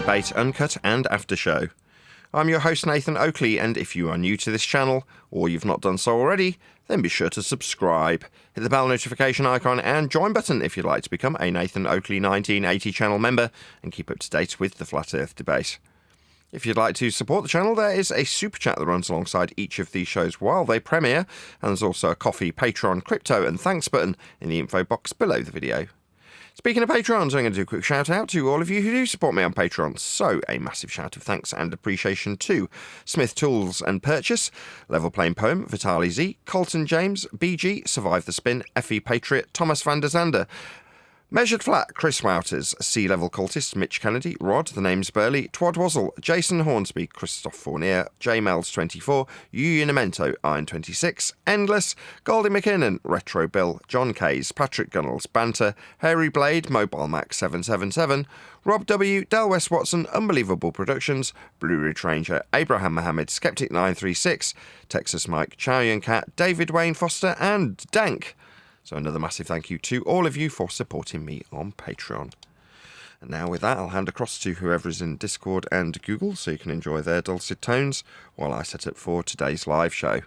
Debate, Uncut and After Show. I'm your host Nathan Oakley, and if you are new to this channel, or you've not done so already, then be sure to subscribe. Hit the bell notification icon and join button if you'd like to become a Nathan Oakley 1980 channel member and keep up to date with the Flat Earth debate. If you'd like to support the channel, there is a super chat that runs alongside each of these shows while they premiere, and there's also a coffee, Patreon, crypto and thanks button in the info box below the video. Speaking of Patrons, I'm going to do a quick shout out to all of you who do support me on Patreon. So, a massive shout of thanks and appreciation to Smith Tools and Purchase, Level Plain Poem, Vitali Z, Colton James, BG, Survive the Spin, FE Patriot, Thomas van der Zander, Measured Flat, Chris Wouters, Sea Level Cultist, Mitch Kennedy, Rod, The Name's Burley, Twadwazzle, Jason Hornsby, Christoph Fournier, JMels24, Unimento, Iron26, Endless, Goldie McKinnon, Retro Bill, John Kays, Patrick Gunnels, Banter, Harry Blade, Mobile Max 777, Rob W, Del West Watson, Unbelievable Productions, Blue Ridge Ranger, Abraham Mohammed, Skeptic 936, Texas Mike, Chow Yun Cat, David Wayne Foster, and Dank. So another massive thank you to all of you for supporting me on Patreon. And now with that, I'll hand across to whoever is in Discord and Google so you can enjoy their dulcet tones while I set up for today's live show.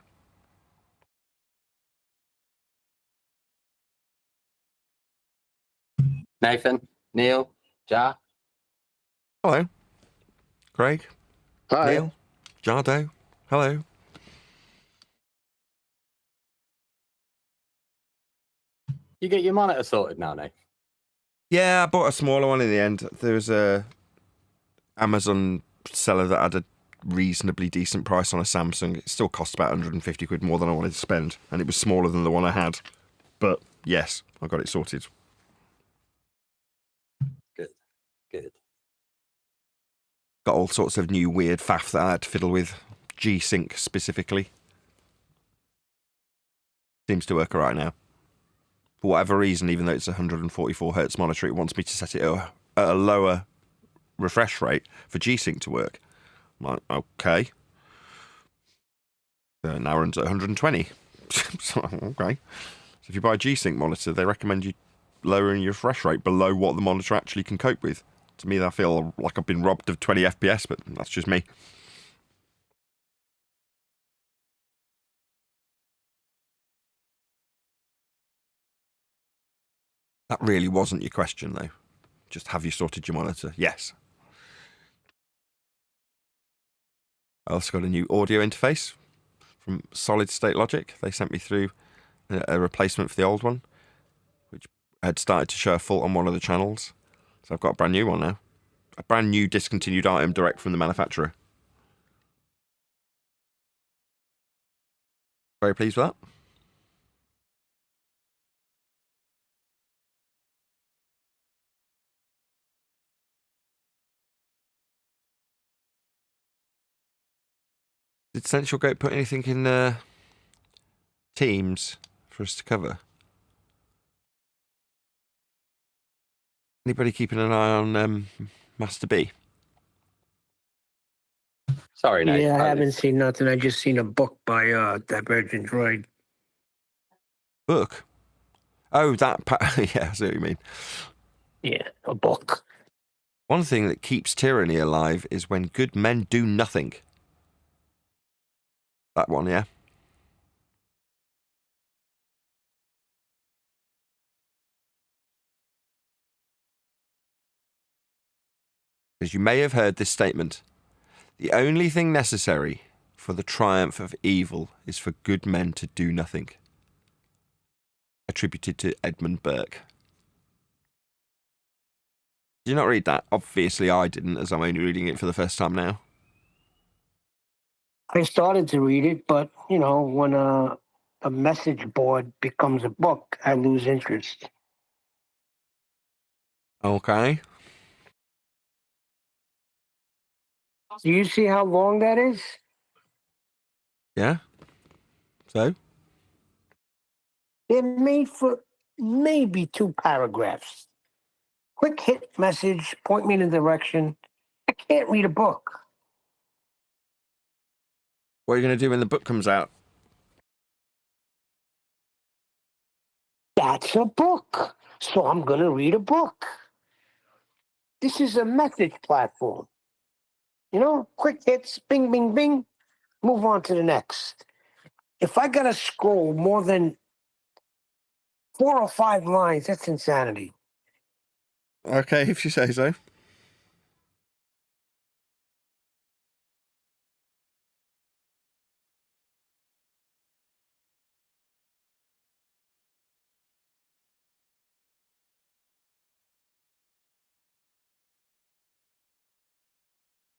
Nathan, Neil, Ja. Hello. Craig. Hi. Neil. Jardo. Hello. You get your monitor sorted now, Nate? Yeah, I bought a smaller one in the end. There was a Amazon seller that had a reasonably decent price on a Samsung. It still cost about 150 quid more than I wanted to spend, and it was smaller than the one I had. But yes, I got it sorted. Good. Got all sorts of new weird faff that I had to fiddle with. G-Sync specifically. Seems to work alright now. For whatever reason, even though it's a 144 Hz monitor, it wants me to set it at a lower refresh rate for G-Sync to work. I'm like, okay. Now runs at 120. So, okay. So if you buy a G-Sync monitor, they recommend you lowering your refresh rate below what the monitor actually can cope with. To me, I feel like I've been robbed of 20 FPS, but that's just me. That really wasn't your question, though. Just have you sorted your monitor? Yes. I also got a new audio interface from Solid State Logic. They sent me through a replacement for the old one, which had started to show a fault on one of the channels. So I've got a brand new one now. A brand new discontinued item direct from the manufacturer. Very pleased with that. Did Central Goat put anything in Teams for us to cover? Anybody keeping an eye on Master B? Sorry, Nate. Yeah, I haven't seen nothing. I just seen a book by Divergent Droid. Book? Oh, that... yeah, I see what you mean. Yeah, a book. One thing that keeps tyranny alive is when good men do nothing. That one, yeah. As you may have heard this statement, the only thing necessary for the triumph of evil is for good men to do nothing. Attributed to Edmund Burke. Did you not read that? Obviously I didn't, as I'm only reading it for the first time now. I started to read it, but, you know, when a message board becomes a book, I lose interest. Okay. Do you see how long that is? Yeah. So? They're made for maybe 2 paragraphs. Quick hit message, point me in a direction. I can't read a book. What are you going to do when the book comes out? That's a book. So I'm going to read a book. This is a message platform. You know, quick hits, bing, bing, bing, move on to the next. If I got to scroll more than 4 or 5 lines, that's insanity. Okay, if you say so.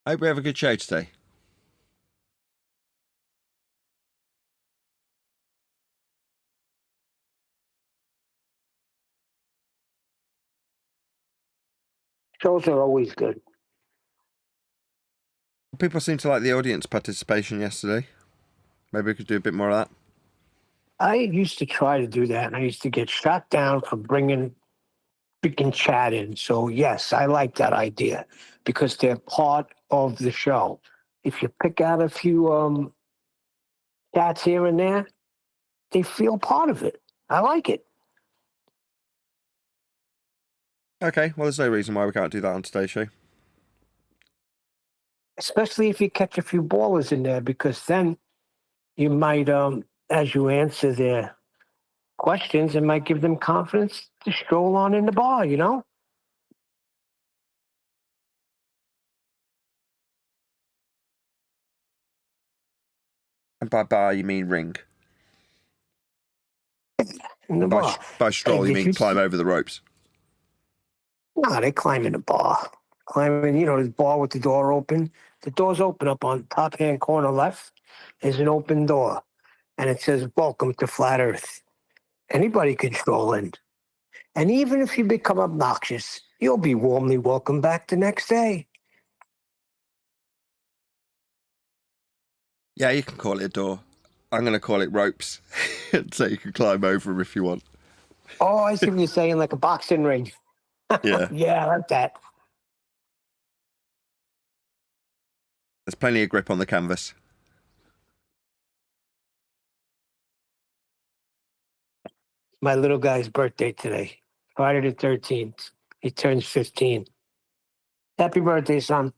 I hope we have a good show today. Shows are always good. People seem to like the audience participation yesterday. Maybe we could do a bit more of that. I used to try to do that, and I used to get shot down for bringing freaking chat in. So, yes, I like that idea because they're part of the show. If you pick out a few chats here and there, they feel part of it. I like it. Okay, well, there's no reason why we can't do that on today's show. Especially if you catch a few ballers in there, because then you might, as you answer their questions, it might give them confidence to stroll on in the bar, you know? And by bar, you mean ring. In the And bar. by stroll, Hey, you did mean you climb see- over the ropes. No, they climb in the bar. Climbing, you know, the bar with the door open. The door's open up on top hand corner left. There's an open door. And it says, "Welcome to Flat Earth." Anybody can stroll in. And even if you become obnoxious, you'll be warmly welcomed back the next day. Yeah, you can call it a door. I'm going to call it ropes. So you can climb over them if you want. Oh, I see what you're saying, like a boxing ring. Yeah. Yeah, I like that. There's plenty of grip on the canvas. My little guy's birthday today, Friday the 13th. He turns 15. Happy birthday, son.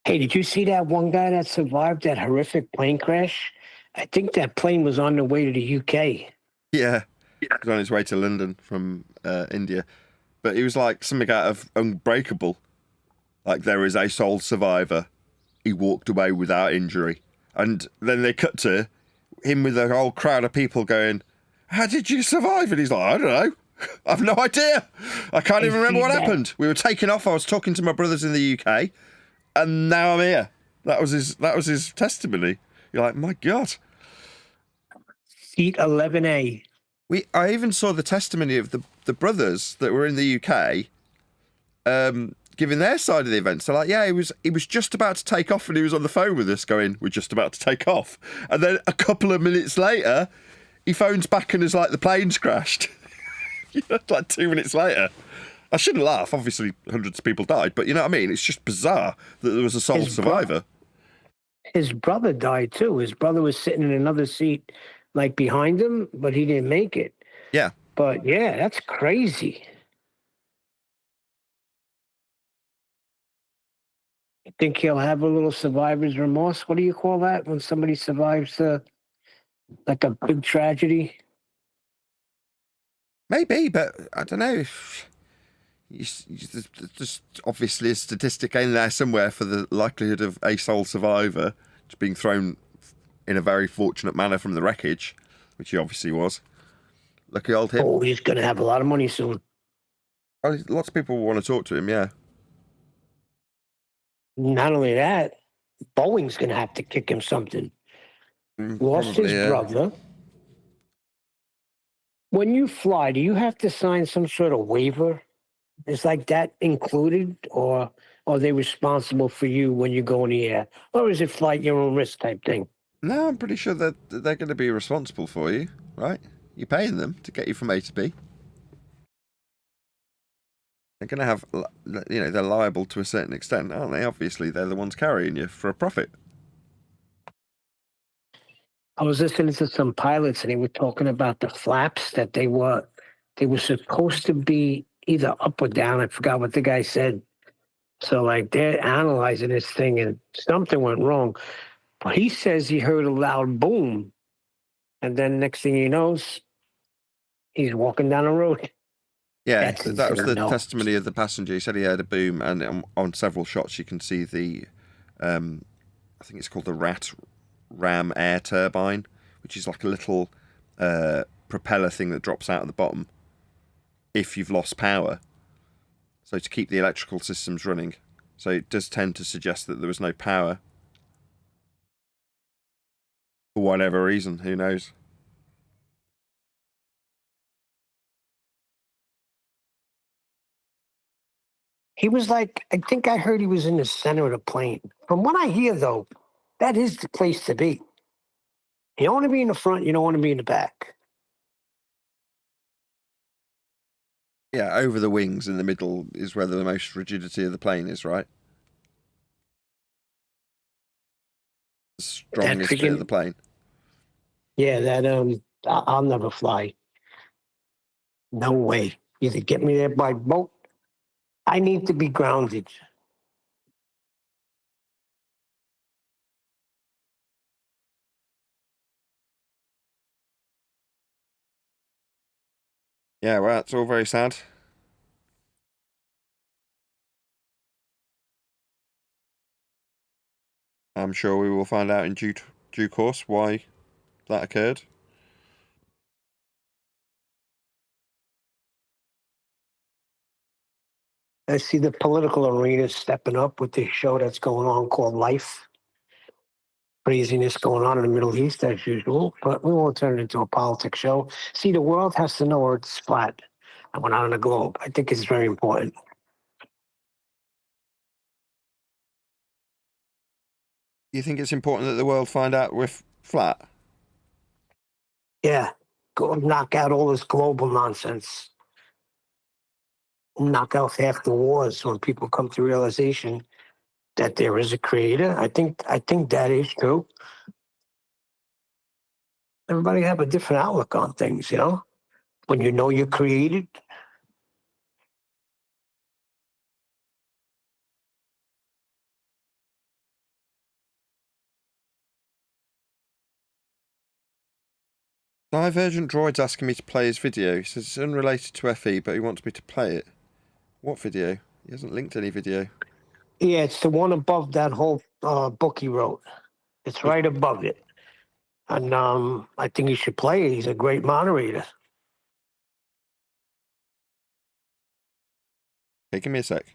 Hey, did you see that one guy that survived that horrific plane crash? I think that plane was on the way to the UK. Yeah. He was on his way to London from India. But he was like something out of Unbreakable. Like, there is a sole survivor. He walked away without injury. And then they cut to him with a whole crowd of people going, "How did you survive?" And he's like, "I don't know. I've no idea. I can't even remember what happened. We were taking off. I was talking to my brothers in the UK, and now I'm here." That was his testimony. You're like, my God. Seat 11A. I even saw the testimony of the brothers that were in the UK, giving their side of the event. So like, yeah, he was just about to take off, and he was on the phone with us going, "We're just about to take off." And then a couple of minutes later, he phones back and is like, "The plane's crashed." Like 2 minutes later. I shouldn't laugh. Obviously, hundreds of people died, but you know what I mean? It's just bizarre that there was a sole survivor. His brother died too. His brother was sitting in another seat, like behind him, but he didn't make it. Yeah. But yeah, that's crazy. You think he'll have a little survivor's remorse? What do you call that when somebody survives like a big tragedy? Maybe, but I don't know if there's obviously a statistic in there somewhere for the likelihood of a sole survivor just being thrown in a very fortunate manner from the wreckage, which he obviously was. Lucky old him. Oh, he's going to have a lot of money soon. Well, lots of people want to talk to him, yeah. Not only that, Boeing's going to have to kick him something. Lost Probably, his brother. When you fly, do you have to sign some sort of waiver? Is like that included, or are they responsible for you when you go in the air? Or is it flight your own risk type thing? No, I'm pretty sure that they're going to be responsible for you, right? You're paying them to get you from A to B. They're going to have, you know, they're liable to a certain extent, aren't they? Obviously, they're the ones carrying you for a profit. I was listening to some pilots and they were talking about the flaps that they were supposed to be either up or down. I forgot what the guy said. So like they're analyzing this thing and something went wrong. But he says he heard a loud boom. And then next thing he knows, he's walking down the road. Yeah, That's that was the insane. No. testimony of the passenger. He said he heard a boom, and on several shots you can see the, I think it's called the ram air turbine, which is like a little propeller thing that drops out at the bottom if you've lost power. So to keep the electrical systems running. So it does tend to suggest that there was no power. For whatever reason, who knows? He was like, I think I heard he was in the center of the plane. From what I hear, though, that is the place to be. You don't want to be in the front. You don't want to be in the back. Yeah, over the wings in the middle is where the most rigidity of the plane is, right? The strongest bit of the plane. Yeah, that I'll never fly. No way. Either get me there by boat. I need to be grounded. Yeah, well, it's all very sad. I'm sure we will find out in due course why that occurred. I see the political arena stepping up with this show that's going on called Life. Craziness going on in the Middle East as usual, but we won't turn it into a politics show. See, the world has to know Earth's flat and we're not on a globe. I think it's very important. You think it's important that the world find out we're flat? Yeah, go knock out all this global nonsense. Knock out half the wars when people come to realization that there is a creator. I think that is true. Everybody have a different outlook on things, you know? When you know you're created. Divergent Droid's asking me to play his video. He says it's unrelated to FE, but he wants me to play it. What video? He hasn't linked any video. Yeah, it's the one above that whole book he wrote. It's right above it. And I think he should play it. He's a great moderator. Okay, give me a sec.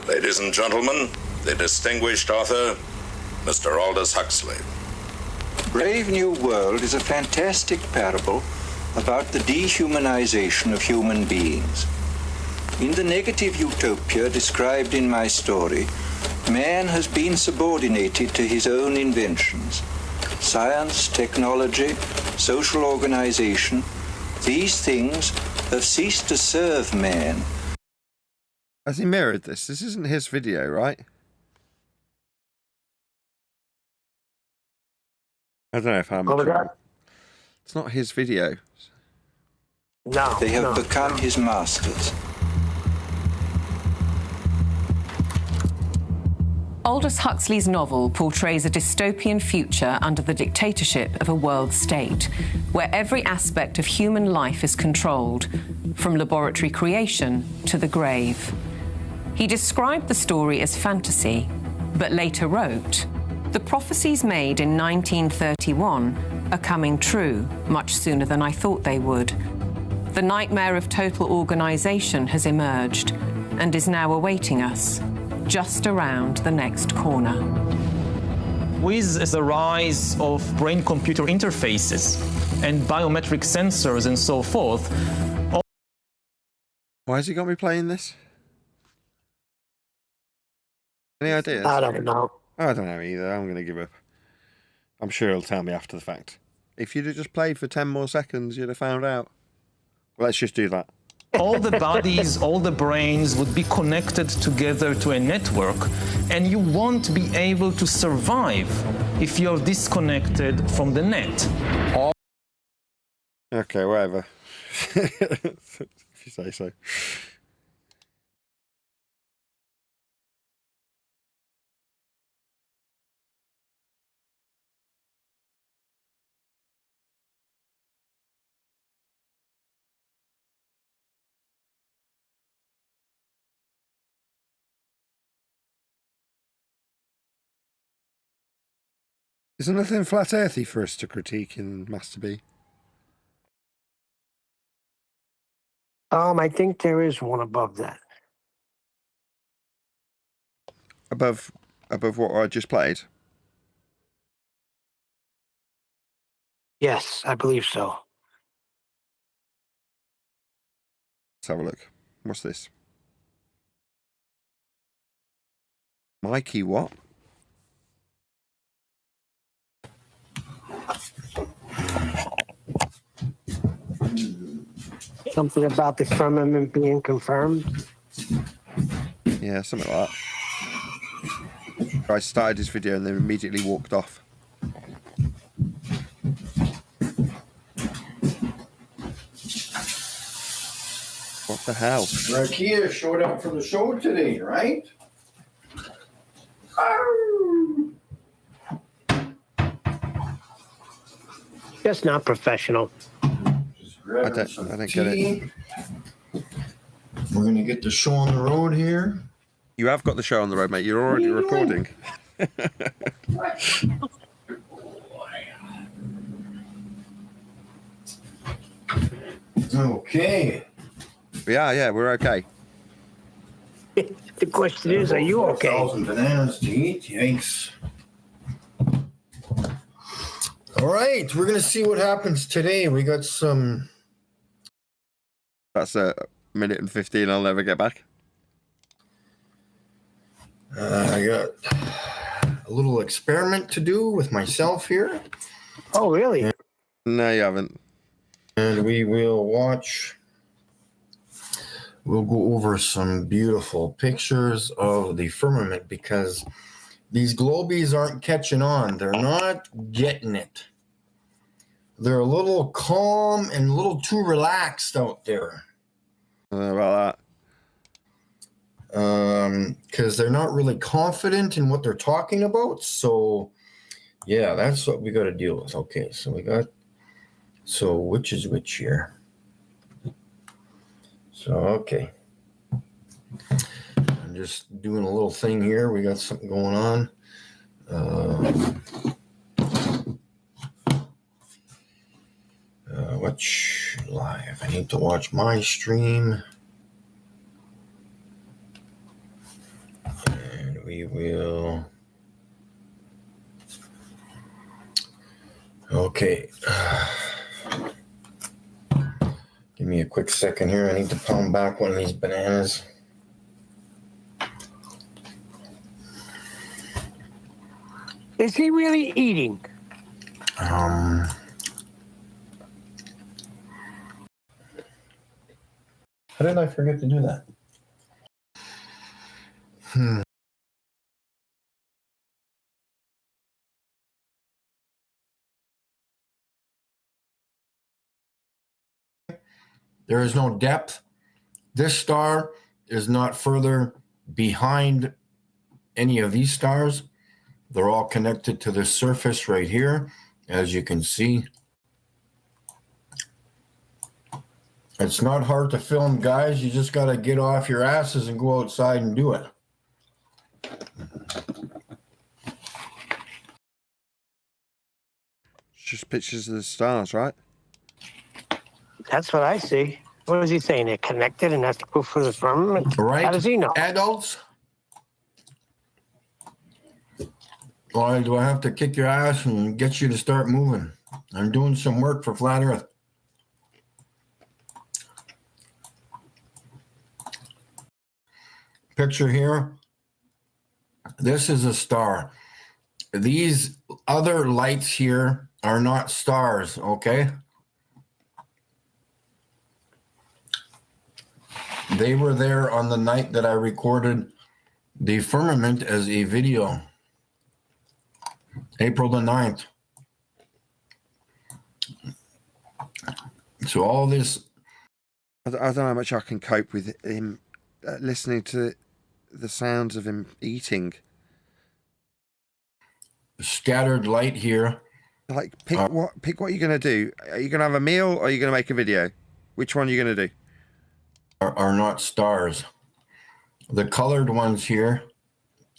Ladies and gentlemen, the distinguished author, Mr. Aldous Huxley. Brave New World is a fantastic parable about the dehumanization of human beings. In the negative utopia described in my story, man has been subordinated to his own inventions. Science, technology, social organization, these things have ceased to serve man. Has he mirrored this? This isn't his video, right? I don't know if I'm... It's not his video. No. They have become his masters. Aldous Huxley's novel portrays a dystopian future under the dictatorship of a world state, where every aspect of human life is controlled, from laboratory creation to the grave. He described the story as fantasy, but later wrote, The prophecies made in 1931 are coming true much sooner than I thought they would. The nightmare of total organisation has emerged and is now awaiting us, just around the next corner. With the rise of brain-computer interfaces and biometric sensors and so forth. Why has he got me playing this? Any ideas? I don't know. I don't know either. I'm going to give up. I'm sure he'll tell me after the fact. If you'd have just played for 10 more seconds, you'd have found out. Well, let's just do that. All the bodies, all the brains would be connected together to a network, and you won't be able to survive if you're disconnected from the net. Okay, whatever. If you say so. Is there nothing flat earthy for us to critique in Master B? I think there is one above that. Above what I just played? Yes, I believe so. Let's have a look. What's this? Mikey what? Something about the firmament being confirmed. Yeah, something like that. Guy started his video and then immediately walked off. What the hell? Rakia showed up for the show today, right? Just not professional. I don't get it. We're gonna get the show on the road here. You have got the show on the road, mate. You're already recording. Okay. Yeah, we're okay. The question is, are you okay? 4,000 bananas to eat. Yikes. All right, we're gonna see what happens today. We got some. That's a minute and 15 I'll never get back. I got a little experiment to do with myself here. Oh, really? No, you haven't. And we will watch. We'll go over some beautiful pictures of the firmament because these globies aren't catching on. They're not getting it. They're a little calm and a little too relaxed out there. About that. Because they're not really confident in what they're talking about. So, yeah, that's what we got to deal with. Okay, so we got. So, which is which here? So, okay. I'm just doing a little thing here. We got something going on. Watch live. I need to watch my stream. And we will. Okay. Give me a quick second here. I need to pound back one of these bananas. Is he really eating? How did I forget to do that? There is no depth. This star is not further behind any of these stars. They're all connected to this surface right here, as you can see. It's not hard to film, guys. You just got to get off your asses and go outside and do it. just pictures of the stars, right? That's what I see. What is he saying? They're connected and that's proof for the firmament? Right? How does he know? Adults? Why do I have to kick your ass and get you to start moving? I'm doing some work for Flat Earth. Picture here. This is a star. These other lights here are not stars, okay? They were there on the night that I recorded the Firmament as a video. April the 9th. So all this... I don't know how much I can cope with him listening to the sounds of him eating. Scattered light here. Like, pick what you're going to do. Are you going to have a meal or are you going to make a video? Which one are you going to do? Are not stars. The colored ones here.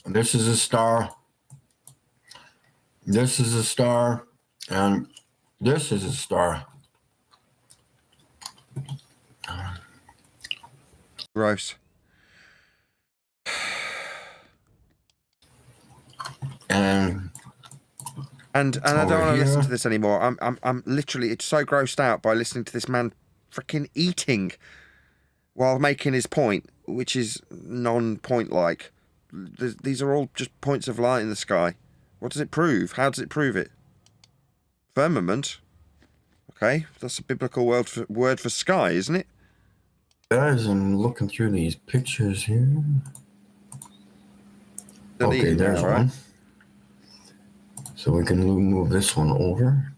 This is a star. This is a star. And this is a star. Gross. And I don't want to listen to this anymore. I'm literally, it's so grossed out by listening to this man freaking eating while making his point, which is non-point like. These are all just points of light in the sky. What does it prove? How does it prove it? Firmament. Okay, that's a biblical word for sky, isn't it? Guys, I'm looking through these pictures here. Okay, there's one. So we can move this one over.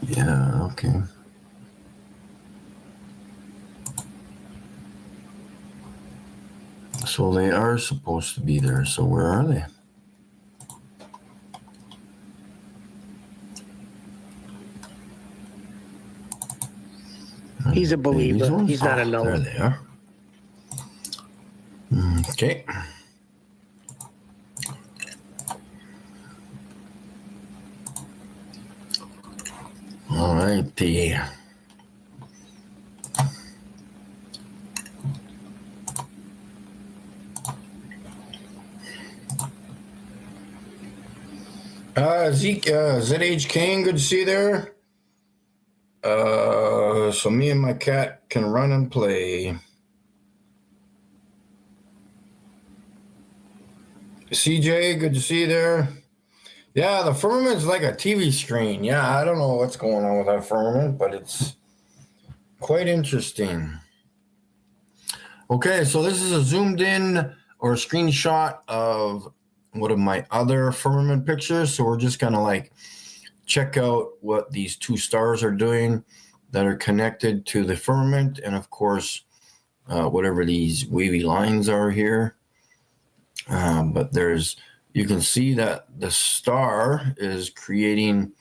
Yeah, okay. So they are supposed to be there. So where are they? He's a believer. He's not a knower. There they are. Okay. All right. Zeke, ZH King, good to see you there. So me and my cat can run and play. CJ, good to see you there. Yeah, the firmament's like a TV screen. Yeah, I don't know what's going on with that firmament, but it's quite interesting. Okay, so this is a zoomed in or a screenshot of one of my other firmament pictures. So we're just gonna like check out what these two stars are doing that are connected to the firmament, and of course, whatever these wavy lines are here. But you can see that the star is creating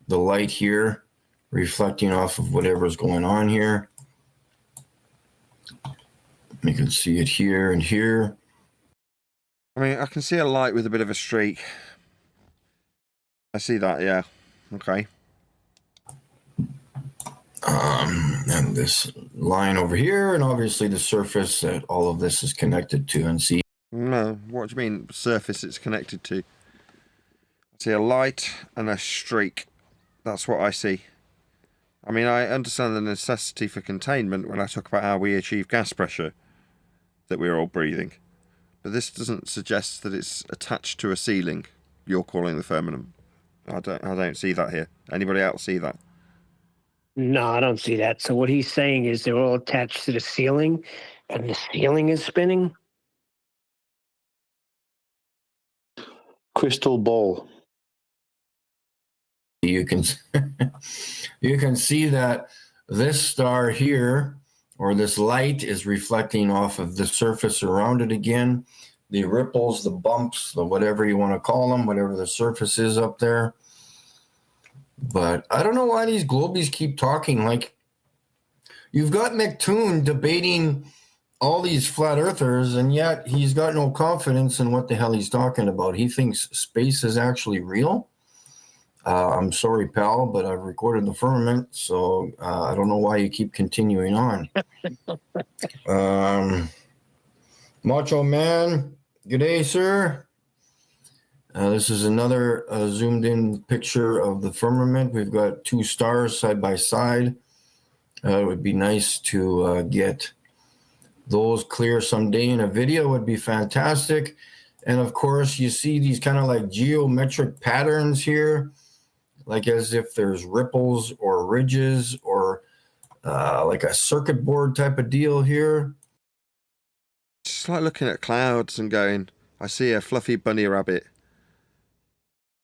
the light here, reflecting off of whatever's going on here. You can see it here and here. I mean, I can see a light with a bit of a streak. I see that, yeah. Okay. And this line over here, and obviously the surface that all of this is connected to, and see. No, what do you mean surface it's connected to? I see a light and a streak. That's what I see. I mean, I understand the necessity for containment when I talk about how we achieve gas pressure that we're all breathing. But this doesn't suggest that it's attached to a ceiling. You're calling the firmament. I don't see that here. Anybody else see that? No, I don't see that. So what he's saying is they're all attached to the ceiling, and the ceiling is spinning. Crystal ball. You can see that this star here, or this light, is reflecting off of the surface around it again. The ripples, the bumps, the whatever you want to call them, whatever the surface is up there. But I don't know why these globies keep talking. Like, you've got McToon debating all these flat earthers, and yet he's got no confidence in what the hell he's talking about. He thinks space is actually real. I'm sorry, pal, but I've recorded the firmament, so I don't know why you keep continuing on. Macho Man, good day, sir. This is another zoomed in picture of the firmament. We've got two stars side by side. It would be nice to get those clear someday in a video. Would be fantastic. And of course, you see these kind of like geometric patterns here, like as if there's ripples or ridges or like a circuit board type of deal here. It's like looking at clouds and going, I see a fluffy bunny rabbit.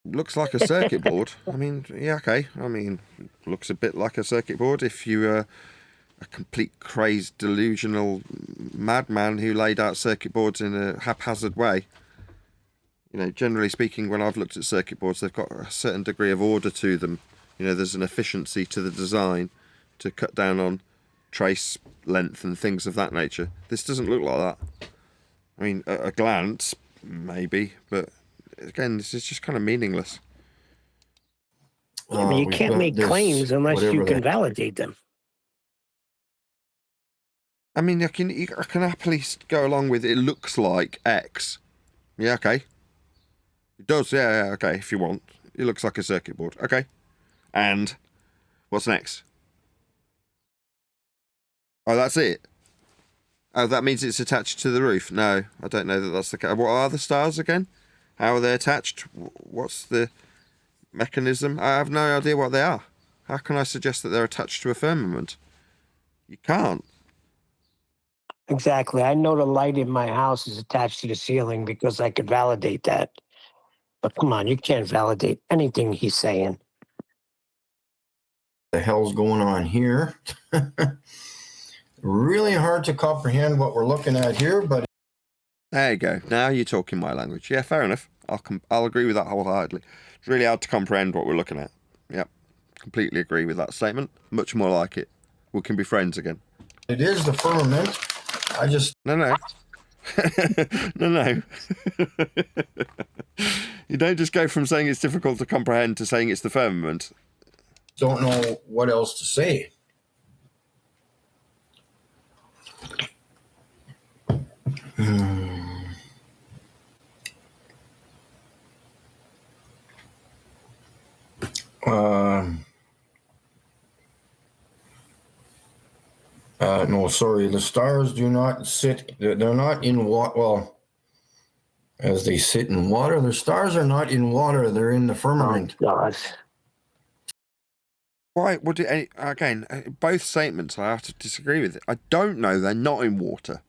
Looks like a circuit board. I mean, yeah, okay. I mean, looks a bit like a circuit board if you are a complete crazed, delusional madman who laid out circuit boards in a haphazard way. You know, generally speaking, when I've looked at circuit boards, they've got a certain degree of order to them. You know, there's an efficiency to the design to cut down on trace length and things of that nature. This doesn't look like that. I mean, at a glance, maybe, but again, this is just kind of meaningless. I mean, you can't make claims unless you can validate them. I mean, I can happily go along with it looks like X. Yeah, okay. It does, yeah, okay, if you want. It looks like a circuit board. Okay. And what's next? Oh, that's it. Oh, that means it's attached to the roof. No, I don't know that that's the case. What are the stars again? How are they attached? What's the mechanism? I have no idea what they are. How can I suggest that they're attached to a firmament? You can't. Exactly. I know the light in my house is attached to the ceiling because I could validate that. But come on, you can't validate anything he's saying. The hell's going on here? Really hard to comprehend what we're looking at here, but There you go. Now you're talking my language. Yeah, fair enough. I'll agree with that wholeheartedly. It's really hard to comprehend what we're looking at. Yep, completely agree with that statement. Much more like it. We can be friends again. it is the firmament. I just No. No. You don't just go from saying it's difficult to comprehend to saying it's the firmament. don't know what else to say. No, sorry. The stars do not sit. They're not in water. Well, as they sit in water, the stars are not in water. They're in the firmament. Oh, God. Why would it, again, both statements I have to disagree with. I don't know they're not in water.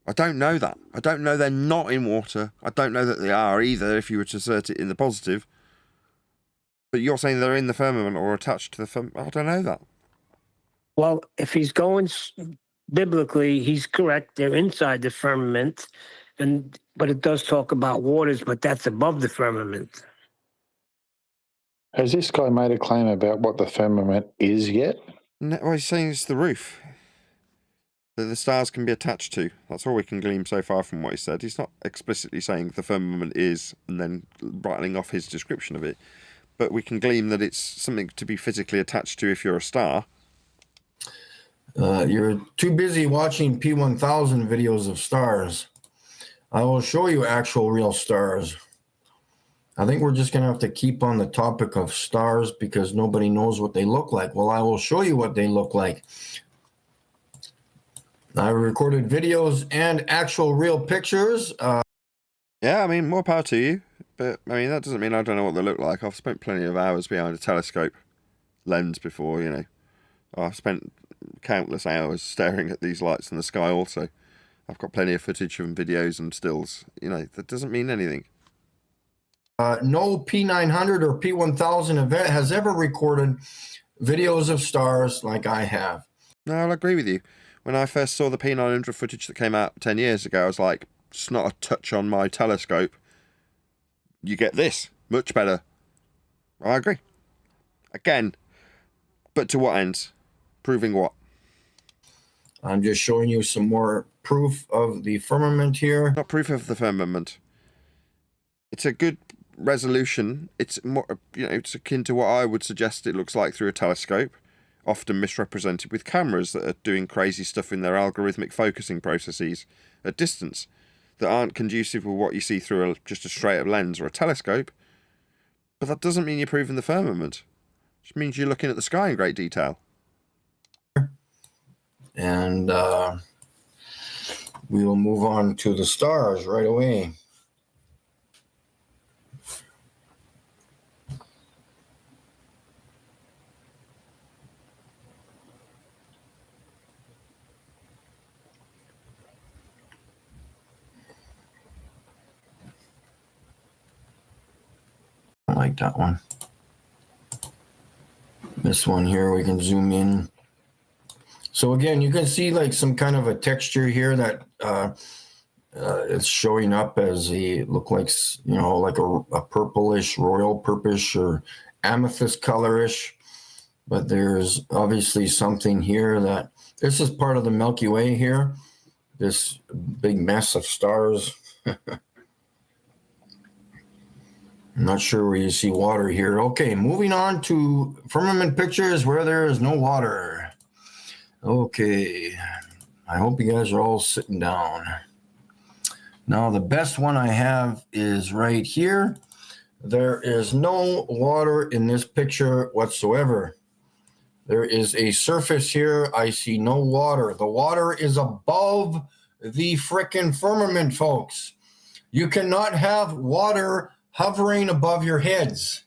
I don't know that. I don't know they're not in water. I don't know that they are either if you were to assert it in the positive. But you're saying they're in the firmament or attached to the firmament. I don't know that. Well, if he's going biblically, he's correct. They're inside the firmament, but it does talk about waters, but that's above the firmament. Has this guy made a claim about what the firmament is yet? No, well, he's saying it's the roof that the stars can be attached to. That's all we can glean so far from what he said. He's not explicitly saying the firmament is and then rattling off his description of it. But we can glean that it's something to be physically attached to if you're a star. You're too busy watching P1000 videos of stars. I will show you actual real stars. I think we're just going to have to keep on the topic of stars because nobody knows what they look like. Well, I will show you what they look like. I recorded videos and actual real pictures. Yeah, I mean, more power to you. But, I mean, that doesn't mean I don't know what they look like. I've spent plenty of hours behind a telescope lens before, you know. I've spent countless hours staring at these lights in the sky also. I've got plenty of footage and videos and stills. You know, that doesn't mean anything. No P900 or P1000 event has ever recorded videos of stars like I have. No, I'll agree with you. When I first saw the P900 footage that came out 10 years ago, I was like, it's not a touch on my telescope. You get this. Much better. I agree. Again, but to what ends? Proving what? I'm just showing you some more proof of the firmament here. Not proof of the firmament. It's a good resolution. It's more, it's akin to what I would suggest it looks like through a telescope, often misrepresented with cameras that are doing crazy stuff in their algorithmic focusing processes at distance that aren't conducive with what you see through just a straight up lens or a telescope. But that doesn't mean you're proving the firmament. It just means you're looking at the sky in great detail. And we will move on to the stars right away. I like that one. This one here, we can zoom in. So again, you can see like some kind of a texture here that is showing up as look like, like a purplish, royal purplish or amethyst colorish. But there's obviously something here that this is part of the Milky Way here. This big mess of stars. I'm not sure where you see water here. Okay, moving on to firmament pictures where there is no water. Okay, I hope you guys are all sitting down. Now, the best one I have is right here. There is no water in this picture whatsoever. There is a surface here. I see no water. The water is above the frickin' firmament, folks. You cannot have water hovering above your heads.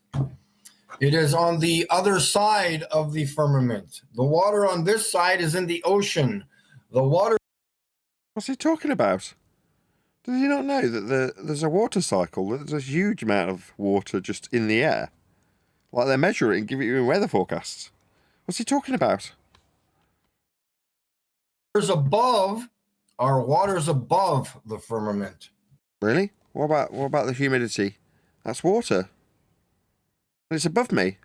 It is on the other side of the firmament. The water on this side is in the ocean. The water... What's he talking about? Does he not know that there's a water cycle? There's a huge amount of water just in the air. Like they measure it and give it you in weather forecasts. What's he talking about? Above, our water's above the firmament. Really? What about the humidity? That's water. And it's above me.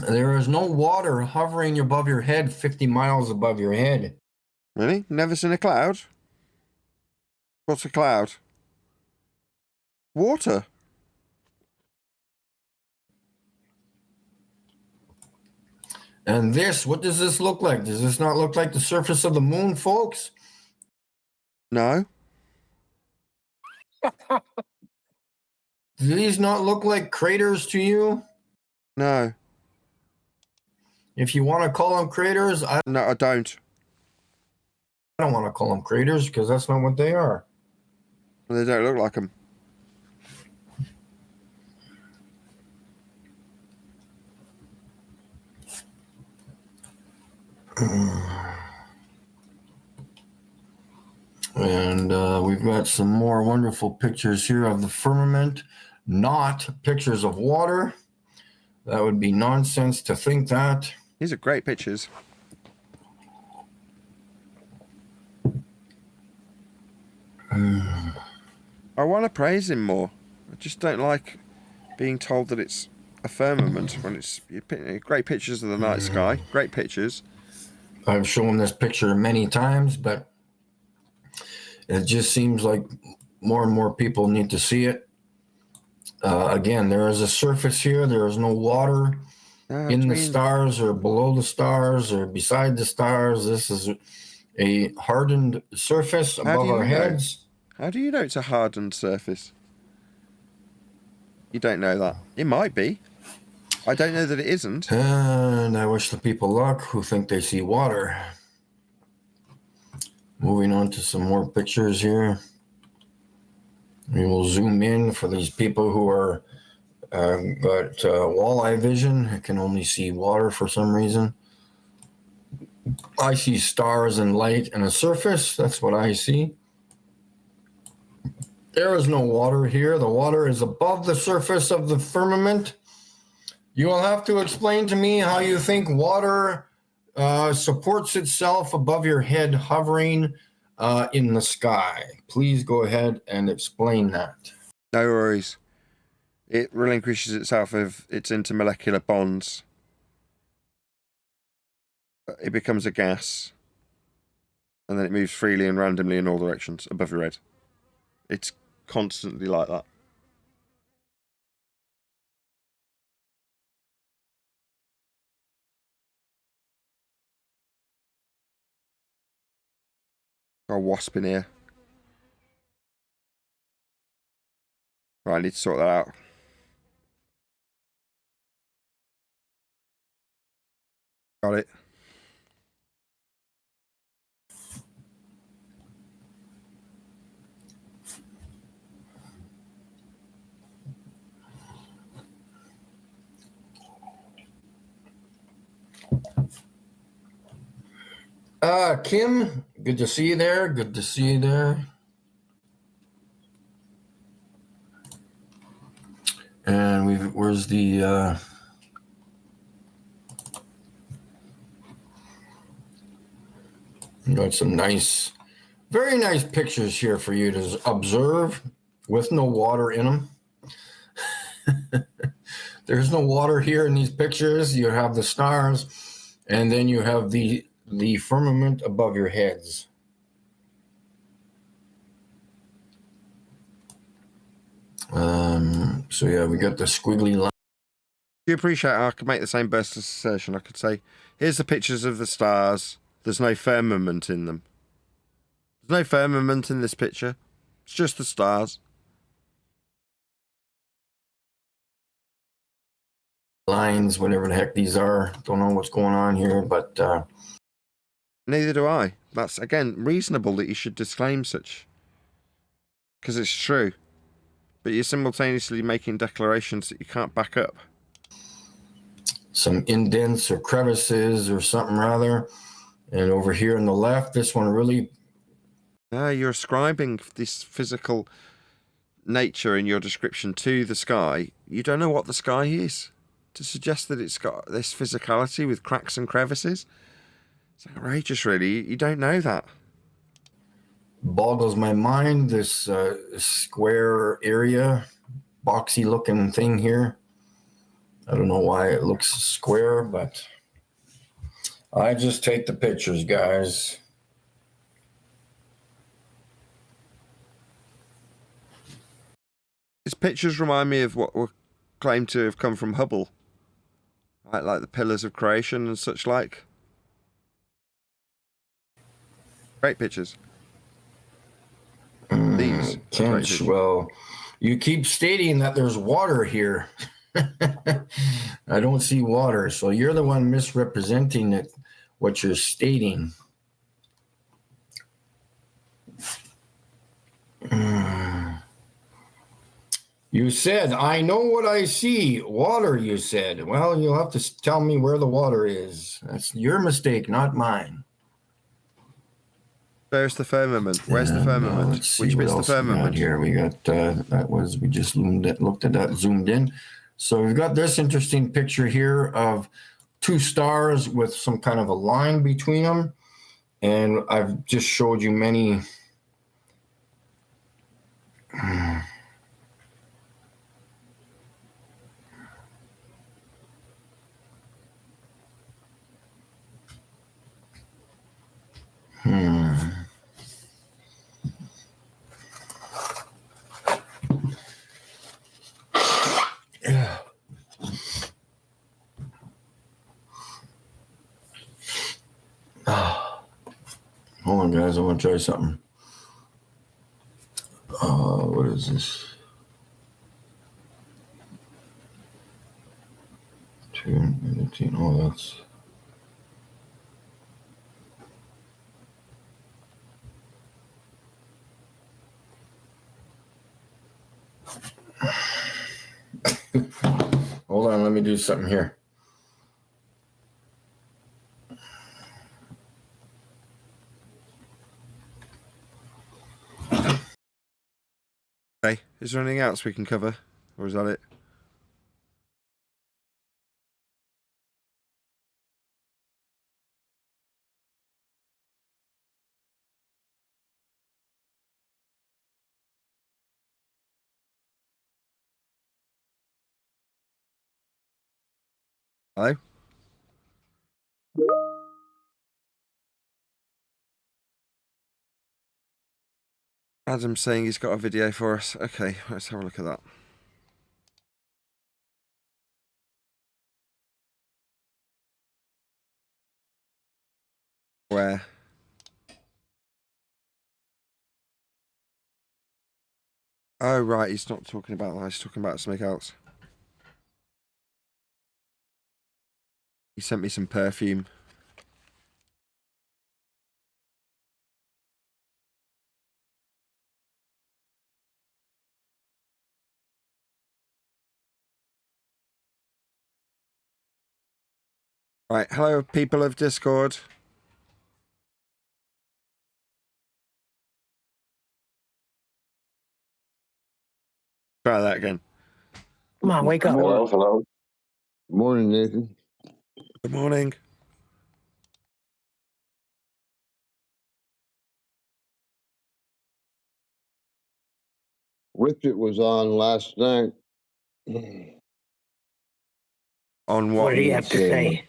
There is no water hovering above your head, 50 miles above your head. Really? Never seen a cloud? What's a cloud? Water. And this, what does this look like? Does this not look like the surface of the moon, folks? No. Do these not look like craters to you? No. If you want to call them craters, No, I don't. I don't want to call them craters because that's not what they are. They don't look like them. And we've got some more wonderful pictures here of the firmament, not pictures of water. That would be nonsense to think that. These are great pictures. I want to praise him more. I just don't like being told that it's a firmament when it's great pictures of the night sky. Great pictures. I've shown this picture many times, but it just seems like more and more people need to see it. Again, there is a surface here. There is no water in the stars or below the stars or beside the stars. This is a hardened surface above our heads. How do you know it's a hardened surface? You don't know that. It might be. I don't know that it isn't. And I wish the people luck who think they see water. Moving on to some more pictures here. We will zoom in for these people who are got walleye vision. I can only see water for some reason. I see stars and light and a surface. That's what I see. There is no water here. The water is above the surface of the firmament. You will have to explain to me how you think water supports itself above your head, hovering in the sky. Please go ahead and explain that. No worries. It relinquishes itself of its intermolecular bonds. It becomes a gas. And then it moves freely and randomly in all directions above your head. It's constantly like that. Got a wasp in here. Right, I need to sort that out. Got it. Kim, good to see you there. Good to see you there. And where's the got some nice, very nice pictures here for you to observe with no water in them. There's no water here in these pictures. You have the stars, and then you have the firmament above your heads. So yeah, we got the squiggly line. You appreciate I could make the same burst of assertion. I could say, here's the pictures of the stars. There's no firmament in them. There's no firmament in this picture. It's just the stars. Lines, whatever the heck these are. Don't know what's going on here, but Neither do I. That's, again, reasonable that you should disclaim such. Because it's true. But you're simultaneously making declarations that you can't back up. some indents or crevices or something rather. And over here on the left, this one really... You're ascribing this physical nature in your description to the sky. You don't know what the sky is. To suggest that it's got this physicality with cracks and crevices, it's outrageous, really. You don't know that. boggles my mind, this square area, boxy looking thing here. I don't know why it looks square, but I just take the pictures, guys. His pictures remind me of what were claimed to have come from Hubble, right? Like the pillars of creation and such like. Great pictures. These. Kench, well, you keep stating that there's water here. I don't see water, so you're the one misrepresenting it, what you're stating. You said, I know what I see. Water, you said. Well, you'll have to tell me where the water is. That's your mistake, not mine. Where's the firmament? Where's the firmament? Let's see Which what bit's the else we firmament? got here. We got, we just looked at that, zoomed in. So we've got this interesting picture here of two stars with some kind of a line between them. And I've just showed you many. Hold on, guys. I want to try something. What is this? 218. Oh, that's. Hold on. Let me do something here. Okay. Is there anything else we can cover? Or is that it? Hello? Adam's saying he's got a video for us. Okay, let's have a look at that. Where? Oh, right, he's not talking about that. He's talking about something else. He sent me some perfume. Right, hello, people of Discord. Try that again. Come on, wake up. Hello, hello. Morning, Nathan. Good morning. Richard was on last night. On What what? did he have to say?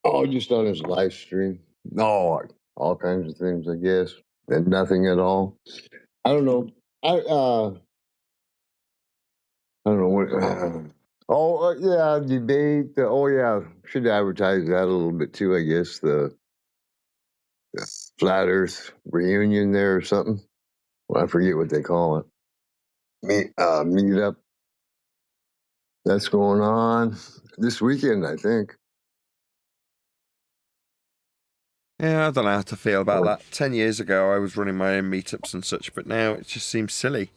Oh, just on his live stream. No, all kinds of things, I guess, and nothing at all. I don't know. I don't know what. Yeah, debate. Oh yeah, should advertise that a little bit too. I guess the flat Earth reunion there or something. Well, I forget what they call it. Meet up. That's going on this weekend, I think. Yeah, I don't know how to feel about that. 10 years ago, I was running my own meetups and such, but now it just seems silly.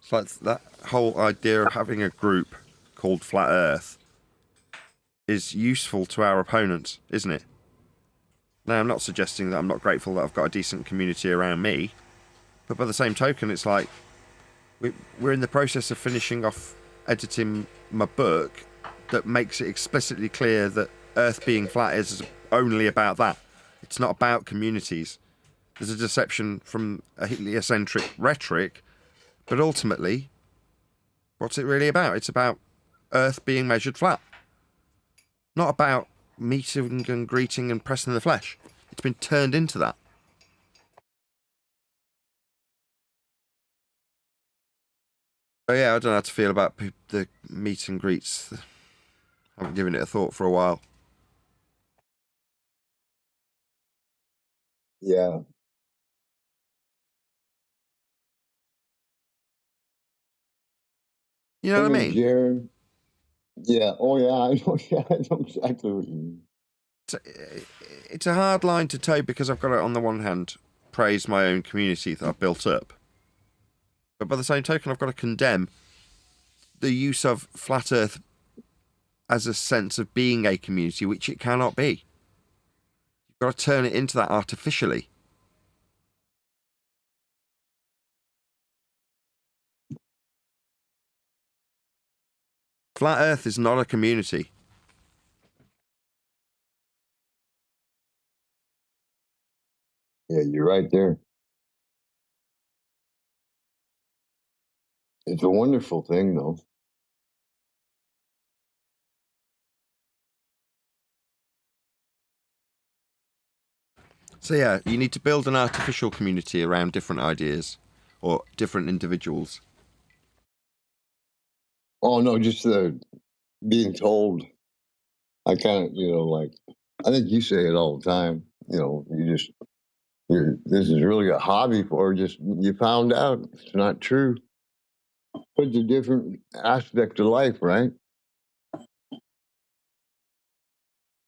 It's like that whole idea of having a group called Flat Earth is useful to our opponents, isn't it? Now, I'm not suggesting that I'm not grateful that I've got a decent community around me, but by the same token, it's like we're in the process of finishing off editing my book that makes it explicitly clear that Earth being flat is only about that. It's not about communities. There's a deception from a heliocentric rhetoric, but ultimately, what's it really about? It's about Earth being measured flat. Not about meeting and greeting and pressing the flesh. It's been turned into that. Oh yeah, I don't know how to feel about the meet and greets. I haven't given it a thought for a while. Yeah. You know what I mean? Jared. Yeah. Oh, yeah. I know. Yeah, I know exactly what you mean. It's a hard line to toe because I've got to, on the one hand, praise my own community that I've built up. But by the same token, I've got to condemn the use of Flat Earth as a sense of being a community, which it cannot be. You've got to turn it into that artificially. Flat Earth is not a community. Yeah, you're right there. It's a wonderful thing, though. So yeah, you need to build an artificial community around different ideas or different individuals. Oh, no, just being told. I kind of, like, I think you say it all the time. This is really a hobby for just, you found out it's not true. But it's a different aspect of life, right?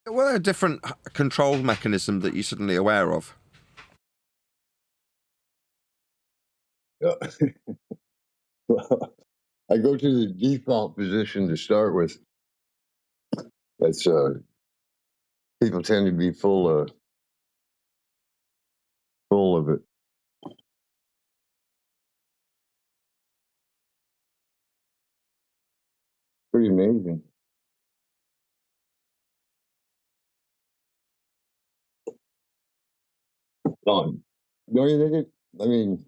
Well, a different control mechanism that you're suddenly aware of. Yeah. Well, I go to the default position to start with. That's people tend to be full of it. Pretty amazing. Don't you think it? I mean,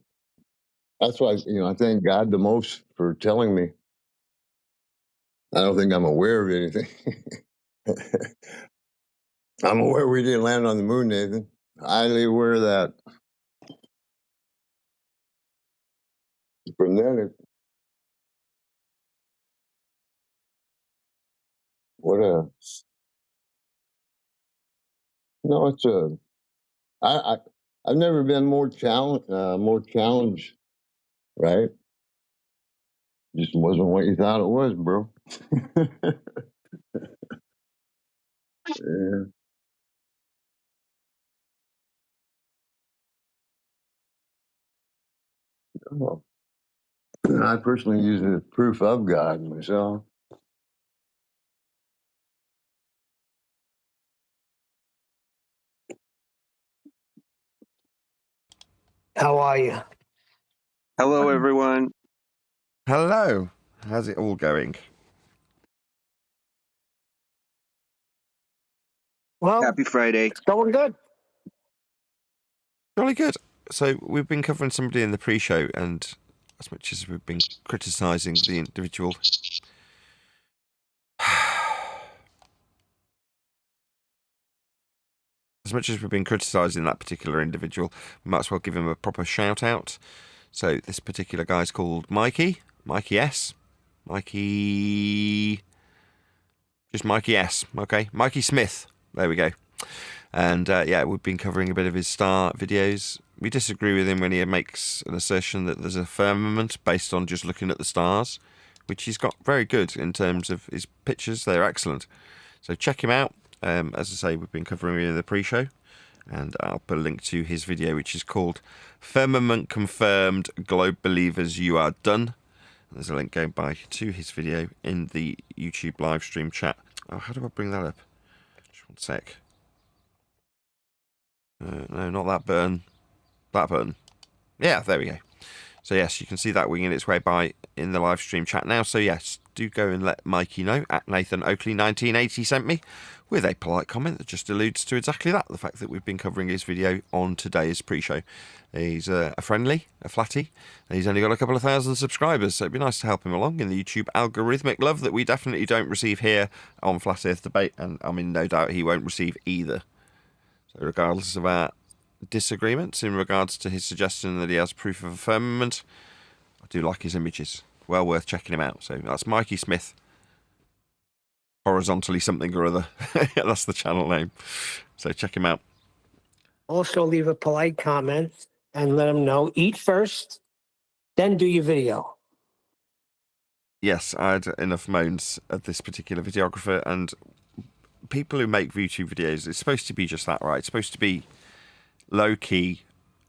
that's why I thank God the most for telling me. I don't think I'm aware of anything. I'm aware we didn't land on the moon, Nathan. Highly aware of that. From then, what a no, it's a. I I've never been more challenged, right? Just wasn't what you thought it was, bro. Yeah. Well, I personally use it as proof of God myself. How are you? Hello, everyone. Hello. How's it all going? Well, Happy Friday. it's going good. Jolly good. So we've been covering somebody in the pre-show, and as much as we've been criticising the individual, as much as we've been criticising that particular individual, we might as well give him a proper shout out. So this particular guy's called Mikey S. Just Mikey S. Okay, Mikey Smith. There we go. And yeah, we've been covering a bit of his star videos. We disagree with him when he makes an assertion that there's a firmament based on just looking at the stars, which he's got very good in terms of his pictures. They're excellent. So check him out. As I say, we've been covering it in the pre-show, and I'll put a link to his video, which is called Firmament Confirmed, Globe Believers, You Are Done. And there's a link going by to his video in the YouTube live stream chat. Oh, how do I bring that up? Just one sec. No, not that button. That button. Yeah, there we go. So yes, you can see that winging its way by in the live stream chat now. So yes, do go and let Mikey know at Nathan Oakley 1980 sent me with a polite comment that just alludes to exactly that, the fact that we've been covering his video on today's pre-show. He's a flatty, and he's only got a couple of thousand subscribers, so it'd be nice to help him along in the YouTube algorithmic love that we definitely don't receive here on Flat Earth Debate, and I mean, no doubt he won't receive either. So regardless of our disagreements in regards to his suggestion that he has proof of a firmament, I do like his images. Well worth checking him out. So that's Mikey Smith. Horizontally something or other. That's the channel name. So check him out. Also, leave a polite comment and let them know. Eat first, then do your video. Yes, I had enough moans at this particular videographer, and people who make YouTube videos, it's supposed to be just that, right? It's supposed to be low-key,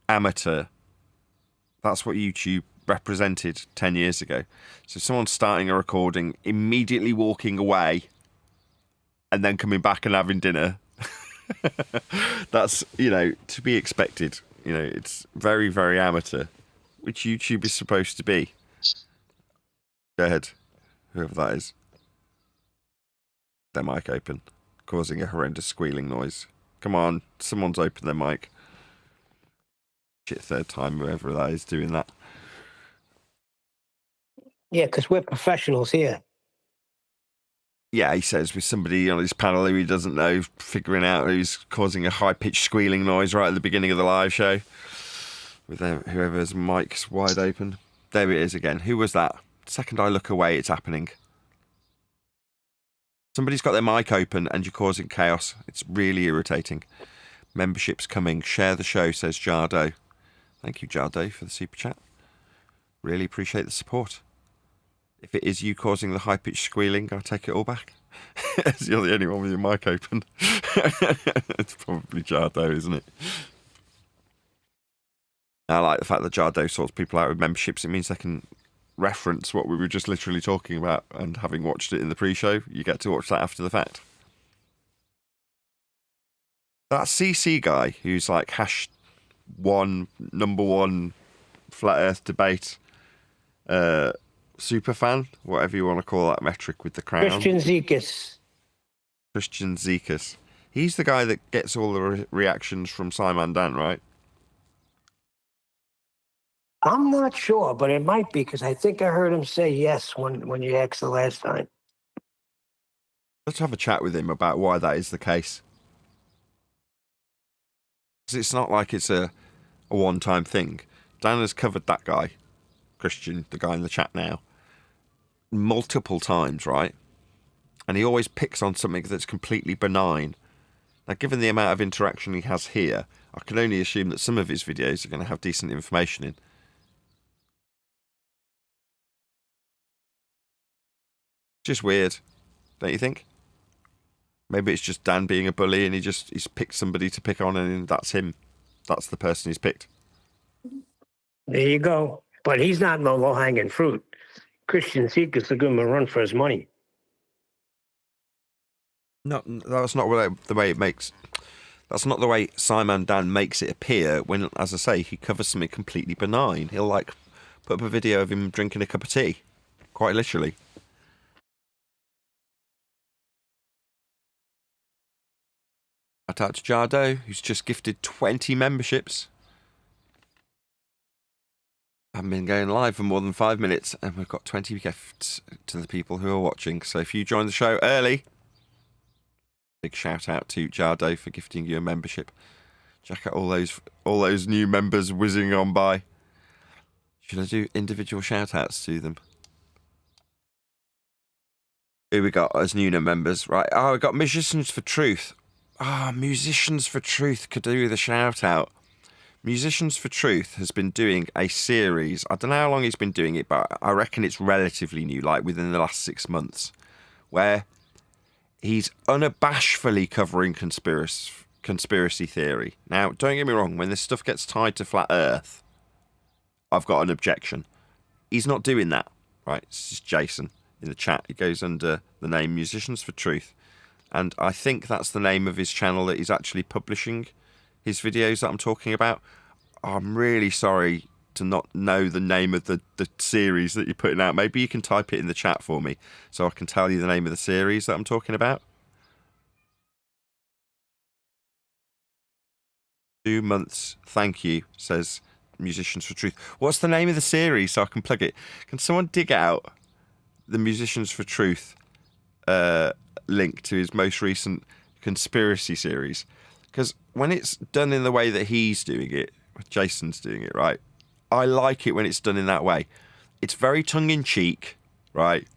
amateur. That's what YouTube represented 10 years ago. So someone starting a recording, immediately walking away, and then coming back and having dinner. That's, to be expected. It's very, very amateur, which YouTube is supposed to be. Go ahead, whoever that is. Their mic open, causing a horrendous squealing noise. Come on, someone's opened their mic. Shit, third time, whoever that is doing that. Yeah, because we're professionals here. Yeah, he says with somebody on his panel who he doesn't know, figuring out who's causing a high-pitched squealing noise right at the beginning of the live show. With whoever's mic's wide open. There it is again. Who was that? Second I look away, it's happening. Somebody's got their mic open and you're causing chaos. It's really irritating. Membership's coming. Share the show, says Jardo. Thank you, Jardo, for the super chat. Really appreciate the support. If it is you causing the high-pitched squealing, I'll take it all back. As you're the only one with your mic open. It's probably Jardo, isn't it? I like the fact that Jardo sorts people out with memberships. It means they can reference what we were just literally talking about, and having watched it in the pre-show, you get to watch that after the fact. That CC guy who's like number one Flat Earth Debate super fan, whatever you want to call that metric with the crown. Christian Zekas. He's the guy that gets all the reactions from Simon Dan, right? I'm not sure, but it might be, because I think I heard him say yes when you asked the last time. Let's have a chat with him about why that is the case. Because it's not like it's a one-time thing. Dan has covered that guy, Christian, the guy in the chat now, multiple times, right? And he always picks on something that's completely benign. Now, given the amount of interaction he has here, I can only assume that some of his videos are going to have decent information in. Just weird, don't you think? Maybe it's just Dan being a bully and he's picked somebody to pick on and that's him. That's the person he's picked. There you go. But he's not no low-hanging fruit. Christian seekers are going to run for his money. No, that's not the way it makes. That's not the way Simon Dan makes it appear. When, as I say, he covers something completely benign. He'll like put up a video of him drinking a cup of tea, quite literally. Shout out to Jardo, who's just gifted 20 memberships. I haven't been going live for more than 5 minutes, and we've got 20 gifts to the people who are watching. So if you join the show early, big shout out to Jardo for gifting you a membership. Check out all those new members whizzing on by. Should I do individual shout outs to them? Who we got as new members? Right. Oh, we got Musicians for Truth. Musicians for Truth could do with a shout out. Musicians for Truth has been doing a series. I don't know how long he's been doing it, but I reckon it's relatively new, like within the last 6 months, where he's unabashedly covering conspiracy theory. Now, don't get me wrong, when this stuff gets tied to flat Earth, I've got an objection. He's not doing that, right? This is Jason in the chat. He goes under the name Musicians for Truth. And I think that's the name of his channel that he's actually publishing his videos that I'm talking about. I'm really sorry to not know the name of the series that you're putting out. Maybe you can type it in the chat for me so I can tell you the name of the series that I'm talking about. 2 months, thank you, says Musicians for Truth. What's the name of the series so I can plug it? Can someone dig out the Musicians for Truth link to his most recent conspiracy series? Because when it's done in the way that he's doing it, Jason's doing it, right? I like it when it's done in that way. It's very tongue-in-cheek, right?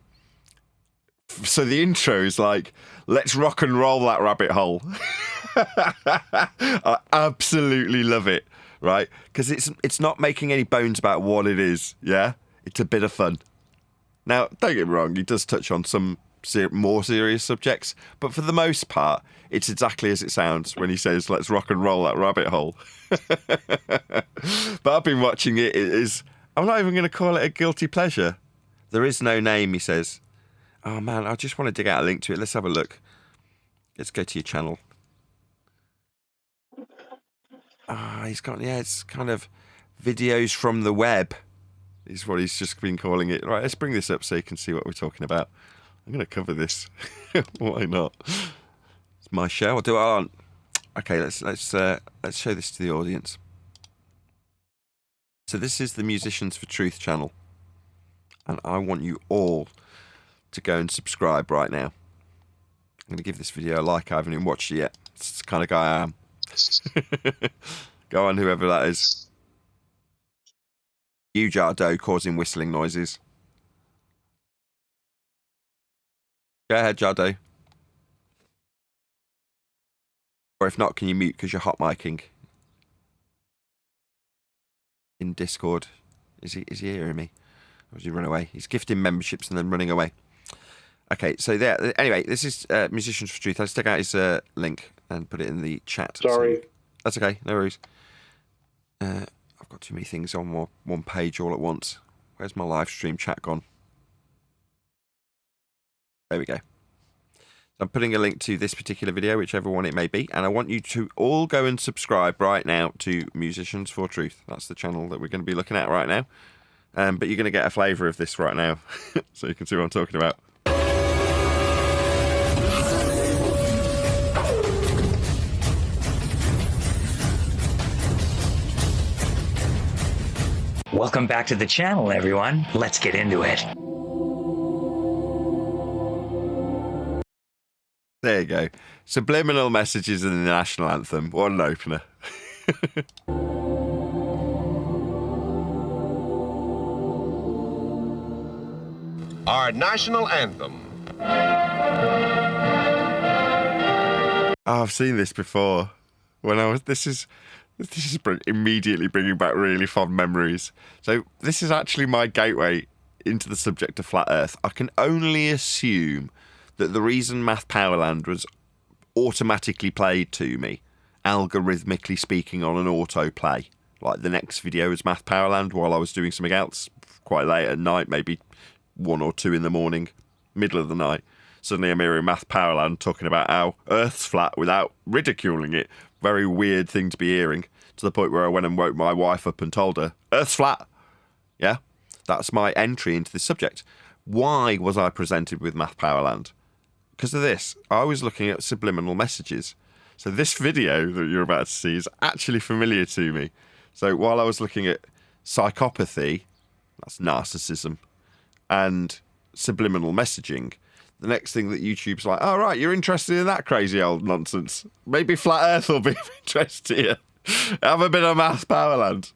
So the intro is like, let's rock and roll that rabbit hole. I absolutely love it, right? Because it's not making any bones about what it is, yeah? It's a bit of fun. Now, don't get me wrong, he does touch on some more serious subjects, but for the most part, it's exactly as it sounds when he says, let's rock and roll that rabbit hole. But I've been watching it. I'm not even going to call it a guilty pleasure. There is no name, he says. Oh man, I just want to dig out a link to it. Let's have a look. Let's go to your channel. He's got, it's kind of videos from the web is what he's just been calling it. Right, let's bring this up so you can see what we're talking about. I'm going to cover this. Why not? It's my show. I'll do it on. Okay, let's show this to the audience. So this is the Musicians for Truth channel, and I want you all to go and subscribe right now. I'm going to give this video a like. I haven't even watched it yet. It's the kind of guy I am. Go on, whoever that is. You Jardo causing whistling noises. Go ahead, Jardo. Or if not, can you mute because you're hot micing in Discord? Is he hearing me? Or does he run away? He's gifting memberships and then running away. Okay, so there. Anyway, this is Musicians for Truth. Let's take out his link and put it in the chat. Sorry. So, that's okay, no worries. I've got too many things on one page all at once. Where's my live stream chat gone? There we go. I'm putting a link to this particular video, whichever one it may be, and I want you to all go and subscribe right now to Musicians for Truth. That's the channel that we're going to be looking at right now. But you're going to get a flavour of this right now, so you can see what I'm talking about. Welcome back to the channel, everyone. Let's get into it. There you go. Subliminal messages in the national anthem. What an opener. Our national anthem. Oh, I've seen this before. When I was, this is immediately bringing back really fond memories. So this is actually my gateway into the subject of flat Earth. I can only assume that the reason Math Powerland was automatically played to me, algorithmically speaking, on an autoplay, like the next video was Math Powerland while I was doing something else, quite late at night, maybe 1 or 2 in the morning, middle of the night. Suddenly I'm hearing Math Powerland talking about how Earth's flat without ridiculing it. Very weird thing to be hearing, to the point where I went and woke my wife up and told her, Earth's flat. Yeah, that's my entry into this subject. Why was I presented with Math Powerland? Because of this. I was looking at subliminal messages. So this video that you're about to see is actually familiar to me. So while I was looking at psychopathy, that's narcissism, and subliminal messaging, the next thing that YouTube's like, oh, right, you're interested in that crazy old nonsense. Maybe Flat Earth will be of interest to you. Have a bit of Math Powerland.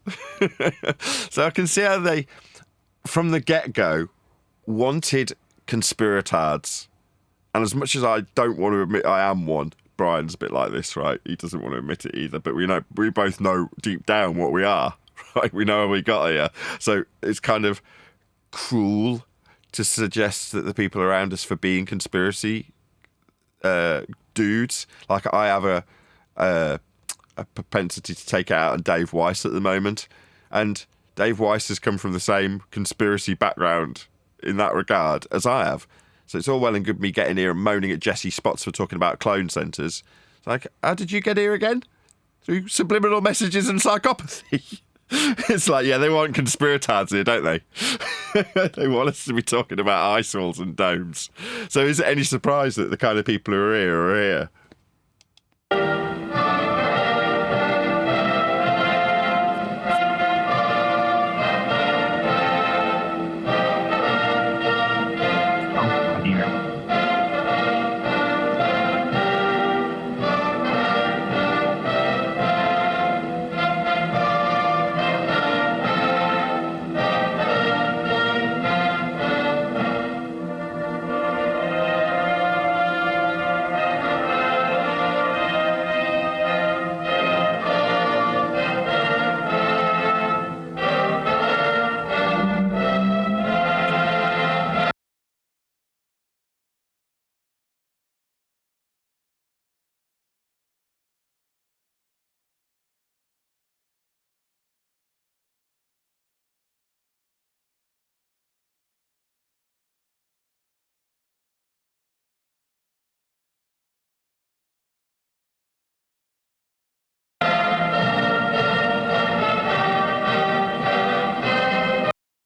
So I can see how they, from the get-go, wanted conspiratards. And as much as I don't want to admit I am one, Brian's a bit like this, right? He doesn't want to admit it either. But we both know deep down what we are, right? We know how we got here. So it's kind of cruel to suggest that the people around us for being conspiracy dudes, like I have a propensity to take it out on Dave Weiss at the moment, and Dave Weiss has come from the same conspiracy background in that regard as I have. So it's all well and good me getting here and moaning at Jesse Spots for talking about clone centres. It's like, how did you get here again? Through subliminal messages and psychopathy. It's like, yeah, they want conspiratards here, don't they? They want us to be talking about ice walls and domes. So is it any surprise that the kind of people who are here?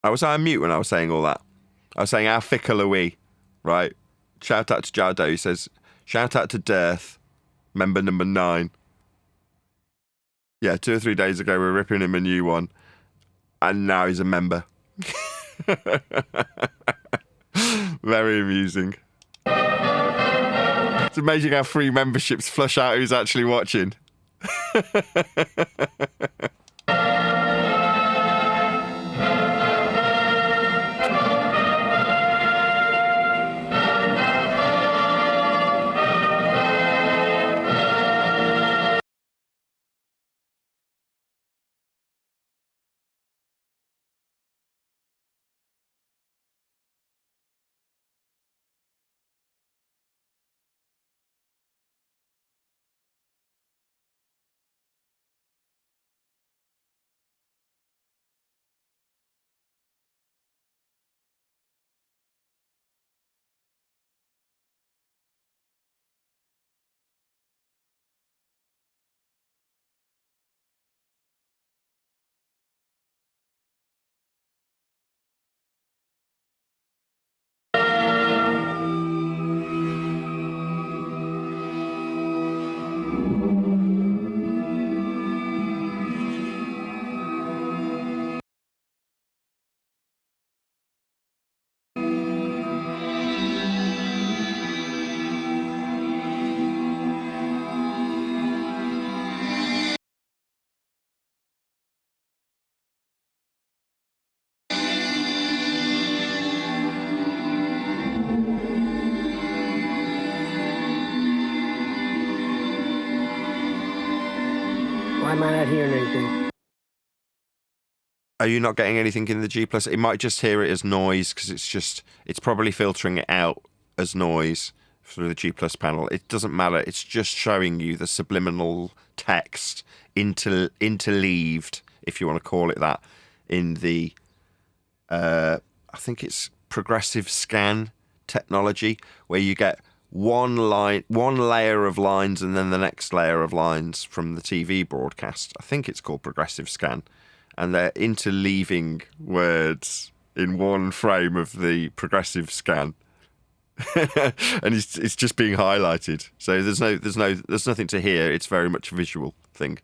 Was I on mute when I was saying all that? I was saying, how fickle are we? Right? Shout out to Jardo, who says, shout out to Dearth, member number 9. Yeah, 2 or 3 days ago, we were ripping him a new one, and now he's a member. Very amusing. It's amazing how free memberships flush out who's actually watching. Why am I not hearing anything? Are you not getting anything in the G+? It might just hear it as noise because it's probably filtering it out as noise through the G+ panel. It doesn't matter. It's just showing you the subliminal text interleaved, if you want to call it that, in the I think it's progressive scan technology, where you get one layer of lines and then the next layer of lines from the TV broadcast. I think it's called progressive scan, and they're interleaving words in one frame of the progressive scan. And it's just being highlighted. So there's nothing to hear. It's very much a visual thing.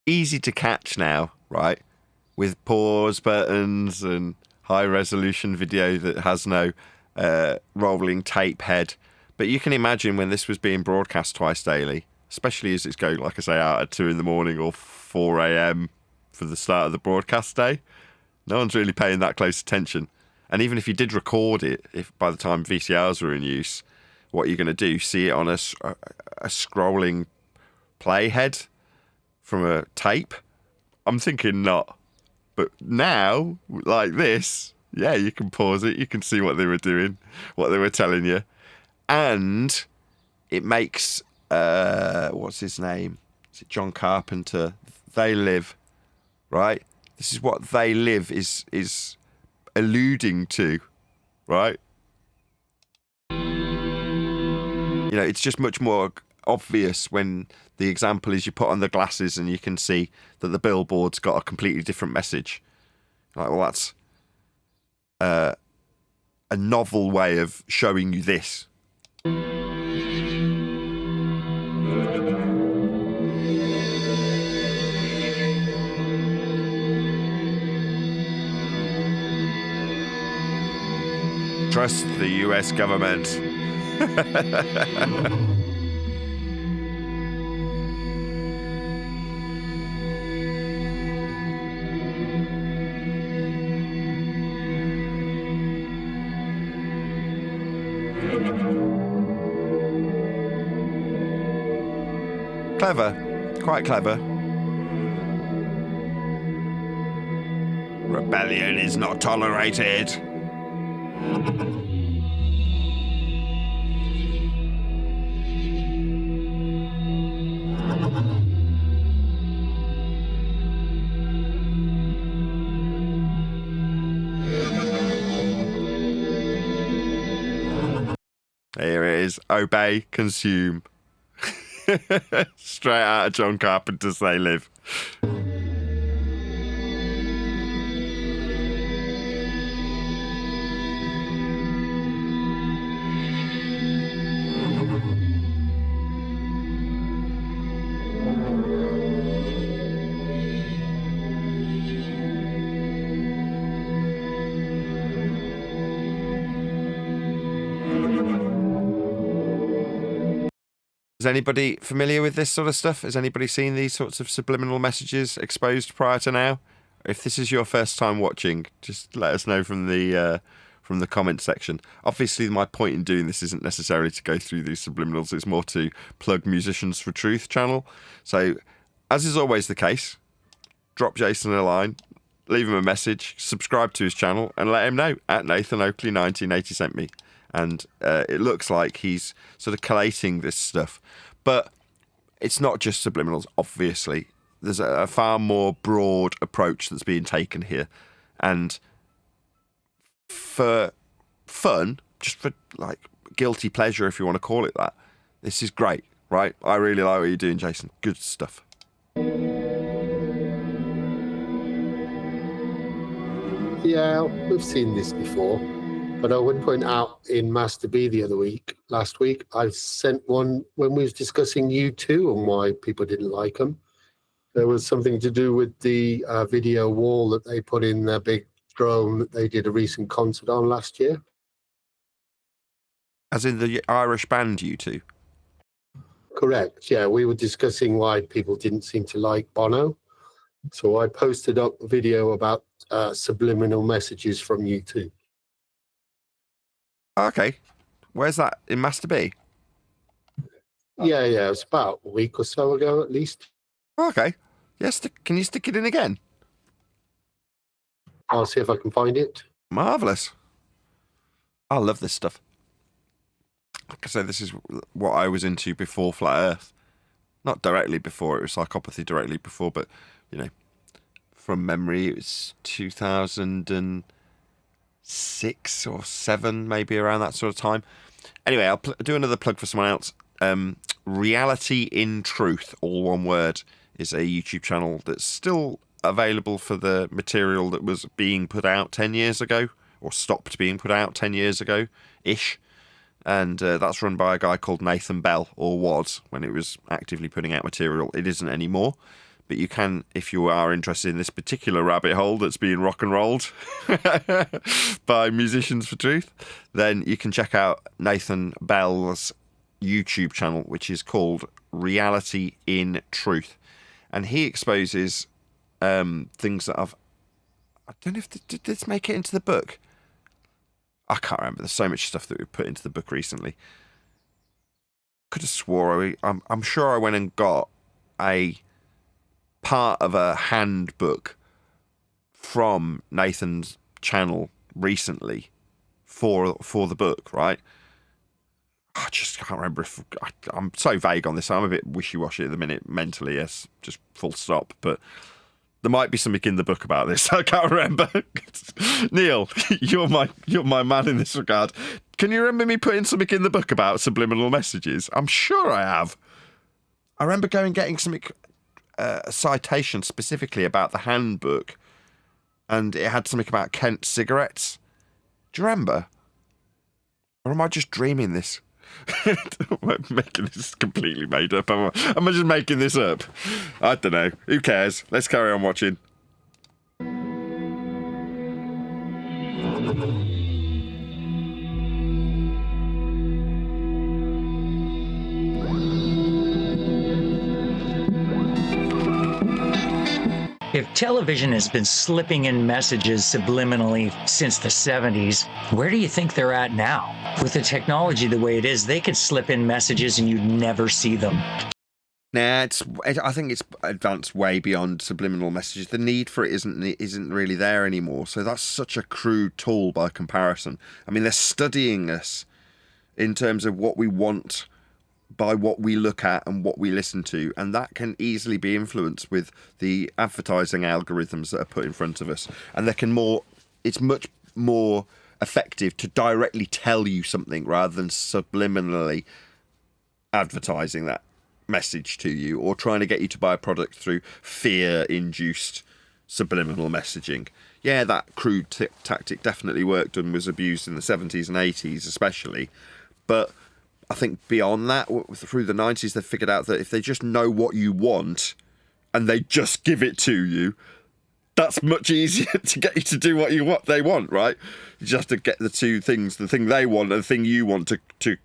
Easy to catch now, right? With pause buttons and high resolution video that has no rolling tape head. But you can imagine when this was being broadcast twice daily, especially as it's going, like I say, out at 2 a.m. or 4 a.m. for the start of the broadcast day. No one's really paying that close attention. And even if you did record it, if by the time VCRs were in use, what you're going to do, see it on a scrolling playhead from a tape? I'm thinking not. But now, like this, yeah, you can pause it. You can see what they were doing, what they were telling you. And it makes, what's his name? Is it John Carpenter? They Live, right? This is what They Live is alluding to, right? You know, it's just much more obvious when the example is you put on the glasses and you can see that the billboard's got a completely different message. Like, well, that's a novel way of showing you this. Trust the US government. Clever, quite clever. Rebellion is not tolerated. Here it is. Obey, consume. Straight out of John Carpenter's They Live. Is anybody familiar with this sort of stuff? Has anybody seen these sorts of subliminal messages exposed prior to now? If this is your first time watching, just let us know from the comment section. Obviously, my point in doing this isn't necessarily to go through these subliminals. It's more to plug Musicians for Truth channel. So, as is always the case, drop Jason a line, leave him a message, subscribe to his channel, and let him know at Nathan Oakley 1980 sent me. And it looks like he's sort of collating this stuff. But it's not just subliminals, obviously. There's a far more broad approach that's being taken here. And for fun, just for like guilty pleasure, if you want to call it that, this is great, right? I really like what you're doing, Jason. Good stuff. Yeah, we've seen this before. But I would point out in Master B last week, I sent one when we was discussing U2 and why people didn't like them. There was something to do with the video wall that they put in their big drone that they did a recent concert on last year. As in the Irish band U2? Correct. Yeah, we were discussing why people didn't seem to like Bono. So I posted up a video about subliminal messages from U2. Okay. Where's that? In Master B? Yeah, it was about a week or so ago at least. Okay. Yes, can you stick it in again? I'll see if I can find it. Marvellous. I love this stuff. Like I say, this is what I was into before Flat Earth. Not directly before, it was psychopathy directly before, but, you know, from memory, it was 2006 or 7, maybe around that sort of time. Anyway, I'll do another plug for someone else. Reality in Truth, all one word, is a YouTube channel that's still available for the material that was being put out 10 years ago, or stopped being put out 10 years ago-ish. And that's run by a guy called Nathan Bell, or was, when it was actively putting out material. It isn't anymore. But you can, if you are interested in this particular rabbit hole that's being rock and rolled by Musicians for Truth, then you can check out Nathan Bell's YouTube channel, which is called Reality in Truth. And he exposes things that I don't know if did this make it into the book? I can't remember. There's so much stuff that we put into the book recently. Could have swore I'm sure I went and got a part of a handbook from Nathan's channel recently for the book, right? I just can't remember if I'm so vague on this. I'm a bit wishy-washy at the minute mentally. Yes, just full stop. But there might be something in the book about this. I can't remember. Neil, you're my man in this regard. Can you remember me putting something in the book about subliminal messages? I'm sure I have. I remember getting something, a citation specifically about the handbook, and it had something about Kent cigarettes. Do you remember? Or am I just dreaming this? Am I making this completely made up? Am I just making this up? I don't know. Who cares? Let's carry on watching. If television has been slipping in messages subliminally since the 70s, where do you think they're at now? With the technology the way it is, they could slip in messages and you'd never see them. Nah, I think it's advanced way beyond subliminal messages. The need for it isn't really there anymore. So that's such a crude tool by comparison. I mean, they're studying us in terms of what we want by what we look at and what we listen to, and that can easily be influenced with the advertising algorithms that are put in front of us. And it's much more effective to directly tell you something rather than subliminally advertising that message to you, or trying to get you to buy a product through fear-induced subliminal messaging. Yeah, that crude tactic definitely worked and was abused in the 70s and 80s especially, but I think beyond that, through the 90s, they figured out that if they just know what you want and they just give it to you, that's much easier to get you to do what they want, right? You just have to get the two things, the thing they want and the thing you want to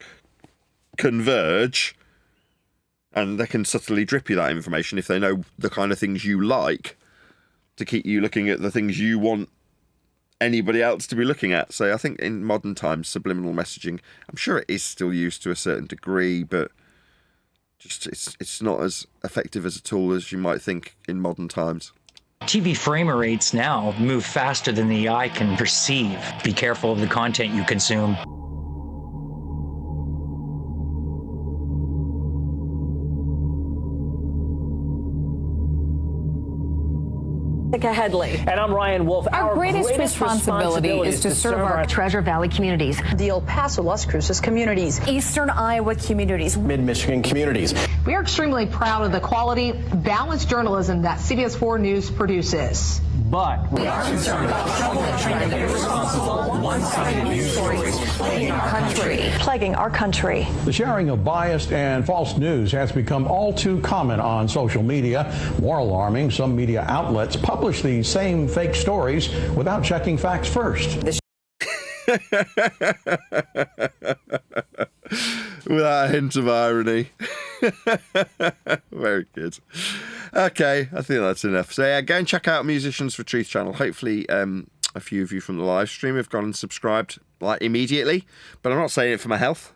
converge, and they can subtly drip you that information if they know the kind of things you like to keep you looking at the things you want anybody else to be looking at. So I think in modern times, subliminal messaging, I'm sure it is still used to a certain degree, but just it's not as effective as a tool as you might think in modern times. TV frame rates now move faster than the eye can perceive. Be careful of the content you consume. Headley. And I'm Ryan Wolf. Our greatest responsibility is to serve our Treasure Valley communities, the El Paso, Las Cruces communities, Eastern Iowa communities, Mid-Michigan communities. We are extremely proud of the quality, balanced journalism that CBS 4 News produces. But we are concerned about trouble and trying to get irresponsible, one-sided news stories plaguing our country. The sharing of biased and false news has become all too common on social media. More alarming, some media outlets publish these same fake stories without checking facts first. Without a hint of irony. Very good. Okay, I think that's enough. So yeah, go and check out Musicians for Truth channel. Hopefully a few of you from the live stream have gone and subscribed like immediately, but I'm not saying it for my health.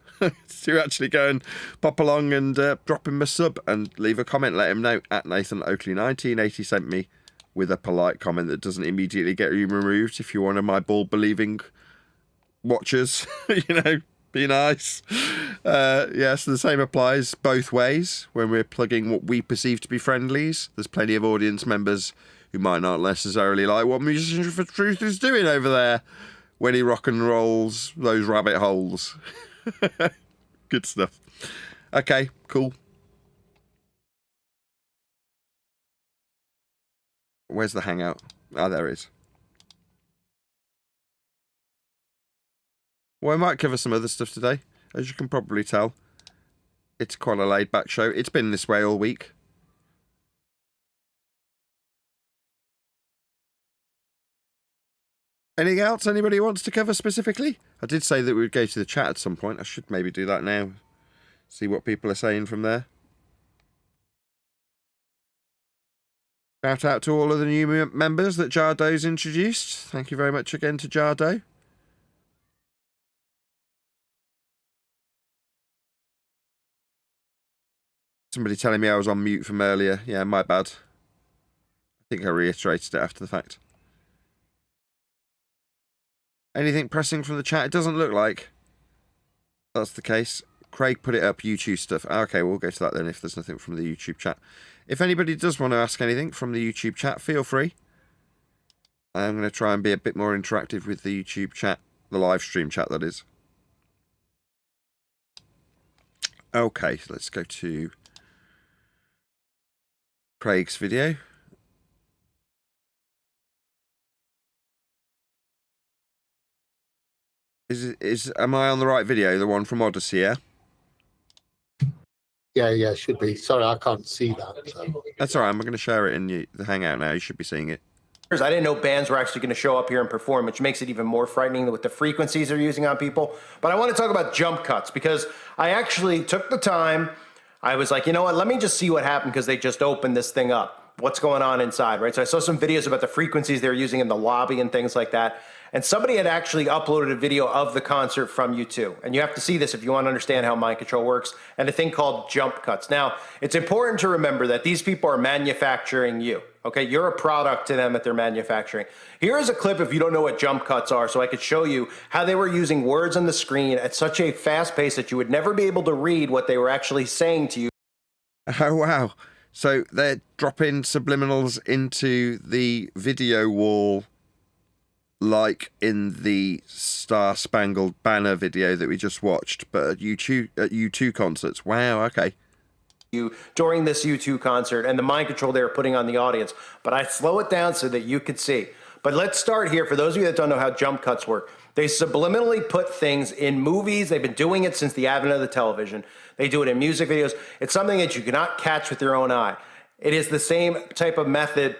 To actually go and pop along and drop him a sub and leave a comment, let him know at Nathan Oakley 1980 sent me with a polite comment that doesn't immediately get you removed. If you're one of my ball believing watchers, you know, be nice. Yeah, so the same applies both ways when we're plugging what we perceive to be friendlies. There's plenty of audience members who might not necessarily like what Musicians for Truth is doing over there when he rock and rolls those rabbit holes. Good stuff. Okay, cool. Where's the hangout? Ah, there it is. Well, I might cover some other stuff today. As you can probably tell, it's quite a laid-back show. It's been this way all week. Anything else anybody wants to cover specifically? I did say that we would go to the chat at some point. I should maybe do that now. See what people are saying from there. Shout out to all of the new members that Jardo's introduced. Thank you very much again to Jardo. Somebody telling me I was on mute from earlier. Yeah, my bad. I think I reiterated it after the fact. Anything pressing from the chat? It doesn't look like that's the case. Craig put it up, YouTube stuff. Okay, we'll go to that then if there's nothing from the YouTube chat. If anybody does want to ask anything from the YouTube chat, feel free. I'm going to try and be a bit more interactive with the YouTube chat, the live stream chat, that is. Okay, so let's go to Craig's video. Am I on the right video? The one from Odyssey, yeah? Yeah, should be. Sorry, I can't see that. So. That's all right. I'm going to share it in the Hangout now. You should be seeing it. I didn't know bands were actually going to show up here and perform, which makes it even more frightening with the frequencies they're using on people. But I want to talk about jump cuts because I actually took the time. I was like, you know what? Let me just see what happened because they just opened this thing up. What's going on inside, right? So I saw some videos about the frequencies they're using in the lobby and things like that. And somebody had actually uploaded a video of the concert from U2. And you have to see this if you want to understand how mind control works, and a thing called jump cuts. Now, it's important to remember that these people are manufacturing you. Okay, you're a product to them that they're manufacturing. Here is a clip if you don't know what jump cuts are, so I could show you how they were using words on the screen at such a fast pace that you would never be able to read what they were actually saying to you. Oh, wow. So they're dropping subliminals into the video wall like in the Star Spangled Banner video that we just watched, but at U2 concerts. Wow, okay. During this U2 concert and the mind control they were putting on the audience. But I slow it down so that you could see. But let's start here. For those of you that don't know how jump cuts work, they subliminally put things in movies. They've been doing it since the advent of the television. They do it in music videos. It's something that you cannot catch with your own eye. It is the same type of method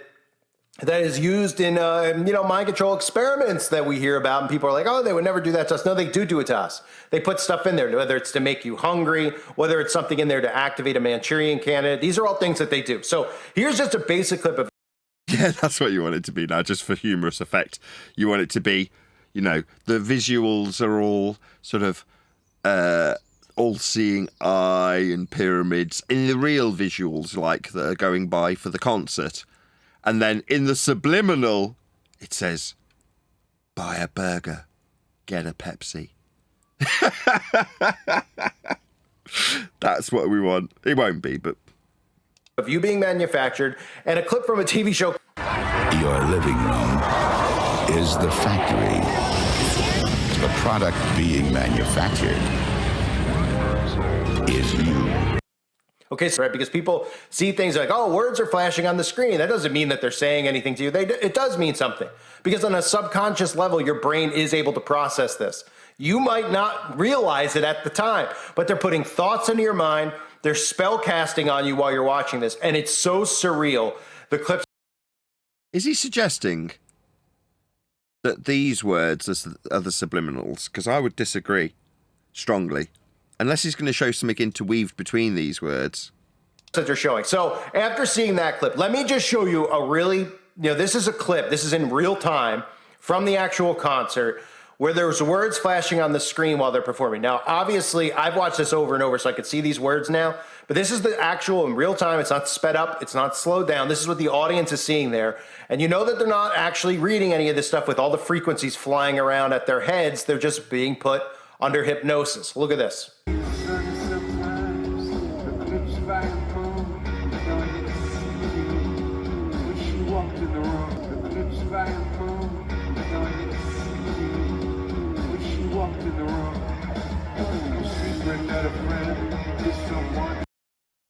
that is used in, mind control experiments that we hear about. And people are like, oh, they would never do that to us. No, they do it to us. They put stuff in there, whether it's to make you hungry, whether it's something in there to activate a Manchurian candidate. These are all things that they do. So here's just a basic clip of. Yeah, that's what you want it to be now, just for humorous effect. You want it to be, the visuals are all sort of all-seeing eye and pyramids. In the real visuals, like that are going by for the concert. And then in the subliminal, it says, buy a burger, get a Pepsi. That's what we want. It won't be, but. Of you being manufactured, and a clip from a TV show. Your living room is the factory. The product being manufactured is you. Okay, so right, because people see things like, oh, words are flashing on the screen. That doesn't mean that they're saying anything to you. It does mean something. Because on a subconscious level, your brain is able to process this. You might not realize it at the time, but they're putting thoughts into your mind. They're spell casting on you while you're watching this. And it's so surreal. The clips. Is he suggesting that these words are the subliminals? Because I would disagree strongly. Unless he's going to show something interweaved between these words. That they're showing. So after seeing that clip, let me just show you a really, this is a clip. This is in real time from the actual concert where there's words flashing on the screen while they're performing. Now, obviously, I've watched this over and over so I could see these words now, but this is the actual in real time. It's not sped up. It's not slowed down. This is what the audience is seeing there. And you know that they're not actually reading any of this stuff with all the frequencies flying around at their heads. They're just being put under hypnosis. Look at this.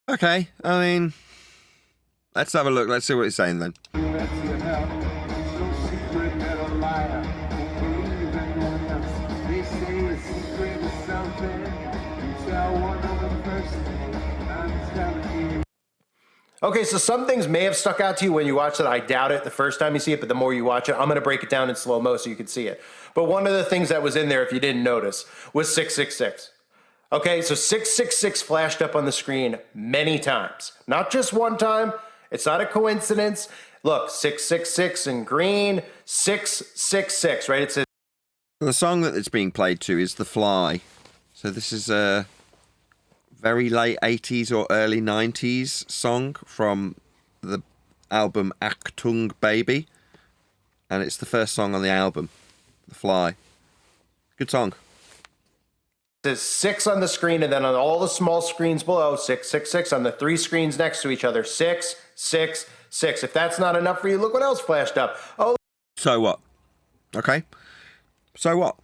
Okay, I mean, let's have a look. Let's see what it's saying then. Okay, so some things may have stuck out to you when you watched it. I doubt it the first time you see it, but the more you watch it, I'm going to break it down in slow-mo so you can see it. But one of the things that was in there, if you didn't notice, was 666. Okay, so 666 flashed up on the screen many times. Not just one time. It's not a coincidence. Look, 666 in green, 666, right? It says. The song that it's being played to is The Fly. So this is a very late 80s or early 90s song from the album Achtung Baby. And it's the first song on the album, The Fly. Good song. There's 6 on the screen, and then on all the small screens below, 666 on the 3 screens next to each other, 666. If that's not enough for you, look what else flashed up. Oh, so what? Okay. So what?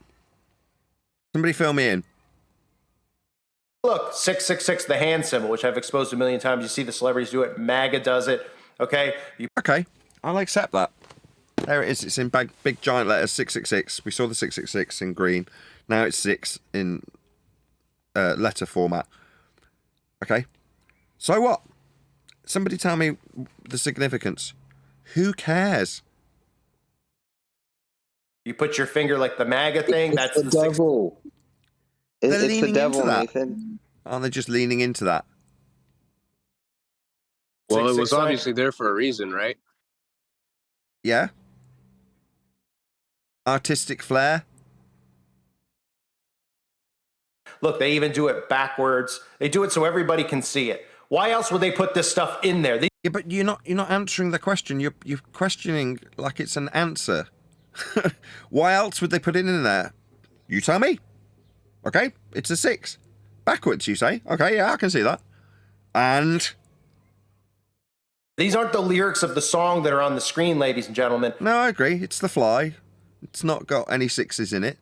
Somebody fill me in. Look, 666, the hand symbol, which I've exposed a million times. You see the celebrities do it. MAGA does it. Okay. Okay. I'll accept that. There it is. It's in big giant letters, 666. We saw the 666 in green. Now it's 6 in letter format. Okay. So what? Somebody tell me the significance. Who cares? You put your finger like the MAGA thing. That's the devil. It's the devil, Nathan. Aren't they just leaning into that? Well, it was obviously there for a reason, right? Yeah. Artistic flair. Look, they even do it backwards. They do it so everybody can see it. Why else would they put this stuff in there? Yeah, but you're not answering the question. You're questioning like it's an answer. Why else would they put it in there? You tell me. Okay, it's a 6. Backwards, you say? Okay, yeah, I can see that. And these aren't the lyrics of the song that are on the screen, ladies and gentlemen. No, I agree. It's The Fly. It's not got any 6s in it.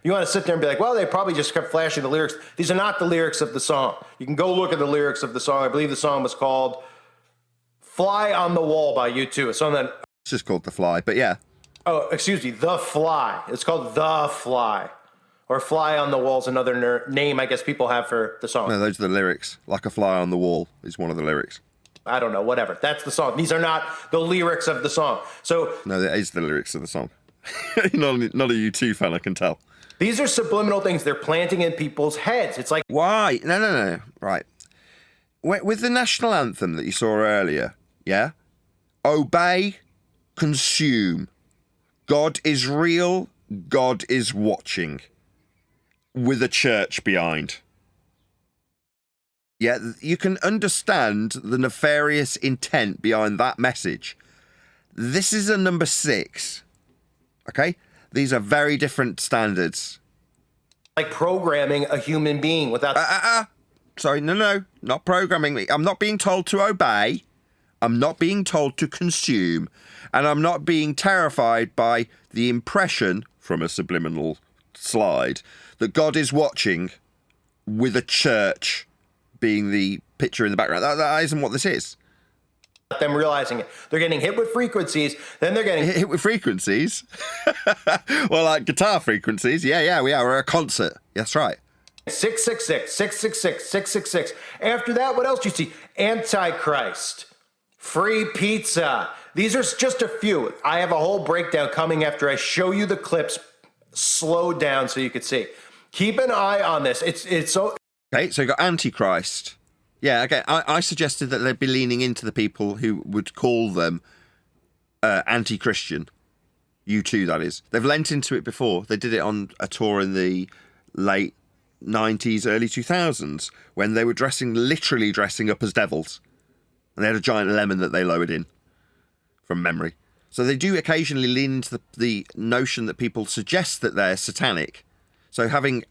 You want to sit there and be like, well, they probably just kept flashing the lyrics. These are not the lyrics of the song. You can go look at the lyrics of the song. I believe the song was called Fly on the Wall by U2. A song that... It's just called The Fly, but yeah. Oh, excuse me, The Fly. It's called The Fly. Or Fly on the Wall's another name I guess people have for the song. No, those are the lyrics. Like a fly on the wall is one of the lyrics. I don't know, whatever. That's the song. These are not the lyrics of the song. So no, that is the lyrics of the song. not a U2 fan, I can tell. These are subliminal things they're planting in people's heads. It's like... Why? No. Right. With the national anthem that you saw earlier, yeah? Obey, consume. God is real, God is watching. With a church behind. Yeah, you can understand the nefarious intent behind that message. This is a number 6. Okay? These are very different standards. Like programming a human being without... Sorry, no. Not programming me. I'm not being told to obey. I'm not being told to consume. And I'm not being terrified by the impression from a subliminal slide that God is watching with a church being the picture in the background. That isn't what this is. Them realizing it. They're getting hit with frequencies, then they're getting... Hit with frequencies? Well, like guitar frequencies. Yeah, we are. We're at a concert. That's right. 666, 666, 666. After that, what else do you see? Antichrist. Free pizza. These are just a few. I have a whole breakdown coming after I show you the clips slowed down so you can see. Keep an eye on this. It's so... Okay, so you got Antichrist. Yeah, okay. I suggested that they'd be leaning into the people who would call them anti-Christian. U2, that is. They've lent into it before. They did it on a tour in the late 90s, early 2000s, when they were literally dressing up as devils. And they had a giant lemon that they lowered in, from memory. So they do occasionally lean into the notion that people suggest that they're satanic. So having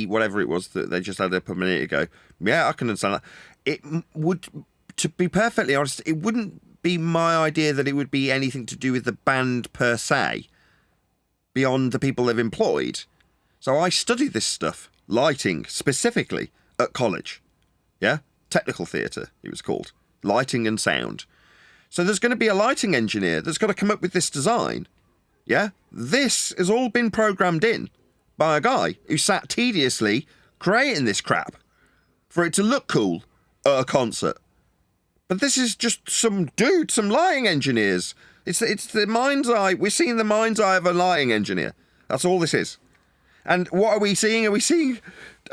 whatever it was that they just had up a minute ago, yeah, I can understand that. It would, to be perfectly honest, it wouldn't be my idea that it would be anything to do with the band per se, beyond the people they've employed. So I studied this stuff, lighting specifically, at college. Yeah? Technical theatre, it was called. Lighting and sound. So there's going to be a lighting engineer that's got to come up with this design. Yeah? This has all been programmed in by a guy who sat tediously creating this crap for it to look cool at a concert. But this is just some dude, some lighting engineers. It's the mind's eye. We're seeing the mind's eye of a lighting engineer. That's all this is. And what are we seeing? Are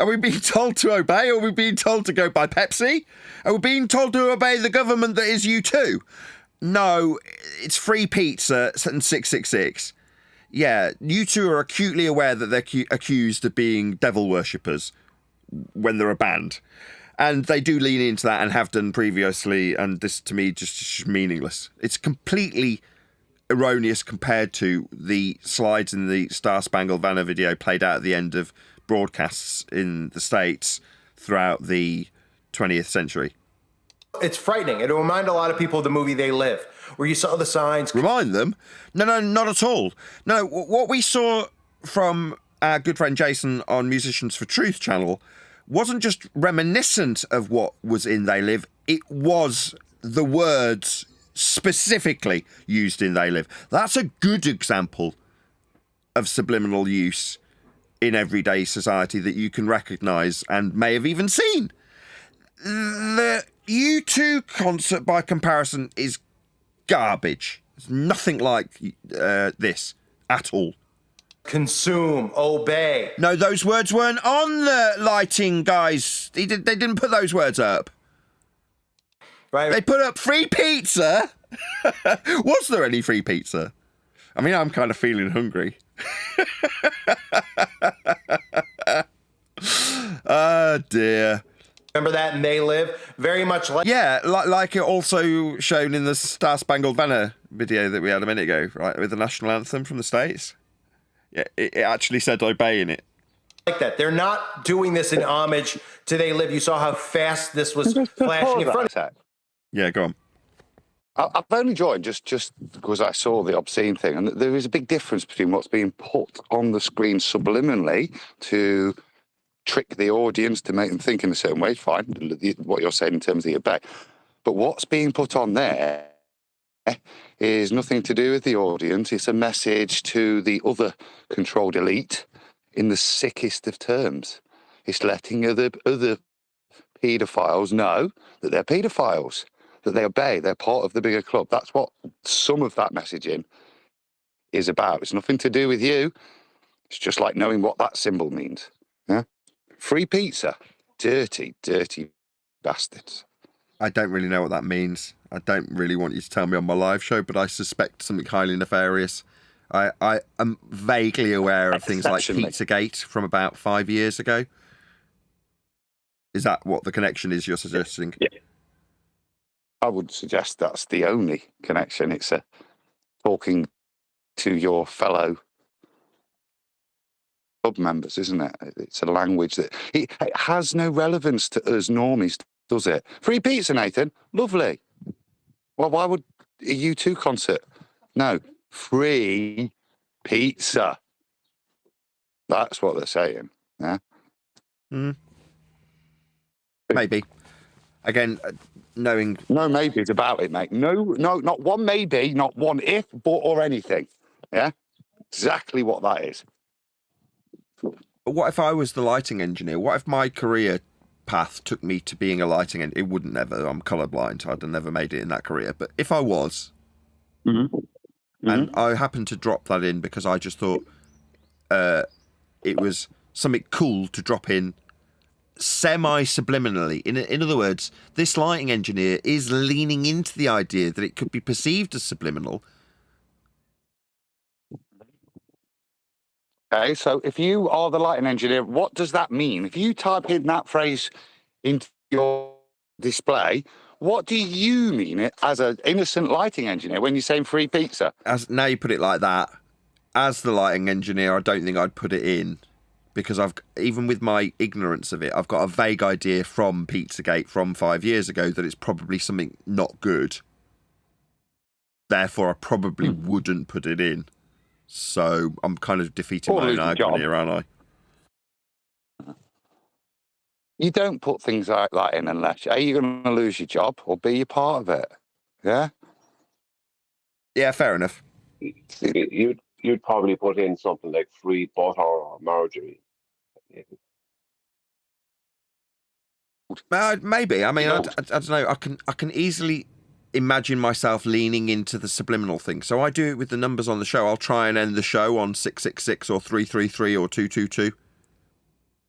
we being told to obey? Are we being told to go by Pepsi? Are we being told to obey the government that is U2? No, it's free pizza and 666. Yeah, U2 are acutely aware that they're accused of being devil worshippers when they're a band. And they do lean into that and have done previously, and this, to me, just meaningless. It's completely erroneous compared to the slides in the Star Spangled Banner video played out at the end of broadcasts in the States throughout the 20th century. It's frightening. It'll remind a lot of people of the movie They Live, where you saw the signs. Remind them? No, not at all. No, what we saw from our good friend Jason on Musicians for Truth channel wasn't just reminiscent of what was in They Live, it was the words specifically used in They Live. That's a good example of subliminal use in everyday society that you can recognise and may have even seen. The U2 concert, by comparison, is garbage. It's nothing like this at all. Consume, obey. No, those words weren't on the lighting, guys. They didn't put those words up. Right. They put up free pizza. Was there any free pizza? I mean, I'm kind of feeling hungry. Oh, dear. Remember that in They Live? Very much like... Yeah, like it also shown in the Star Spangled Banner video that we had a minute ago, right, with the national anthem from the States. Yeah, it actually said obey in it. Like that. They're not doing this in homage to They Live. You saw how fast this was flashing in front of... Yeah, go on. I've only joined just because I saw the obscene thing, and there is a big difference between what's being put on the screen subliminally to trick the audience to make them think in a certain way. Fine, what you're saying in terms of the obey, but what's being put on there is nothing to do with the audience. It's a message to the other controlled elite in the sickest of terms. It's letting other paedophiles know that they're paedophiles, that they obey, they're part of the bigger club. That's what some of that messaging is about. It's nothing to do with you. It's just like knowing what that symbol means. Yeah? Free pizza. Dirty, dirty bastards. I don't really know what that means. I don't really want you to tell me on my live show, but I suspect something highly nefarious. I am vaguely aware of things like Pizzagate from about 5 years ago. Is that what the connection is you're suggesting? Yeah. I would suggest that's the only connection. It's talking to your fellow club members, isn't it? It's a language that it has no relevance to us normies, does it? Free pizza, Nathan. Lovely. Well, why would a U2 concert? No, free pizza. That's what they're saying. Yeah. Maybe. Again, knowing... No maybes about it, mate. No, not one maybe, not one if, but, or anything. Yeah? Exactly what that is. What if I was the lighting engineer? What if my career path took me to being a lighting engineer? It wouldn't ever. I'm colourblind. I'd have never made it in that career. But if I was, and I happened to drop that in because I just thought it was something cool to drop in semi-subliminally. In other words, this lighting engineer is leaning into the idea that it could be perceived as subliminal. Okay, so if you are the lighting engineer, what does that mean? If you type in that phrase into your display, what do you mean it as an innocent lighting engineer when you're saying free pizza? As now you put it like that, as the lighting engineer, I don't think I'd put it in, because even with my ignorance of it, I've got a vague idea from Pizzagate from 5 years ago that it's probably something not good. Therefore, I probably wouldn't put it in. So I'm kind of defeating my own argument here, aren't I? You don't put things like that in unless A, you're going to lose your job, or B, you're part of it. Yeah? Yeah, fair enough. You'd probably put in something like free butter or margarine. Maybe. I mean, I don't know. I can easily imagine myself leaning into the subliminal thing. So I do it with the numbers on the show. I'll try and end the show on 666 or 333 or 222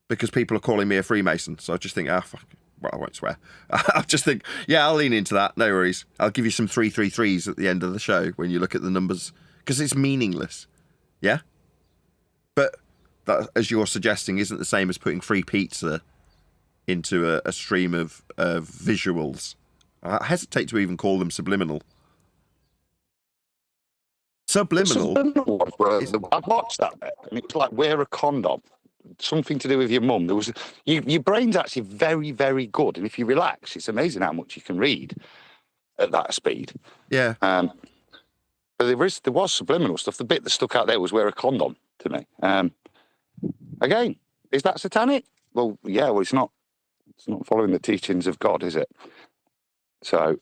because people are calling me a Freemason. So I just think, fuck. Well, I won't swear. I'll just think, yeah, I'll lean into that. No worries. I'll give you some 333s at the end of the show when you look at the numbers, because it's meaningless. Yeah? But that, as you're suggesting, isn't the same as putting free pizza into a stream of visuals. I hesitate to even call them subliminal. Subliminal. I've watched that bit, and it's like wear a condom. Something to do with your mum. There was your brain's actually very, very good, and if you relax, it's amazing how much you can read at that speed. Yeah. But there was subliminal stuff. The bit that stuck out there was wear a condom to me. Again, is that satanic? Well, yeah. Well, it's not. It's not following the teachings of God, is it? So,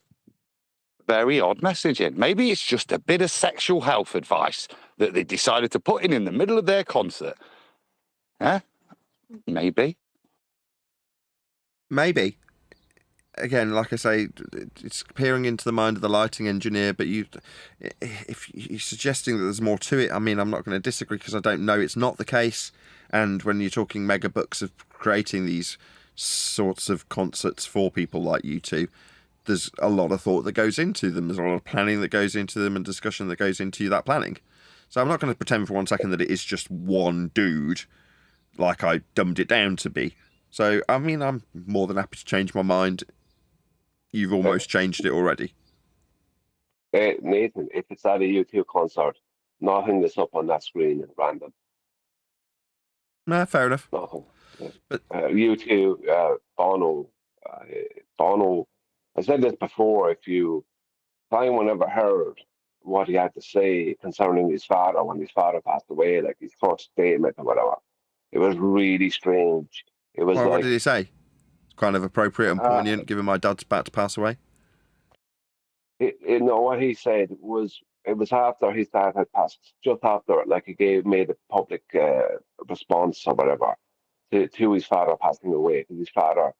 very odd messaging. Maybe it's just a bit of sexual health advice that they decided to put in the middle of their concert. Yeah, maybe. Maybe. Again, like I say, it's peering into the mind of the lighting engineer, but if you're suggesting that there's more to it, I mean, I'm not going to disagree because I don't know it's not the case. And when you're talking mega bucks of creating these sorts of concerts for people like you two, there's a lot of thought that goes into them. There's a lot of planning that goes into them and discussion that goes into that planning. So I'm not going to pretend for 1 second that it is just one dude like I dumbed it down to be. So, I mean, I'm more than happy to change my mind. You've almost changed it already. Nathan, if it's at a U2 concert, nothing that's up on that screen is random. Nah, fair enough. Nothing. Yeah. But U2, Bono, I said this before, if anyone ever heard what he had to say concerning his father when his father passed away, like his first statement or whatever, it was really strange. It was what did he say? Kind of appropriate and poignant, given my dad's about to pass away. What he said was it was after his dad had passed, just after, like he made a public response or whatever to his father passing away. Because his father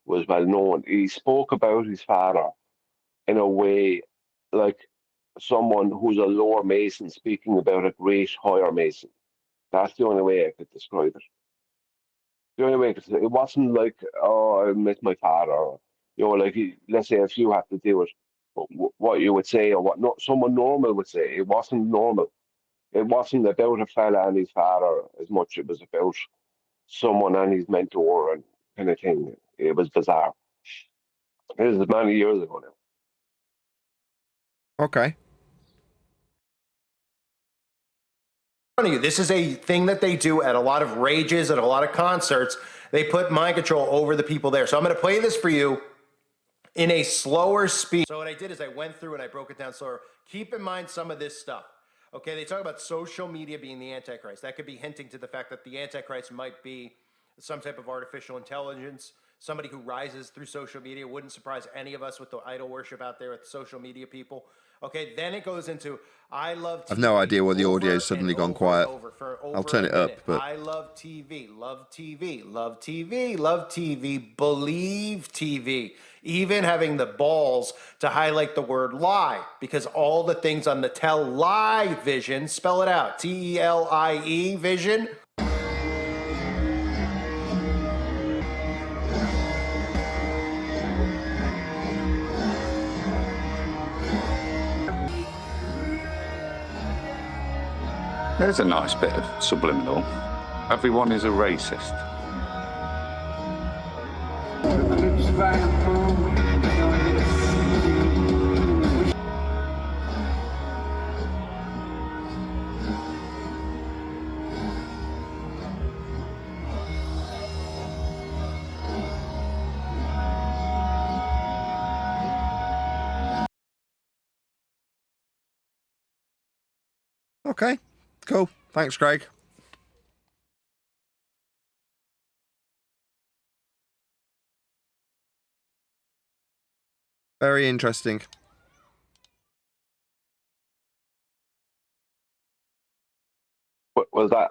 was well known. He spoke about his father in a way like someone who's a lower Mason speaking about a great higher Mason. That's the only way I could describe it. The only way, because it wasn't like, oh, I miss my father. Or, like, let's say if you have to do it, what you would say or what someone normal would say. It wasn't normal. It wasn't about a fella and his father as much. It was about someone and his mentor and kind of thing. It was bizarre. This is many years ago now. Okay. This is a thing that they do at a lot of rages, at a lot of concerts. They put mind control over the people there. So I'm going to play this for you in a slower speed. So what I did is I went through and I broke it down slower. Keep in mind some of this stuff. Okay, they talk about social media being the Antichrist. That could be hinting to the fact that the Antichrist might be some type of artificial intelligence, somebody who rises through social media. Wouldn't surprise any of us with the idol worship out there with social media people. Okay, then it goes into I love TV. I've no idea why the audio's suddenly gone quiet. I'll turn it up, but I love TV, love TV, love TV, love TV, believe TV. Even having the balls to highlight the word lie, because all the things on the tell-lie vision, spell it out, T-E-L-I-E vision. There's a nice bit of subliminal. Everyone is a racist. Okay, cool. Thanks, Craig. Very interesting. Was that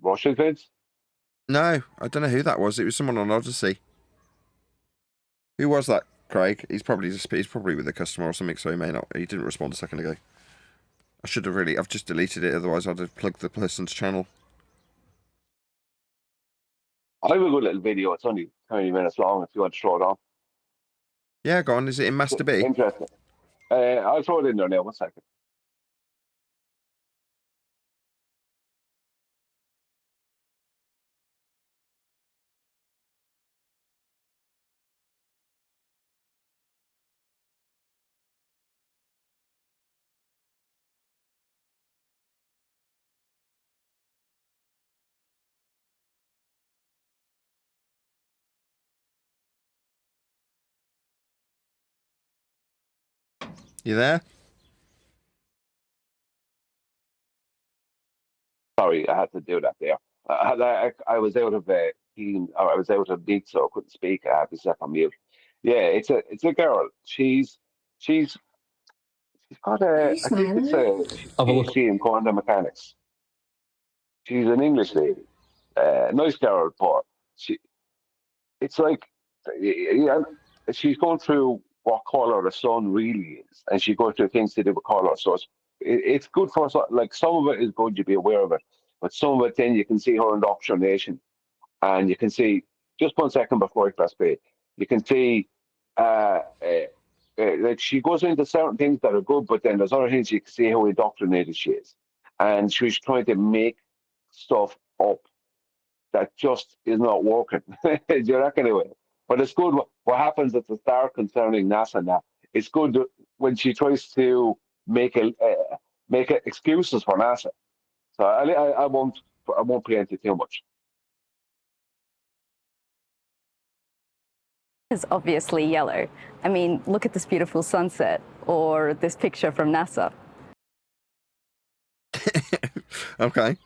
Russian vids? No, I don't know who that was. It was someone on Odyssey. Who was that, Craig? He's probably with a customer or something, so he may not. He didn't respond a second ago. I should have really. I've just deleted it. Otherwise, I'd have plugged the person's channel. I have a good little video. It's only 20 minutes long. If you want to throw it on. Yeah, go on. Is it in Master B? Interesting. I'll throw it in there now. 1 second. You there? Sorry, I had to do that there. I was out of I was out of beat, so I couldn't speak. I had to set on mute. Yeah, it's a girl. She's got a. I think it's a PhD in quantum mechanics. She's an English lady. Nice girl, but it's like, yeah, she's going through what color the sun really is, and she goes through things to do with color. So it's good for us. Like, some of it is good to be aware of it, but some of it, then you can see her indoctrination, and you can see, just 1 second before I press play, you can see like, she goes into certain things that are good, but then there's other things you can see how indoctrinated she is, and she's trying to make stuff up that just is not working. Do you reckon anyway? But it's good. What happens at the start concerning NASA now, it's good when she tries to make excuses for NASA. So I won't preempt it too much. Is obviously yellow. I mean, look at this beautiful sunset or this picture from NASA. Okay.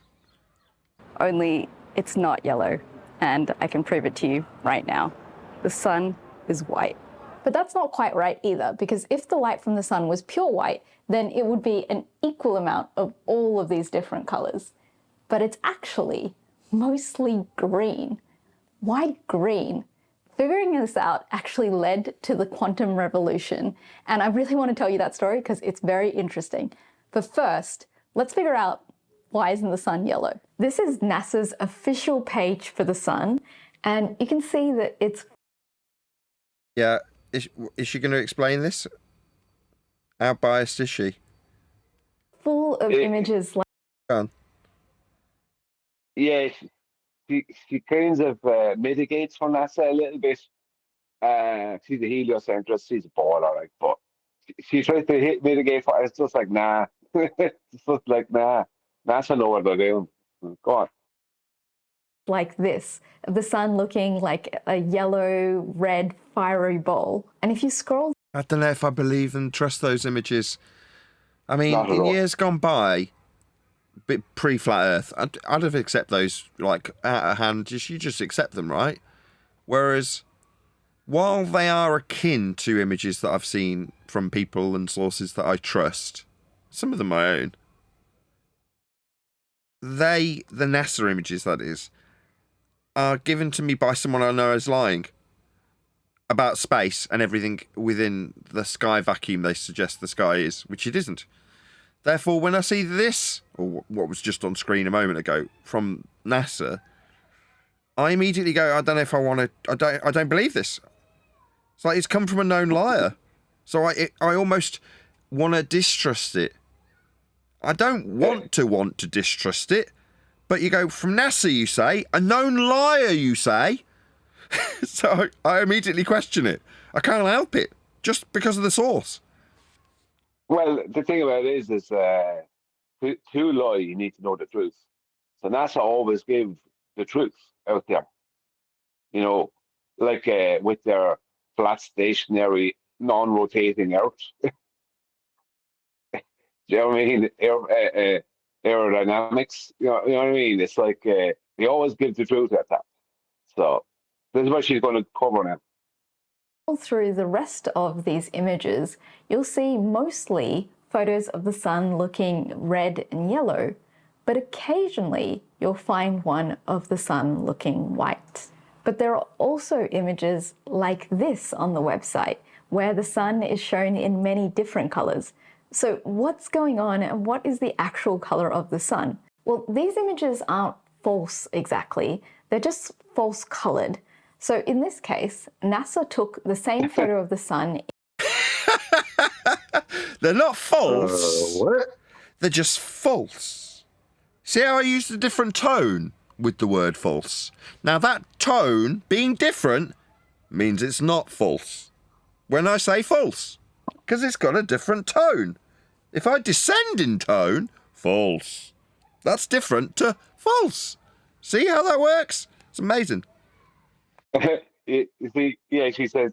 Only it's not yellow, and I can prove it to you right now. The sun is white. But that's not quite right either, because if the light from the sun was pure white, then it would be an equal amount of all of these different colors. But it's actually mostly green. Why green? Figuring this out actually led to the quantum revolution, and I really want to tell you that story because it's very interesting. But first, let's figure out, why isn't the sun yellow? This is NASA's official page for the sun, and you can see that it's... Yeah, is she going to explain this? How biased is she? full of images like... Yeah, she kind of mitigates for NASA a little bit. She's a heliocentrist, she's a baller, like, but she tries to mitigate for it. It's just like, nah. It's just like, nah. NASA know what they're doing. Go on. Like this, of the sun looking like a yellow, red, fiery ball. And if you scroll... I don't know if I believe and trust those images. I mean, Not at in all. years gone by, bit pre-flat Earth, I'd have accepted those, like, out of hand. You just accept them, right? Whereas, while they are akin to images that I've seen from people and sources that I trust, some of them my own, the NASA images, that is, are given to me by someone I know is lying about space and everything within the sky vacuum they suggest the sky is, which it isn't. Therefore, when I see this, or what was just on screen a moment ago from NASA, I immediately go, I don't know if I want to, I don't believe this. It's like it's come from a known liar. So I almost want to distrust it. I don't want to distrust it. But you go, from NASA, you say, a known liar, you say. So I immediately question it. I can't help it, just because of the source. Well, the thing about it is to lie, you need to know the truth. So NASA always give the truth out there. You know, like with their flat, stationary, non-rotating Earth. Do you know what I mean? Aerodynamics. You know what I mean? It's like they always give the truth at that. So this is what she's going to cover now. Through the rest of these images, you'll see mostly photos of the sun looking red and yellow, but occasionally you'll find one of the sun looking white. But there are also images like this on the website, where the sun is shown in many different colors. So what's going on and what is the actual color of the sun? Well, these images aren't false exactly, they're just false colored. So in this case, NASA took the same photo of the sun. They're not false. What? They're just false. See how I used a different tone with the word false? Now that tone being different means it's not false when I say false, because it's got a different tone. If I descend in tone, false. That's different to false. See how that works? It's amazing. You see, yeah, she says,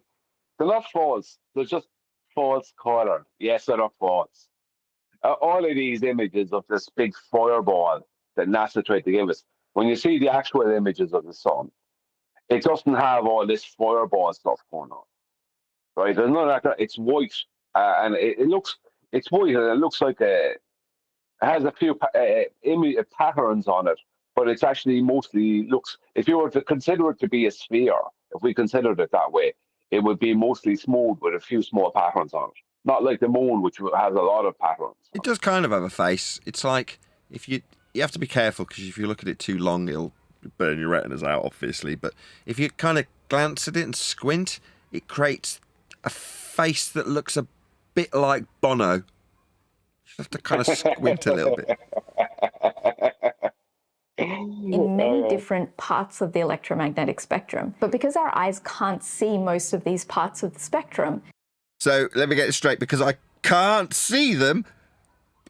they're not false, they're just false colored. Yes, they're not false. All of these images of this big fireball that NASA tried to give us, when you see the actual images of the sun, it doesn't have all this fireball stuff going on. Right? There's none of that. It's white, and it's white, and it looks like it has a few patterns on it, but it's actually mostly looks, if you were to consider it to be a sphere, if we considered it that way, it would be mostly smooth with a few small patterns on it. Not like the moon, which has a lot of patterns. It does kind of have a face. It's like, if you have to be careful, because if you look at it too long, it'll burn your retinas out, obviously. But if you kind of glance at it and squint, it creates a face that looks a bit like Bono. You have to kind of squint a little bit. In many different parts of the electromagnetic spectrum. But because our eyes can't see most of these parts of the spectrum. So let me get it straight, because I can't see them,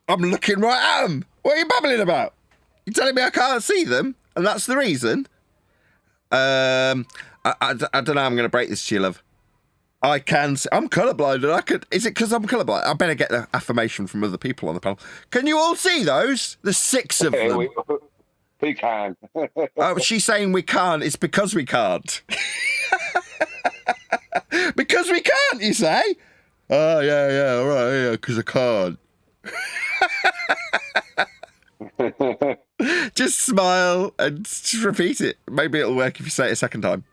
I'm looking right at them. What are you babbling about? You're telling me I can't see them, and that's the reason? I don't know, I'm going to break this to you, love. I can see, I'm colourblind, and I could, is it because I'm colourblind? I better get the affirmation from other people on the panel. Can you all see those? There's 6 of them. We can. Oh, she's saying we can't. It's because we can't. Because we can't, you say? Oh, yeah, all right, yeah, because I can't. Just smile and just repeat it. Maybe it'll work if you say it a second time.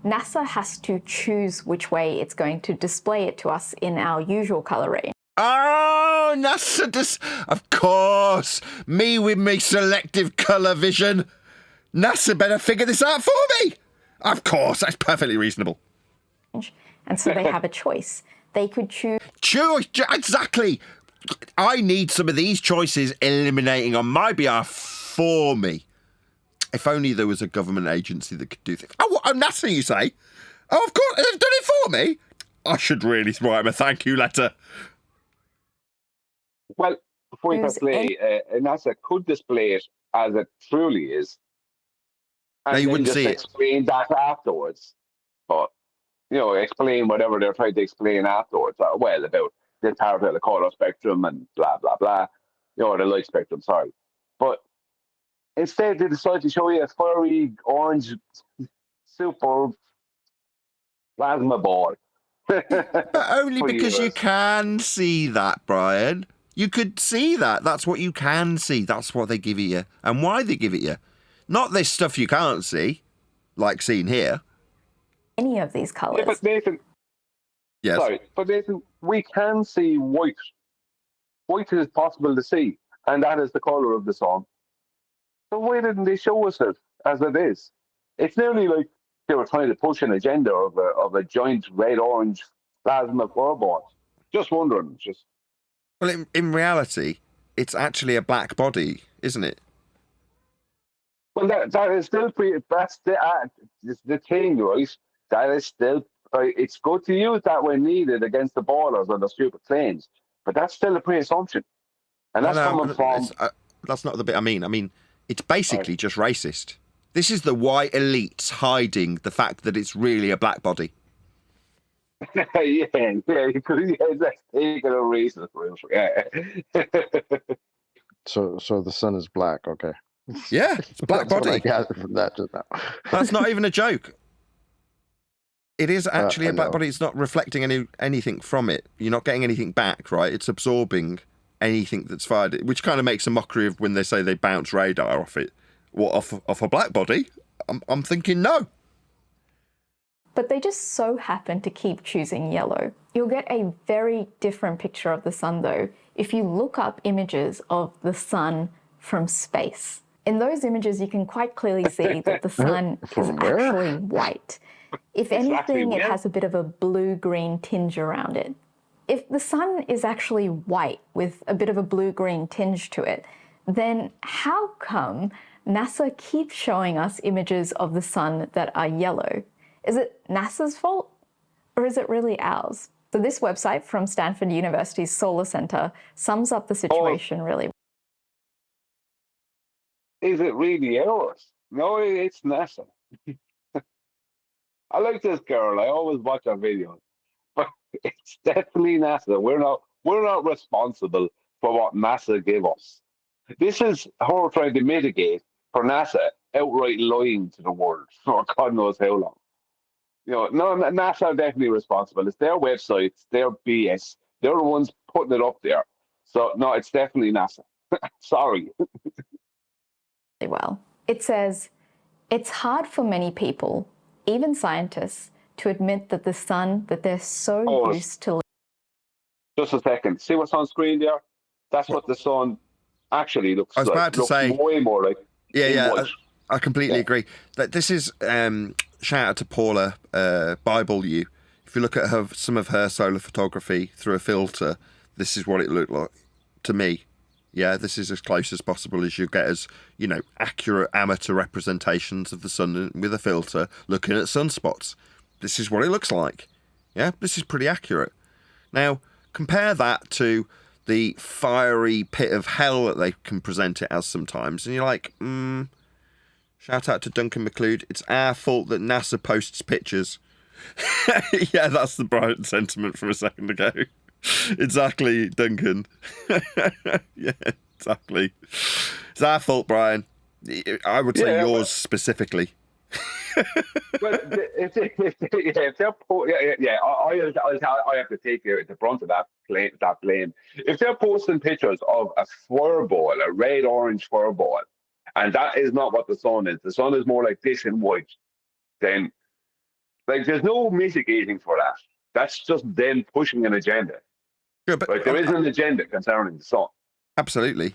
NASA has to choose which way it's going to display it to us in our usual colour range. Oh, NASA of course, me with me selective colour vision. NASA better figure this out for me. Of course, that's perfectly reasonable. And so they have a choice. They could choose... Choice, exactly. I need some of these choices eliminating on my behalf for me. If only there was a government agency that could do things. Oh, NASA, you say? Oh, of course, they've done it for me. I should really write them a thank you letter. Well, before you press play, NASA could display it as it truly is. And no, you wouldn't see it. Explain that afterwards. But, you know, explain whatever they're trying to explain afterwards. Well, about this part of the color spectrum and blah, blah, blah. You know, the light spectrum, sorry. But instead, they decide to show you a fiery orange super plasma ball. But only because you can see that, Brian. You could see that. That's what you can see. That's what they give it you. And why they give it you. Not this stuff you can't see, like seen here. Any of these colours. Yeah, but Nathan... Yes? Sorry, but Nathan, we can see white. White is possible to see, and that is the colour of the sun. So why didn't they show us it as it is? It's nearly like they were trying to push an agenda of a giant red-orange plasma fireball. Just wondering, just... Well, in reality, it's actually a black body, isn't it? Well, that is still that's the thing, right? That is still it's good to use that when needed against the ballers or the stupid claims, but that's still a pre-assumption, and that's coming from. That's not the bit I mean. I mean, it's basically just racist. This is the white elites hiding the fact that it's really a black body. Yeah, that's taking a reason for it. Yeah. So the sun is black. Okay. Yeah, it's a black body. What I gathered from that just now. That's not even a joke. It is actually a black body. It's not reflecting anything from it. You're not getting anything back, right? It's absorbing anything that's fired, which kind of makes a mockery of when they say they bounce radar off it. What, off a black body? I'm thinking no. But they just so happen to keep choosing yellow. You'll get a very different picture of the sun, though, if you look up images of the sun from space. In those images, you can quite clearly see that the sun is actually white. If anything, it has a bit of a blue-green tinge around it. If the sun is actually white with a bit of a blue-green tinge to it, then how come NASA keeps showing us images of the sun that are yellow? Is it NASA's fault, or is it really ours? So this website from Stanford University's Solar Center sums up the situation really well. Is it really ours? No, it's NASA. I like this girl. I always watch her videos, but it's definitely NASA. We're not responsible for what NASA gave us. This is her trying to mitigate for NASA outright lying to the world for God knows how long. No, NASA are definitely responsible. It's their websites, their BS. They're the ones putting it up there. So no, it's definitely NASA. Sorry. Well, it says, it's hard for many people, even scientists, to admit that the sun that they're so used to. Just a second. See what's on screen there? That's what the sun actually looks like. I was about to say way more like. Yeah. I completely agree. That this is shout out to Paula Bible. If you look at some of her solar photography through a filter, this is what it looked like to me. Yeah, this is as close as possible as you get as, accurate amateur representations of the sun with a filter looking at sunspots. This is what it looks like. Yeah, this is pretty accurate. Now, compare that to the fiery pit of hell that they can present it as sometimes, and you're like, shout out to Duncan McLeod. It's our fault that NASA posts pictures. Yeah, that's the Brian sentiment from a second ago. Exactly, Duncan. Yeah, exactly. It's our fault, Brian. I would say yours specifically. But if they're I have to take the brunt of that blame. If they're posting pictures of a fireball, a red-orange fireball, and that is not what the sun is, the sun is more like this in white, then there's no mitigating for that. That's just them pushing an agenda. Sure, but there is an agenda concerning the sun. Absolutely.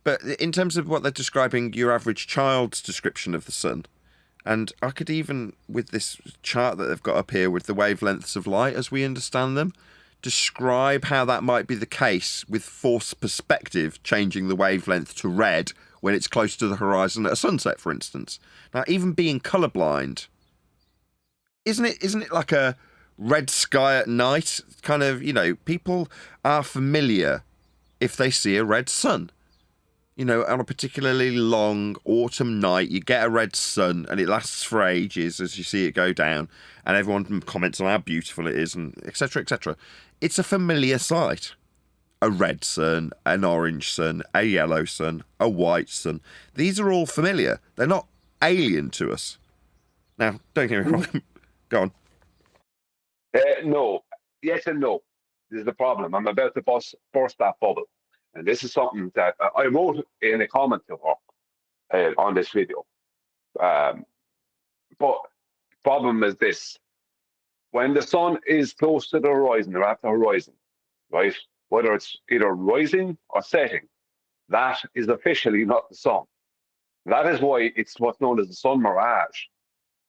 But in terms of what they're describing, your average child's description of the sun, and I could even, with this chart that they've got up here with the wavelengths of light as we understand them, describe how that might be the case with forced perspective changing the wavelength to red when it's close to the horizon at a sunset, for instance. Now, even being colourblind, isn't it like a red sky at night? Kind of, people are familiar if they see a red sun. On a particularly long autumn night, you get a red sun and it lasts for ages as you see it go down, and everyone comments on how beautiful it is, and etc., etc. It's a familiar sight. A red sun, an orange sun, a yellow sun, a white sun. These are all familiar. They're not alien to us. Now, don't get me wrong. Go on. No. Yes and no. This is the problem. I'm about to burst that bubble. And this is something that I wrote in a comment to her on this video. But problem is this. When the sun is close to the horizon or at the horizon, right, whether it's either rising or setting, that is officially not the sun. That is why it's what's known as the sun mirage.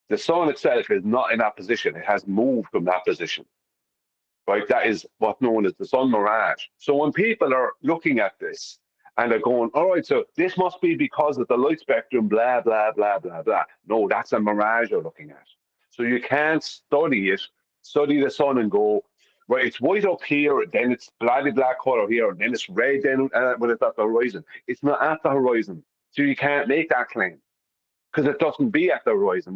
The sun itself is not in that position. It has moved from that position. right? That is what's known as the sun mirage. So when people are looking at this and they're going, all right, so this must be because of the light spectrum, blah, blah, blah, blah, blah. No, that's a mirage you're looking at. So you can't study the sun and go, right, it's white up here, then it's bloody black color here, and then it's red then when it's at the horizon. It's not at the horizon. So you can't make that claim because it doesn't be at the horizon.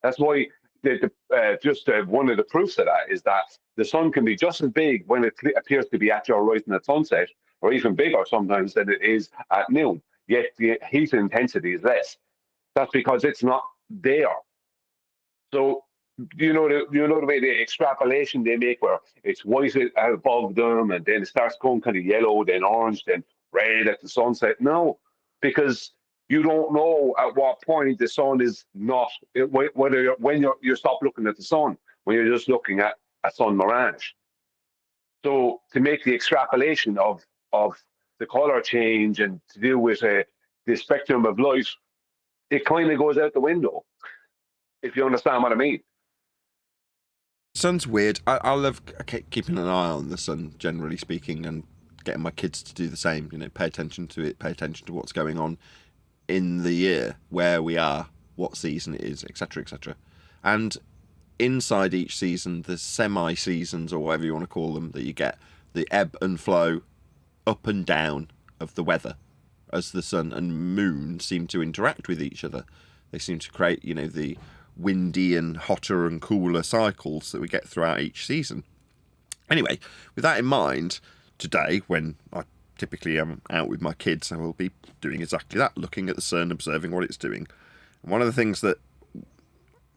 That's why one of the proofs of that is that the sun can be just as big when it appears to be at your horizon at sunset, or even bigger sometimes than it is at noon, yet the heat intensity is less. That's because it's not there. So you know the way the extrapolation they make where it's white above them and then it starts going kind of yellow, then orange, then red at the sunset. No, because you don't know at what point the sun is not, whether when you stop looking at the sun, when you're just looking at a sun mirage. So to make the extrapolation of the color change and to do with the spectrum of light, it kind of goes out the window, if you understand what I mean. Sun's weird. I love keeping an eye on the sun, generally speaking, and getting my kids to do the same. You know, pay attention to it, pay attention to what's going on in the year, where we are, what season it is, etc., etc. And inside each season, the semi-seasons, or whatever you want to call them, that you get the ebb and flow, up and down of the weather, as the sun and moon seem to interact with each other. They seem to create, you know, the windy and hotter and cooler cycles that we get throughout each season. Anyway, with that in mind, today, when I typically am out with my kids, I will be doing exactly that, looking at the sun, observing what it's doing. And one of the things that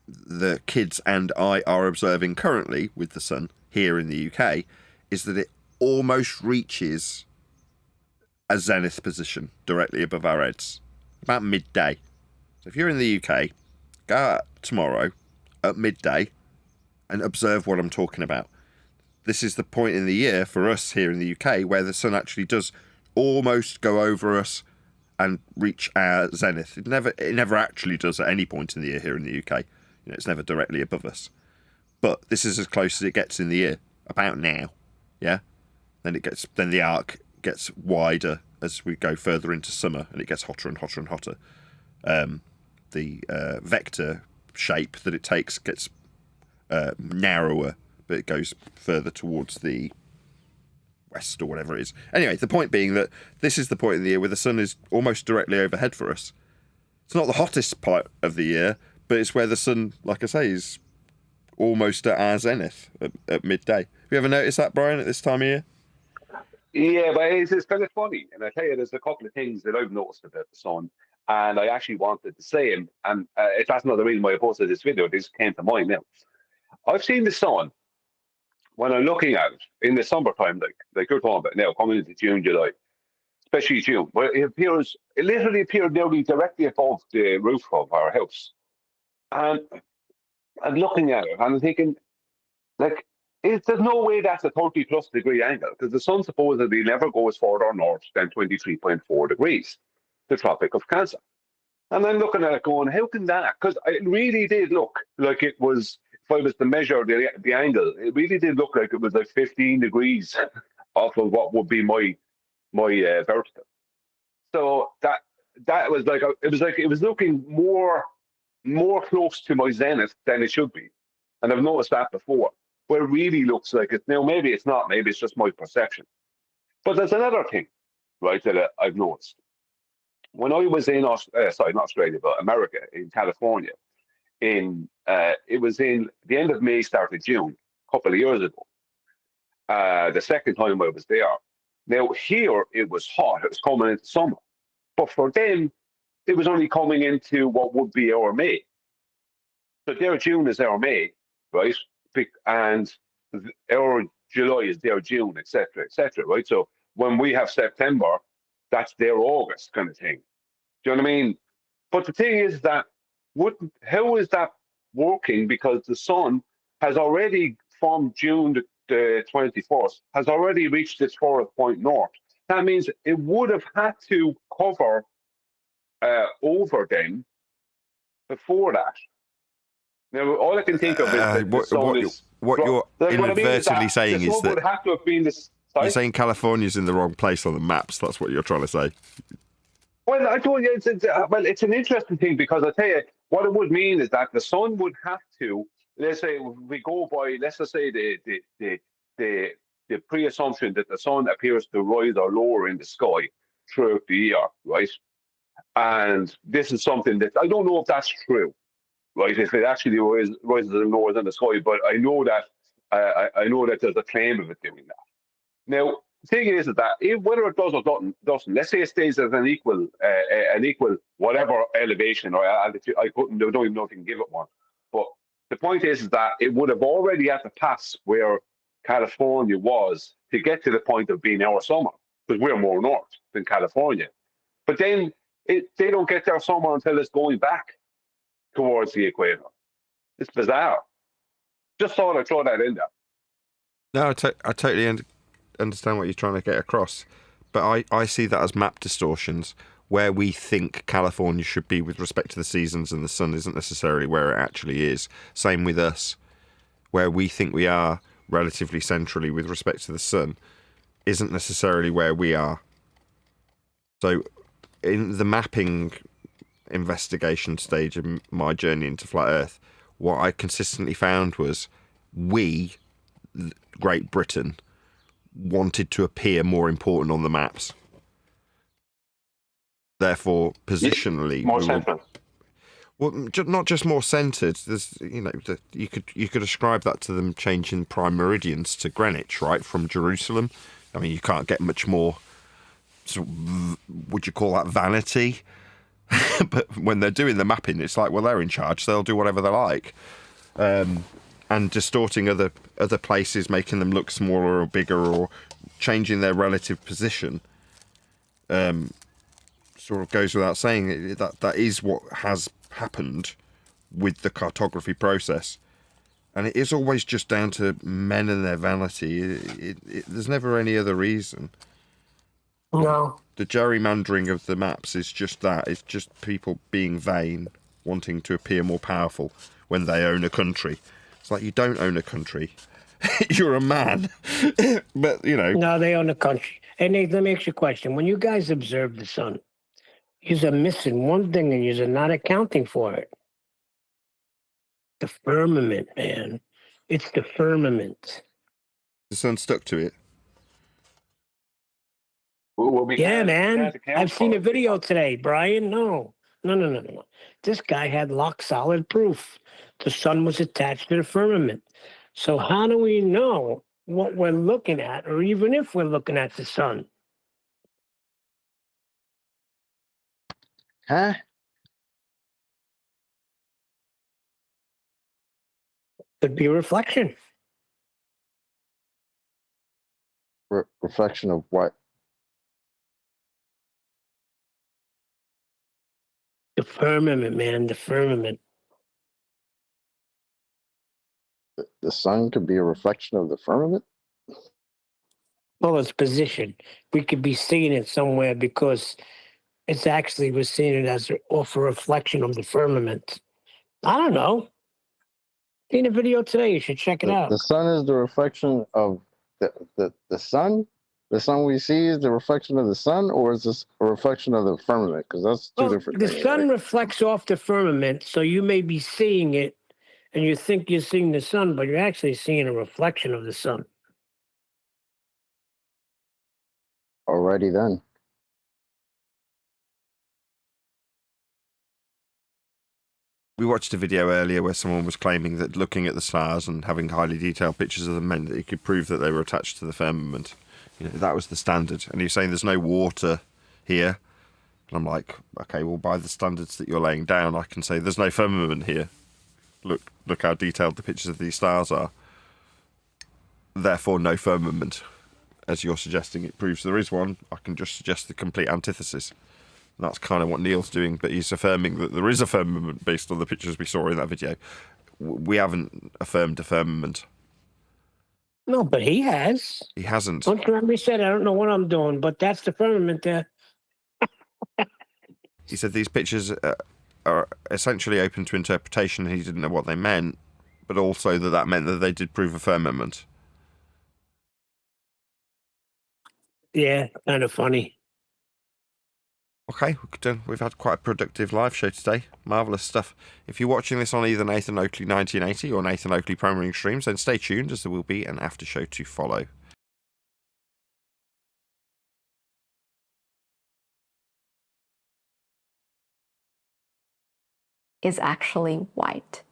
the kids and I are observing currently with the sun here in the UK is that it almost reaches a zenith position directly above our heads, about midday. So if you're in the UK, go out tomorrow at midday and observe what I'm talking about. This is the point in the year for us here in the UK where the sun actually does almost go over us and reach our zenith. It never actually does at any point in the year here in the UK. You know, it's never directly above us. But this is as close as it gets in the year, about now. Yeah? Then the arc gets wider as we go further into summer, and it gets hotter and hotter and hotter. The vector shape that it takes gets narrower, but it goes further towards the west or whatever it is. Anyway, the point being that this is the point in the year where the sun is almost directly overhead for us. It's not the hottest part of the year, but it's where the sun, like I say, is almost at our zenith at midday. Have you ever noticed that, Brian, at this time of year? Yeah, but it's kind of funny. And I tell you, there's a couple of things that I've noticed about the sun, and I actually wanted to say them. And that's not the reason why I posted this video. This came to mind now. I've seen the sun when I'm looking at it in the summertime, like you're talking about now, coming into June, July, especially June, where it literally appeared nearly directly above the roof of our house. And I'm looking at it and I'm thinking, like, there's no way that's a 30+ degree angle, because the sun supposedly never goes further north than 23.4 degrees, the Tropic of Cancer. And I'm looking at it going, how can that? Because it really did look like it was, if I was to measure the angle, it really did look like it was like 15 degrees off of what would be my vertical. So that was like, it was looking more close to my zenith than it should be. And I've noticed that before, where it really looks like it. Now, maybe it's not, maybe it's just my perception. But there's another thing, right, that I've noticed. When I was in, not Australia, but America, in California, it was in the end of May, start of June, a couple of years ago. The second time I was there. Now, here it was hot, it was coming into summer. But for them, it was only coming into what would be our May. So their June is our May, right? And our July is their June, etc., right? So when we have September, that's their August kind of thing. Do you know what I mean? But the thing is that, how is that working? Because the sun has already, from June the 21st, has already reached its furthest point north. That means it would have had to cover over them before that. Now, all I can think of is that the sun is what you're What I mean is inadvertently that saying the is sun that would have to have been this. Sorry? you're saying California's in the wrong place on the maps. That's what you're trying to say. Well, I told you it's an interesting thing because I tell you what it would mean is that the sun would have to. Let's say we go by. Let's just say the pre-assumption that the sun appears to rise or lower in the sky throughout the year, right? And this is something that I don't know if that's true, right? If it actually rises and lowers in the sky, but I know that I know that there's a claim of it doing that. Now, the thing is that whether it does or doesn't, let's say it stays at an equal whatever elevation or altitude. I don't even know if you can give it one. But the point is that it would have already had to pass where California was to get to the point of being our summer, because we're more north than California. But then they don't get their summer until it's going back towards the equator. It's bizarre. Just thought I'd throw that in there. No, I totally understand what you're trying to get across, but I see that as map distortions, where we think California should be with respect to the seasons and the sun isn't necessarily where it actually is. Same with us, where we think we are relatively centrally with respect to the sun isn't necessarily where we are. So in the mapping investigation stage of my journey into flat Earth, what I consistently found was we, Great Britain, wanted to appear more important on the maps. Therefore, positionally, more central. Well, not just more centred. There's, you could ascribe that to them changing prime meridians to Greenwich, right, from Jerusalem. I mean, you can't get much more. Would you call that vanity? But when they're doing the mapping, it's like, well, they're in charge, so they'll do whatever they like, and distorting other places, making them look smaller or bigger, or changing their relative position. Sort of goes without saying that is what has happened with the cartography process, and it is always just down to men and their vanity. There's never any other reason. No. The gerrymandering of the maps is just that. It's just people being vain, wanting to appear more powerful when they own a country. It's like, you don't own a country. You're a man. But, No, they own a country. And let me ask you a question. When you guys observe the sun, you're missing one thing and you're not accounting for it. The firmament, man. It's the firmament. The sun stuck to it. Yeah, man. I've seen a video today, Brian. No. This guy had lock solid proof. The sun was attached to the firmament. So how do we know what we're looking at, or even if we're looking at the sun? Huh? Could be a reflection. Reflection of what? The firmament, man. The firmament. The sun could be a reflection of the firmament? Well, its position. We could be seeing it somewhere because it's actually, we're seeing it as off a reflection of the firmament. I don't know. Seen a video today. You should check it out. The sun is the reflection of the sun? The sun we see is the reflection of the sun, or is this a reflection of the firmament? Because that's two different the things. sun reflects off the firmament, so you may be seeing it, and you think you're seeing the sun, but you're actually seeing a reflection of the sun. Alrighty then. We watched a video earlier where someone was claiming that looking at the stars and having highly detailed pictures of them meant that he could prove that they were attached to the firmament. That was the standard. And he was saying there's no water here. And I'm like, okay, well, by the standards that you're laying down, I can say there's no firmament here. Look how detailed the pictures of these stars are. Therefore, no firmament. As you're suggesting, it proves there is one. I can just suggest the complete antithesis. And that's kind of what Neil's doing, but he's affirming that there is a firmament based on the pictures we saw in that video. We haven't affirmed a firmament. No, but he has. He hasn't. Don't you remember he said, I don't know what I'm doing, but that's the firmament there. He said these pictures are essentially open to interpretation. He didn't know what they meant, but also that meant that they did prove a firmament. Yeah, kind of funny. Okay, we've had quite a productive live show today. Marvellous stuff. If you're watching this on either Nathan Oakley 1980 or Nathan Oakley Premiering Streams, then stay tuned, as there will be an after show to follow. Is actually white.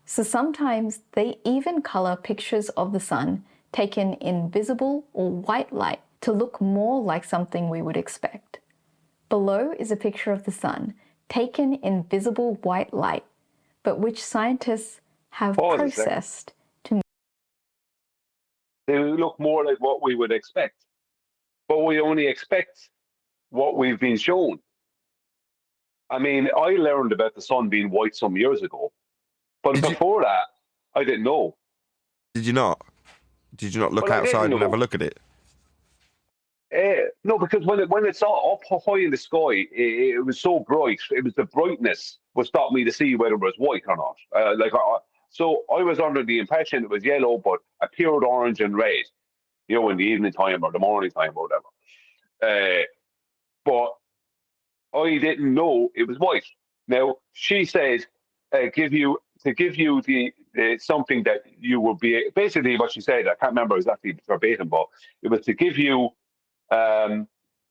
So sometimes they even color pictures of the sun taken in visible or white light to look more like something we would expect. Below is a picture of the sun taken in visible white light, but which scientists have processed to. They look more like what we would expect, but we only expect what we've been shown. I mean, I learned about the sun being white some years ago, but before that, I didn't know. Did you not? Did you not look outside and have a look at it? No, because when it's up high in the sky, it was so bright. It was the brightness what stopped me to see whether it was white or not. So I was under the impression it was yellow, but appeared orange and red, in the evening time or the morning time or whatever. But I didn't know it was white. Now she said, give you the something that you would be, basically what she said. I can't remember exactly verbatim, but it was to give you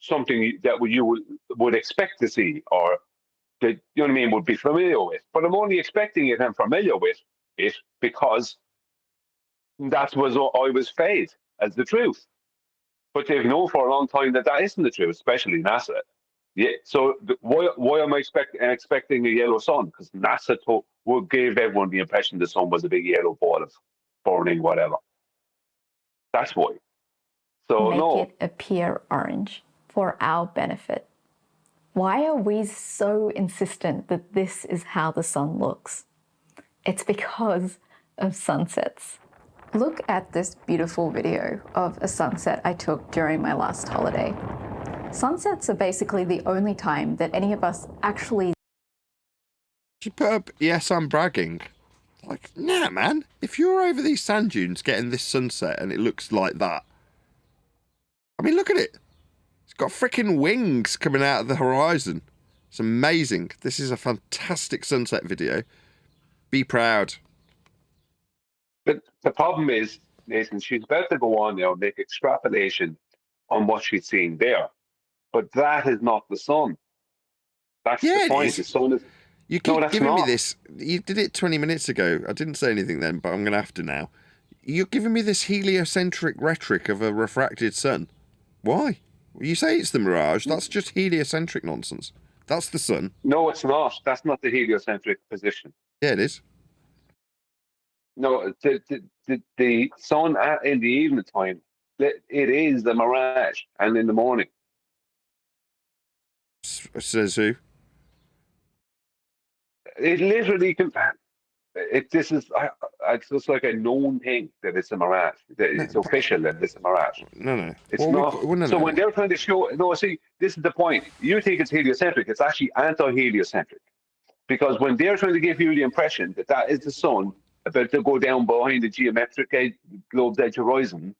something that you would expect to see, or that would be familiar with. But I'm only expecting it and familiar with it because that was what I was fed as the truth. But they've known for a long time that isn't the truth, especially NASA. Yeah. So why am I expecting a yellow sun? Because NASA gave everyone the impression the sun was a big yellow ball of burning whatever. That's why. So make it appear orange for our benefit. Why are we so insistent that this is how the sun looks? It's because of sunsets. Look at this beautiful video of a sunset I took during my last holiday. Sunsets are basically the only time that any of us actually. She put up, yes, I'm bragging. Like, nah, man. If you're over these sand dunes getting this sunset and it looks like that. I mean, look at it. It's got freaking wings coming out of the horizon. It's amazing. This is a fantastic sunset video. Be proud. But the problem is, Nathan, she's about to go on now and make extrapolation on what she's seeing there. But that is not the sun. That's the point. The sun is. You keep giving me this. You did it 20 minutes ago. I didn't say anything then, but I'm going to have to now. You're giving me this heliocentric rhetoric of a refracted sun. Why? You say it's the mirage. That's just heliocentric nonsense. That's the sun. No, it's not. That's not the heliocentric position. Yeah, it is. No, the sun in the evening time, it is the mirage, and in the morning. Says who? It literally can. This is it's just like a known thing that it's a mirage. It's official that it's a mirage. No. It's not. When they're trying to show, see, this is the point. You think it's heliocentric. It's actually anti-heliocentric, because when they're trying to give you the impression that that is the sun about to go down behind the geometric globe's edge horizon,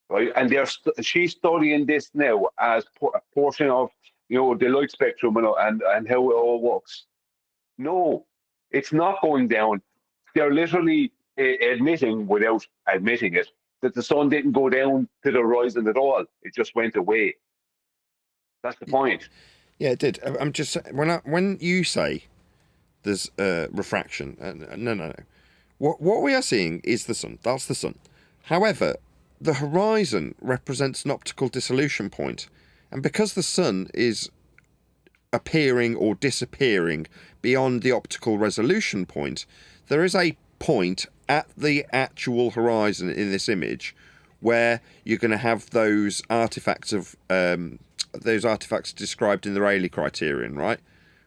right? And she's studying this now as a portion of the light spectrum and how it all works. No, it's not going down. They're literally admitting, without admitting it, that the sun didn't go down to the horizon at all. It just went away. That's the point. Yeah, it did. I'm just when you say there's refraction, no. What we are seeing is the sun. That's the sun. However, the horizon represents an optical dissolution point, and because the sun is appearing or disappearing beyond the optical resolution point, there is a point at the actual horizon in this image where you're going to have those artifacts described in the Rayleigh criterion, right?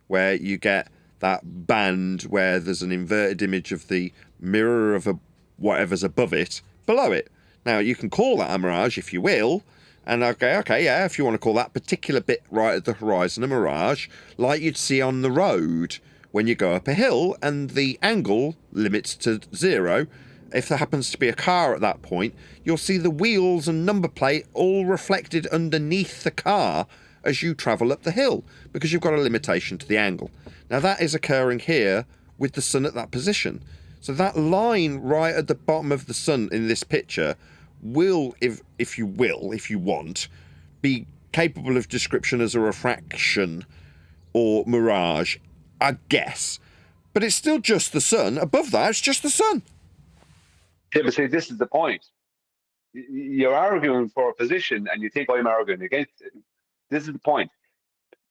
Where you get that band where there's an inverted image of the mirror of whatever's above it, below it. Now, you can call that a mirage if you will, and okay, yeah, if you want to call that particular bit right at the horizon a mirage, like you'd see on the road when you go up a hill and the angle limits to 0. If there happens to be a car at that point, you'll see the wheels and number plate all reflected underneath the car as you travel up the hill, because you've got a limitation to the angle. Now that is occurring here with the sun at that position. So that line right at the bottom of the sun in this picture will, if you want, be capable of description as a refraction or mirage, I guess. But it's still just the sun. Above that, it's just the sun. Yeah, but see, this is the point. You're arguing for a position and you think I'm arguing against it. This is the point.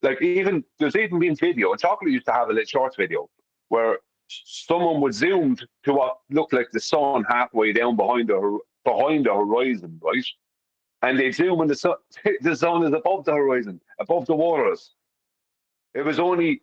Like, there's even been video, and Chocolate used to have a little short video where someone would zoom to what looked like the sun halfway down behind the horizon, right? And they zoom when the sun is above the horizon, above the waters. It was only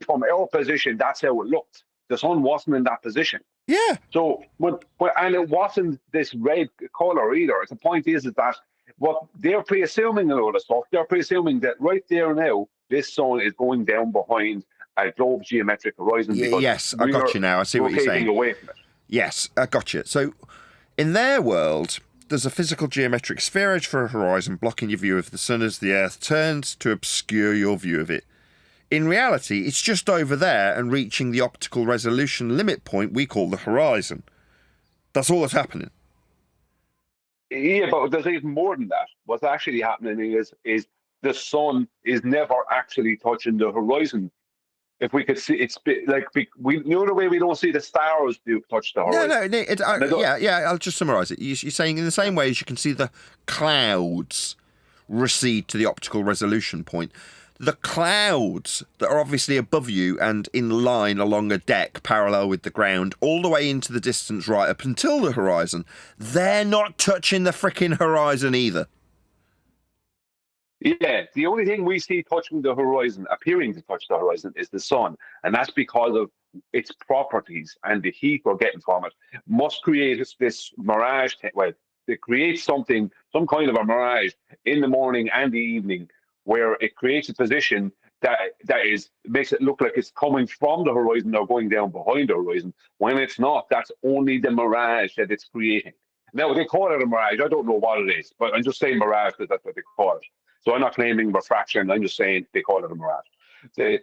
from our position that's how it looked. The sun wasn't in that position. Yeah. So and it wasn't this red color either. The point is that what they're pre-assuming a lot of stuff. They're pre-assuming that right there now, this sun is going down behind a globe geometric horizon. Yes, I got you now. I see what you're saying. Away from it. Yes, I got you. So, in their world, there's a physical geometric spheroid for a horizon blocking your view of the sun as the Earth turns to obscure your view of it. In reality, it's just over there and reaching the optical resolution limit point we call the horizon. That's all that's happening. Yeah, but there's even more than that. What's actually happening is the sun is never actually touching the horizon. If we could see, it's like the way we don't see the stars do touch the horizon. Yeah. I'll just summarise it. You're saying in the same way as you can see the clouds recede to the optical resolution point, the clouds that are obviously above you and in line along a deck parallel with the ground all the way into the distance right up until the horizon, they're not touching the frickin' horizon either. Yeah, the only thing we see touching the horizon, appearing to touch the horizon, is the sun. And that's because of its properties and the heat we're getting from it must create this mirage. Well, it creates some kind of a mirage in the morning and the evening, where it creates a position that makes it look like it's coming from the horizon or going down behind the horizon, when it's not. That's only the mirage that it's creating. Now, they call it a mirage. I don't know what it is, but I'm just saying mirage because that's what they call it. So I'm not claiming refraction. I'm just saying they call it a mirage. The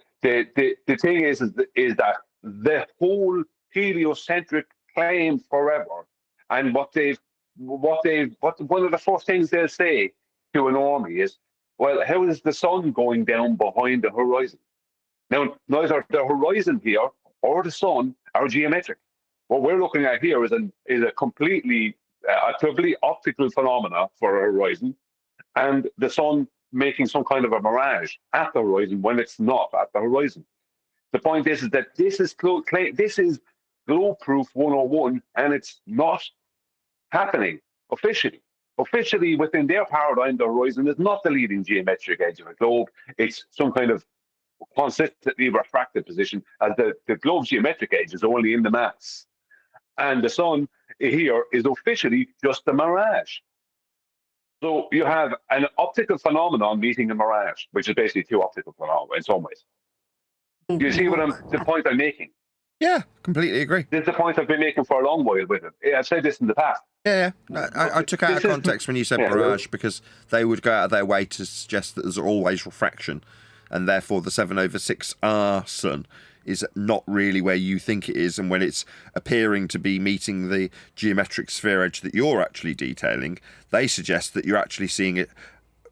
thing is that the whole heliocentric claim forever, and one of the first things they'll say to an army is, well, how is the sun going down behind the horizon? Now, neither the horizon here or the sun are geometric. What we're looking at here is a completely optical phenomena for a horizon, and the sun making some kind of a mirage at the horizon when it's not at the horizon. The point is that this is globe proof 101, and it's not happening officially. Officially, within their paradigm, the horizon is not the leading geometric edge of a globe. It's some kind of consistently refracted position, as the globe's geometric edge is only in the mass. And the sun here is officially just a mirage. So you have an optical phenomenon meeting a mirage, which is basically two optical phenomena in some ways. Do you see the point I'm making? Yeah, completely agree. This is the point I've been making for a long while with it. I've said this in the past. Yeah. I took out of context when you said mirage, because they would go out of their way to suggest that there's always refraction, and therefore the 7/6R sun is not really where you think it is, and when it's appearing to be meeting the geometric sphere edge that you're actually detailing, they suggest that you're actually seeing it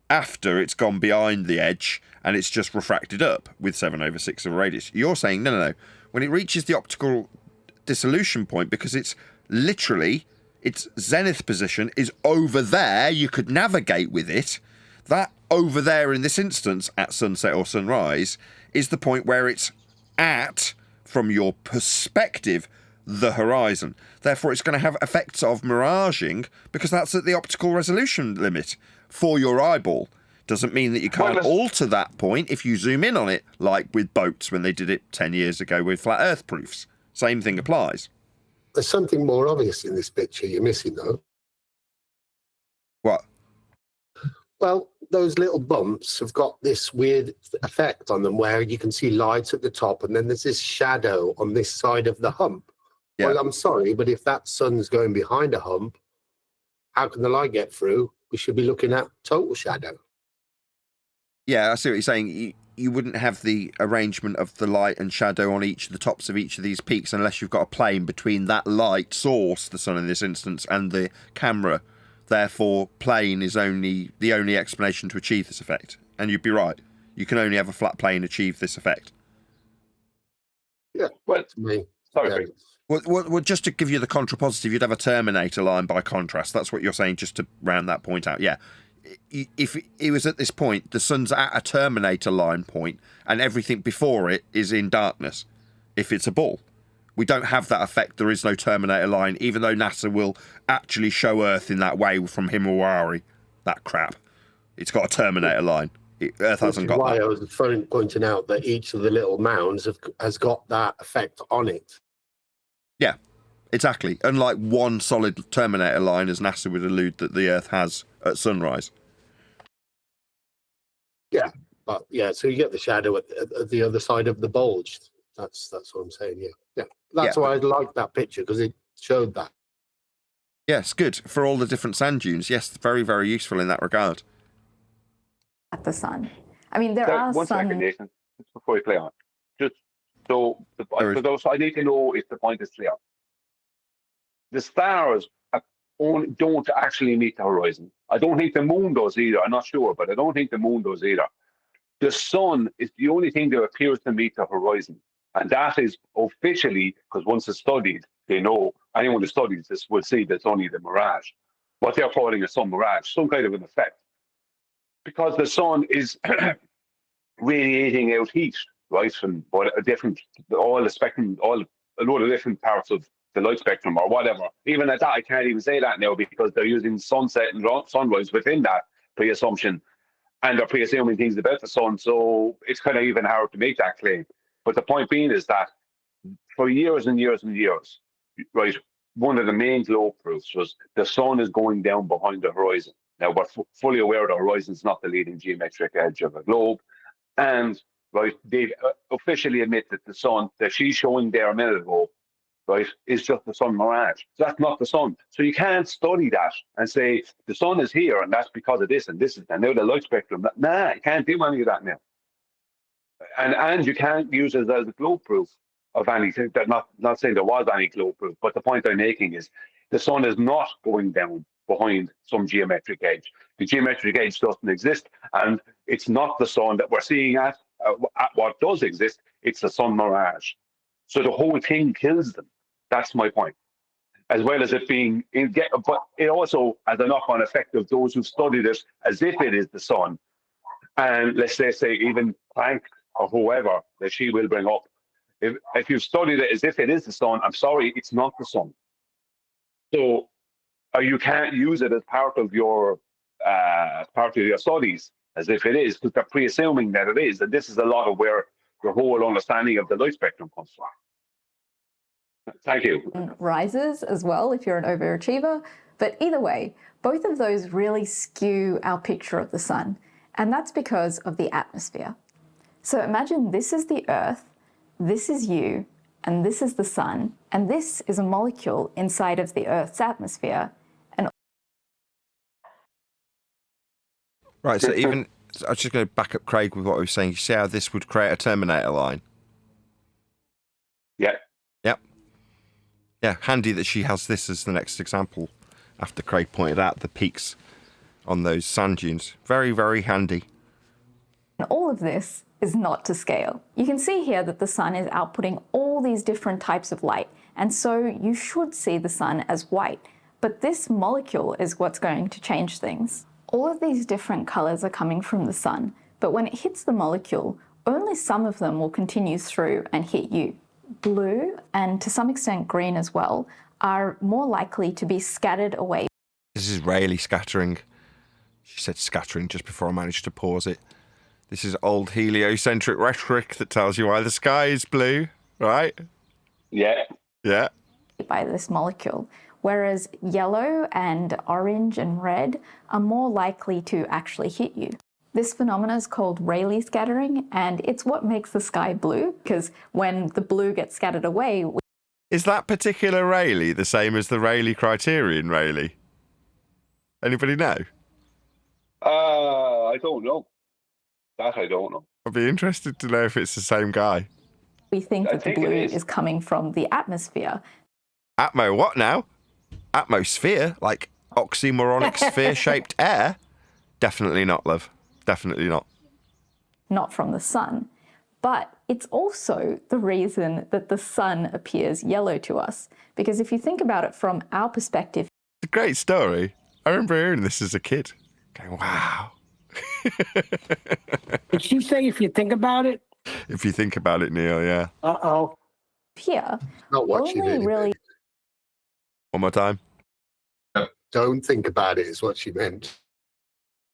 after it's gone behind the edge and it's just refracted up with 7/6 of a radius. You're saying no. When it reaches the optical dissolution point, because it's literally, its zenith position is over there, you could navigate with it. That over there in this instance, at sunset or sunrise, is the point where it's at, from your perspective, the horizon. Therefore, it's going to have effects of miraging, because that's at the optical resolution limit for your eyeball. Doesn't mean that you can't alter that point if you zoom in on it, like with boats when they did it 10 years ago with flat earth proofs. Same thing applies. There's something more obvious in this picture you're missing, though. What? Well, those little bumps have got this weird effect on them where you can see lights at the top and then there's this shadow on this side of the hump. Yeah. Well, I'm sorry, but if that sun's going behind a hump, how can the light get through? We should be looking at total shadow. Yeah, I see what you're saying. You wouldn't have the arrangement of the light and shadow on each of the tops of each of these peaks unless you've got a plane between that light source, the sun in this instance, and the camera. Therefore, plane is only the only explanation to achieve this effect. And you'd be right. You can only have a flat plane achieve this effect. Yeah, well, sorry. Well, just to give you the contrapositive, you'd have a Terminator line by contrast. That's what you're saying, just to round that point out. Yeah. If it was at this point, the sun's at a Terminator line point, and everything before it is in darkness. If it's a ball, we don't have that effect. There is no Terminator line, even though NASA will actually show Earth in that way from Himawari. That crap. It's got a Terminator line. Earth hasn't got why that. I was pointing out that each of the little mounds has got that effect on it. Yeah, exactly. Unlike one solid Terminator line, as NASA would allude that the Earth has at sunrise. Yeah, but yeah, so you get the shadow at the other side of the bulge. That's what I'm saying. Yeah. That's why I like that picture, because it showed that. Yes, good for all the different sand dunes. Yes, very, very useful in that regard. At the sun. I mean, there are one some... second, Nathan, just before you play on. Just so for those, I need to know if the point is clear. The stars don't actually meet the horizon. I don't think the moon does either. I'm not sure, but I don't think the moon does either. The sun is the only thing that appears to meet the horizon. And that is officially, because once it's studied, they know, anyone who studies this will see that's only the mirage. What they're calling a sun mirage, some kind of an effect. Because the sun is radiating out heat, right, from all the spectrum, a lot of different parts of the light spectrum or whatever. Even at that, I can't even say that now because they're using sunset and sunrise within that pre-assumption. And they're pre-assuming things about the sun, so it's kind of even hard to make that claim. But the point being is that for years and years and years, right, one of the main globe proofs was the sun is going down behind the horizon. Now, we're fully aware the horizon is not the leading geometric edge of a globe. And, right, they officially admit that the sun that she's showing there a minute ago, right, is just the sun mirage. So that's not the sun. So you can't study that and say the sun is here and that's because of this and this and now the light spectrum. Nah, you can't do any of that now. And you can't use it as a globe proof of anything. They're not saying there was any globe proof, but the point I'm making is the sun is not going down behind some geometric edge. The geometric edge doesn't exist, and it's not the sun that we're seeing at what does exist. It's the sun mirage. So the whole thing kills them. That's my point. As well as it being, but it also has a knock-on effect of those who studied it as if it is the sun. And let's say even Planck or whoever that she will bring up, if you've studied it as if it is the sun, I'm sorry, it's not the sun. So you can't use it as part of your studies as if it is, because they're pre-assuming that it is. And this is a lot of where your whole understanding of the light spectrum comes from. Thank you. Rises as well if you're an overachiever. But either way, both of those really skew our picture of the sun. And that's because of the atmosphere. So imagine this is the Earth, this is you, and this is the sun, and this is a molecule inside of the Earth's atmosphere. And Right, so even, I was just going to back up Craig with what I was saying. You see how this would create a Terminator line? Yeah. Yep. Yeah, handy that she has this as the next example after Craig pointed out the peaks on those sand dunes. Very, very handy. all of this is not to scale. You can see here that the sun is outputting all these different types of light, and so you should see the sun as white. But this molecule is what's going to change things. All of these different colors are coming from the sun, but when it hits the molecule, only some of them will continue through and hit you. Blue, and to some extent green as well, are more likely to be scattered away. This is Rayleigh scattering. She said scattering just before I managed to pause it. This is old heliocentric rhetoric that tells you why the sky is blue, right? Yeah. Yeah. By this molecule, whereas yellow and orange and red are more likely to actually hit you. This phenomenon is called Rayleigh scattering, and it's what makes the sky blue, because when the blue gets scattered away... Is that particular Rayleigh the same as the Rayleigh criterion Rayleigh? Anybody know? I don't know. That I don't know. I'd be interested to know if it's the same guy. We think that the blue is coming from the atmosphere. Atmo what now? Atmosphere? Like oxymoronic sphere-shaped air? Definitely not, love. Definitely not. Not from the sun. But it's also the reason that the sun appears yellow to us. Because if you think about it from our perspective... It's a great story. I remember hearing this as a kid. Going, wow. Did she say if you think about it? If you think about it, Neil, yeah. Uh-oh. Here, Not what she only meant. really... One more time. Don't think about it is what she meant.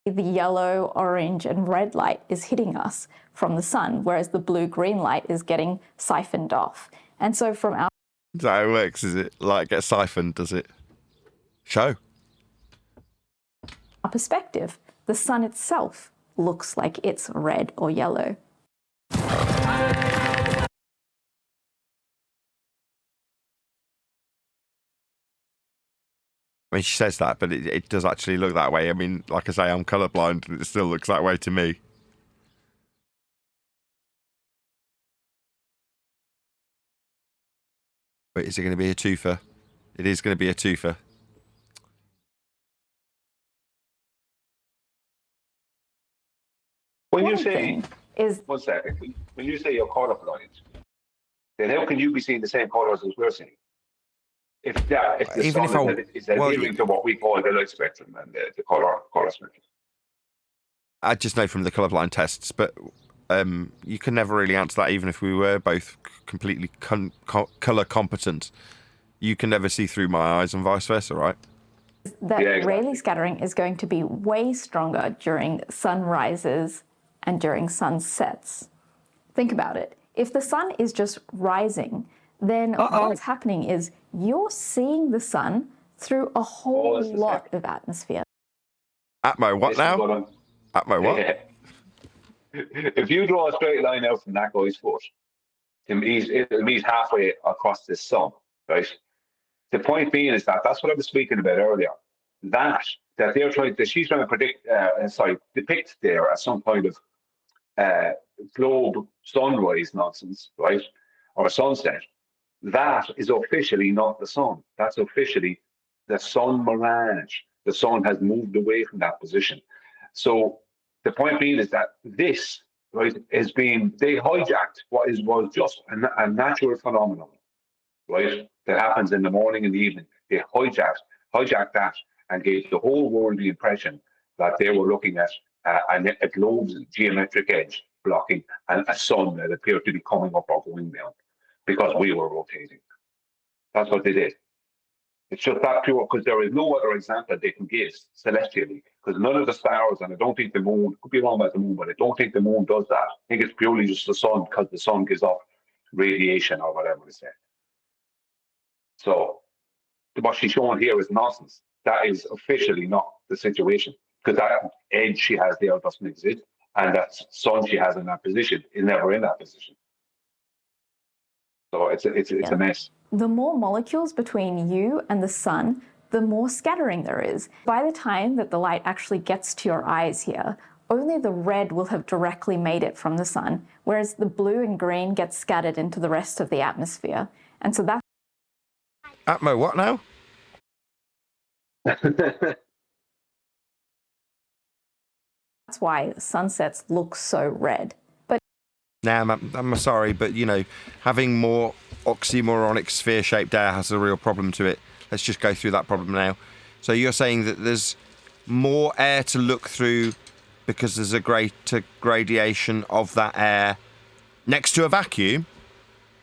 The yellow, orange, and red light is hitting us from the sun, whereas the blue-green light is getting siphoned off. And so from our... Is that how it works? Is it like get siphoned, does it? Show. perspective, the sun itself looks like it's red or yellow. I mean, she says that, but it does actually look that way. I mean, like I say, I'm colourblind, and it still looks that way to me. Wait, is it going to be a twofer? It is going to be a twofer. When you say, one second, when you say you're colourblind, then how can you be seeing the same colours as we're seeing? If the Even sun if is adhering to what we call the light spectrum and the colour spectrum. I just know from the colourblind tests, but you can never really answer that, even if we were both completely colour competent. You can never see through my eyes and vice versa, right? That Rayleigh scattering is going to be way stronger during sunrises and during sunsets. Think about it. If the sun is just rising, then what's happening is you're seeing the sun through a whole lot of atmosphere. Atmo, what now? Atmo, what? Yeah. If you draw a straight line out from that guy's foot, it'll meet halfway across the sun, right? The point being is that's what I was speaking about earlier. That she's trying to depict there as some kind of globe sunrise nonsense, right? Or sunset. That is officially not the sun. That's officially the sun mirage. The sun has moved away from that position. So the point being is that this, right, they hijacked what was just a natural phenomenon, right, that happens in the morning and the evening. They hijacked that and gave the whole world the impression that they were looking at a globe's geometric edge blocking a sun that appeared to be coming up or going down because we were rotating. That's what they did. It's just that pure, because there is no other example they can give celestially, because none of the stars, and I don't think the moon, could be wrong about the moon, but I don't think the moon does that. I think it's purely just the sun, because the sun gives off radiation or whatever they say. So what she's showing here is nonsense. That is officially not the situation, because that edge she has there doesn't exist, and that sun she has in that position is never in that position. So it's a mess. The more molecules between you and the sun, the more scattering there is. By the time that the light actually gets to your eyes here, only the red will have directly made it from the sun, whereas the blue and green get scattered into the rest of the atmosphere. And so that's... Atmo, what now? That's why sunsets look so red. But Nah, I'm sorry, but, you know, having more oxymoronic sphere-shaped air has a real problem to it. Let's just go through that problem now. So you're saying that there's more air to look through because there's a greater gradation of that air next to a vacuum?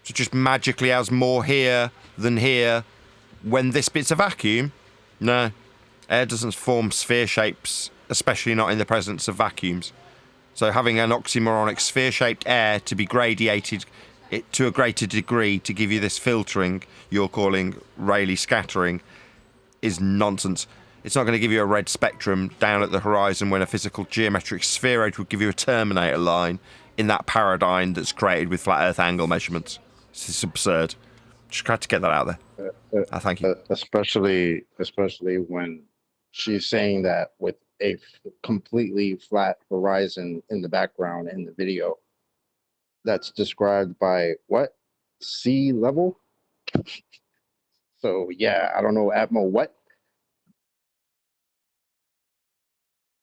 So it just magically has more here than here when this bit's a vacuum? No. Air doesn't form sphere shapes, especially not in the presence of vacuums. So having an oxymoronic sphere-shaped air to be gradiated to a greater degree to give you this filtering you're calling Rayleigh scattering is nonsense. It's not going to give you a red spectrum down at the horizon when a physical geometric spheroid would give you a Terminator line in that paradigm that's created with flat Earth angle measurements. This is absurd. Just had to get that out there. Thank you. Especially when she's saying that with a completely flat horizon in the background in the video that's described by what? Sea level? So yeah, I don't know, Admiral what?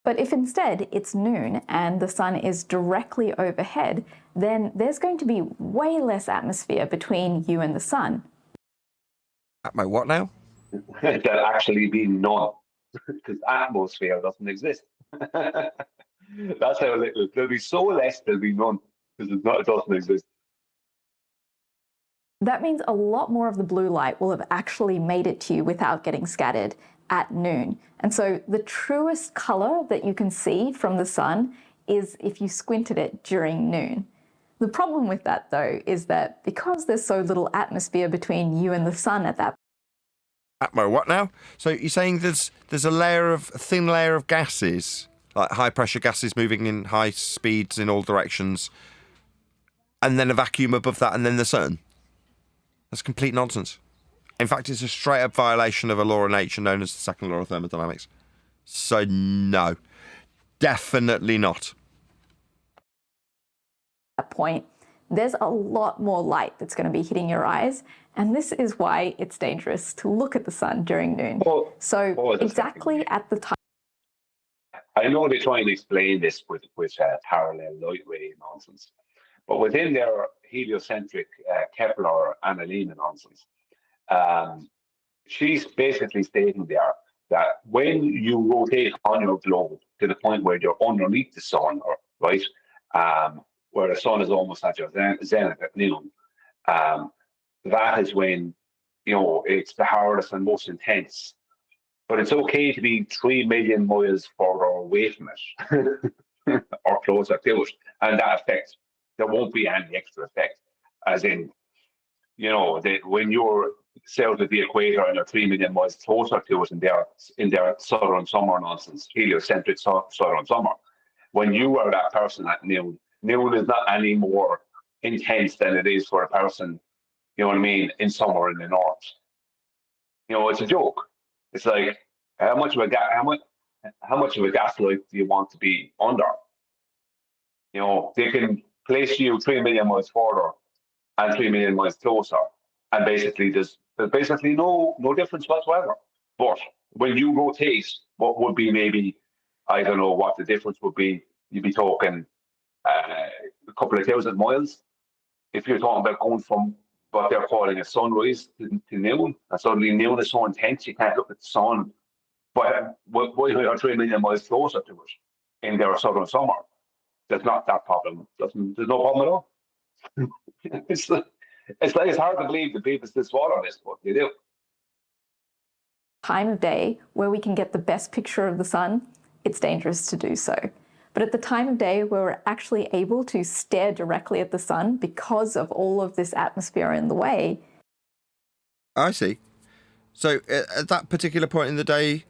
But if instead it's noon and the sun is directly overhead, then there's going to be way less atmosphere between you and the sun. At my what now? There'll actually be none, because atmosphere doesn't exist. That's how little. There'll be so less, there'll be none, because it doesn't exist. That means a lot more of the blue light will have actually made it to you without getting scattered at noon. And so the truest color that you can see from the sun is if you squinted it during noon. The problem with that, though, is that because there's so little atmosphere between you and the sun at that Atmo, what now? So you're saying there's a thin layer of gases, like high pressure gases moving in high speeds in all directions, and then a vacuum above that, and then the sun? That's complete nonsense. In fact, it's a straight up violation of a law of nature known as the second law of thermodynamics. So no, definitely not. At that point, there's a lot more light that's going to be hitting your eyes, and this is why it's dangerous to look at the sun during noon. Exactly at the time. I know they try and explain this with parallel light ray nonsense, but within their heliocentric Kepler Annalena nonsense, she's basically stating there that when you rotate on your globe to the point where you're underneath the sun, right, where the sun is almost at your zenith at noon, that is when, it's the hardest and most intense. But it's okay to be 3 million miles further away from it or closer to it. And that effect, there won't be any extra effect. As in, when you're south of the equator and you're 3 million miles closer to it in their southern summer nonsense, heliocentric southern summer, when you are that person at noon is not any more intense than it is for a person, you know what I mean, in somewhere in the north. It's a joke. It's like, how much of a gaslight do you want to be under? They can place you 3 million miles further and 3 million miles closer, and basically there's basically no difference whatsoever. But when you rotate, what would be maybe, I don't know what the difference would be. You'd be talking a couple of thousand miles. If you're talking about going from what they're calling a sunrise to noon, and suddenly noon is so intense you can't look at the sun, but you're 3 million miles closer to it in their southern summer, there's not that problem. There's no problem at all. It's hard to believe that people still swallow this, but they do. Time of day where we can get the best picture of the sun, it's dangerous to do so. But at the time of day where we're actually able to stare directly at the sun because of all of this atmosphere in the way. I see. So at that particular point in the day,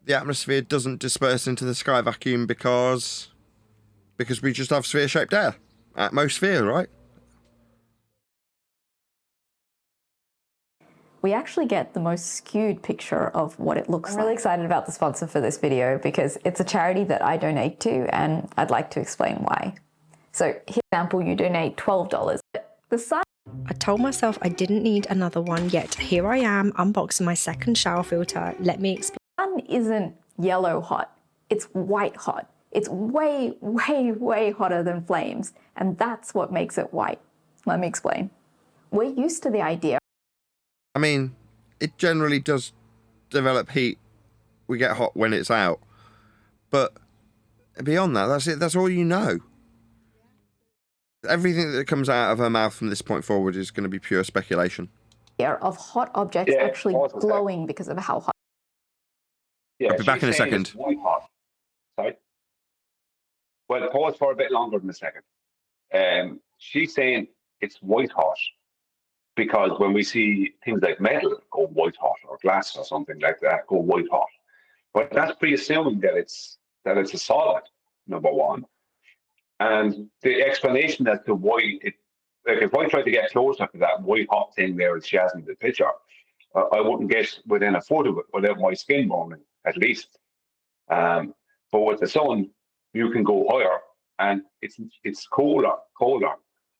the atmosphere doesn't disperse into the sky vacuum because we just have sphere-shaped air. Atmosphere, right? We actually get the most skewed picture of what it looks like. I'm really excited about the sponsor for this video because it's a charity that I donate to, and I'd like to explain why. So, for example, you donate $12. The sun. I told myself I didn't need another one, yet here I am unboxing my second shower filter. Let me explain. The sun isn't yellow hot, it's white hot. It's way, way, way hotter than flames, and that's what makes it white. Let me explain. We're used to the idea. I mean, it generally does develop heat. We get hot when it's out. But beyond that, that's it. That's all you know. Everything that comes out of her mouth from this point forward is going to be pure speculation. Of hot objects actually glowing because of how hot. Yeah, I'll be back in a second. White hot. Sorry. Well, pause for a bit longer than a second. She's saying it's white hot. because when we see things like metal go white hot, or glass or something like that go white hot, but that's pre-assuming that it's a solid, number one. And the explanation as to why it, like if I tried to get closer to that white hot thing there that she has in the picture, I wouldn't get within a foot of it without my skin burning, at least. But with the sun, you can go higher, and it's colder.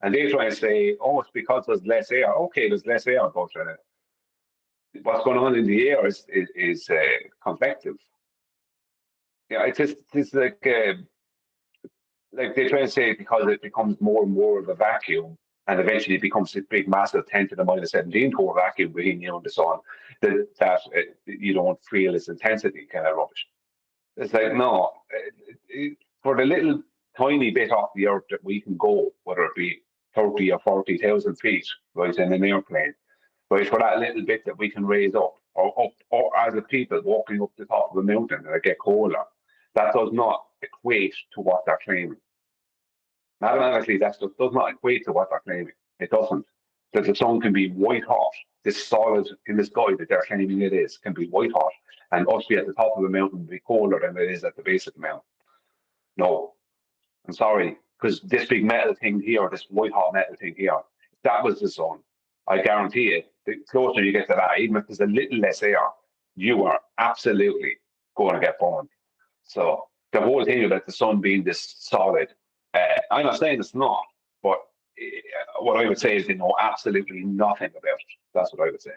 And they try and say, oh, it's because there's less air. Okay, there's less air, but what's going on in the air is convective. Yeah, it's like they try and say because it becomes more and more of a vacuum, and eventually it becomes this big, massive 10 to the minus 17 core vacuum between you and the sun, that you don't feel its intensity kind of rubbish. It's like, no, for the little tiny bit off the earth that we can go, whether it be 30 or 40,000 feet, right, in an airplane, right, for that little bit that we can raise up, or as a people walking up the top of a mountain and it get colder, that does not equate to what they're claiming. Mathematically, that does not equate to what they're claiming. It doesn't. That the sun can be white hot, this solid in the sky that they're claiming it is, can be white hot, and us be at the top of the mountain be colder than it is at the base of the mountain. No, I'm sorry, because this big metal thing here, this white hot metal thing here, that was the sun. I guarantee it, the closer you get to that, even if there's a little less air, you are absolutely going to get burned. So the whole thing about the sun being this solid, I'm not saying it's not, but what I would say is they know absolutely nothing about it. That's what I would say.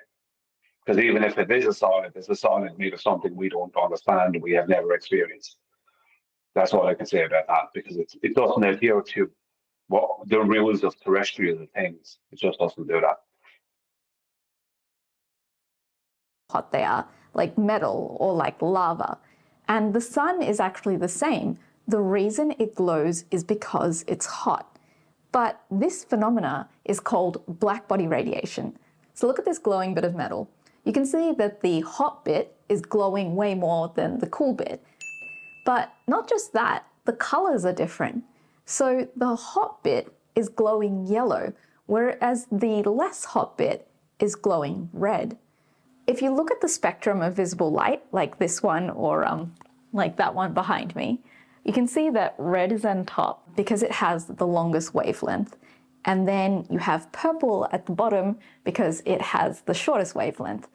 Because even if it is a solid, it's a solid made of something we don't understand and we have never experienced. That's all I can say about that, because it doesn't adhere to what the rules of terrestrial things. It just doesn't do that. Hot they are, like metal or like lava. And the sun is actually the same. The reason it glows is because it's hot. But this phenomena is called blackbody radiation. So look at this glowing bit of metal. You can see that the hot bit is glowing way more than the cool bit. But not just that, the colors are different. So the hot bit is glowing yellow, whereas the less hot bit is glowing red. If you look at the spectrum of visible light, like this one or like that one behind me, you can see that red is on top because it has the longest wavelength. And then you have purple at the bottom because it has the shortest wavelength.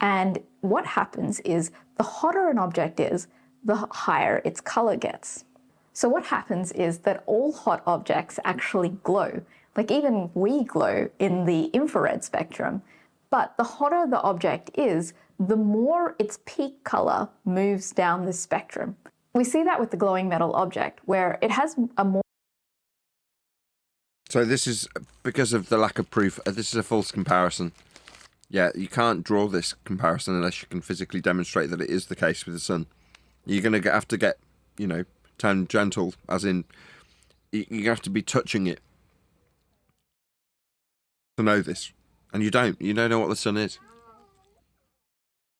And what happens is the hotter an object is, the higher its color gets. So what happens is that all hot objects actually glow. Like even we glow in the infrared spectrum. But the hotter the object is, the more its peak color moves down the spectrum. We see that with the glowing metal object, where it has a more... So this is because of the lack of proof. This is a false comparison. Yeah, you can't draw this comparison unless you can physically demonstrate that it is the case with the sun. You're going to have to get, you know, tangential, as in, you have to be touching it to know this. And you don't know what the sun is.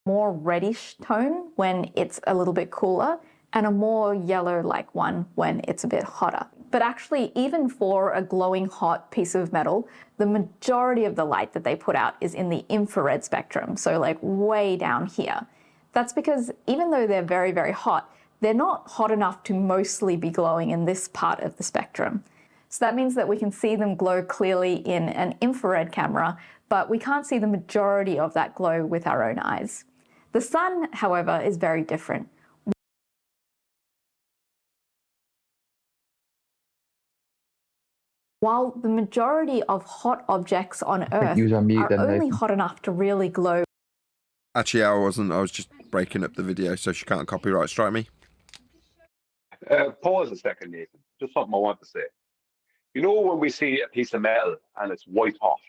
More reddish tone when it's a little bit cooler, and a more yellow-like one when it's a bit hotter. But actually, even for a glowing hot piece of metal, the majority of the light that they put out is in the infrared spectrum, so like way down here. That's because even though they're very, very hot, they're not hot enough to mostly be glowing in this part of the spectrum. So that means that we can see them glow clearly in an infrared camera, but we can't see the majority of that glow with our own eyes. The sun, however, is very different. While the majority of hot objects on Earth are only hot enough to really glow. Actually, I wasn't. I was just breaking up the video, so she can't copyright strike me. Pause a second, Nathan. Just something I want to say. You know when we see a piece of metal and it's white hot,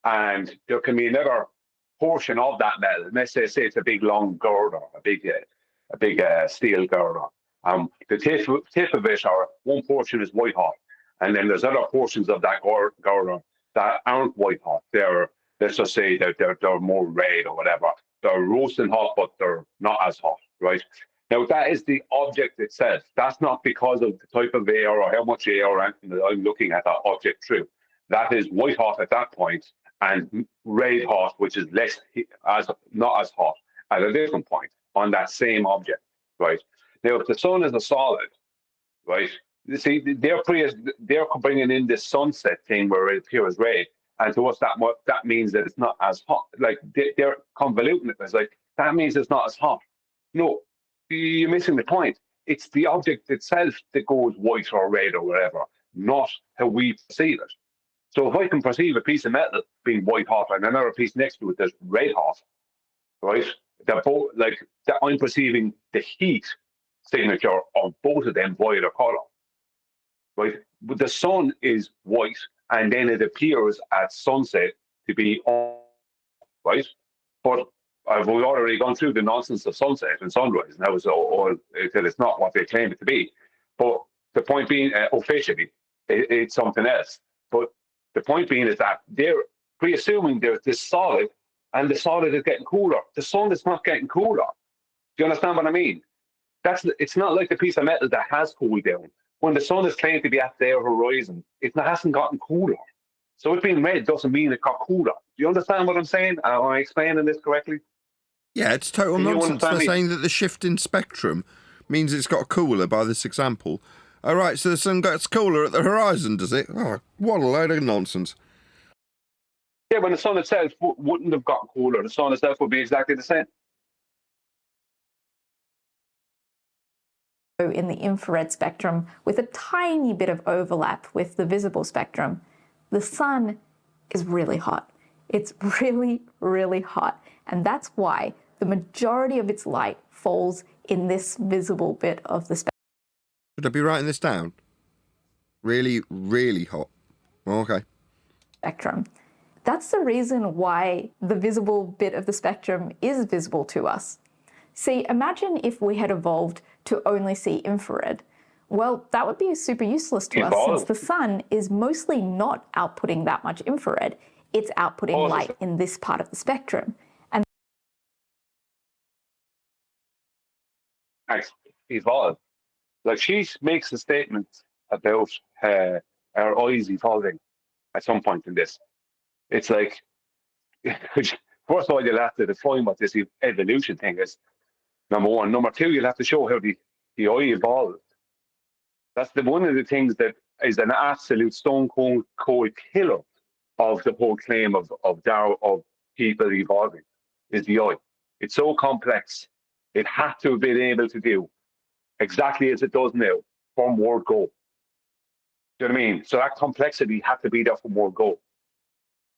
and there can be another portion of that metal. Let's say it's a big long girder, a big steel girder. The tip of it, or one portion is white hot, and then there's other portions of that girder that aren't white hot. Let's just say that they're more red or whatever. They're roasting hot, but they're not as hot, right? Now that is the object itself. That's not because of the type of air or how much air or anything that I'm looking at that object through. That is white hot at that point, and red hot, which is not as hot at a different point on that same object, right? Now, if the sun is a solid, right? You see, they're bringing in this sunset thing where it appears red, and to us that means that it's not as hot. Like they're convoluting it. It's like that means it's not as hot. No, you're missing the point. It's the object itself that goes white or red or whatever, not how we perceive it. So if I can perceive a piece of metal being white hot and another piece next to it that's red hot, right? They're both like that. I'm perceiving the heat signature of both of them violet color, right? But the sun is white, and then it appears at sunset to be on, right? But we've already gone through the nonsense of sunset and sunrise, and that was all that it's not what they claim it to be. But the point being, officially, it's something else. But the point being is that they're pre-assuming there's this solid, and the solid is getting cooler. The sun is not getting cooler. Do you understand what I mean? It's not like the piece of metal that has cooled down. When the sun is claimed to be at their horizon, it hasn't gotten cooler. So it being red doesn't mean it got cooler. Do you understand what I'm saying? Am I explaining this correctly? Yeah, it's total nonsense. They're saying that the shift in spectrum means it's got cooler by this example. All right, so the sun gets cooler at the horizon, does it? Oh, what a load of nonsense. Yeah, when the sun itself wouldn't have gotten cooler. The sun itself would be exactly the same. In the infrared spectrum, with a tiny bit of overlap with the visible spectrum, the sun is really hot. It's really, really hot. And that's why the majority of its light falls in this visible bit of the spectrum. Should I be writing this down? Really, really hot. Oh, okay. Spectrum. That's the reason why the visible bit of the spectrum is visible to us. See, imagine if we had evolved to only see infrared. Well, that would be super useless to us since the sun is mostly not outputting that much infrared. It's outputting light in this part of the spectrum. And evolve. Like she makes a statement about our eyes evolving at some point in this. It's like, first of all, you'll have to define what this evolution thing is. Number one. Number two, you'll have to show how the eye evolved. That's one of the things that is an absolute stone cold killer of the whole claim of people evolving, is the eye. It's so complex. It had to have been able to do exactly as it does now from word go. Do you know what I mean? So that complexity had to be there from word go.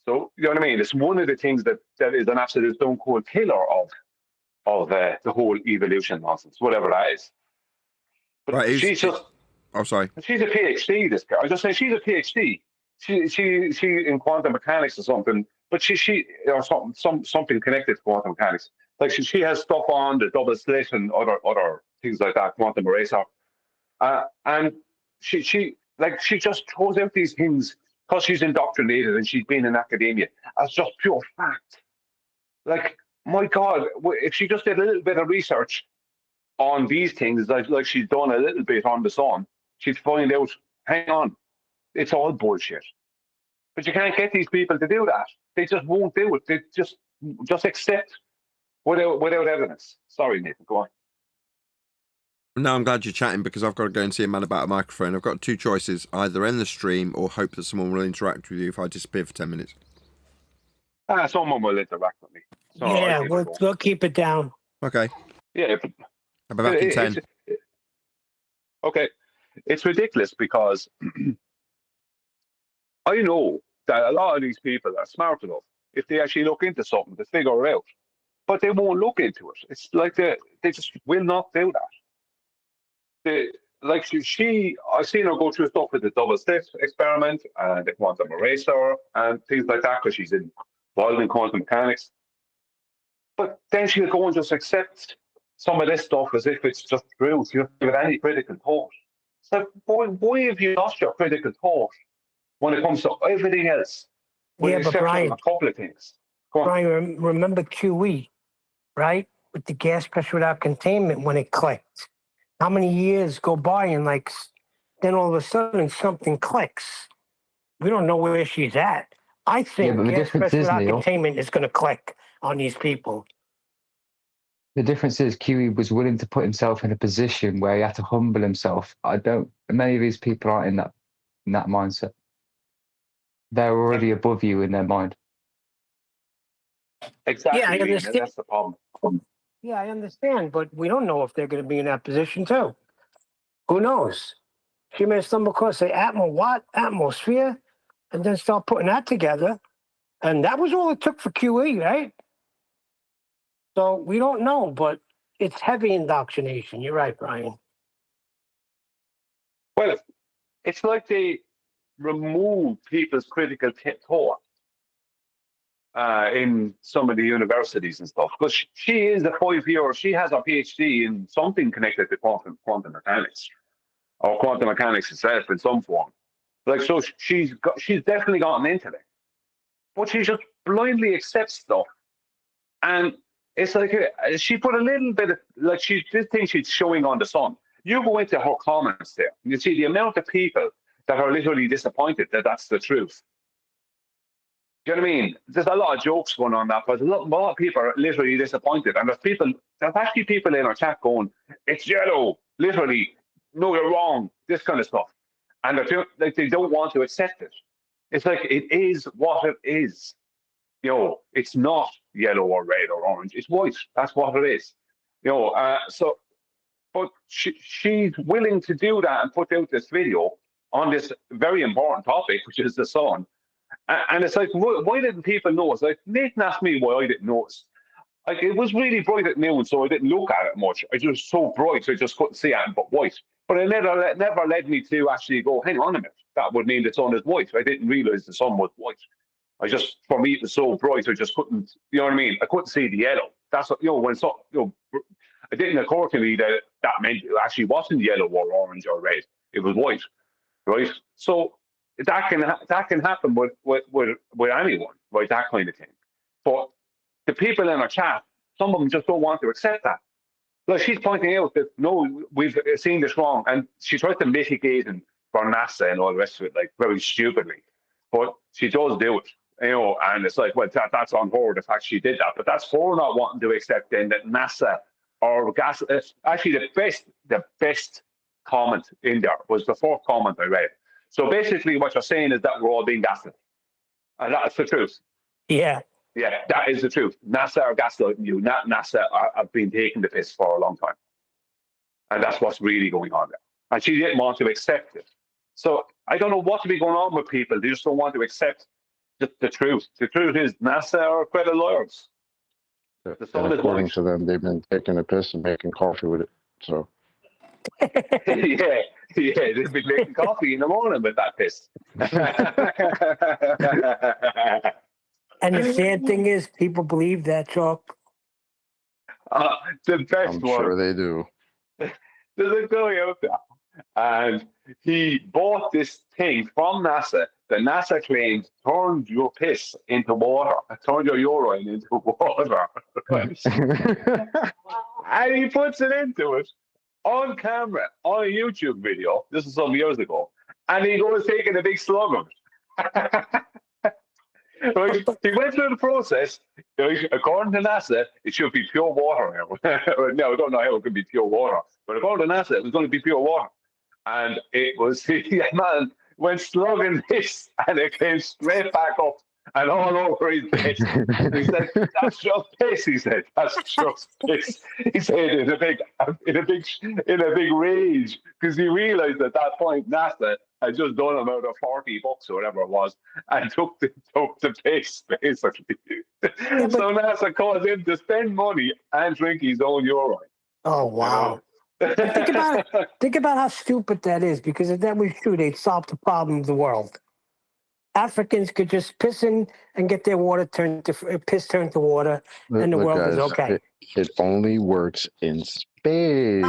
So, you know what I mean? It's one of the things that is an absolute stone cold killer of the whole evolution nonsense, whatever that is. But right, she's just... Oh, sorry. She's a PhD, this girl. I was just saying, she's a PhD. She in quantum mechanics or something, but she or something connected to quantum mechanics. Like she has stuff on the double slit and other things like that, quantum eraser. And she just throws out these things because she's indoctrinated and she's been in academia as just pure fact. Like, my God, if she just did a little bit of research on these things, like she's done a little bit on the sun, she'd find out, hang on, it's all bullshit. But you can't get these people to do that. They just won't do it. They just accept without evidence. Sorry, Nathan, go on. No, I'm glad you're chatting because I've got to go and see a man about a microphone. I've got two choices, either end the stream or hope that someone will interact with you if I disappear for 10 minutes. Someone will interact with me. So yeah, we'll keep it down. Okay. Yeah. I'll be back in 10. Okay. It's ridiculous because I know that a lot of these people are smart enough if they actually look into something to figure it out, but they won't look into it. It's like they just will not do that. I've seen her go through stuff with the double slit experiment and the quantum eraser and things like that because she's involved in quantum mechanics. But then she'll go and just accept some of this stuff as if it's just true. She doesn't give it any critical thought. So why have you lost your critical thought when it comes to everything else? Yeah, but Brian, a couple of things. Brian, remember QE, right? With the gas pressure without containment when it clicked. How many years go by and then all of a sudden something clicks. We don't know where she's at. I think but the gas difference pressure is, without Neil, containment is going to click on these people. the difference is Kiwi was willing to put himself in a position where he had to humble himself. Many of these people aren't in that mindset. They're already above you in their mind. Exactly, Yeah, I Ian, and understand. that's the problem. Yeah, I understand, but we don't know if they're going to be in that position too. Who knows? She may stumble across the atmosphere, and then start putting that together. And that was all it took for QE, right? So we don't know, but it's heavy indoctrination. You're right, Brian. Well, it's like they remove people's critical thought in some of the universities and stuff. Because she is a 5-year, she has a PhD in something connected to quantum mechanics, or quantum mechanics itself in some form. Like, so she's definitely gotten into it, but she just blindly accepts stuff. And it's like she put a little bit of, like, this thing she's showing on the sun. You go into her comments there, and you see the amount of people that are literally disappointed that that's the truth. Do you know what I mean? There's a lot of jokes going on that, but a lot of people are literally disappointed. And there's actually people in our chat going, "It's yellow," literally, "No, you're wrong," this kind of stuff. And they don't want to accept it. It's like, it is what it is. It's not yellow or red or orange. It's white. That's what it is. But she's willing to do that and put out this video on this very important topic, which is the sun. And it's like, why didn't people notice? Like, Nathan asked me why I didn't notice. Like, it was really bright at noon, so I didn't look at it much. It was so bright, I just couldn't see it but white. But it never led me to actually go, hang on a minute, that would mean the sun is white. I didn't realize the sun was white. For me, it was so bright, I just couldn't, you know what I mean? I couldn't see the yellow. That's what, it didn't occur to me that meant it actually wasn't yellow or orange or red. It was white, right? So that can happen with anyone, right? That kind of thing. But the people in our chat, some of them just don't want to accept that. Like, she's pointing out that, no, we've seen this wrong, and she tries to mitigate and for NASA and all the rest of it, like, very stupidly. But she does do it, and it's like, well, that's on her, the fact she did that. But that's her not wanting to accept then that NASA or gas. Actually, the best comment in there was the fourth comment I read. So basically, what you're saying is that we're all being gaslit, and that's the truth. Yeah. Yeah, that is the truth. NASA are gaslighting you. Not NASA have been taking the piss for a long time, and that's what's really going on there. And she didn't want to accept it. So I don't know what to be going on with people. They just don't want to accept the truth. The truth is NASA are credit lawyers. The sun is According white. to them, they've been taking a piss and making coffee with it. So yeah, they've been making coffee in the morning with that piss. And the sad thing is, people believe that, Chuck. The best I'm one. sure they do. There's a guy out there, and he bought this thing from NASA that NASA claims turned your piss into water, turned your urine into water. And he puts it into it on camera, on a YouTube video. This is some years ago. And he goes taking a big slug of it. Right? He went through the process. According to NASA, it should be pure water now. No, I don't know how it could be pure water, but according to NASA, it was going to be pure water. And it was, man went slugging this, and it came straight back up and all over his face. He said, "That's just piss." He said, "That's just piss." He said in a big rage, because he realized at that point NASA had just done him out of $40 or whatever it was, and took the piss basically. So NASA caused him to spend money and drink his own urine. Oh wow! But think about it. Think about how stupid that is. Because if that was true, they'd solve the problem of the world. Africans could just piss in and get their water piss turned to water, and the Look, world guys, is okay. It only works in space.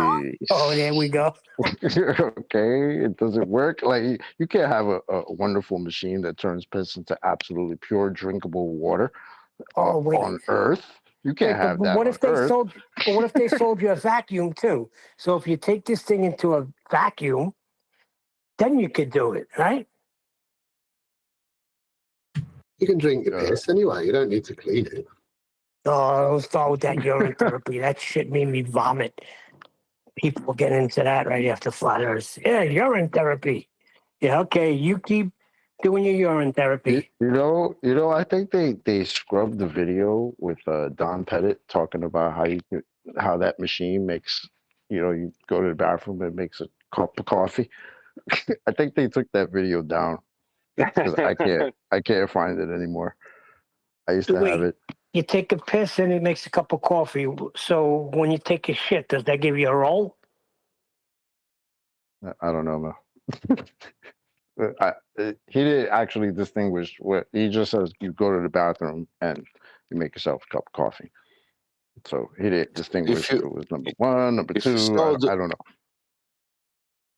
Oh, there we go. Okay, it doesn't work. Like, you can't have a wonderful machine that turns piss into absolutely pure drinkable water on Earth. You can't have that What on if they Earth. what if they sold you a vacuum too? So if you take this thing into a vacuum, then you could do it, right? You can drink your piss anyway. You don't need to clean it. Oh, don't start with that urine therapy. That shit made me vomit. People getting into that right after flat Earth. Yeah, urine therapy. Yeah, okay, you keep doing your urine therapy. I think they scrubbed the video with Don Pettit talking about how that machine makes, you go to the bathroom and it makes a cup of coffee. I think they took that video down because I can't find it anymore. I used to have it. You take a piss and it makes a cup of coffee. So when you take a shit, does that give you a roll? I don't know, he didn't actually distinguish what he just says. You go to the bathroom and you make yourself a cup of coffee. So he didn't distinguish if it was number one, number two. I don't know.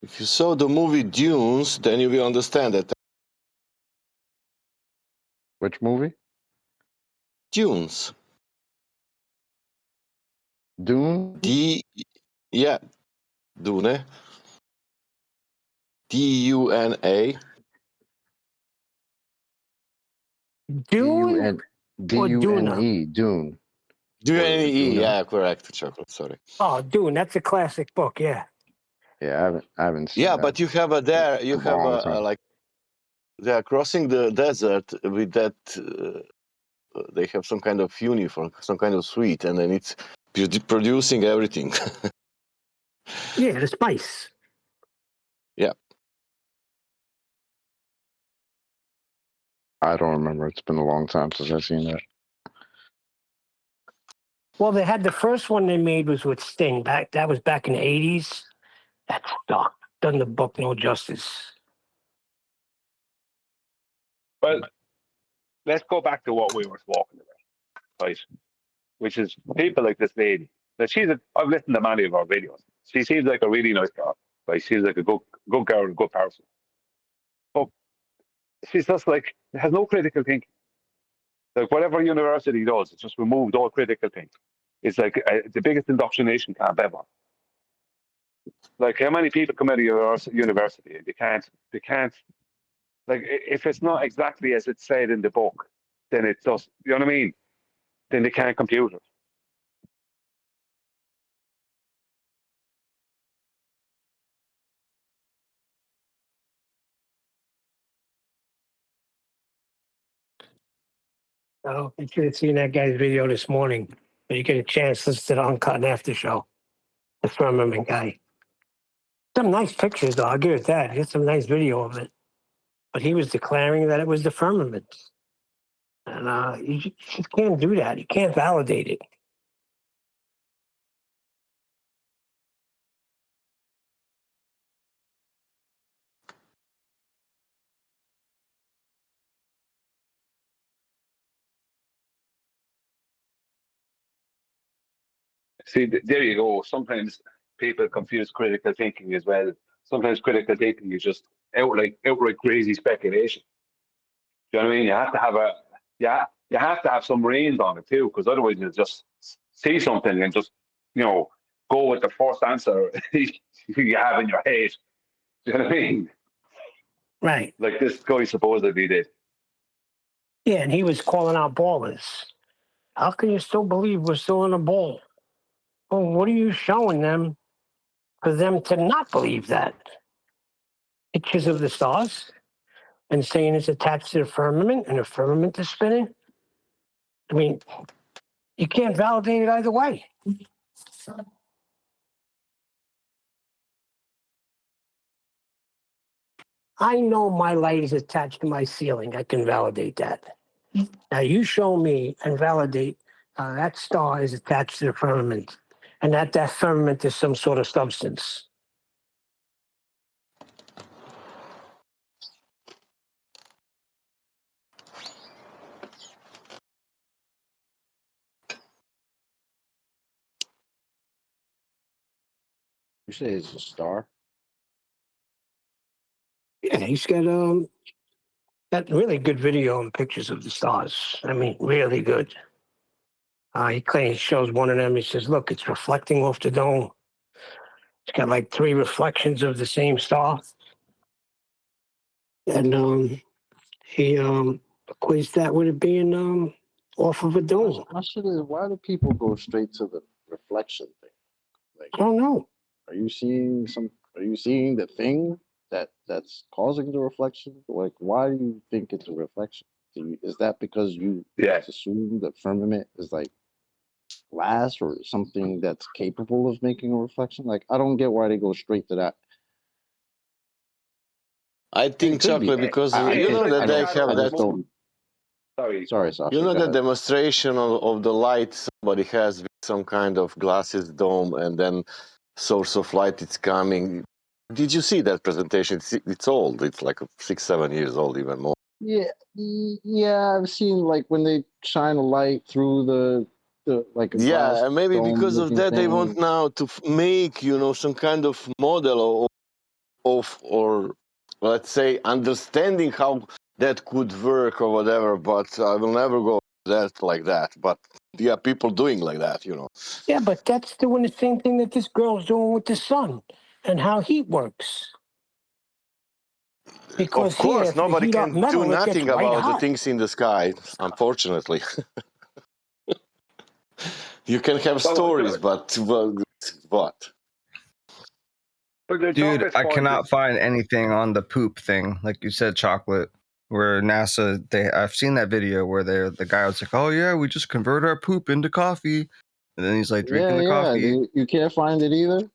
If you saw the movie Dunes, then you will understand that. Which movie? Dunes. Dune? Yeah. Dune. D-U-N-A. Dune? D-U-N-E. Dune. D-U-N-E, yeah, correct. Chocolate, sorry. Oh, Dune, that's a classic book, yeah. Yeah, I haven't seen Yeah, that. but you have like, they are crossing the desert with that, they have some kind of uniform, some kind of suite, and then it's producing everything. Yeah, the spice. Yeah. I don't remember. It's been a long time since I've seen that. Well, they had the first one they made was with Sting. That was back in the 80s. That sucked. Done the book no justice. Well, let's go back to what we were talking about, right? Which is people like this lady. Now I've listened to many of her videos. She seems like a really nice girl, right? She's like a good girl, a good person. But she's just like, has no critical thinking. Like whatever university does, it's just removed all critical thinking. It's like the biggest indoctrination camp ever. Like how many people come out of university and they can't, like if it's not exactly as it's said in the book, then it's just, you know what I mean? Then they can't compute it. Oh, you should have seen that guy's video this morning. When you get a chance, listen to the Uncut and After show. The Firmament guy. Some nice pictures, though. I'll give it that. He got some nice video of it. But he was declaring that it was the Firmament. And you just can't do that. You can't validate it. See, there you go. Sometimes people confuse critical thinking as well. Sometimes critical thinking is just outright crazy speculation. Do you know what I mean? You have to have some reins on it too, because otherwise you just see something and just go with the first answer you have in your head. Do you know what I mean? Right. Like this guy supposedly did. Yeah, and he was calling out ballers. How can you still believe we're still in a ball? Well, what are you showing them for them to not believe that? Pictures of the stars and saying it's attached to the firmament and the firmament is spinning? I mean, you can't validate it either way. I know my light is attached to my ceiling. I can validate that. Now you show me and validate that star is attached to the firmament and that firmament is some sort of substance. You say it's a star? Yeah, he's got that really good video and pictures of the stars. I mean, really good. He claims shows one of them. He says, "Look, it's reflecting off the dome. It's got like 3 reflections of the same star." And he Because that would have been off of a dome. Why do people go straight to the reflection thing? Like, I don't know. Are you seeing the thing that's causing the reflection? Like, why do you think it's a reflection? Is that because you assume that firmament is like glass or something that's capable of making a reflection? Like, I don't get why they go straight to that. I think chocolate because you know that they have that. Sorry, Sasha. You know the demonstration of the light somebody has with some kind of glasses dome, and then source of light is coming. Did you see that presentation? It's old. It's like 6-7 years old, even more. Yeah, I've seen like when they shine a light through the like a glass And maybe dome because of looking that they thing. want now to make some kind of model of or let's say understanding how that could work or whatever. But I will never go that like that. But people doing like that, Yeah, but that's doing the same thing that this girl's doing with the sun and how heat works. Because of course, if you nobody heat up can metal, do it gets nothing white about the hot. things in the sky, unfortunately. You can have stories, but what? Dude, I cannot find anything on the poop thing, like you said, chocolate. Where NASA, I've seen that video where the guy was like, "Oh yeah, we just convert our poop into coffee," and then he's like drinking the coffee. You can't find it either.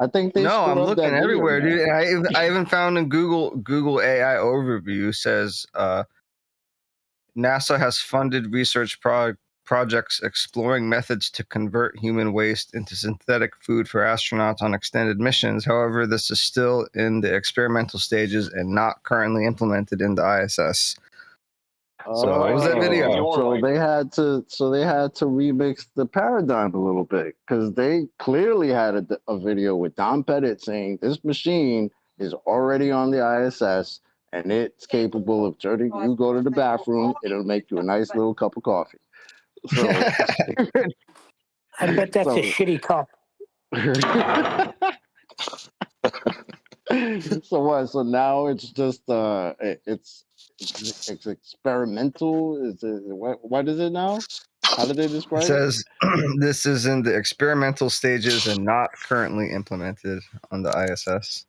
I think they No, I'm scrubbed that looking video, everywhere, man. dude. And I even found in Google AI overview says NASA has funded research projects exploring methods to convert human waste into synthetic food for astronauts on extended missions. However, this is still in the experimental stages and not currently implemented in the ISS. So what was that video? So they had to remix the paradigm a little bit because they clearly had a video with Don Pettit saying this machine is already on the ISS and it's capable of turning. You go to the bathroom, it'll make you a nice little cup of coffee. So I bet that's a shitty cup. So what? So now it's just it's experimental. What is it now? How did they It describe it? says this is in the experimental stages and not currently implemented on the ISS.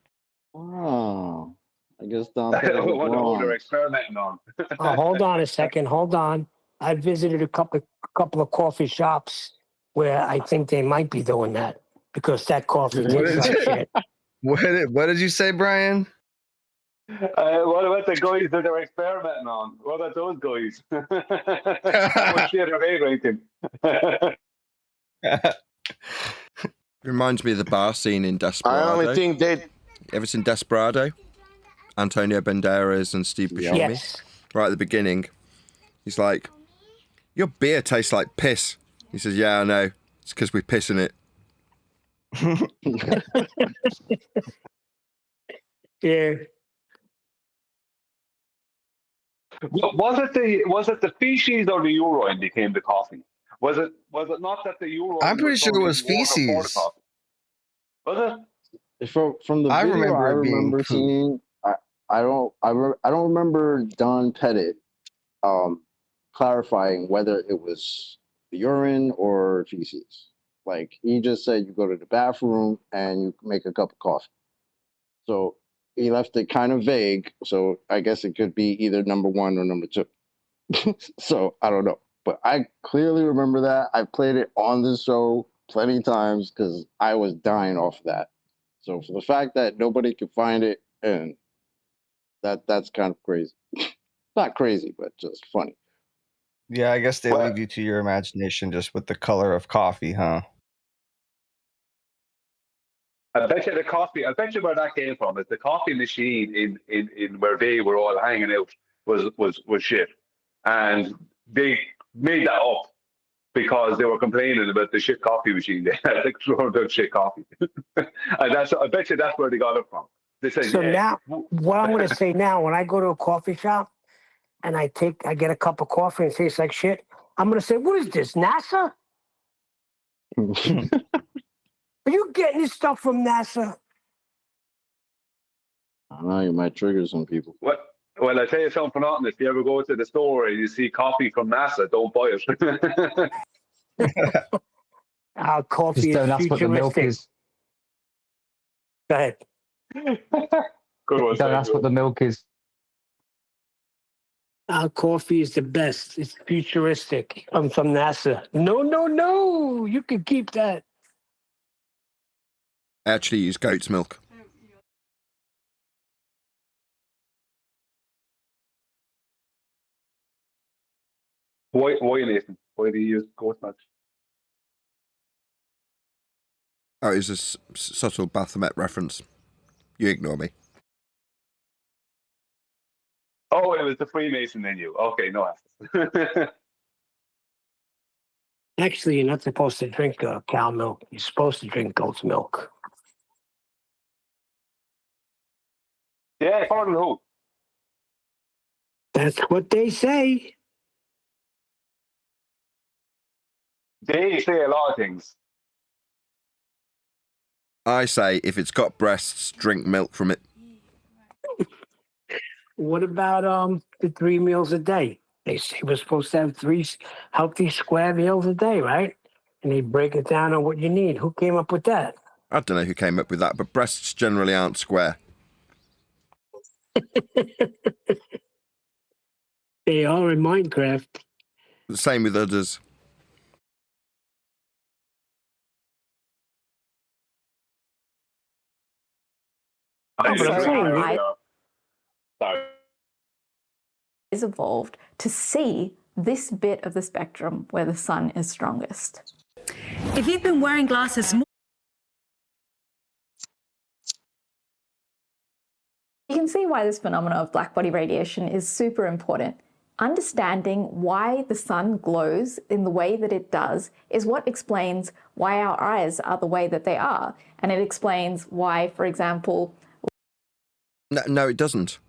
Oh, I guess Don Pettit was what wrong. they're experimenting on. Hold on a second. Hold on. I visited a couple of coffee shops where I think they might be doing that because that coffee tastes like shit. What did you say, Brian? What about the guys that they're experimenting on? What about those guys? How much shit are they drinking? Reminds me of the bar scene in Desperado. I only think they... Ever seen Desperado? Antonio Banderas and Steve Buscemi? Yes. Right at the beginning. He's like, your beer tastes like piss. He says, yeah, I know. It's because we piss in it. Yeah. Was it the feces or the urine became the coffee? Was it not that the urine? I'm pretty sure it was feces. Was it? From the I video, remember I it being remember poop. seeing. I don't remember Don Pettit clarifying whether it was urine or feces. Like he just said, you go to the bathroom and you make a cup of coffee. So he left it kind of vague. So I guess it could be either number one or number two. So I don't know, but I clearly remember that. I played it on this show plenty of times because I was dying off of that. So for the fact that nobody could find it, and that's kind of crazy. Not crazy, but just funny. Yeah, I guess they leave you to your imagination just with the color of coffee, huh? I bet you the coffee. I bet you where that came from is the coffee machine in where they were all hanging out was shit, and they made that up because they were complaining about the shit coffee machine. They had to throw out shit coffee, and I bet you that's where they got it from. They said, So now, what I'm going to say now, when I go to a coffee shop and I get a cup of coffee and it tastes like shit, I'm going to say, what is this, NASA? Are you getting this stuff from NASA? I don't know, you might trigger some people. What? Well, I tell you something for nothing. If you ever go to the store and you see coffee from NASA, don't buy it. Our coffee Just is don't ask what the milk futuristic. is. Go ahead. Good one, Don't ask what the milk is. Our coffee is the best. It's futuristic. I'm from NASA. No, no, no. You can keep that. I actually use goat's milk. Why, Nathan? Why do you use goat milk? Oh, it was a subtle Baphomet reference. You ignore me. Oh, it was the Freemason in you. Okay, no. Actually, you're not supposed to drink cow milk. You're supposed to drink goat's milk. Yeah, according to who? That's what they say. They say a lot of things. I say, if it's got breasts, drink milk from it. What about the 3 meals a day? They say we're supposed to have 3 healthy square meals a day, right? And they break it down on what you need. Who came up with that? I don't know who came up with that, but breasts generally aren't square. They are in Minecraft. The same with others. Is evolved to see this bit of the spectrum where the sun is strongest. If you've been wearing glasses more... You can see why this phenomenon of black body radiation is super important. Understanding why the sun glows in the way that it does is what explains why our eyes are the way that they are. And it explains why, for example... No, it doesn't.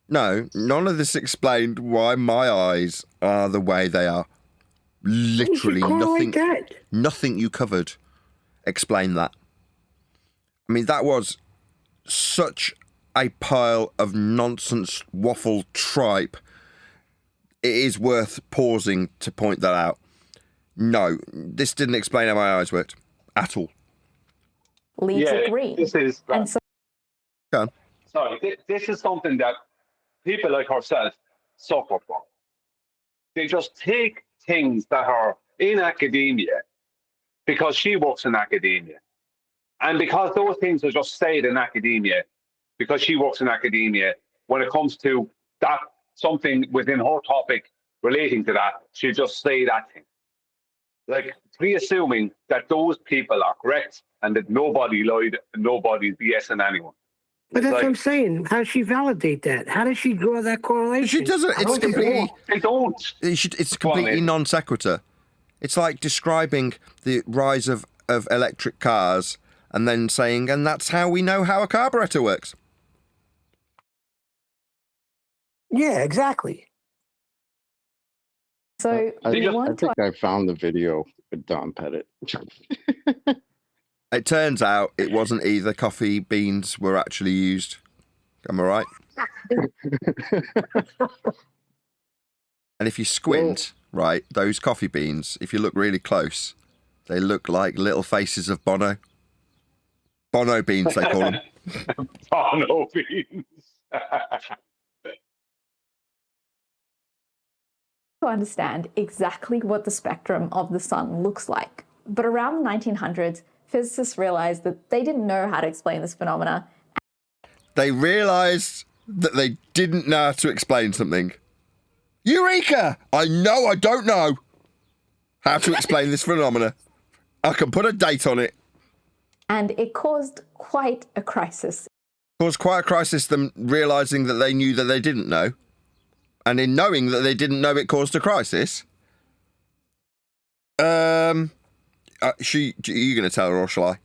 No, none of this explained why my eyes are the way they are. Literally nothing. Nothing you covered explained that. I mean, that was such a pile of nonsense waffle tripe. It is worth pausing to point that out. No, this didn't explain how my eyes worked at all. Leaves are green. This is... And so Go on. Sorry, this is something that people like herself suffer from. They just take things that are in academia because she works in academia. And because those things are just stayed in academia, because she works in academia, when it comes to that something within her topic relating to that, she'll just say that thing. Like, pre-assuming that those people are correct and that nobody lied and nobody's BSing anyone. But that's what I'm saying. How does she validate that? How does she draw that correlation? She doesn't. It's completely. They don't. It's completely non sequitur. It's like describing the rise of electric cars and then saying, and that's how we know how a carburetor works. Yeah, exactly. So I think I found the video with Don Pettit. It turns out it wasn't either. Coffee beans were actually used. Am I right? And if you squint, right, those coffee beans, if you look really close, they look like little faces of Bono. Bono beans, they call them. Bono beans. to understand exactly what the spectrum of the sun looks like. But around the 1900s, physicists realized that they didn't know how to explain this phenomena. They realized that they didn't know how to explain something. Eureka! I don't know how to explain this phenomena. I can put a date on it. And it caused quite a crisis. Caused quite a crisis, them realizing that they knew that they didn't know. And in knowing that they didn't know, it caused a crisis. Are you going to tell her or shall I?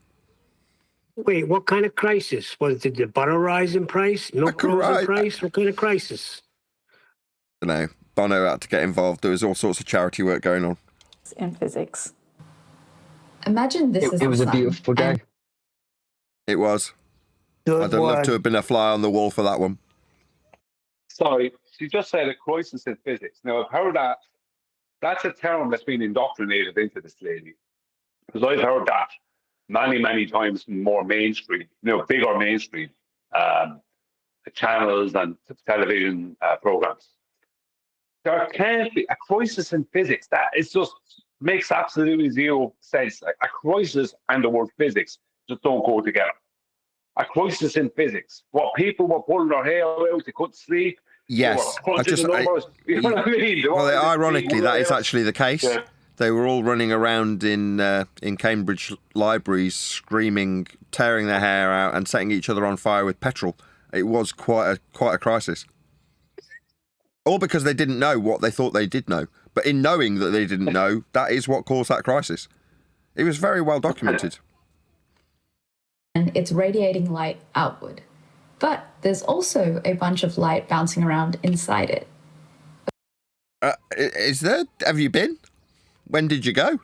Wait, what kind of crisis? Did the butter rise in price? Milk rose in price? What kind of crisis? I don't know. Bono had to get involved. There was all sorts of charity work going on. In physics. Imagine this It was a beautiful day. It was. I'd love to have been a fly on the wall for that one. Sorry, she just said a crisis in physics. Now, I've heard that. That's a term that's been indoctrinated into this lady. Because I've heard that many, many times more mainstream, bigger mainstream channels and television programs. There can't be a crisis in physics. That it just makes absolutely zero sense. Like a crisis and the word physics just don't go together. A crisis in physics. What people were pulling their hair out, they couldn't sleep. Yes. You know what I mean? Well, ironically, that is actually the case. Yeah. They were all running around in Cambridge libraries, screaming, tearing their hair out, and setting each other on fire with petrol. It was quite a crisis. All because they didn't know what they thought they did know. But in knowing that they didn't know, that is what caused that crisis. It was very well documented. And it's radiating light outward. But there's also a bunch of light bouncing around inside it. Is there? Have you been? When did you go?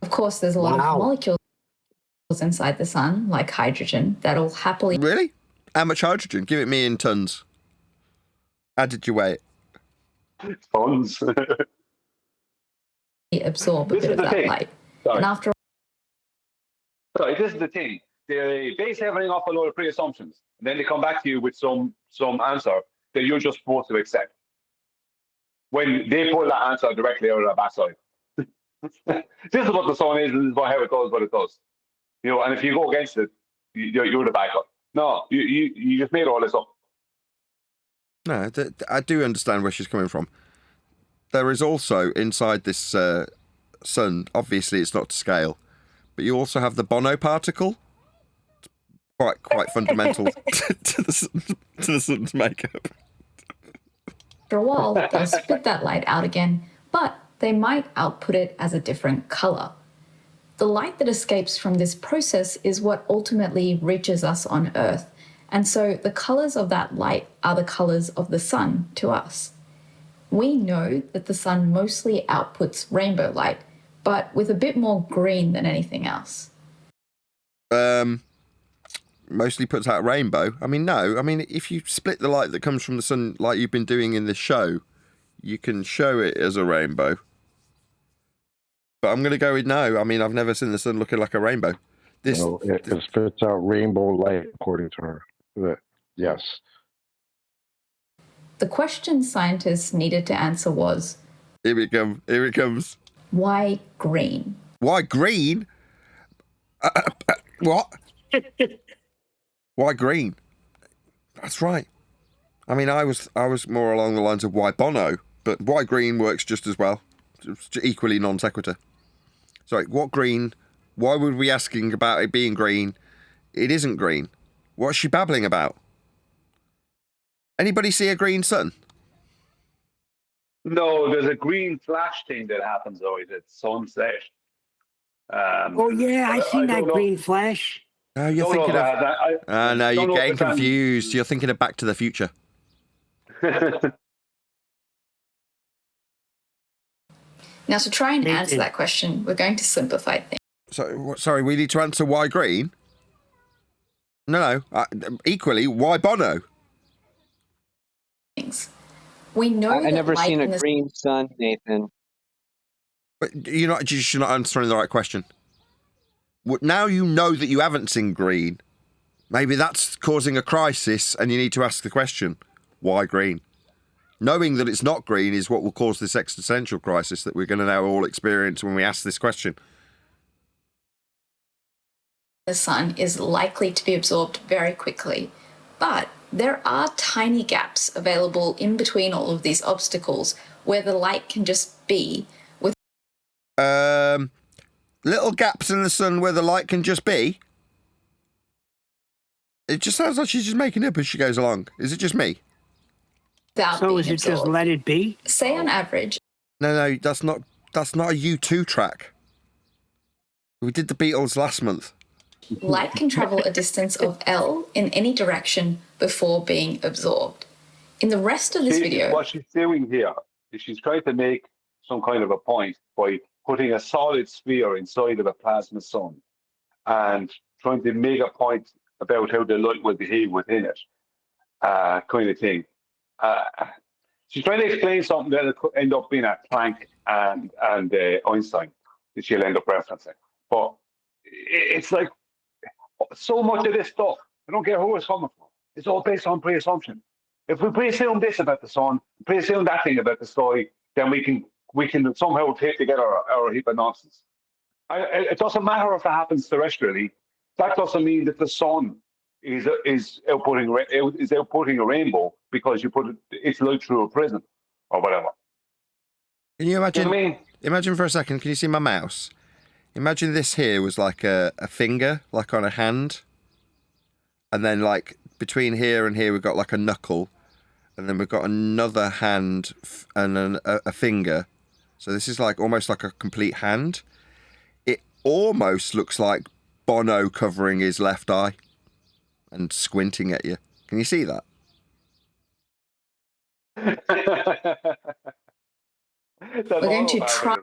Of course, there's a lot of molecules inside the sun, like hydrogen, that'll happily... Really? How much hydrogen? Give it me in tons. How did you weigh it? Tons. absorb a bit of that light. And after Sorry, this is the thing. They base everything off a load of pre-assumptions, and then they come back to you with some answer that you're just supposed to accept. When they pull that answer directly out of their backside. This is what the sun is, and this is how it does what it does. And if you go against it, you're the bad guy. No, you just made all this up. No, I do understand where she's coming from. There is also, inside this sun, obviously it's not to scale, but you also have the Bono particle. Quite fundamental to the sun's makeup. after a while, they'll spit that light out again, but they might output it as a different color. The light that escapes from this process is what ultimately reaches us on Earth, and so the colors of that light are the colors of the sun to us. We know that the sun mostly outputs rainbow light, but with a bit more green than anything else. Mostly puts out rainbow. I mean, no. I mean, if you split the light that comes from the sun like you've been doing in this show, you can show it as a rainbow. But I'm going to go with no. I mean, I've never seen the sun looking like a rainbow. It spits out rainbow light, according to her. Yes. The question scientists needed to answer was... Here it comes. Why green? Why green? What? Why green? That's right. I mean, I was more along the lines of why Bono, but why green works just as well. It's equally non sequitur. Sorry, what green? Why would we be asking about it being green? It isn't green. What's she babbling about? Anybody see a green sun? No, there's a green flash thing that happens always at sunset. Oh yeah, I seen that green flash. Oh, you're thinking of... no, you're getting confused. You're thinking of Back to the Future. Now, to try and answer that question, we're going to simplify things. Sorry, we need to answer why green? No. Equally, why Bono? We know I never seen a green sun, Nathan. But you're not answering the right question. Now you know that you haven't seen green. Maybe that's causing a crisis and you need to ask the question, why green? Knowing that it's not green is what will cause this existential crisis that we're going to now all experience when we ask this question. The sun is likely to be absorbed very quickly, but there are tiny gaps available in between all of these obstacles where the light can just be with... Little gaps in the sun where the light can just be? It just sounds like she's just making it up as she goes along. Is it just me? So is it just let it be? Say on average... No, that's not a U2 track. We did the Beatles last month. Light can travel a distance of L in any direction before being absorbed. In the rest of this video... What she's doing here is she's trying to make some kind of a point by putting a solid sphere inside of a plasma sun and trying to make a point about how the light will behave within it, kind of thing. she's trying to explain something that could end up being a Planck and Einstein that she'll end up referencing. But it's like so much of this stuff, I don't care who it's coming from, it's all based on pre-assumption. If we pre-assume this about the sun, pre-assume that thing about the sky, then we can somehow take together our heap of nonsense. It doesn't matter if that happens terrestrially. That doesn't mean that the sun is outputting a rainbow because you put its light through a prism or whatever. Can you imagine? You know what I mean? Imagine for a second. Can you see my mouse? Imagine this here was like a finger, like on a hand, and then like between here and here we've got like a knuckle, and then we've got another hand and a finger. So this is like almost like a complete hand. It almost looks like Bono covering his left eye and squinting at you. Can you see that? We're going to try.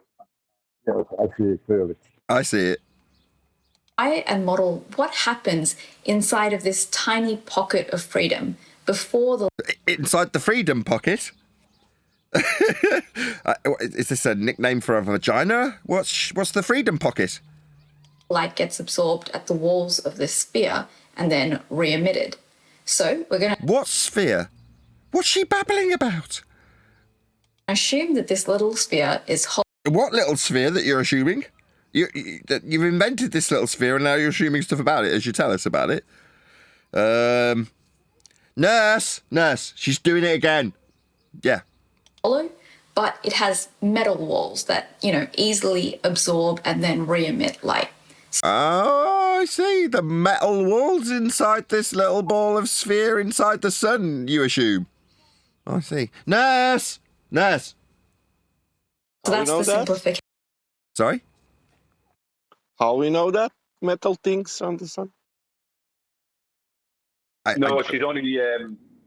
Yes, I see it clearly. I see it. Try and model what happens inside of this tiny pocket of freedom before the Inside the freedom pocket? Is this a nickname for a vagina? What's the freedom pocket? light gets absorbed at the walls of this sphere and then re-emitted. So we're going to... What sphere? What's she babbling about? Assume that this little sphere is... What little sphere that you're assuming? You've invented this little sphere and now you're assuming stuff about it as you tell us about it. Nurse, she's doing it again. Yeah. Hollow, but it has metal walls that, easily absorb and then re-emit light. Oh, I see. The metal walls inside this little ball of sphere inside the sun, you assume. I see. Nurse! So that's the simplification. Sorry? How we know that? Metal things on the sun?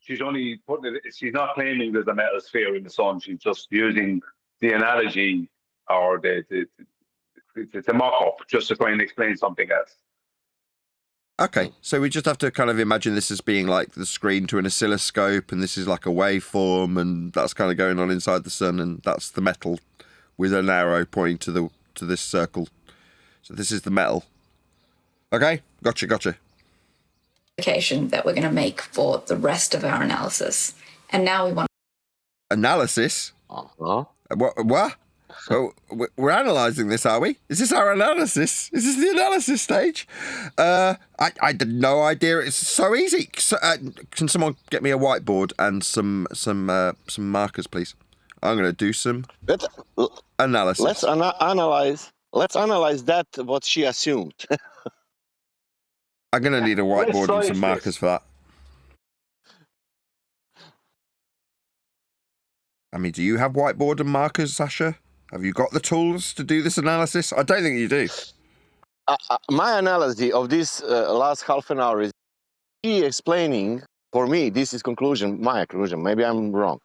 She's only putting it. She's not claiming there's a metal sphere in the sun. She's just using the analogy or the mock-up just to try and explain something else. Okay, so we just have to kind of imagine this as being like the screen to an oscilloscope, and this is like a waveform, and that's kind of going on inside the sun, and that's the metal with an arrow pointing to this circle. So this is the metal. Okay, gotcha. That we're going to make for the rest of our analysis. And now we want... Analysis? Uh-huh. What? Oh, we're analysing this, are we? Is this our analysis? Is this the analysis stage? I had no idea. It's so easy. Can someone get me a whiteboard and some markers, please? I'm going to do some analysis. Let's analyze. Let's analyze that. What she assumed. I'm going to need a whiteboard and some markers for that. I mean, do you have whiteboard and markers, Sasha? Have you got the tools to do this analysis? I don't think you do. My analysis of this last half an hour is she explaining, for me, this is my conclusion, maybe I'm wrong.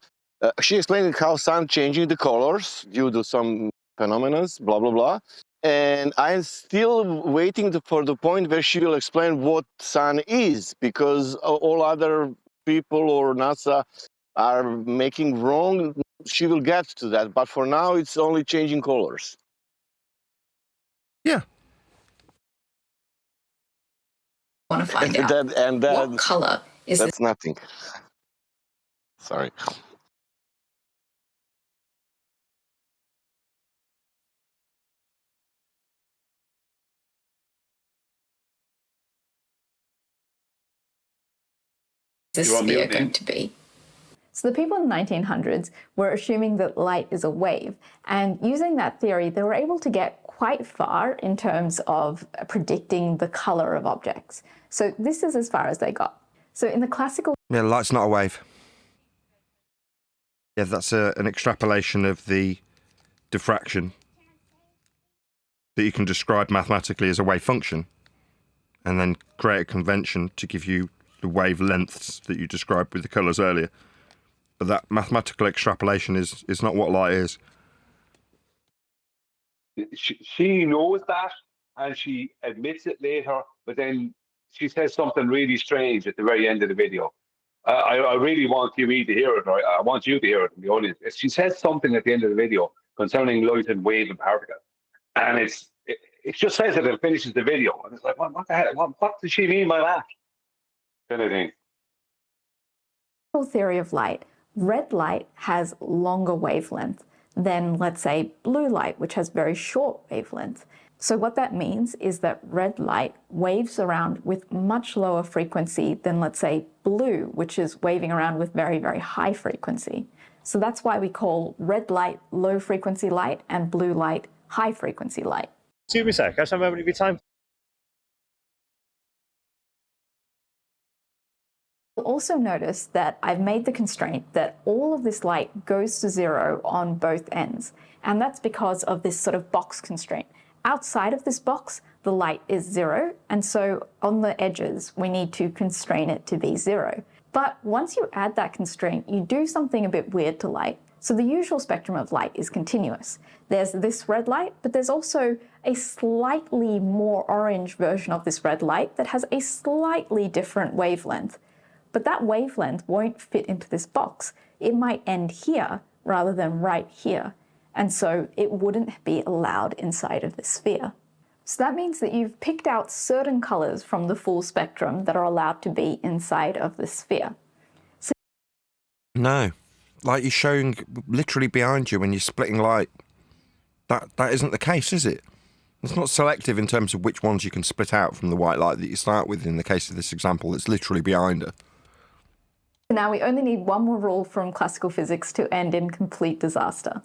She explaining how sun changing the colors due to some phenomena, blah, blah, blah. And I'm still waiting for the point where she will explain what sun is, because all other people or NASA are making wrong. She will get to that, but for now it's only changing colors. Yeah. I want to find out what color is that's nothing. Sorry. this sphere going to be? So the people in the 1900s were assuming that light is a wave, and using that theory, they were able to get quite far in terms of predicting the color of objects. So this is as far as they got. So in the classical... Yeah, light's not a wave. Yeah, that's an extrapolation of the diffraction that you can describe mathematically as a wave function, and then create a convention to give you the wavelengths that you described with the colours earlier. But that mathematical extrapolation is not what light is. She knows that, and she admits it later, but then she says something really strange at the very end of the video. I really want QE to hear it, or I want you to hear it in the audience. She says something at the end of the video concerning light and wave and particle, and it just says it and finishes the video, and it's like, what the hell? What does she mean by that? Kind of thing. Theory of light, red light has longer wavelength than, let's say, blue light, which has very short wavelength. So what that means is that red light waves around with much lower frequency than, let's say, blue, which is waving around with very, very high frequency. So that's why we call red light low frequency light and blue light high frequency light. Excuse me, sir. Can I have a moment of your time? You'll also notice that I've made the constraint that all of this light goes to zero on both ends. And that's because of this sort of box constraint. Outside of this box, the light is zero, and so on the edges, we need to constrain it to be zero. But once you add that constraint, you do something a bit weird to light. So the usual spectrum of light is continuous. There's this red light, but there's also a slightly more orange version of this red light that has a slightly different wavelength. But that wavelength won't fit into this box. It might end here rather than right here. And so it wouldn't be allowed inside of the sphere. So that means that you've picked out certain colors from the full spectrum that are allowed to be inside of the sphere. No, like you're showing literally behind you when you're splitting light. That isn't the case, is it? It's not selective in terms of which ones you can split out from the white light that you start with in the case of this example. It's literally behind her. Now we only need one more rule from classical physics to end in complete disaster.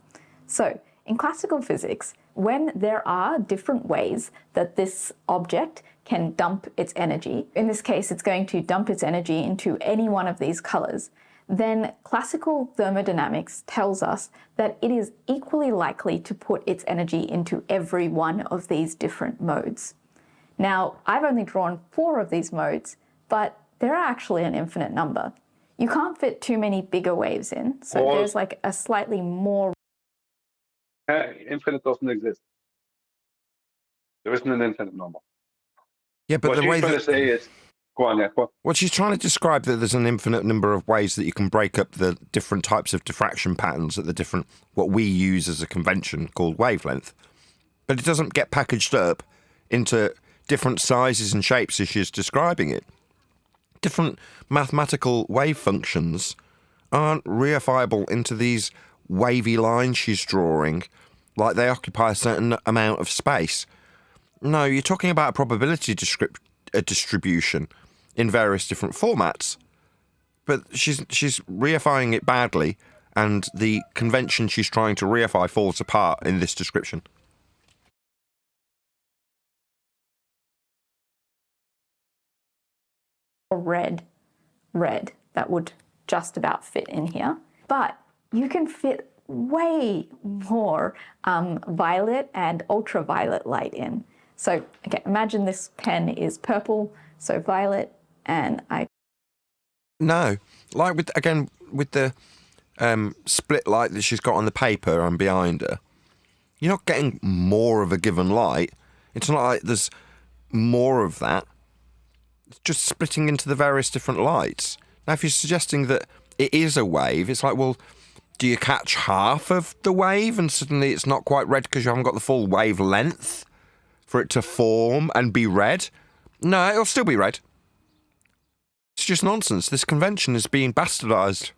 So, in classical physics, when there are different ways that this object can dump its energy, in this case it's going to dump its energy into any one of these colors, then classical thermodynamics tells us that it is equally likely to put its energy into every one of these different modes. Now, I've only drawn 4 of these modes, but there are actually an infinite number. You can't fit too many bigger waves in, so there's like a slightly more... Infinite doesn't exist. There isn't an infinite number. Yeah, but what the way she's trying to say is, go on, yeah. Well, she's trying to describe that there's an infinite number of ways that you can break up the different types of diffraction patterns at the different, what we use as a convention called wavelength. But it doesn't get packaged up into different sizes and shapes as she's describing it. Different mathematical wave functions aren't reifiable into these wavy lines she's drawing, like they occupy a certain amount of space. No, you're talking about a probability distribution in various different formats, but she's reifying it badly, and the convention she's trying to reify falls apart in this description. red, that would just about fit in here. But you can fit way more violet and ultraviolet light in. So, okay, imagine this pen is purple, so violet, and I... No, like with the split light that she's got on the paper and behind her, you're not getting more of a given light. It's not like there's more of that. It's just splitting into the various different lights. Now, if you're suggesting that it is a wave, it's like, well, do you catch half of the wave and suddenly it's not quite red because you haven't got the full wavelength for it to form and be red? No, it'll still be red. It's just nonsense. This convention is being bastardised.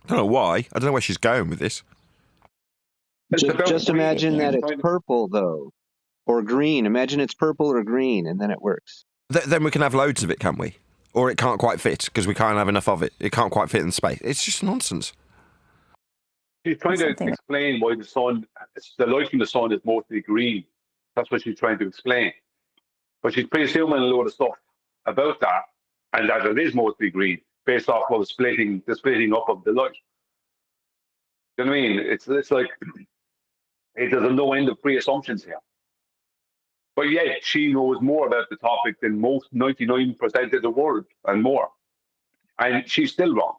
I don't know why. I don't know where she's going with this. Just imagine that it's purple, though, or green. Imagine it's purple or green, and then it works. Then we can have loads of it, can't we? Or it can't quite fit because we can't have enough of it. It can't quite fit in space. It's just nonsense. She's trying to explain why the light from the sun is mostly green. That's what she's trying to explain. But she's presuming a load of stuff about that, and that it is mostly green, based off of the splitting up of the light. You know what I mean? It's like there's a no end of pre-assumptions here. But yet she knows more about the topic than most 99% of the world and more. And she's still wrong.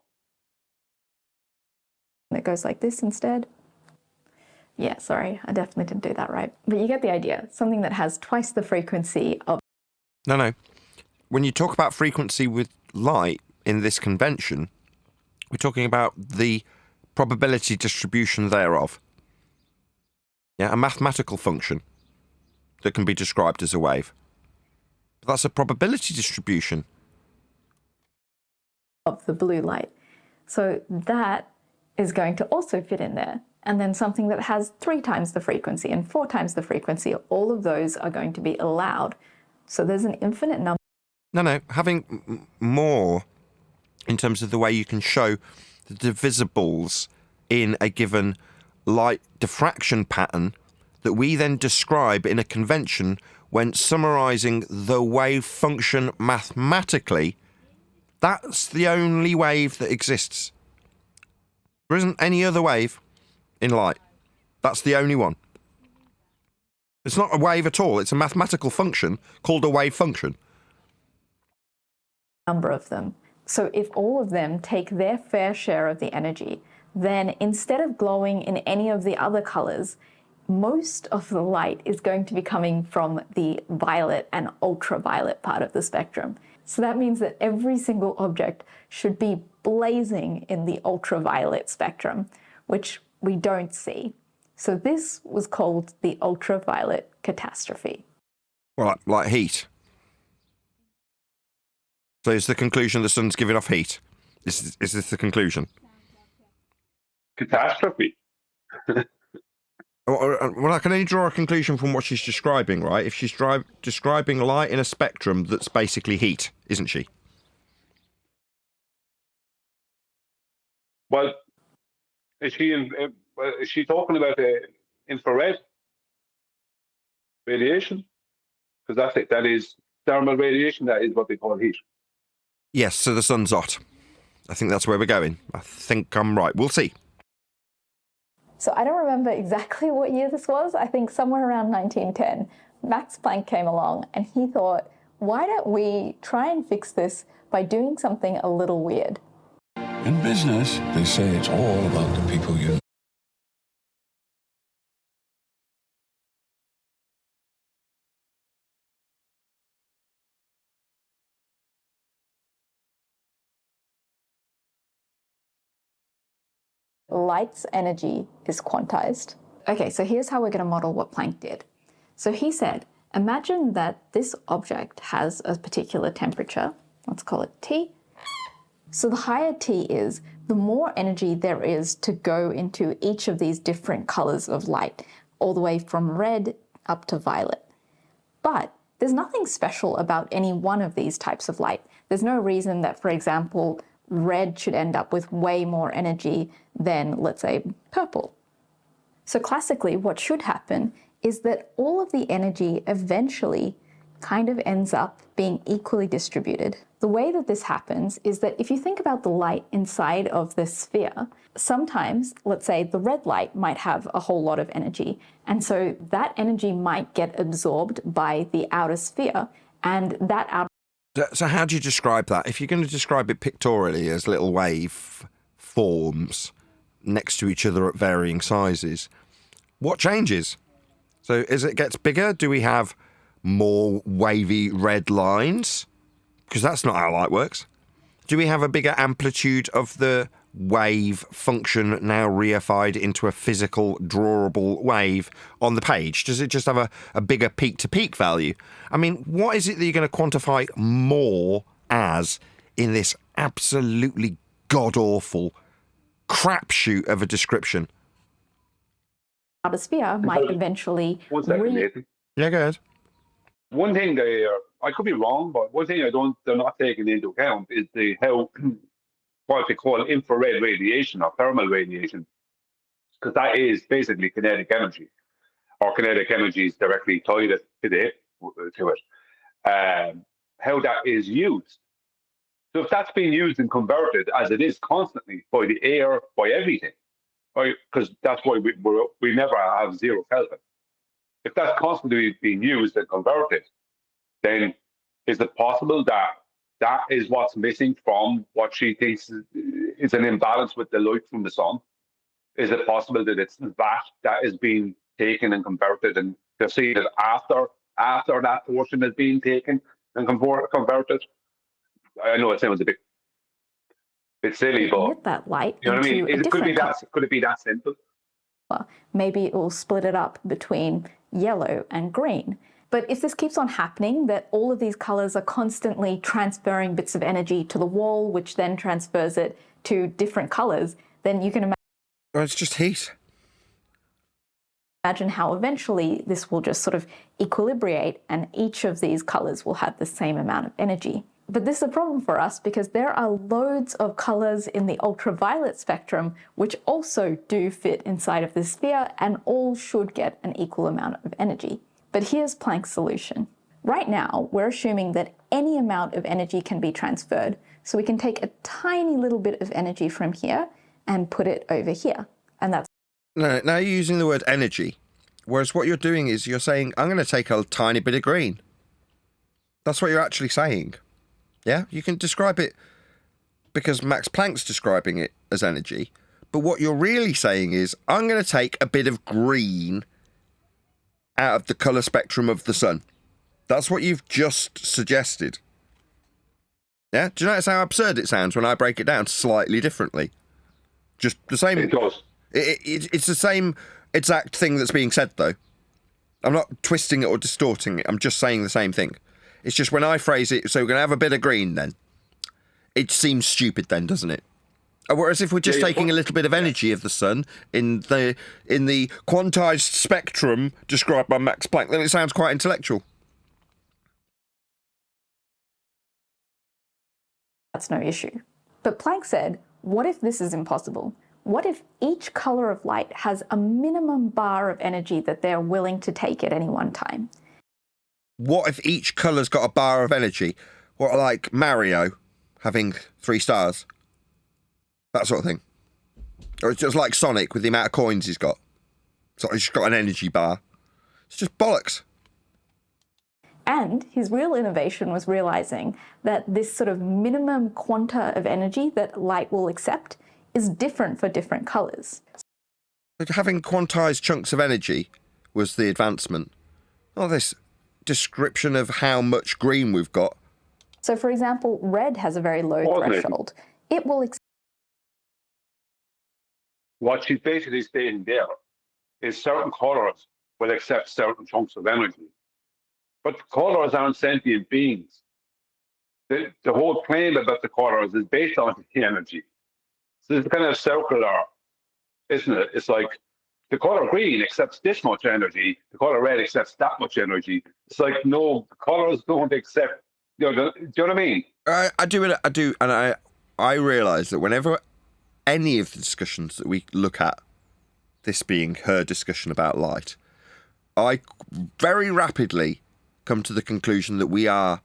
It goes like this instead. Yeah, sorry, I definitely didn't do that right. But you get the idea. Something that has twice the frequency of... No. When you talk about frequency with light in this convention, We're talking about the probability distribution thereof. Yeah, a mathematical function that can be described as a wave. But that's a probability distribution. Of the blue light. So that is going to also fit in there. And then something that has 3 times the frequency and 4 times the frequency, all of those are going to be allowed. So there's an infinite number. No, having more in terms of the way you can show the divisibles in a given light diffraction pattern that we then describe in a convention when summarizing the wave function mathematically. That's the only wave that exists. There isn't any other wave in light. That's the only one. It's not a wave at all. It's a mathematical function called a wave function. Number of them. So if all of them take their fair share of the energy, then instead of glowing in any of the other colors, most of the light is going to be coming from the violet and ultraviolet part of the spectrum. So that means that every single object should be blazing in the ultraviolet spectrum, which we don't see. So this was called the ultraviolet catastrophe. Well, like heat. So is the conclusion the sun's giving off heat? Is this the conclusion? Catastrophe. Well, I can only draw a conclusion from what she's describing, right? If she's describing light in a spectrum that's basically heat, isn't she? Well, is she talking about the infrared radiation? Because that's it. That is thermal radiation. That is what they call heat. Yes, so the sun's hot. I think that's where we're going. I think I'm right. We'll see. So I don't remember exactly what year this was. I think somewhere around 1910, Max Planck came along and he thought, why don't we try and fix this by doing something a little weird? In business, they say it's all about the people you know. Light's energy is quantized. Okay, so here's how we're going to model what Planck did. So he said, imagine that this object has a particular temperature. Let's call it T. So the higher T is, the more energy there is to go into each of these different colors of light, all the way from red up to violet. But there's nothing special about any one of these types of light. There's no reason that, for example, red should end up with way more energy than, let's say, purple. So classically, what should happen is that all of the energy eventually kind of ends up being equally distributed. The way that this happens is that if you think about the light inside of the sphere, sometimes, let's say, the red light might have a whole lot of energy, and so that energy might get absorbed by the outer sphere, and that outer... So how do you describe that? If you're going to describe it pictorially as little wave forms next to each other at varying sizes, what changes? So as it gets bigger, do we have more wavy red lines? Because that's not how light works. Do we have a bigger amplitude of the wave function now reified into a physical, drawable wave on the page? Does it just have a bigger peak-to-peak value? I mean, what is it that you're going to quantify more as in this absolutely god-awful crapshoot of a description? outer sphere might eventually... One second, Nathan. Yeah, go ahead. One thing I could be wrong, but one thing they're not taking into account is what they call infrared radiation or thermal radiation, because that is basically kinetic energy, or kinetic energy is directly tied to it. How that is used. So if that's being used and converted as it is constantly by the air, by everything, right? Because that's why we never have 0 Kelvin. If that's constantly being used and converted, then is it possible that that is what's missing from what she thinks is an imbalance with the light from the sun? Is it possible that it's that is being taken and converted, and they're seeing it after that portion is being taken and converted? I know it sounds a bit It's silly, but emit that light you know what I into mean. a different color. Could it be that simple? Maybe it will split it up between yellow and green. But if this keeps on happening, that all of these colors are constantly transferring bits of energy to the wall, which then transfers it to different colors, then you can imagine. Well, it's just heat. Imagine how eventually this will just sort of equilibrate and each of these colors will have the same amount of energy. But this is a problem for us because there are loads of colors in the ultraviolet spectrum which also do fit inside of this sphere and all should get an equal amount of energy. But here's Planck's solution. Right now, we're assuming that any amount of energy can be transferred. So we can take a tiny little bit of energy from here and put it over here. And that's... No, now you're using the word energy. Whereas what you're doing is you're saying, I'm going to take a tiny bit of green. That's what you're actually saying. Yeah? You can describe it because Max Planck's describing it as energy. But what you're really saying is, I'm going to take a bit of green out of the colour spectrum of the sun. That's what you've just suggested. Yeah? Do you notice how absurd it sounds when I break it down slightly differently? Just the same... It does. It's the same exact thing that's being said, though. I'm not twisting it or distorting it. I'm just saying the same thing. It's just when I phrase it, so we're going to have a bit of green then. It seems stupid then, doesn't it? Whereas if we're just taking a little bit of energy of the sun in the quantized spectrum described by Max Planck, then it sounds quite intellectual. That's no issue. But Planck said, what if this is impossible? What if each color of light has a minimum bar of energy that they're willing to take at any one time? What if each colour's got a bar of energy? What, like Mario having 3 stars? That sort of thing. Or it's just like Sonic with the amount of coins he's got. So he's just got an energy bar. It's just bollocks. And his real innovation was realizing that this sort of minimum quanta of energy that light will accept is different for different colors. Having quantized chunks of energy was the advancement. Not this description of how much green we've got. So, for example, red has a very low threshold. It will accept... What she's basically stating there is certain colors will accept certain chunks of energy. But colors aren't sentient beings. The whole claim about the colors is based on the energy. So it's kind of circular, isn't it? It's like the color green accepts this much energy, the color red accepts that much energy. It's like, no, the colors don't accept, do you know what I mean? I do, and I realise that whenever any of the discussions that we look at, this being her discussion about light, I very rapidly come to the conclusion that we are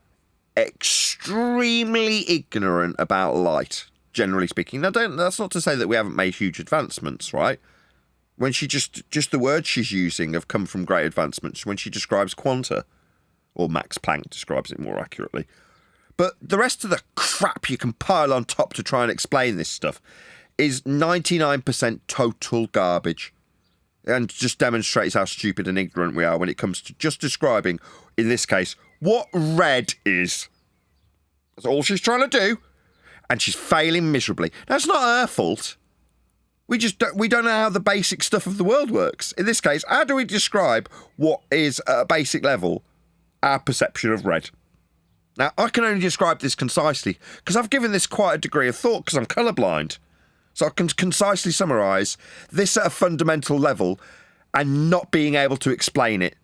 extremely ignorant about light, generally speaking. Now, that's not to say that we haven't made huge advancements, right? When she just the words she's using have come from great advancements when she describes quanta, or Max Planck describes it more accurately. But the rest of the crap you can pile on top to try and explain this stuff is 99% total garbage, and just demonstrates how stupid and ignorant we are when it comes to just describing, in this case, what red is. That's all she's trying to do, and she's failing miserably. Now, it's not her fault. We don't know how the basic stuff of the world works. In this case, how do we describe what is, at a basic level, our perception of red? Now, I can only describe this concisely, because I've given this quite a degree of thought, because I'm colourblind. So I can concisely summarise this at a fundamental level and not being able to explain it.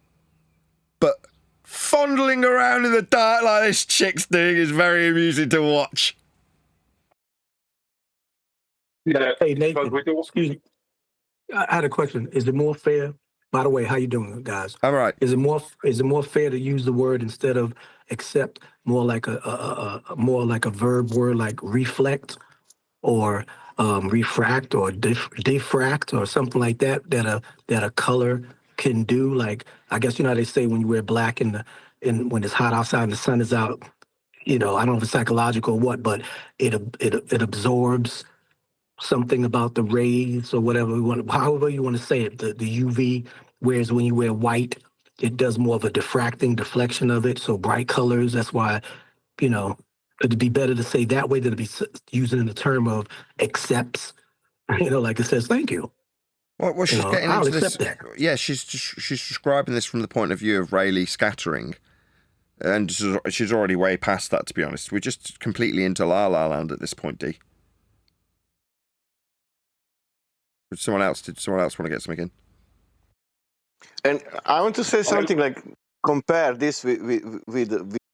But fondling around in the dark like this chick's doing is very amusing to watch. Yeah. Hey, Nathan, excuse me. I had a question. Is it more fair? By the way, how you doing, guys? All right. Is it more fair to use the word instead of accept, more like a verb word like reflect or refract or diffract or something like that that a color can do? Like, I guess you know how they say when you wear black when it's hot outside and the sun is out, you know, I don't know if it's psychological or what, but it absorbs something about the rays or whatever however you want to say it, the UV. Whereas when you wear white, it does more of a deflection of it. So bright colors. That's why, you know, It'd be better to say that way than to be using in the term of accepts, like it says, thank you. Well, she's getting I'll into this. accept that. Yeah, she's describing this from the point of view of Rayleigh scattering. And she's already way past that, to be honest. We're just completely into La La Land at this point, D. Did someone else want to get something in? And I want to say something like compare this with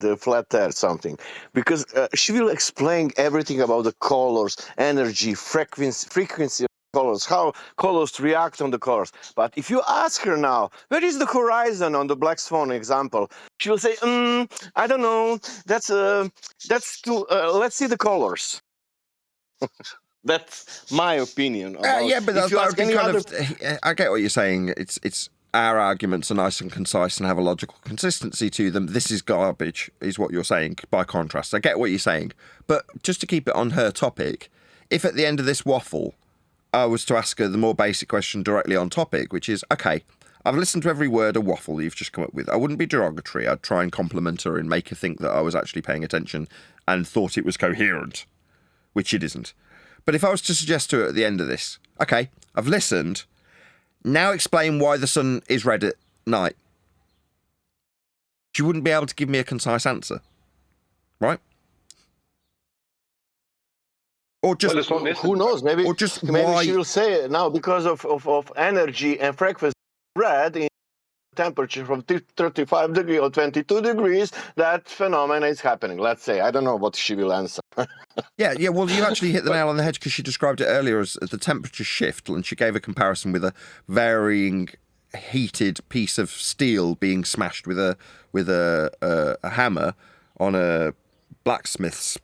the flat earth something, because she will explain everything about the colors, energy, frequency of colors, how colors react on the colors. But if you ask her now, where is the horizon on the black swan example, she will say, I don't know, that's too, let's see the colors. That's my opinion. Yeah, but that would be kind of, I get what you're saying. It's our arguments are nice and concise and have a logical consistency to them. This is garbage, is what you're saying, by contrast. I get what you're saying. But just to keep it on her topic, if at the end of this waffle, I was to ask her the more basic question directly on topic, which is, okay, I've listened to every word of waffle you've just come up with. I wouldn't be derogatory. I'd try and compliment her and make her think that I was actually paying attention and thought it was coherent, which it isn't. But if I was to suggest to her at the end of this, okay, I've listened, now explain why the sun is red at night. She wouldn't be able to give me a concise answer, right? Or just who knows? Maybe why... she will say now because of energy and frequency red in temperature from 35 degrees or 22 degrees, that phenomenon is happening. Let's say, I don't know what she will answer. Yeah. Well, you actually hit the nail on the head because she described it earlier as the temperature shift, and she gave a comparison with a varying heated piece of steel being smashed with a hammer on a blacksmith's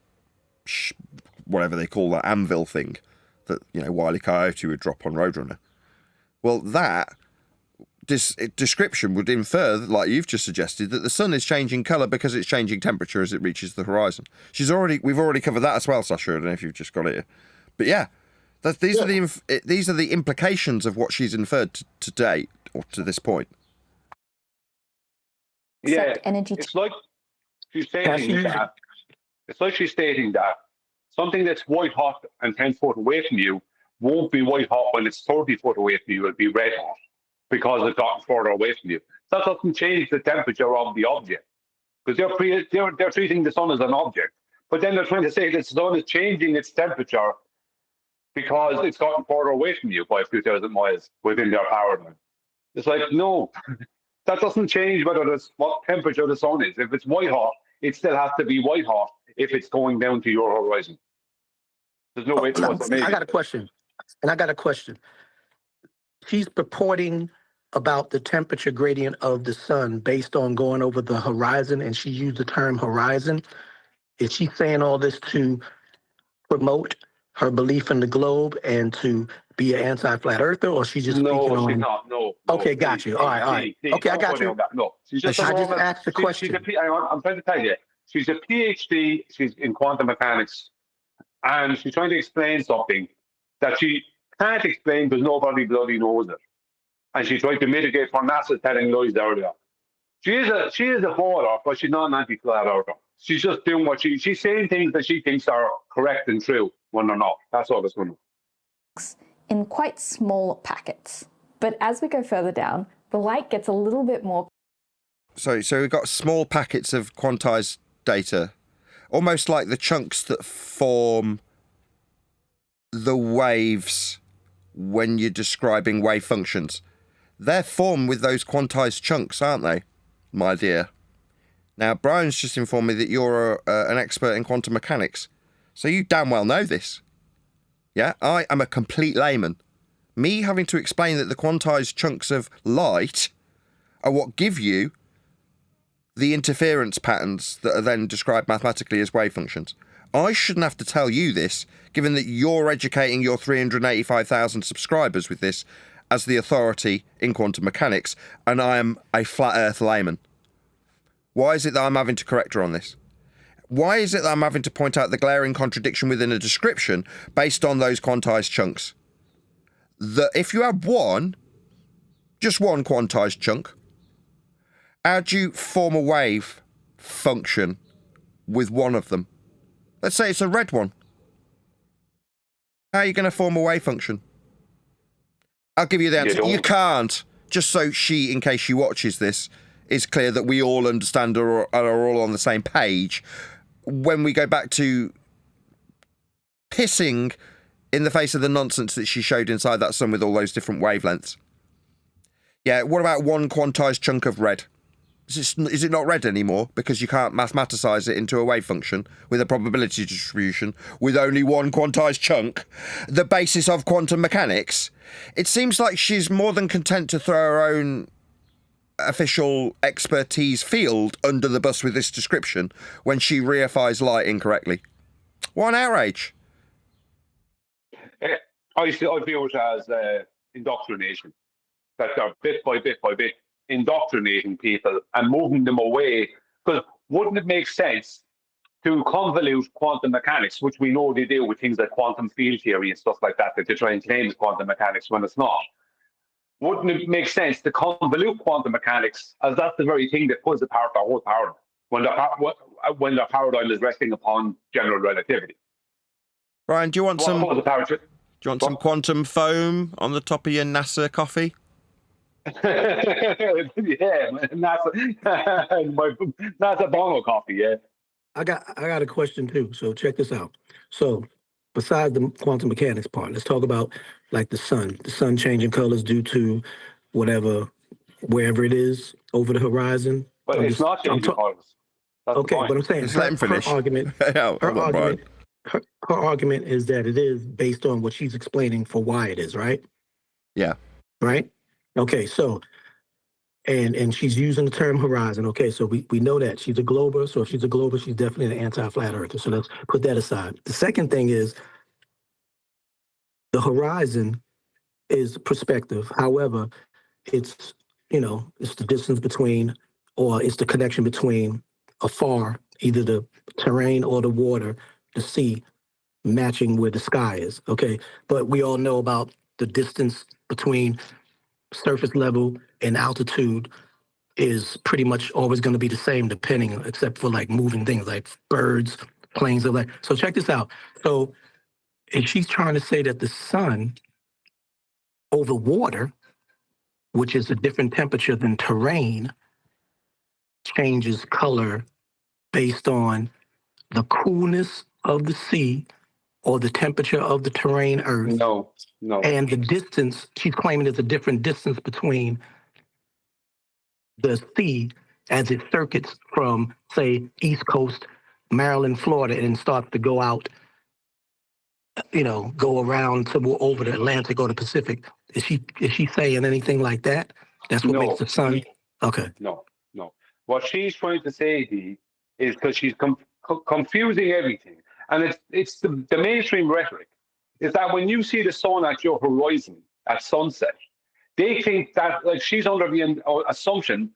whatever they call that anvil thing that Wile E. Coyote would drop on Roadrunner. Well, that description would infer, like you've just suggested, that the sun is changing colour because it's changing temperature as it reaches the horizon. We've already covered that as well, Sasha. I don't know if you've just got it here, but yeah, these are the implications of what she's inferred to date or to this point. Yeah, energy. It's like she's stating that. It's like she's stating that something that's white hot and 10 foot away from you won't be white hot when it's 30 foot away from you. It'll be red hot because it's gotten further away from you. That doesn't change the temperature of the object, because they're treating the sun as an object. But then they're trying to say that the sun is changing its temperature because it's gotten further away from you by a few thousand miles within their power line. It's like, no, that doesn't change whether it's what temperature the sun is. If it's white hot, it still has to be white hot if it's going down to your horizon. There's no way to I got a question. She's purporting about the temperature gradient of the sun based on going over the horizon, and she used the term horizon. Is she saying all this to promote her belief in the globe and to be an anti-flat earther, or she just speaking on... No, she's not. No. Okay, got you. All right. Okay, I got you. No, she's just... I just asked the question. I'm trying to tell you, she's a PhD. She's in quantum mechanics, and she's trying to explain something that she can't explain because nobody bloody knows it. And she tried to mitigate for NASA telling lies earlier. She is a baller, but she's not an anti-flat earther. She's just doing what she's saying things that she thinks are correct and true when they're not. That's all it's going to. In quite small packets. But as we go further down, the light gets a little bit more... So we've got small packets of quantized data, almost like the chunks that form the waves when you're describing wave functions. They're formed with those quantized chunks, aren't they, my dear? Now, Brian's just informed me that you're an expert in quantum mechanics, so you damn well know this. Yeah, I am a complete layman. Me having to explain that the quantized chunks of light are what give you the interference patterns that are then described mathematically as wave functions. I shouldn't have to tell you this, given that you're educating your 385,000 subscribers with this as the authority in quantum mechanics, and I am a flat earth layman. Why is it that I'm having to correct her on this? Why is it that I'm having to point out the glaring contradiction within a description based on those quantized chunks? That if you have just one quantized chunk, how do you form a wave function with one of them? Let's say it's a red one. How are you going to form a wave function? I'll give you the answer. You can't. Just so she, in case she watches this, is clear that we all understand or are all on the same page. When we go back to pissing in the face of the nonsense that she showed inside that sun with all those different wavelengths. Yeah, what about one quantized chunk of red? Is it not red anymore because you can't mathematicize it into a wave function with a probability distribution with only one quantized chunk? The basis of quantum mechanics? It seems like she's more than content to throw her own official expertise field under the bus with this description when she reifies light incorrectly. What an outrage. I view it as indoctrination. That they're bit by bit by bit indoctrinating people and moving them away. Because wouldn't it make sense to convolute quantum mechanics, which we know they do with things like quantum field theory and stuff like that they try and claim is quantum mechanics when it's not? Wouldn't it make sense to convolute quantum mechanics as that's the very thing that pulls apart the whole paradigm when the paradigm is resting upon general relativity? Brian, do you want some quantum foam on the top of your NASA coffee? Yeah, NASA Bono coffee, yeah. I got a question too. So check this out. So besides the quantum mechanics part, let's talk about like the sun changing colors due to wherever it is over the horizon. But it's not changing colors. Okay, but I'm saying her argument is that it is based on what she's explaining for why it is, right? Yeah. Right? Okay, so and she's using the term horizon. Okay, so we know that she's a glober. So if she's a glober, she's definitely an anti-flat earther. So let's put that aside. The second thing is the horizon is perspective. However, it's the distance between, or it's the connection between afar, either the terrain or the water, the sea, matching where the sky is. Okay, but we all know about the distance between surface level and altitude is pretty much always going to be the same, depending, except for like moving things like birds, planes, like. So check this out. So if she's trying to say that the sun over water, which is a different temperature than terrain, changes color based on the coolness of the sea or the temperature of the terrain earth. No. And the distance, she's claiming there's a different distance between the sea as it circuits from, say, East Coast, Maryland, Florida, and starts to go out, go around to over the Atlantic or the Pacific. Is she saying anything like that? That's what makes the sun. Okay. No. What she's trying to say, Dee, is because she's confusing everything. And it's the mainstream rhetoric is that when you see the sun at your horizon at sunset, they think that like she's under the assumption,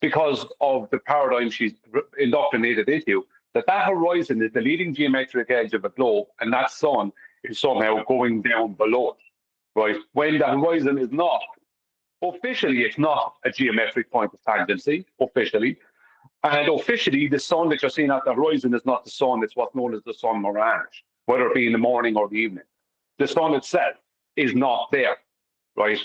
because of the paradigm she's indoctrinated into, that horizon is the leading geometric edge of a globe, and that sun is somehow going down below it, right? When the horizon is not. Officially, it's not a geometric point of tangency, officially. And officially, the sun that you're seeing at the horizon is not the sun, it's what's known as the sun mirage, whether it be in the morning or the evening. The sun itself is not there, right?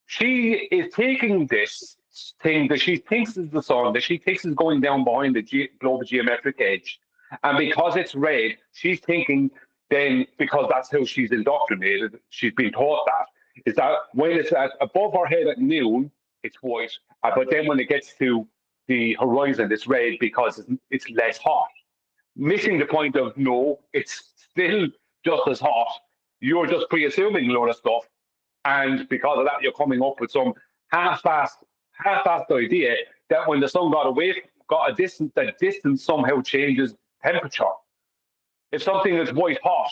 She is taking this thing that she thinks is the sun, that she thinks is going down behind the global geometric edge. And because it's red, she's thinking then, because that's how she's indoctrinated, she's been taught that, is that when it's above her head at noon, it's white. But then when it gets to the horizon, it's red because it's less hot. Missing the point of, no, it's still just as hot. You're just pre-assuming a load of stuff. And because of that, you're coming up with some half-assed idea that when the sun got a distance, that distance somehow changes temperature. If something is white hot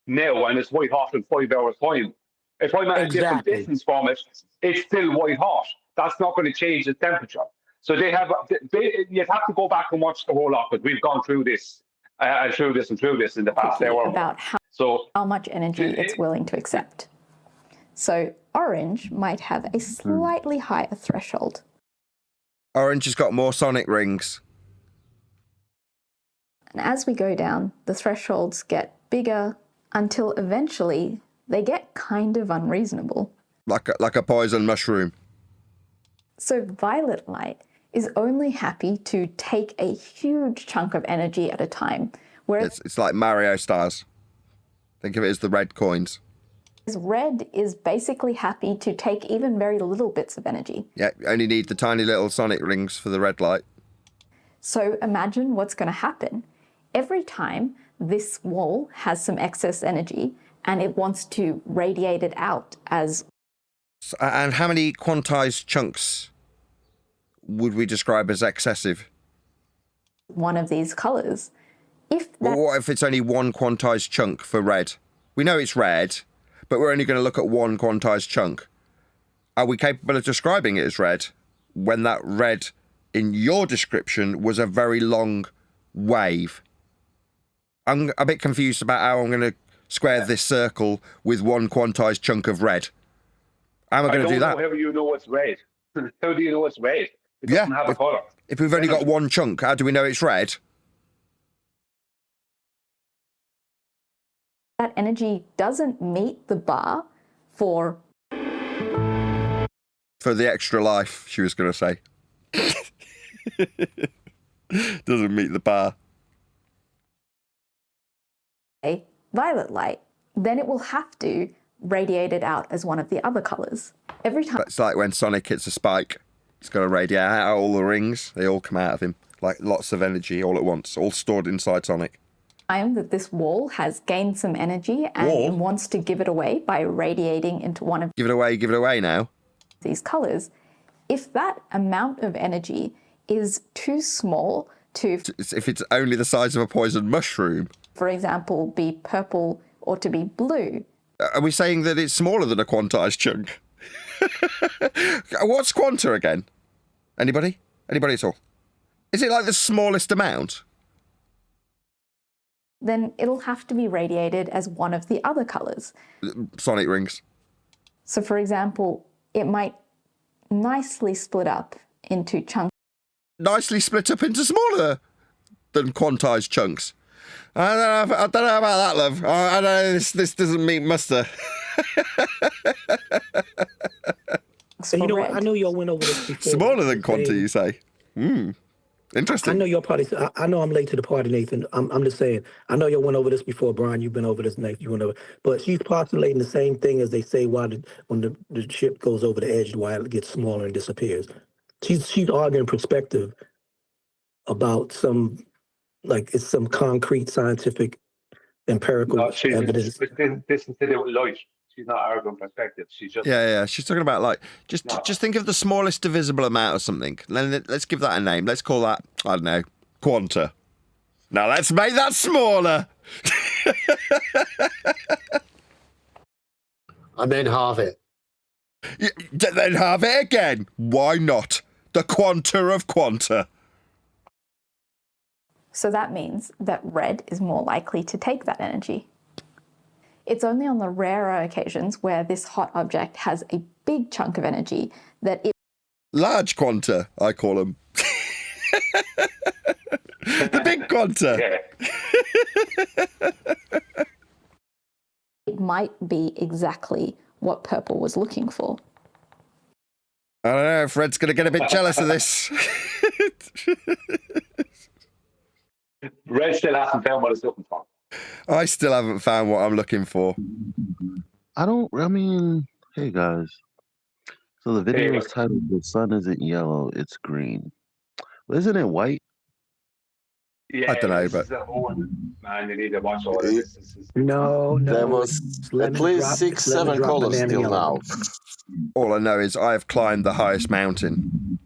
now and it's white hot in 5 hours' time, if I'm at a different distance from it, it's still white hot. That's not going to change the temperature. So you'd have to go back and watch the whole lot, but we've gone through this and through this in the past hour. About how much energy it's willing to accept. So orange might have a slightly higher threshold. Orange has got more sonic rings. And as we go down, the thresholds get bigger until eventually they get kind of unreasonable. Like a poison mushroom. So violet light is only happy to take a huge chunk of energy at a time. Whereas It's like Mario stars. Think of it as the red coins. red is basically happy to take even very little bits of energy. Yeah, you only need the tiny little sonic rings for the red light. So imagine what's going to happen. Every time this wall has some excess energy and it wants to radiate it out as... And how many quantized chunks would we describe as excessive? one of these colors. Well, what if it's only one quantized chunk for red? We know it's red, but we're only going to look at one quantized chunk. Are we capable of describing it as red when that red in your description was a very long wave? I'm a bit confused about how I'm going to square this circle with one quantized chunk of red. How am I going to do that? How do you know it's red? How do you know it's red? It doesn't have a colour. If we've only got one chunk, how do we know it's red? That energy doesn't meet the bar for the extra life, she was going to say. Doesn't meet the bar. a violet light, then it will have to radiate it out as one of the other colors. Every time. It's like when Sonic hits a spike. He's got to radiate out all the rings. They all come out of him. Like lots of energy all at once, all stored inside Sonic. Time that this wall has gained some energy and it wants to give it away by radiating into one of give it away now. These colors. If that amount of energy is too small to, if it's only the size of a poison mushroom, for example, be purple or to be blue. Are we saying that it's smaller than a quantized chunk? What's quanta again? Anybody? Anybody at all? Is it like the smallest amount? Then it'll have to be radiated as one of the other colors. Sonic rings. So, for example, it might nicely split up into chunks. Nicely split up into smaller than quantized chunks. I don't know about that, love. I don't know, this doesn't meet muster. So, you know what? I know y'all went over this before. Smaller than quanta, you say? Interesting. I know y'all probably. I know I'm late to the party, Nathan. I'm just saying. I know y'all went over this before, Brian. You've been over this, Nathan. You went over. But she's postulating the same thing as they say when the ship goes over the edge, while it gets smaller and disappears. She's arguing perspective about some, like it's some concrete scientific empirical evidence. This is to do with light. She's not arguing perspective. She's just She's talking about like just think of the smallest divisible amount of something. Let's give that a name. Let's call that, I don't know, quanta. Now let's make that smaller. And then halve it. Then halve it again. Why not? The quanta of quanta. So that means that red is more likely to take that energy. It's only on the rarer occasions where this hot object has a big chunk of energy that it... Large quanta, I call them. The big quanta. It might be exactly what purple was looking for. I don't know if Red's going to get a bit jealous of this. Red still hasn't found what it's looking for. I still haven't found what I'm looking for. I mean, hey guys. So the video is titled "The Sun Isn't Yellow, It's Green." Well, isn't it white? Yeah, I don't know, but man, you need to watch all of this. No. There was at least 6-7 colors till now. All I know is I have climbed the highest mountain.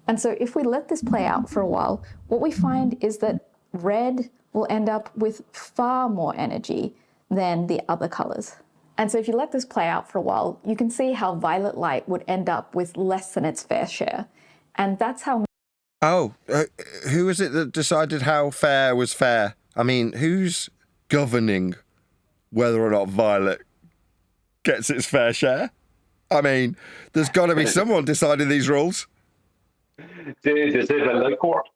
And so if we let this play out for a while, what we find is that red will end up with far more energy than the other colors. And so if you let this play out for a while, you can see how violet light would end up with less than its fair share. And that's how... Oh, who was it that decided how fair was fair? I mean, who's governing whether or not violet gets its fair share? I mean, there's got to be someone deciding these rules. Is it a light court?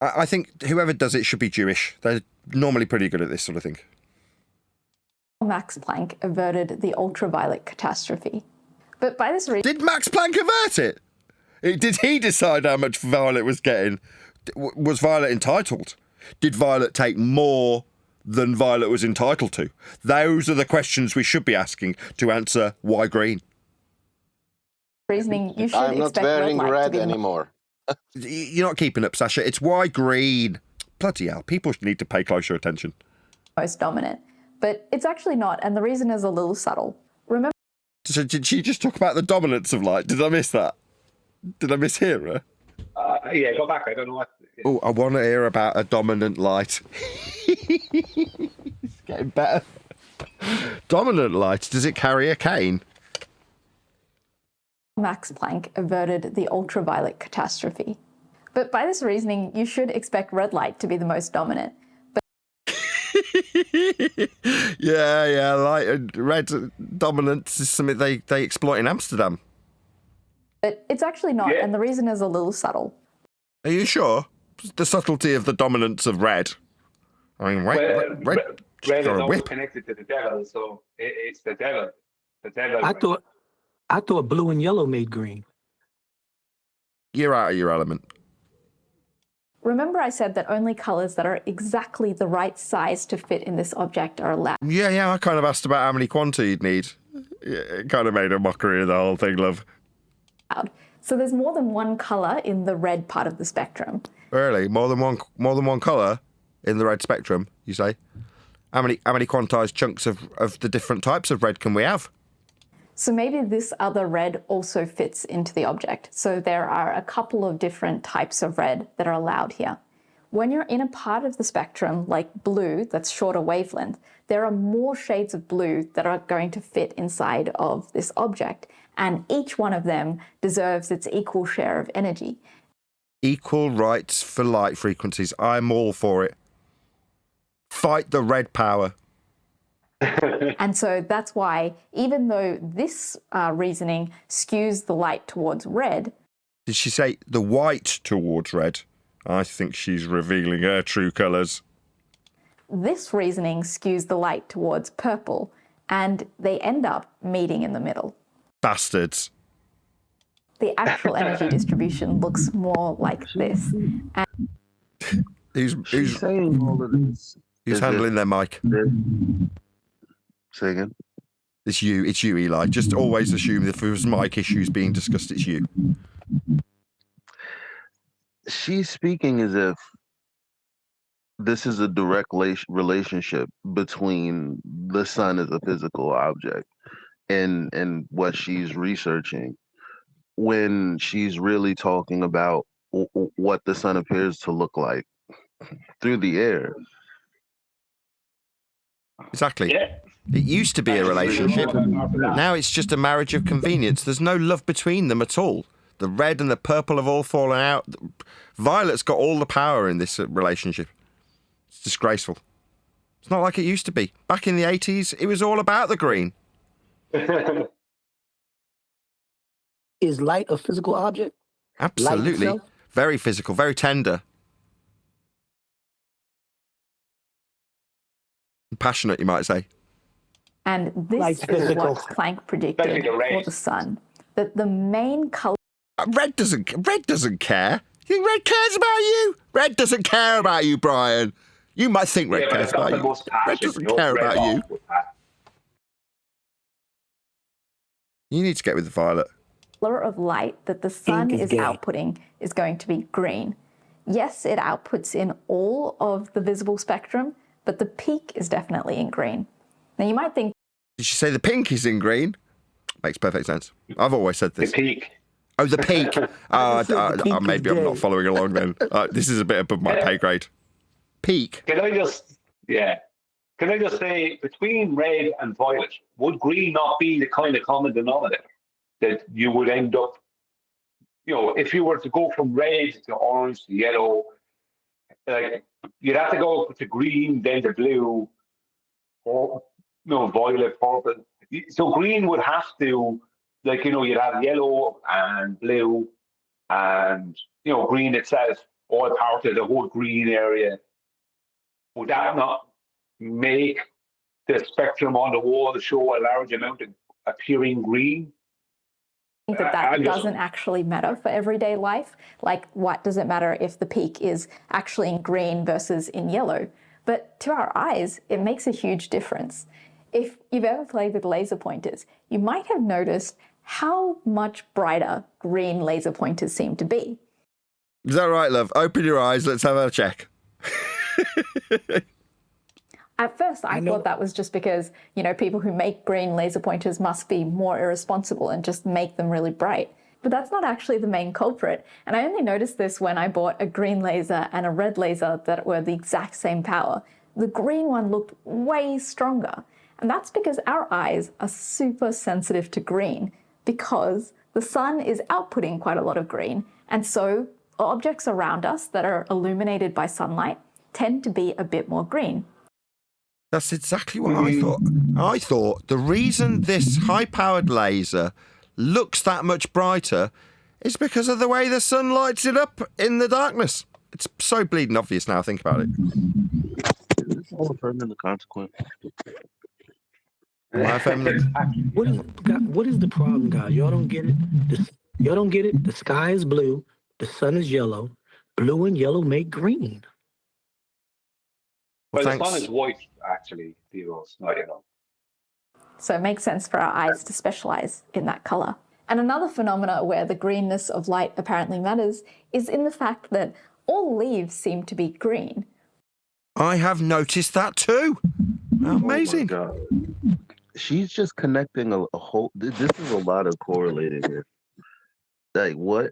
I think whoever does it should be Jewish. They're normally pretty good at this sort of thing. Max Planck averted the ultraviolet catastrophe. But by this reason... Did Max Planck avert it? Did he decide how much Violet was getting? Was Violet entitled? Did Violet take more than Violet was entitled to? Those are the questions we should be asking to answer why green. Reasoning, you should I'm not wearing red anymore. You're not keeping up, Sasha. It's why green. Bloody hell, people need to pay closer attention. Most dominant. But it's actually not, and the reason is a little subtle. Remember... So did she just talk about the dominance of light? Did I miss that? Did I mishear her? Yeah, go back. I don't know what... Oh, I want to hear about a dominant light. It's getting better. Dominant light, does it carry a cane? Max Planck averted the ultraviolet catastrophe. But by this reasoning, you should expect red light to be the most dominant. Yeah, light and red dominance is something they exploit in Amsterdam. But it's actually not, and the reason is a little subtle. Are you sure? The subtlety of the dominance of red. I mean, red is always connected to the devil, so it's the devil. The devil. I thought blue and yellow made green. You're out of your element. Remember I said that only colours that are exactly the right size to fit in this object are allowed. Yeah, I kind of asked about how many quanta you'd need. It kind of made a mockery of the whole thing, love. So there's more than one colour in the red part of the spectrum. Really? More than one colour in the red spectrum, you say? How many quantized chunks of the different types of red can we have? So maybe this other red also fits into the object. So there are a couple of different types of red that are allowed here. When you're in a part of the spectrum, like blue, that's shorter wavelength, there are more shades of blue that are going to fit inside of this object. And each one of them deserves its equal share of energy. Equal rights for light frequencies. I'm all for it. Fight the red power. And so that's why, even though this reasoning skews the light towards red... Did she say the white towards red? I think she's revealing her true colours. This reasoning skews the light towards purple, and they end up meeting in the middle. Bastards. The actual energy distribution looks more like this. And Who's saying all of this? Who's handling their mic? Say again? It's you, Eli. Just always assume that if there's mic issues being discussed, it's you. She's speaking as if this is a direct relationship between the sun as a physical object and what she's researching, when she's really talking about what the sun appears to look like through the air. Exactly. Yeah. It used to be a relationship. Now it's just a marriage of convenience. There's no love between them at all. The red and the purple have all fallen out. Violet's got all the power in this relationship. It's disgraceful. It's not like it used to be. Back in the 80s, it was all about the green. Is light a physical object? Absolutely. Very physical, very tender. Passionate, you might say. And this is what Planck predicted for the sun. That the main colour... Red doesn't care. You think red cares about you? Red doesn't care about you, Brian. You might think red cares about you. Red doesn't care about you. You need to get with the violet. Color of light that the sun is outputting is going to be green. Yes, it outputs in all of the visible spectrum, but the peak is definitely in green. Now you might think... Did she say the pink is in green? Makes perfect sense. I've always said this. The peak. Oh, the peak. Maybe I'm not following along then. This is a bit above my pay grade. Peak. Can I just say, between red and violet, would green not be the kind of common denominator that you would end up, if you were to go from red to orange to yellow, like you'd have to go to green, then to blue, or violet, purple. So green would have to, you'd have yellow and blue and, green itself. all part of the whole green area, would that not make the spectrum on the wall show a large amount of appearing green? I think that doesn't actually matter for everyday life. Like, what does it matter if the peak is actually in green versus in yellow? But to our eyes, it makes a huge difference. If you've ever played with laser pointers, you might have noticed how much brighter green laser pointers seem to be. Is that right, love? Open your eyes. Let's have a check. At first, I thought that was just because, you know, people who make green laser pointers must be more irresponsible and just make them really bright. But that's not actually the main culprit. And I only noticed this when I bought a green laser and a red laser that were the exact same power. The green one looked way stronger. And that's because our eyes are super sensitive to green, because the sun is outputting quite a lot of green. And so objects around us that are illuminated by sunlight tend to be a bit more green. That's exactly what I thought. I thought the reason this high-powered laser looks that much brighter is because of the way the sun lights it up in the darkness. It's so bleeding obvious now, think about it. Is this all a permanent consequence? What is the problem, guys? Y'all don't get it? Y'all don't get it? The sky is blue, the sun is yellow, blue and yellow make green. Well, the sun is white, actually, Theos, not yellow. So it makes sense for our eyes to specialize in that color. And another phenomena where the greenness of light apparently matters is in the fact that all leaves seem to be green. I have noticed that too. Amazing. Oh my God. She's just connecting a whole. This is a lot of correlating here. Like, what?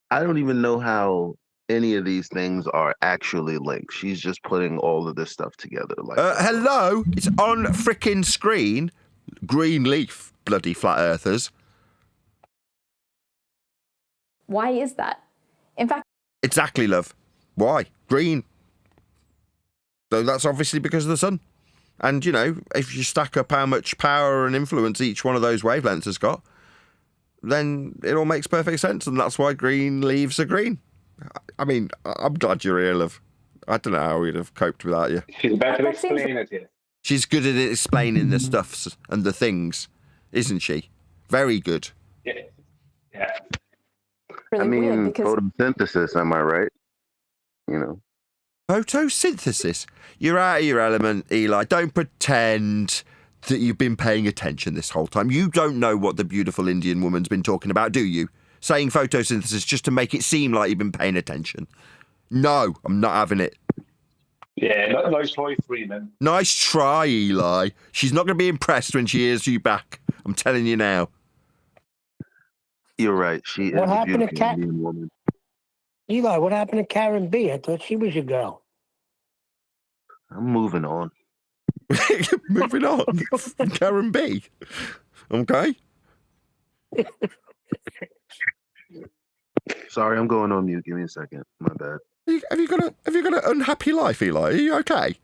I don't even know how any of these things are actually linked. She's just putting all of this stuff together. Like, hello, it's on frickin' screen. Green leaf, bloody flat earthers. Why is that? In fact, exactly, love. Why? Green. So that's obviously because of the sun. And, you know, if you stack up how much power and influence each one of those wavelengths has got, then it all makes perfect sense. And that's why green leaves are green. I mean, I'm glad you're here, love. I don't know how we'd have coped without you. She's better explain it here. She's good at explaining the stuffs and the things, isn't she? Very good. Yeah. Yeah. Really I mean, weird because photosynthesis, am I right? You know. Photosynthesis? You're out of your element, Eli. Don't pretend that you've been paying attention this whole time. You don't know what the beautiful Indian woman's been talking about, do you? Saying photosynthesis just to make it seem like you've been paying attention. No, I'm not having it. Yeah, nice try, Freeman. Nice try, Eli. She's not going to be impressed when she hears you back. I'm telling you now. You're right. She What is a happened to beautiful Cat? Indian woman. Eli, what happened to Karen B? I thought she was your girl. I'm moving on. Moving on. Karen B. Okay. Sorry, I'm going on mute. Give me a second. My bad. Have you got an unhappy life, Eli? Are you okay?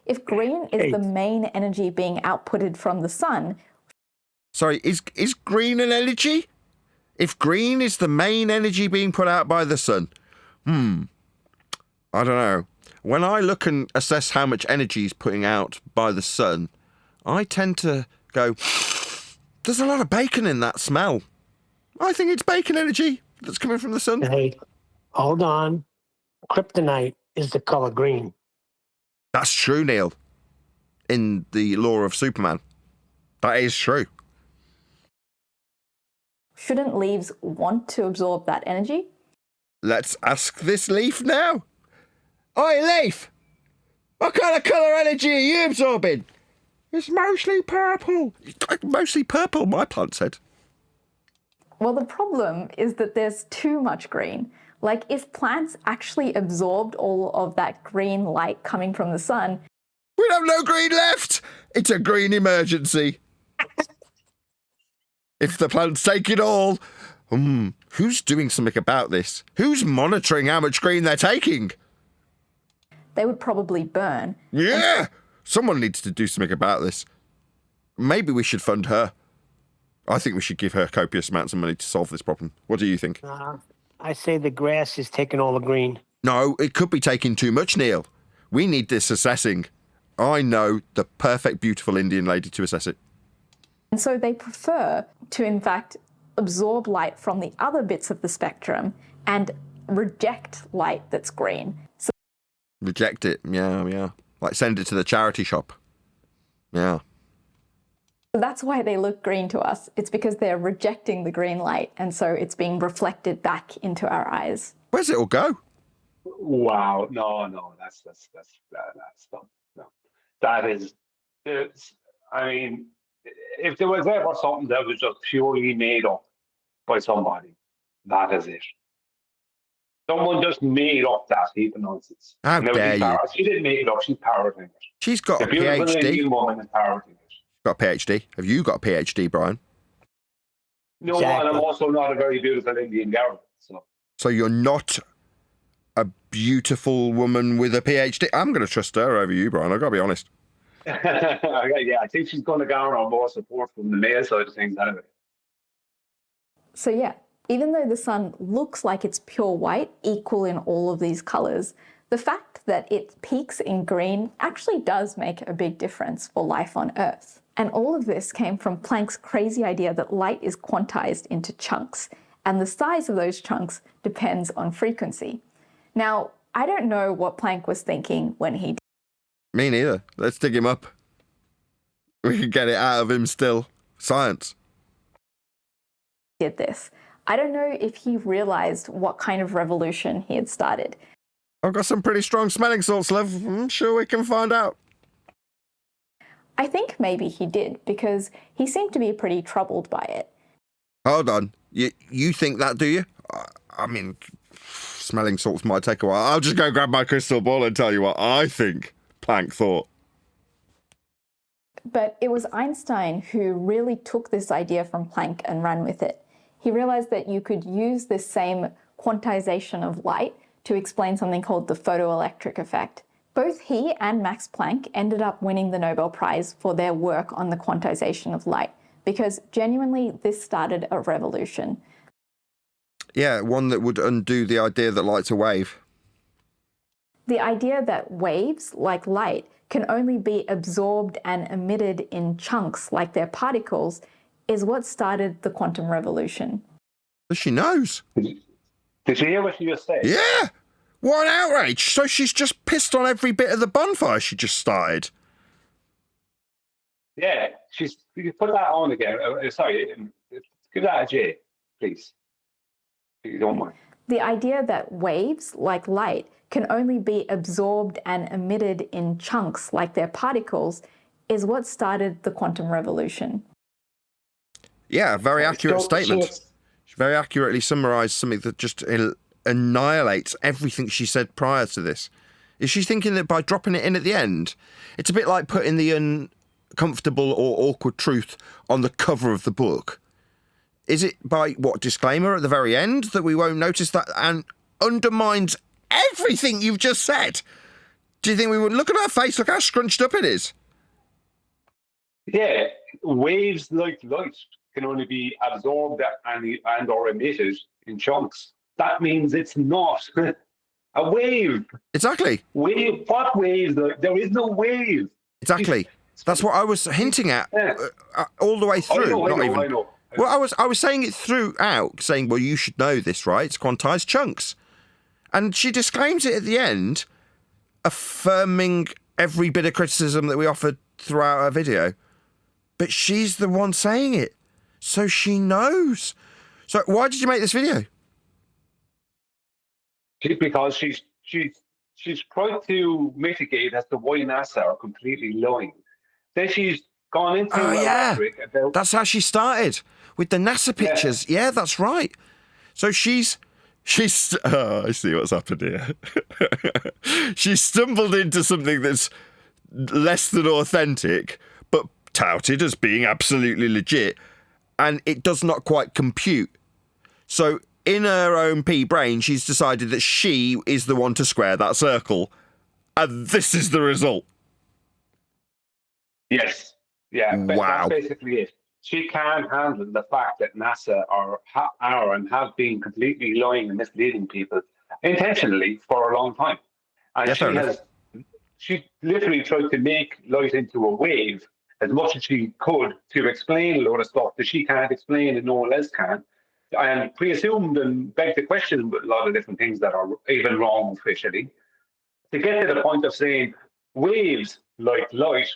if green is the main energy being outputted from the sun. Sorry, is green an energy? If green is the main energy being put out by the sun, I don't know. When I look and assess how much energy is putting out by the sun, I tend to go, there's a lot of bacon in that smell. I think it's bacon energy that's coming from the sun. Hey, hold on. Kryptonite is the color green. That's true, Neil. In the lore of Superman. That is true. Shouldn't leaves want to absorb that energy? Let's ask this leaf now. Oi, leaf! What kind of colour energy are you absorbing? It's mostly purple. Mostly purple, my plant said. Well, the problem is that there's too much green. Like, if plants actually absorbed all of that green light coming from the sun... We'd have no green left! It's a green emergency. If the plants take it all... who's doing something about this? Who's monitoring how much green they're taking? They would probably burn. Yeah! Someone needs to do something about this. Maybe we should fund her. I think we should give her copious amounts of money to solve this problem. What do you think? I say the grass is taking all the green. No, it could be taking too much, Neil. We need this assessing. I know the perfect, beautiful Indian lady to assess it. And so they prefer to, in fact, absorb light from the other bits of the spectrum and reject light that's green. So Reject it, yeah. Like send it to the charity shop. Yeah. that's why they look green to us. It's because they're rejecting the green light, and so it's being reflected back into our eyes. Where's it all go? Wow, no, that's dumb. No, that is, I mean, if there was ever something that was just purely made up by somebody, that is it. Someone just made up that heap of nonsense. How dare you? She didn't make it up, she's parroting it. She's got a The beautiful PhD. Indian woman is parroting it. Got a PhD. Have you got a PhD, Brian? No, and I'm also not a very beautiful Indian girl. So you're not a beautiful woman with a PhD? I'm going to trust her over you, Brian. I've got to be honest. Yeah, I think she's going to garner more support from the male side of things anyway. So yeah, even though the sun looks like it's pure white, equal in all of these colors, the fact that it peaks in green actually does make a big difference for life on Earth. And all of this came from Planck's crazy idea that light is quantized into chunks, and the size of those chunks depends on frequency. Now, I don't know what Planck was thinking when he did. Me neither. Let's dig him up. We can get it out of him still. Science. Did this. I don't know if he realized what kind of revolution he had started. I've got some pretty strong smelling salts, love. I'm sure we can find out. I think maybe he did, because he seemed to be pretty troubled by it. Hold on. You think that, do you? I mean, smelling salts might take a while. I'll just go grab my crystal ball and tell you what I think Planck thought. But it was Einstein who really took this idea from Planck and ran with it. He realized that you could use this same quantization of light to explain something called the photoelectric effect. Both he and Max Planck ended up winning the Nobel Prize for their work on the quantization of light, because genuinely this started a revolution. Yeah, one that would undo the idea that light's a wave. The idea that waves, like light, can only be absorbed and emitted in chunks like they're particles is what started the quantum revolution. She knows. Did you hear what she just said? Yeah! What an outrage! So she's just pissed on every bit of the bonfire she just started. Yeah, you can put that on again. Sorry, give that a J, please. If you don't mind. The idea that waves, like light, can only be absorbed and emitted in chunks like they're particles is what started the quantum revolution. Yeah, very accurate statement. She very accurately summarised something that just annihilates everything she said prior to this. Is she thinking that by dropping it in at the end, it's a bit like putting the uncomfortable or awkward truth on the cover of the book? Is it by, disclaimer at the very end that we won't notice that and undermines everything you've just said? Do you think we would look at her face? Look how scrunched up it is. Yeah, waves like light can only be absorbed and or emitted in chunks. That means it's not a wave. Exactly. Wave? What wave? There is no wave. Exactly. That's what I was hinting at all the way through. I know. Well, I was saying it throughout, saying, well, you should know this, right? It's quantized chunks. And she disclaims it at the end, affirming every bit of criticism that we offered throughout our video. But she's the one saying it. So she knows. So why did you make this video? Because she's trying to mitigate as to why NASA are completely lying. Then she's gone into rhetoric about... That's how she started, with the NASA pictures. Yeah, that's right. So she's I see what's happened here. She stumbled into something that's less than authentic, but touted as being absolutely legit, and it does not quite compute. So in her own pea brain, she's decided that she is the one to square that circle, and this is the result. Yes. Yeah, wow. That's basically it. she can't handle the fact that NASA are and have been completely lying and misleading people intentionally for a long time. And she literally tried to make light into a wave as much as she could to explain a lot of stuff that she can't explain and no one else can. And presumed and begged to question a lot of different things that are even wrong officially, to get to the point of saying waves like light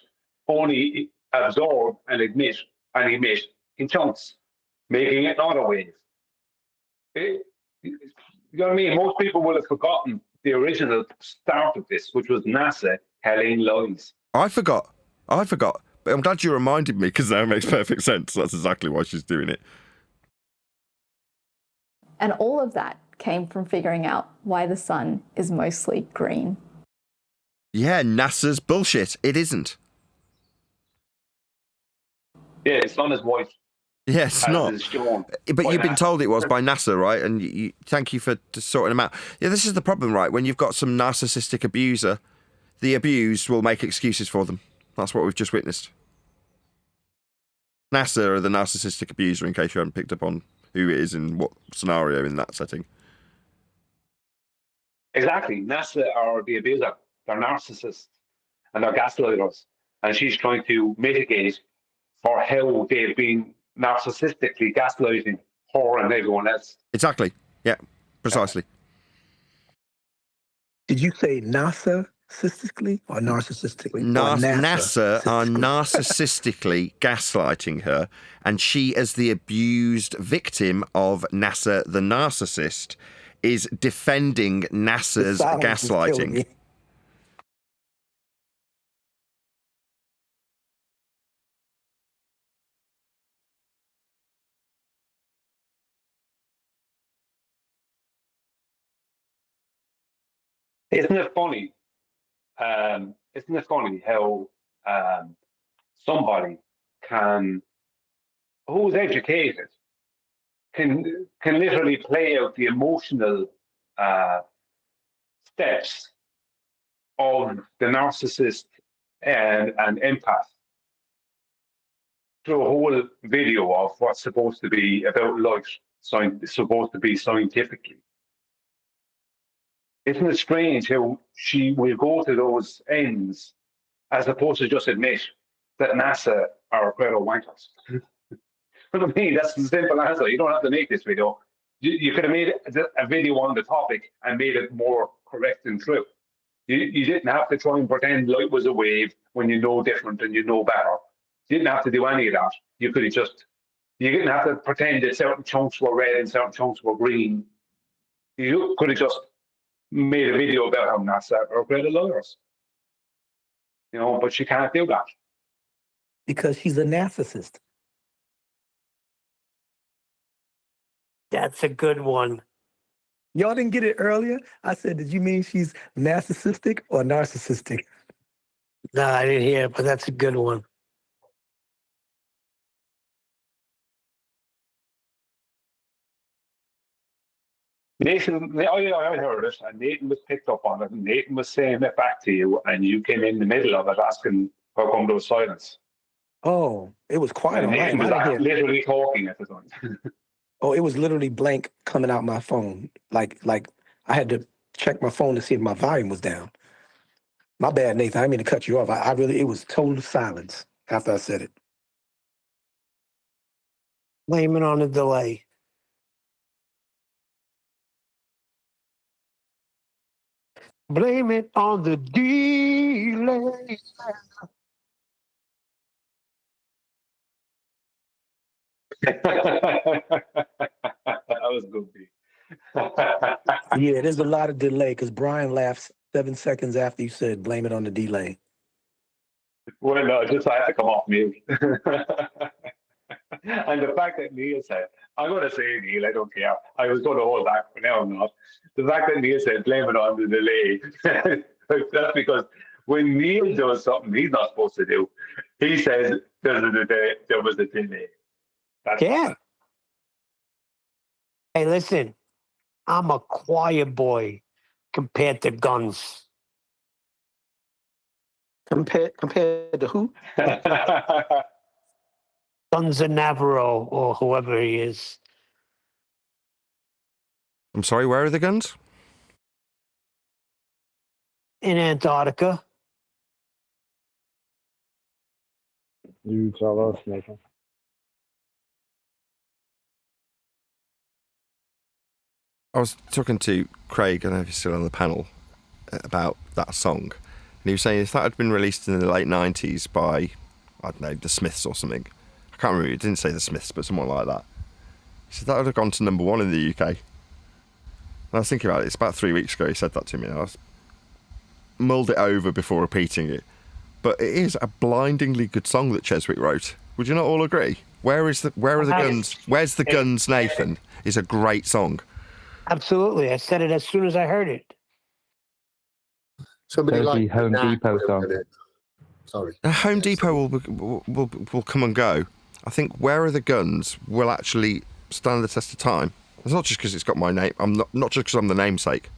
only absorb and emit in chunks, making it not a wave. You know what I mean? Most people will have forgotten the original start of this, which was NASA telling lies. I forgot. But I'm glad you reminded me, because now it makes perfect sense. That's exactly why she's doing it. And all of that came from figuring out why the sun is mostly green. Yeah, NASA's bullshit. It isn't. Yeah, the sun is white. Yeah, it's not. But you've been told it was by NASA, right? And you thank you for sorting them out. Yeah, this is the problem, right? When you've got some narcissistic abuser, the abused will make excuses for them. That's what we've just witnessed. NASA are the narcissistic abuser, in case you haven't picked up on who it is in what scenario in that setting. Exactly. NASA are the abuser. They're narcissists and they're gaslighters. And she's trying to mitigate for how they've been narcissistically gaslighting her and everyone else. Exactly. Yeah, precisely. Did you say narcissistically or narcissistically? NASA are narcissistically gaslighting her, and she, as the abused victim of NASA the narcissist, is defending NASA's gaslighting. Isn't it funny? Isn't it funny how somebody who's educated can literally play out the emotional steps of the narcissist and empath through a whole video of what's supposed to be about life, supposed to be scientifically. Isn't it strange how she will go to those ends as opposed to just admit that NASA are a pair of wankers? For me, that's the simple answer. You don't have to make this video. You could have made a video on the topic and made it more correct and true. You didn't have to try and pretend light was a wave when you know different and you know better. You didn't have to do any of that. You didn't have to pretend that certain chunks were red and certain chunks were green. You could have just made a video about how NASA are great liars. But she can't do that. Because she's a narcissist. That's a good one. Y'all didn't get it earlier? I said, did you mean she's narcissistic or narcissistic? No, I didn't hear it, but that's a good one. Nathan, I heard it, and Nathan was picked up on it, and Nathan was saying it back to you, and you came in the middle of it asking how come there was silence. Oh, it was quiet. And Nathan was literally talking at the time. Oh, it was literally blank coming out my phone. Like I had to check my phone to see if my volume was down. My bad, Nathan. I didn't mean to cut you off. It was total silence after I said it. Blame it on the delay. Blame it on the delay. That was good. Yeah, there's a lot of delay because Brian laughs 7 seconds after you said blame it on the delay. Well, no, just I had to come off mute. And the fact that Neil said, I'm going to say Neil, I don't care. I was going to hold back, but now I'm not. The fact that Neil said blame it on the delay, that's because when Neil does something he's not supposed to do, he says there was a delay. Yeah. Hey, listen, I'm a quiet boy compared to guns. Compared to who? Sons of Navarro or whoever he is. I'm sorry, where are the guns? In Antarctica. You tell us, Nathan. I was talking to Craig, I don't know if he's still on the panel, about that song. And he was saying if that had been released in the late 90s by, I don't know, the Smiths or something. I can't remember, it didn't say the Smiths, but someone like that. He said that would have gone to number 1 in the UK. And I was thinking about it, it's about 3 weeks ago he said that to me, and I mulled it over before repeating it. But it is a blindingly good song that Cheswick wrote. Would you not all agree? Where are the guns? Where's the guns, Nathan? Is a great song. Absolutely. I said it as soon as I heard it. Somebody like Home Depot song. Sorry. Home Depot will come and go. I think Where Are the Guns will actually stand the test of time. It's not just because it's got my name. I'm not just because I'm the namesake.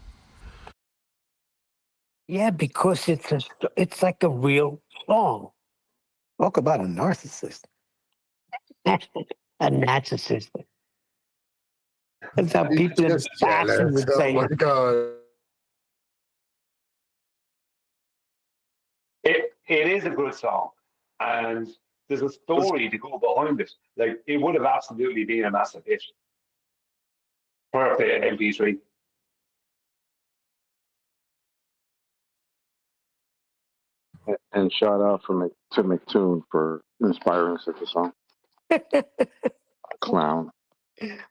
Yeah, because it's like a real song. Talk about a narcissist. A narcissist. That's how people in the fashion would say it. It is a good song, and there's a story to go behind it. Like, it would have absolutely been a massive hit. Perfect MP3. And shout out to McToon for inspiring such a song. Clown.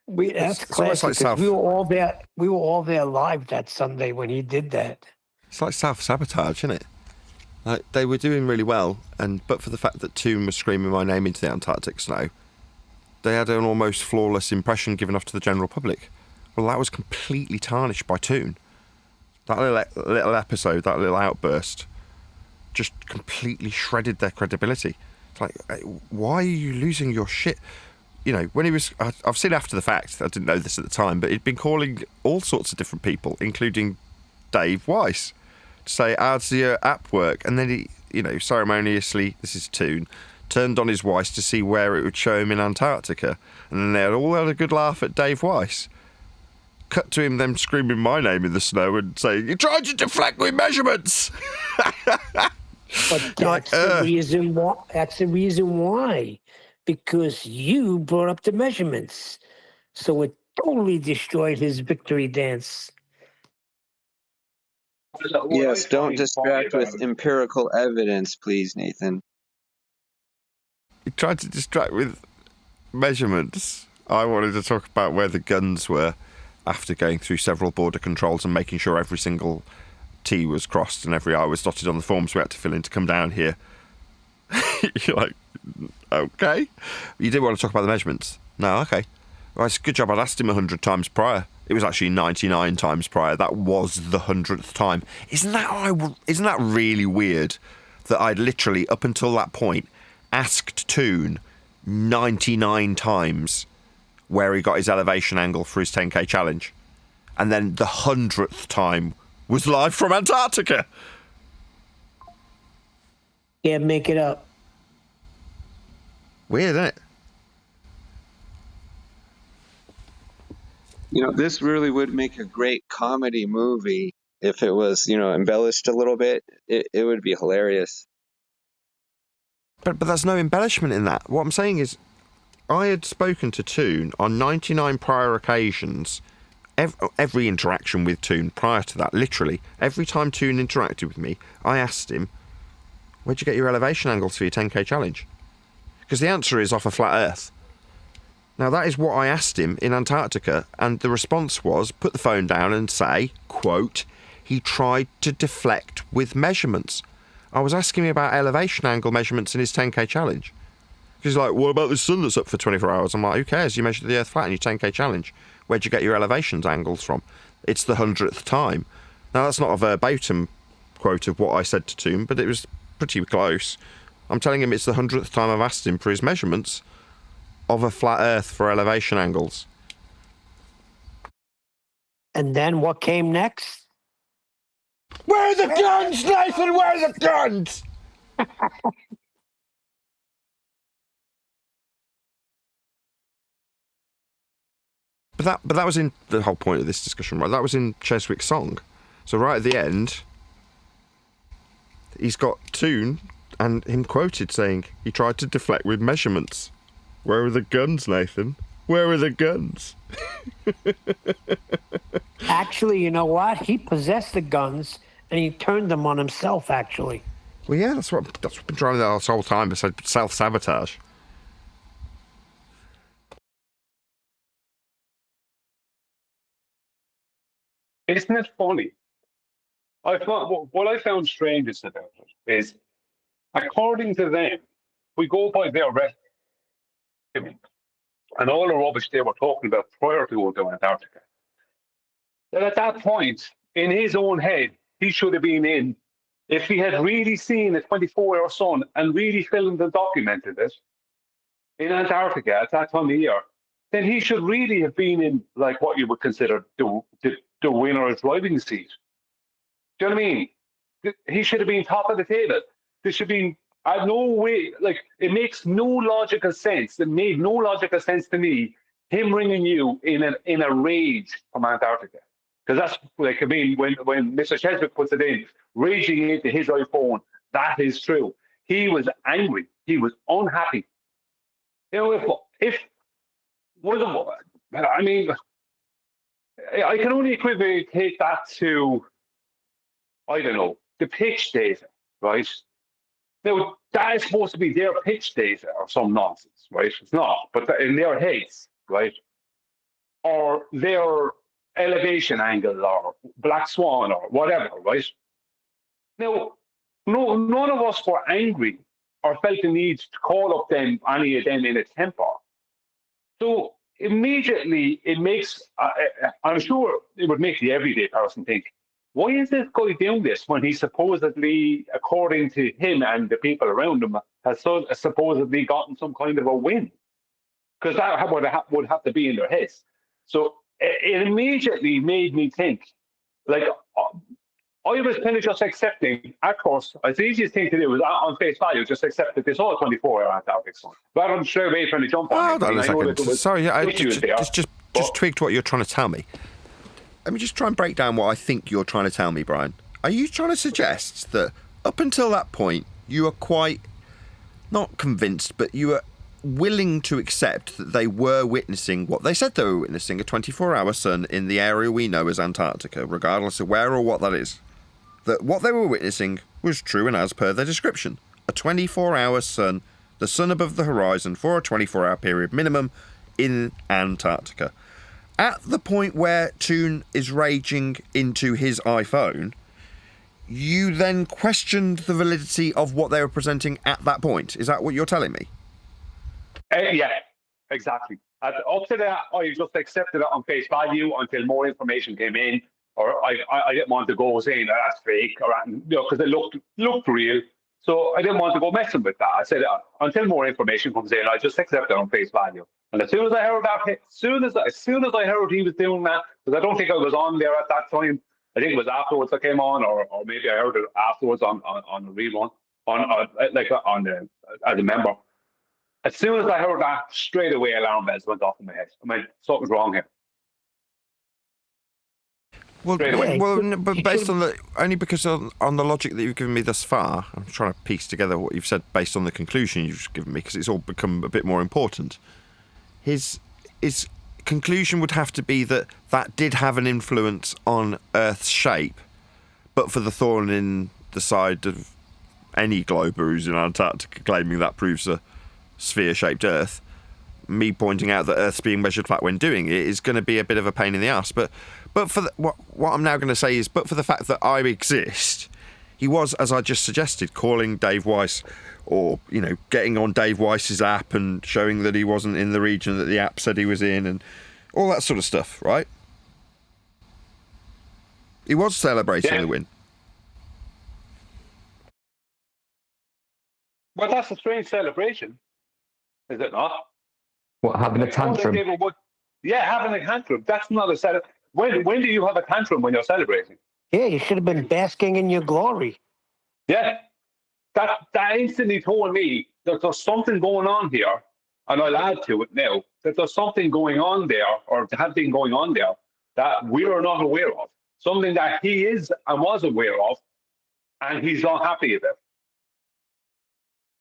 That's classic. Like we were all there. We were all there live that Sunday when he did that. It's like self-sabotage, isn't it? Like, they were doing really well, but for the fact that Toon was screaming my name into the Antarctic snow, they had an almost flawless impression given off to the general public. Well, that was completely tarnished by Toon. That little episode, that little outburst, just completely shredded their credibility. It's like, why are you losing your shit? You know, when he was... I've seen after the fact, I didn't know this at the time, but he'd been calling all sorts of different people, including Dave Weiss, to say, how's the app work? And then he, ceremoniously, this is Toon, turned on his Weiss to see where it would show him in Antarctica. And then they all had a good laugh at Dave Weiss. Cut to him then screaming my name in the snow and saying, "You tried to deflect with measurements!" But that's the reason why. That's the reason why. Because you brought up the measurements. So it totally destroyed his victory dance. Yes, don't distract with empirical evidence, please, Nathan. He tried to distract with measurements. I wanted to talk about where the guns were after going through several border controls and making sure every single T was crossed and every I was dotted on the forms we had to fill in to come down here. You're like, okay. You did want to talk about the measurements. No, okay. Well, it's a good job I'd asked him 100 times prior. It was actually 99 times prior. That was the 100th time. Isn't that really weird that I'd literally, up until that point, asked Toon 99 times where he got his elevation angle for his 10k challenge, and then the 100th time was live from Antarctica? Yeah, make it up. Weird, isn't it? This really would make a great comedy movie if it was, embellished a little bit. It would be hilarious. But there's no embellishment in that. What I'm saying is, I had spoken to Toon on 99 prior occasions, every interaction with Toon prior to that, literally. Every time Toon interacted with me, I asked him, where'd you get your elevation angles for your 10k challenge? Because the answer is off a flat earth. Now, that is what I asked him in Antarctica, and the response was, put the phone down and say, quote, he tried to deflect with measurements. I was asking him about elevation angle measurements in his 10k challenge. He's like, what about the sun that's up for 24 hours? I'm like, who cares? You measured the earth flat in your 10k challenge. Where'd you get your elevations angles from? It's the 100th time. Now, that's not a verbatim quote of what I said to Toon, but it was pretty close. I'm telling him it's the 100th time I've asked him for his measurements of a flat earth for elevation angles. And then what came next? Where are the guns, Nathan? Where are the guns? But that was in the whole point of this discussion, right? That was in Cheswick's song. So right at the end, he's got Toon and him quoted saying, he tried to deflect with measurements. Where are the guns, Nathan? Where are the guns? Actually, you know what? He possessed the guns and he turned them on himself, actually. Well, yeah, that's what I've been trying to do this whole time. It's like self-sabotage. Isn't it funny? What I found strangest about it is, according to them, we go by their record, and all the rubbish they were talking about prior to going to Antarctica. That at that point, in his own head, he should have been in. If he had really seen a 24-hour sun and really filmed and documented it in Antarctica at that time of year, then he should really have been in like what you would consider the winner's driving seat. Do you know what I mean? He should have been top of the table. There should be no way. Like, it makes no logical sense. It made no logical sense to me, him ringing you in a rage from Antarctica. Because that's like, I mean, when Mr. Cheswick puts it in, raging into his iPhone, that is true. He was angry. He was unhappy. You know, I mean, I can only equivocate that to, I don't know, the pitch data, right? Now, that is supposed to be their pitch data or some nonsense, right? It's not, but in their heads, right? Or their elevation angle or black swan or whatever, right? Now, none of us were angry or felt the need to call up any of them in a temper. So immediately it makes, I'm sure it would make the everyday person think, why is this guy doing this when he supposedly, according to him and the people around him, has supposedly gotten some kind of a win? Because that would have to be in their heads. So it immediately made me think, like, I was kind of just accepting, of course, it's the easiest thing to do is on face value, just accept that this all 24-hour Antarctic sun. Rather than straight away trying to jump on it. Hold on a second. Sorry, just tweaked what you're trying to tell me. Let me just try and break down what I think you're trying to tell me, Brian. Are you trying to suggest that up until that point, you are quite, not convinced, but you are willing to accept that they were witnessing what they said they were witnessing, a 24-hour sun in the area we know as Antarctica, regardless of where or what that is? That what they were witnessing was true and as per their description. A 24-hour sun, the sun above the horizon for a 24-hour period minimum in Antarctica. At the point where Toon is raging into his iPhone, you then questioned the validity of what they were presenting at that point. Is that what you're telling me? Yeah, exactly. Up to that, I just accepted it on face value until more information came in, or I didn't want to go saying that that's fake, or because it looked real. So I didn't want to go messing with that. I said until more information comes in, I just accept it on face value. And as soon as I heard that, as soon as I heard he was doing that, because I don't think I was on there at that time. I think it was afterwards I came on, or maybe I heard it afterwards on the rerun, as a member. As soon as I heard that, straight away alarm bells went off in my head. I mean, something's wrong here. Well, but based on only because on the logic that you've given me thus far, I'm trying to piece together what you've said based on the conclusion you've given me, because it's all become a bit more important. His conclusion would have to be that did have an influence on Earth's shape, but for the thorn in the side of any glober who's in Antarctica claiming that proves a sphere-shaped Earth, me pointing out that Earth's being measured flat when doing it is going to be a bit of a pain in the ass. But for what I'm now going to say is, but for the fact that I exist, he was, as I just suggested, calling Dave Weiss, or getting on Dave Weiss's app and showing that he wasn't in the region that the app said he was in, and all that sort of stuff, right? He was celebrating the win. Well, that's a strange celebration, is it not? What, having a tantrum? Yeah, having a tantrum. That's not a celebration. When do you have a tantrum when you're celebrating? Yeah, you should have been basking in your glory. Yeah. That instantly told me that there's something going on here And I'll add to it now that there's something going on there, or have been going on there, that we are not aware of. Something that he is and was aware of, and he's not happy about.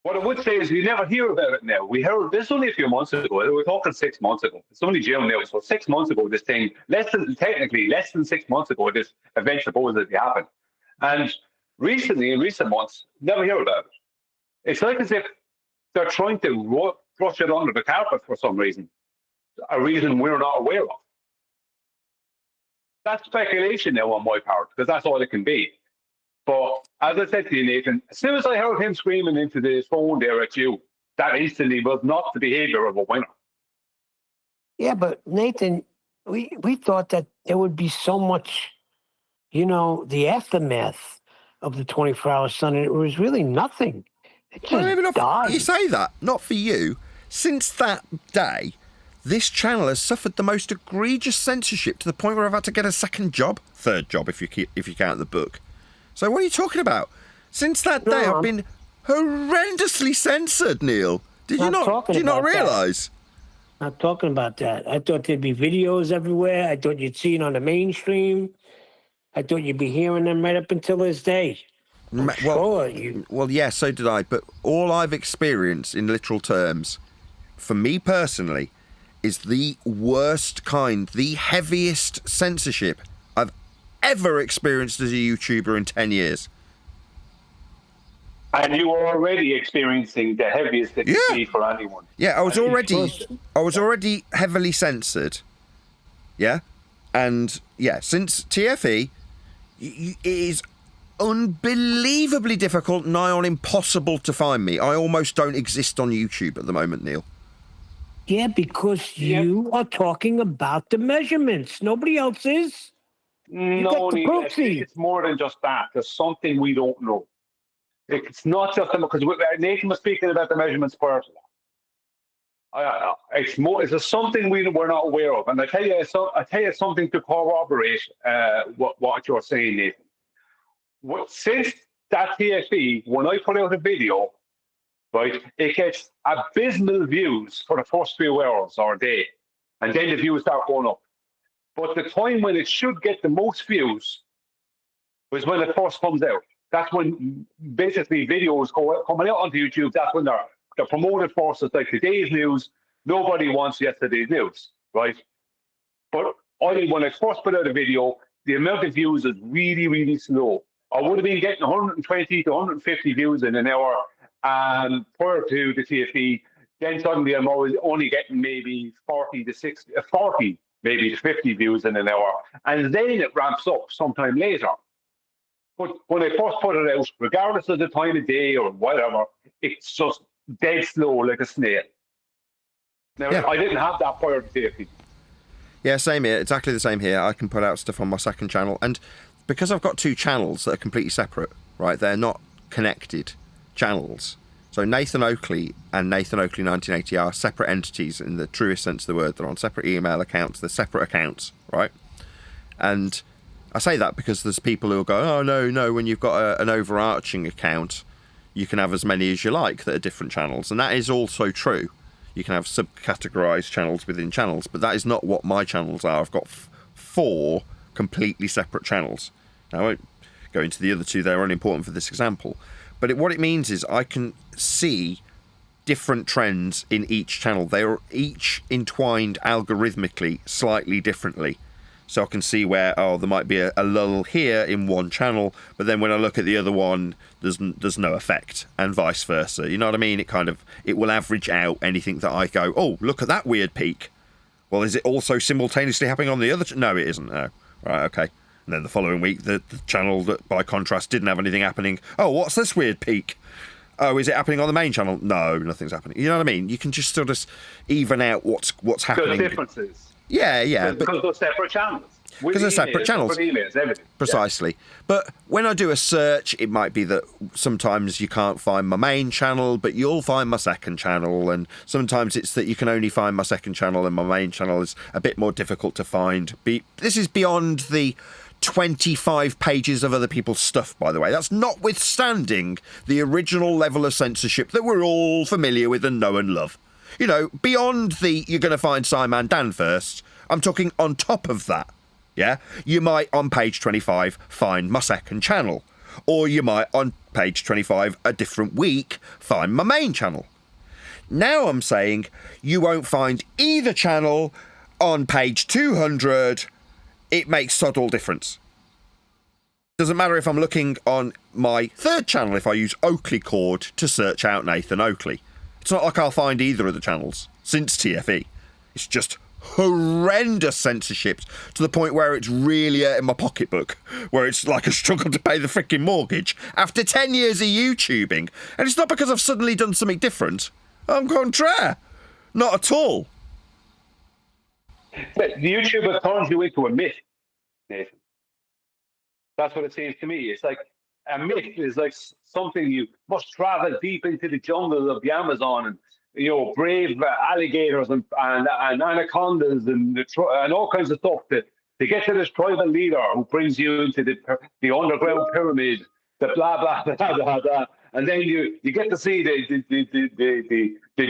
What I would say is we never hear about it now. We heard this only a few months ago. We're talking 6 months ago. It's only June now. So 6 months ago, this thing, less than 6 months ago, this event supposedly happened. And recently, in recent months, never hear about it. It's like as if they're trying to brush it under the carpet for some reason, a reason we're not aware of. That's speculation now on my part, because that's all it can be. But as I said to you, Nathan, as soon as I heard him screaming into the phone there at you, that instantly was not the behavior of a winner. Yeah, but Nathan, we thought that there would be so much, the aftermath of the 24-hour sun, and it was really nothing. It just died. You say that, not for you. Since that day, this channel has suffered the most egregious censorship to the point where I've had to get a third job if you count the book. So what are you talking about? Since that day, I've been horrendously censored, Neil. Did you not realise? Not talking about that. I thought there'd be videos everywhere. I thought you'd see it on the mainstream. I thought you'd be hearing them right up until this day. Well, yeah, so did I. But all I've experienced in literal terms, for me personally, is the worst kind, the heaviest censorship I've ever experienced as a YouTuber in 10 years. And you were already experiencing the heaviest it could be for anyone. Yeah, I was already heavily censored. Yeah, and yeah, since TFE, it is unbelievably difficult, nigh on impossible to find me. I almost don't exist on YouTube at the moment, Neil. Yeah, because you are talking about the measurements. Nobody else is. No, it's more than just that. There's something we don't know. It's not just because Nathan was speaking about the measurements first. It's something we're not aware of, and I tell you something to corroborate what you're saying, Nathan. Since that TFE, when I put out a video, right, it gets abysmal views for the first few hours or day, and then the views start going up. But the time when it should get the most views was when it first comes out. That's when basically videos coming out onto YouTube, that's when they're promoted first. It's like today's news. Nobody wants yesterday's news, right? But when I first put out a video, the amount of views is really, really slow. I would have been getting 120 to 150 views in an hour prior to the TFE. Then suddenly I'm only getting maybe 40 to 50 views in an hour. And then it ramps up sometime later. But when I first put it out, regardless of the time of day or whatever, it's just dead slow like a snail. Now, I didn't have that prior to TFE. Yeah, same here. Exactly the same here. I can put out stuff on my second channel. And because I've got two channels that are completely separate, right, they're not connected channels. So Nathan Oakley and Nathan Oakley 1980 are separate entities in the truest sense of the word. They're on separate email accounts. They're separate accounts, right? And I say that because there's people who will go, oh, no, when you've got an overarching account, you can have as many as you like that are different channels. And that is also true. You can have subcategorized channels within channels, but that is not what my channels are. I've got 4 completely separate channels. Now, I won't go into the other two. They're unimportant for this example. But what it means is I can see different trends in each channel. They are each entwined algorithmically slightly differently. So I can see where, there might be a lull here in one channel, but then when I look at the other one, there's no effect, and vice versa. You know what I mean? It will average out anything that I go, oh, look at that weird peak. Well, is it also simultaneously happening on the other? No, it isn't. No. Right, okay. And then the following week, the channel that, by contrast, didn't have anything happening. Oh, what's this weird peak? Oh, is it happening on the main channel? No, nothing's happening. You know what I mean? You can just sort of even out what's happening. There's differences. Yeah. Because they're separate channels. Because they're separate channels. Emails, everything. Precisely. Yeah. But when I do a search, it might be that sometimes you can't find my main channel, but you'll find my second channel. And sometimes it's that you can only find my second channel and my main channel is a bit more difficult to find. This is beyond the 25 pages of other people's stuff, by the way. That's notwithstanding the original level of censorship that we're all familiar with and know and love. You know, beyond the you're going to find Simon Dan first, I'm talking on top of that. Yeah? You might, on page 25, find my second channel. Or you might, on page 25, a different week, find my main channel. Now I'm saying you won't find either channel on page 200. It makes sod all difference. Doesn't matter if I'm looking on my third channel if I use Oakley Cord to search out Nathan Oakley. It's not like I'll find either of the channels since TFE. It's just horrendous censorship to the point where it's really in my pocketbook, where it's like a struggle to pay the freaking mortgage after 10 years of YouTubing. And it's not because I've suddenly done something different. I'm contraire. Not at all. The YouTuber turns you into a myth, Nathan. That's what it seems to me. It's like a myth is like something you must travel deep into the jungle of the Amazon and, you know, brave alligators and anacondas and all kinds of stuff to get to this tribal leader who brings you into the underground pyramid, the blah blah blah blah blah, and then you get to see the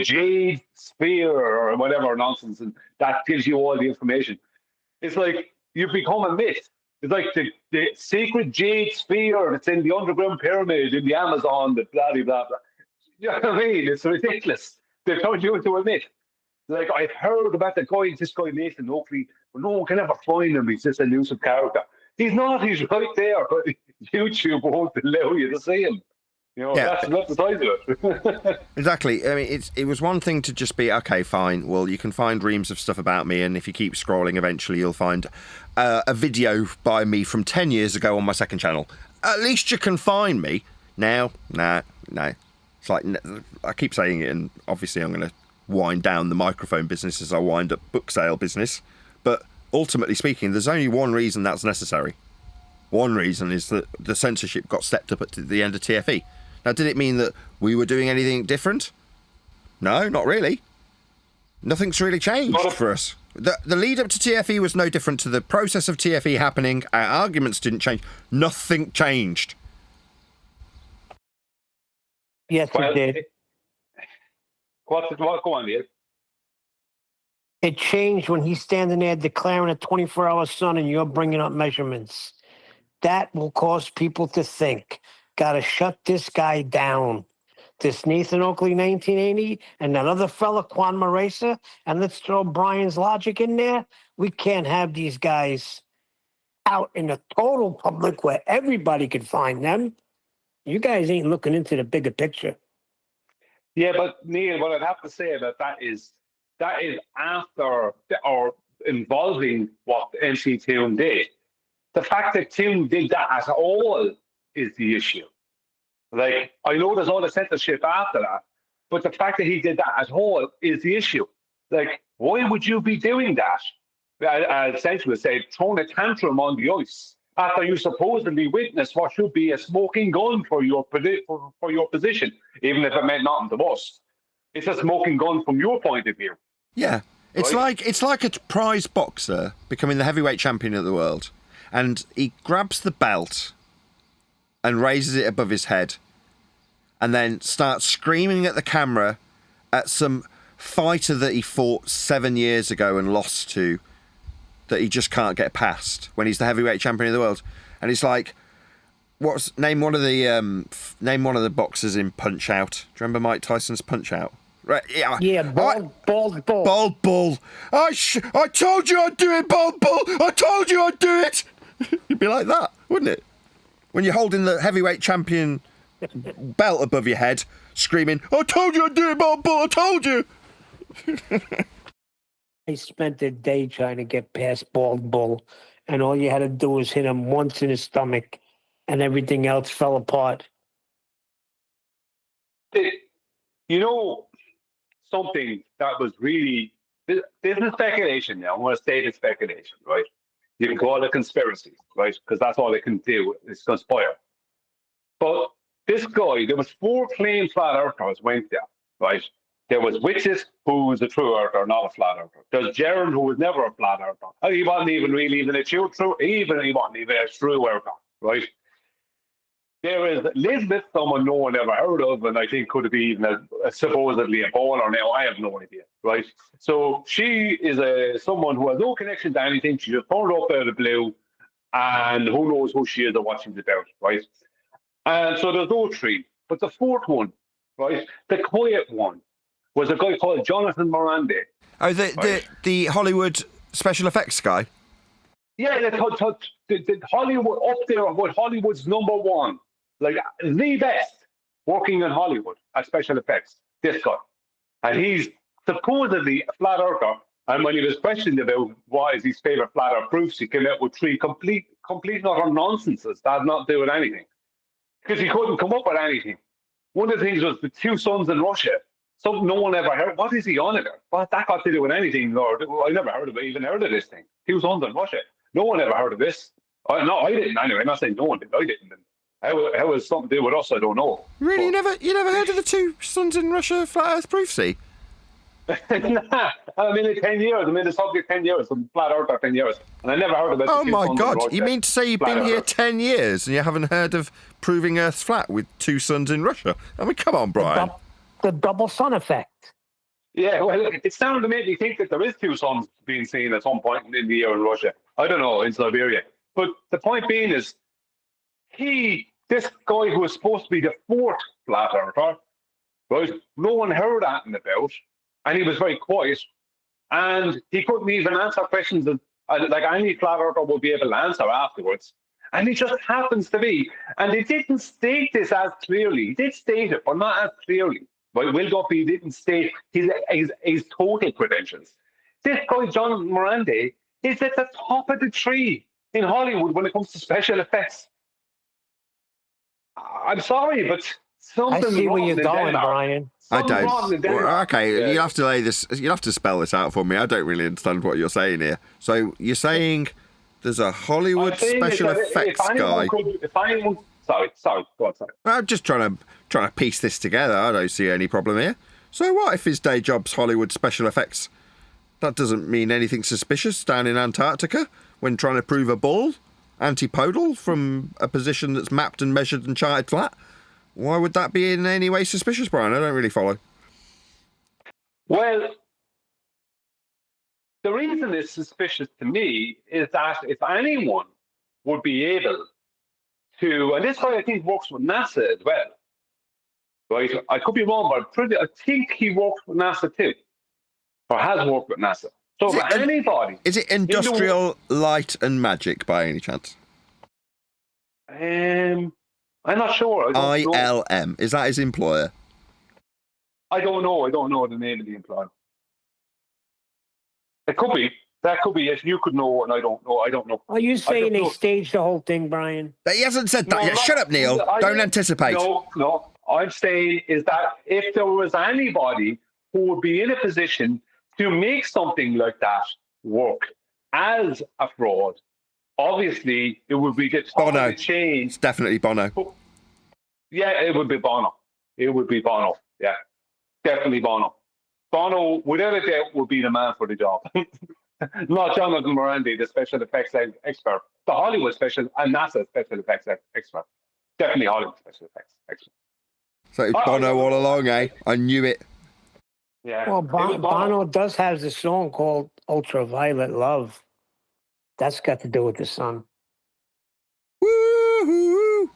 jade sphere or whatever nonsense, and that gives you all the information. It's like you become a myth. It's like the sacred jade sphere that's in the underground pyramid in the Amazon, the blah blah blah. You know what I mean? It's ridiculous. They turned you into a myth. Like, I've heard about this guy Nathan Oakley, but no one can ever find him. He's just a elusive character. He's not. He's right there, but YouTube won't allow you to see him. You know, that's the size of it. Exactly. I mean, it was one thing to just be, okay, fine, well, you can find reams of stuff about me, and if you keep scrolling, eventually you'll find a video by me from 10 years ago on my second channel. At least you can find me. Now, no. It's like, I keep saying it, and obviously I'm going to wind down the microphone business as I wind up book sale business. But ultimately speaking, there's only one reason that's necessary. One reason is that the censorship got stepped up at the end of TFE. Now, did it mean that we were doing anything different? No, not really. Nothing's really changed for us. The lead up to TFE was no different to the process of TFE happening. Our arguments didn't change. Nothing changed. Yes, it did. Go on, Dave. It changed when he's standing there declaring a 24-hour sun and you're bringing up measurements. That will cause people to think. Got to shut this guy down. This Nathan Oakley 1980 and that other fella, Quan Maresa, and let's throw Brian's logic in there. We can't have these guys out in the total public where everybody can find them. You guys ain't looking into the bigger picture. Yeah, but Neil, what I'd have to say about that is after or involving what MC Toon did. The fact that Toon did that at all is the issue. Like, I know there's all the censorship after that, but the fact that he did that at all is the issue. Like, why would you be doing that? Essentially, say, throwing a tantrum on the ice after you supposedly witnessed what should be a smoking gun for your position, even if it meant nothing to us. It's a smoking gun from your point of view. Yeah, it's like a prize boxer becoming the heavyweight champion of the world, and he grabs the belt and raises it above his head, and then starts screaming at the camera at some fighter that he fought 7 years ago and lost to, that he just can't get past when he's the heavyweight champion of the world. And it's like, name one of the boxers in Punch Out. Do you remember Mike Tyson's Punch Out? Right? Yeah, Bald Bull. Bald Bull. I told you I'd do it, Bald Bull. I told you I'd do it. It'd be like that, wouldn't it? When you're holding the heavyweight champion belt above your head, screaming, I told you I'd do it, Bald Bull. I told you. I spent a day trying to get past Bald Bull, and all you had to do was hit him once in his stomach, and everything else fell apart. You know, something that was really, this is speculation now. I'm going to state it's speculation, right? You can call it conspiracy, right? Because that's all they can do is conspire. But this guy, there was 4 claimed flat earthers went there, right? There was Witches, who was a true earther, not a flat earther. There's Jaron, who was never a flat earther. He wasn't even really even a true, he wasn't even a true earther, right? There is Elizabeth, someone no one ever heard of, and I think could be even supposedly a baller now. I have no idea, right? So she is someone who has no connection to anything. She just turned up out of the blue, and who knows who she is or what she's about, right? And so there's those three. But the fourth one, right, the quiet one, was a guy called Jonathan Morandi. Oh, the Hollywood special effects guy? Yeah, the Hollywood up there with Hollywood's number one, like the best working in Hollywood at special effects. This guy, and he's supposedly a flat earther. And when he was questioned about what is his favorite flat earth proofs, he came out with three complete and utter nonsenses that had not to do with anything, because he couldn't come up with anything. One of the things was the two suns in Russia. Something no one ever heard. What is he on about? What that got to do with anything? Or I never even heard of this thing. Two suns in Russia. No one ever heard of this. No, I didn't anyway. I'm not saying no one did. I didn't. How was something to do with us? I don't know. Really? You never heard of the two suns in Russia flat Earth proof? See? Nah, I'm in it 10 years. I'm in the subject 10 years. I'm flat earth for 10 years. And I never heard about Oh the two my suns in God. Russia. You mean to say you've been here 10 years and you haven't heard of proving Earth's flat with two suns in Russia? I mean, come on, Brian. The double sun effect. Yeah, well, it's starting to make me think that there is two suns being seen at some point in the year in Russia. I don't know, in Siberia. But the point being is, this guy who was supposed to be the fourth flat earther, right? No one heard anything about, and he was very quiet, and he couldn't even answer questions that like any flat earther would be able to answer afterwards. And he just happens to be, and they didn't state this as clearly. He did state it, but not as clearly. But Will Duffy didn't state his total credentials. This guy, John Morandi, is at the top of the tree in Hollywood when it comes to special effects. I'm sorry, but something I see where you're going, Denmark. Brian. I don't. Well, okay, you'll have to lay this. You'll have to spell this out for me. I don't really understand what you're saying here. So you're saying there's a Hollywood special effects guy. Sorry, go on, sorry. I'm just trying to piece this together. I don't see any problem here. So what if his day job's Hollywood special effects? That doesn't mean anything suspicious down in Antarctica when trying to prove a ball antipodal from a position that's mapped and measured and charted flat. Why would that be in any way suspicious, Brian? I don't really follow. Well, the reason it's suspicious to me is that if anyone would be able to, and this guy I think works with NASA as well, right? I could be wrong, but I think he works with NASA too, or has worked with NASA. So for anybody, is it Industrial Light and Magic by any chance? I'm not sure. ILM. Is that his employer? I don't know. I don't know the name of the employer. It could be. That could be it. You could know, and I don't know. I don't know. Are you saying they staged the whole thing, Brian? He hasn't said that yet. Shut up, Neil. Don't anticipate. No. I'm saying is that if there was anybody who would be in a position to make something like that work as a fraud, obviously it would be the top of the chain. It's definitely Bono. Yeah, it would be Bono. It would be Bono. Yeah, definitely Bono. Bono, without a doubt, would be the man for the job. Not Jonathan Morandi, the special effects expert. The Hollywood special and NASA special effects expert. Definitely Hollywood special effects expert. So it's Bono all along, eh? I knew it. Yeah. Well, Bono does have this song called Ultraviolet Love. That's got to do with the sun. Woo-hoo!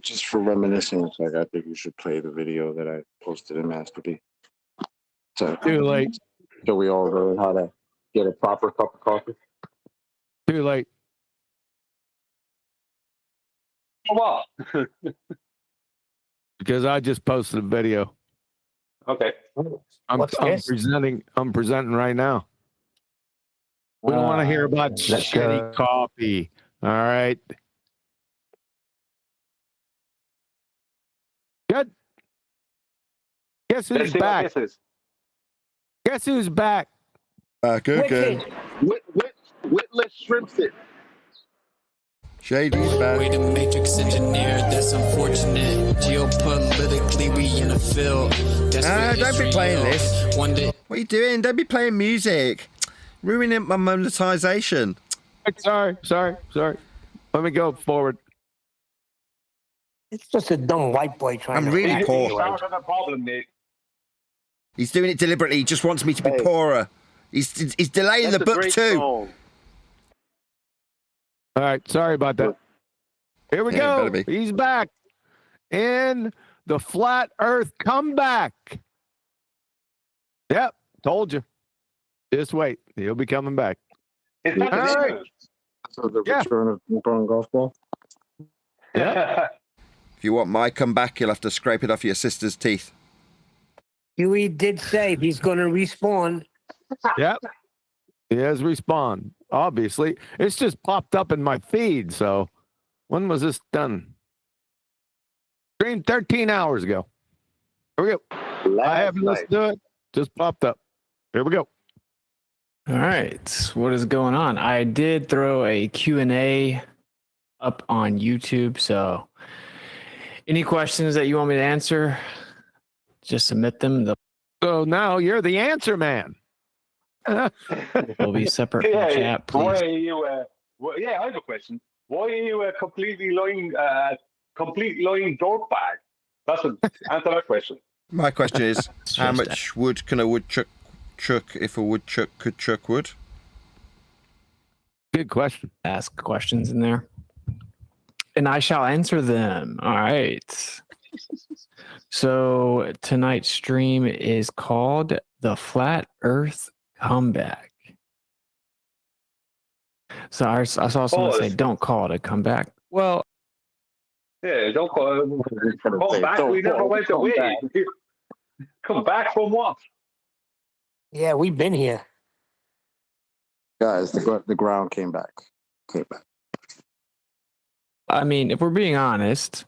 Just for reminiscence, like I think you should play the video that I posted in Master B. So too late. So we all learn how to get a proper cup of coffee. Too late. Well, because I just posted a video. Okay. I'm presenting right now. We don't want to hear about shitty coffee. All right. Good. Guess who's back? Guess who's back? Good. Witless shrimps it. Shady's back. Way to matrix engineer, that's unfortunate. Geopolitically, we in a field. Don't be playing this. What are you doing? Don't be playing music. Ruining my monetization. Sorry. Let me go forward. It's just a dumb white boy trying to. really You poor. started a problem, Nick. He's doing it deliberately. He just wants me to be poorer. He's delaying the book too. Song. All right, sorry about that. Here we go. He's back in the flat Earth comeback. Yep, told you. Just wait. He'll be coming back. Is that All right. So the return of LeBron golf ball. Yeah. If you want my comeback, you'll have to scrape it off your sister's teeth. Huey did say he's going to respawn. Yep. He has respawned. Obviously, it's just popped up in my feed. So, when was this done? Streamed 13 hours ago. Here we go. I haven't listened to it. Just popped up. Here we go. All right. What is going on? I did throw a Q&A up on YouTube. So any questions that you want me to answer, just submit them. So now you're the answer man. They'll be separate from the chat, please. Why are you? I have a question. Why are you a complete lying dirtbag? That's what. Answer that question. My question is, how much wood can a woodchuck chuck if a woodchuck could chuck wood? Good question. Ask questions in there, and I shall answer them. All right. So tonight's stream is called The Flat Earth Comeback. So I saw someone say, don't call it a comeback. Well, yeah, don't call it. Come back. We never went away. Come back from what? Yeah, we've been here. Guys, the ground came back. I mean, if we're being honest,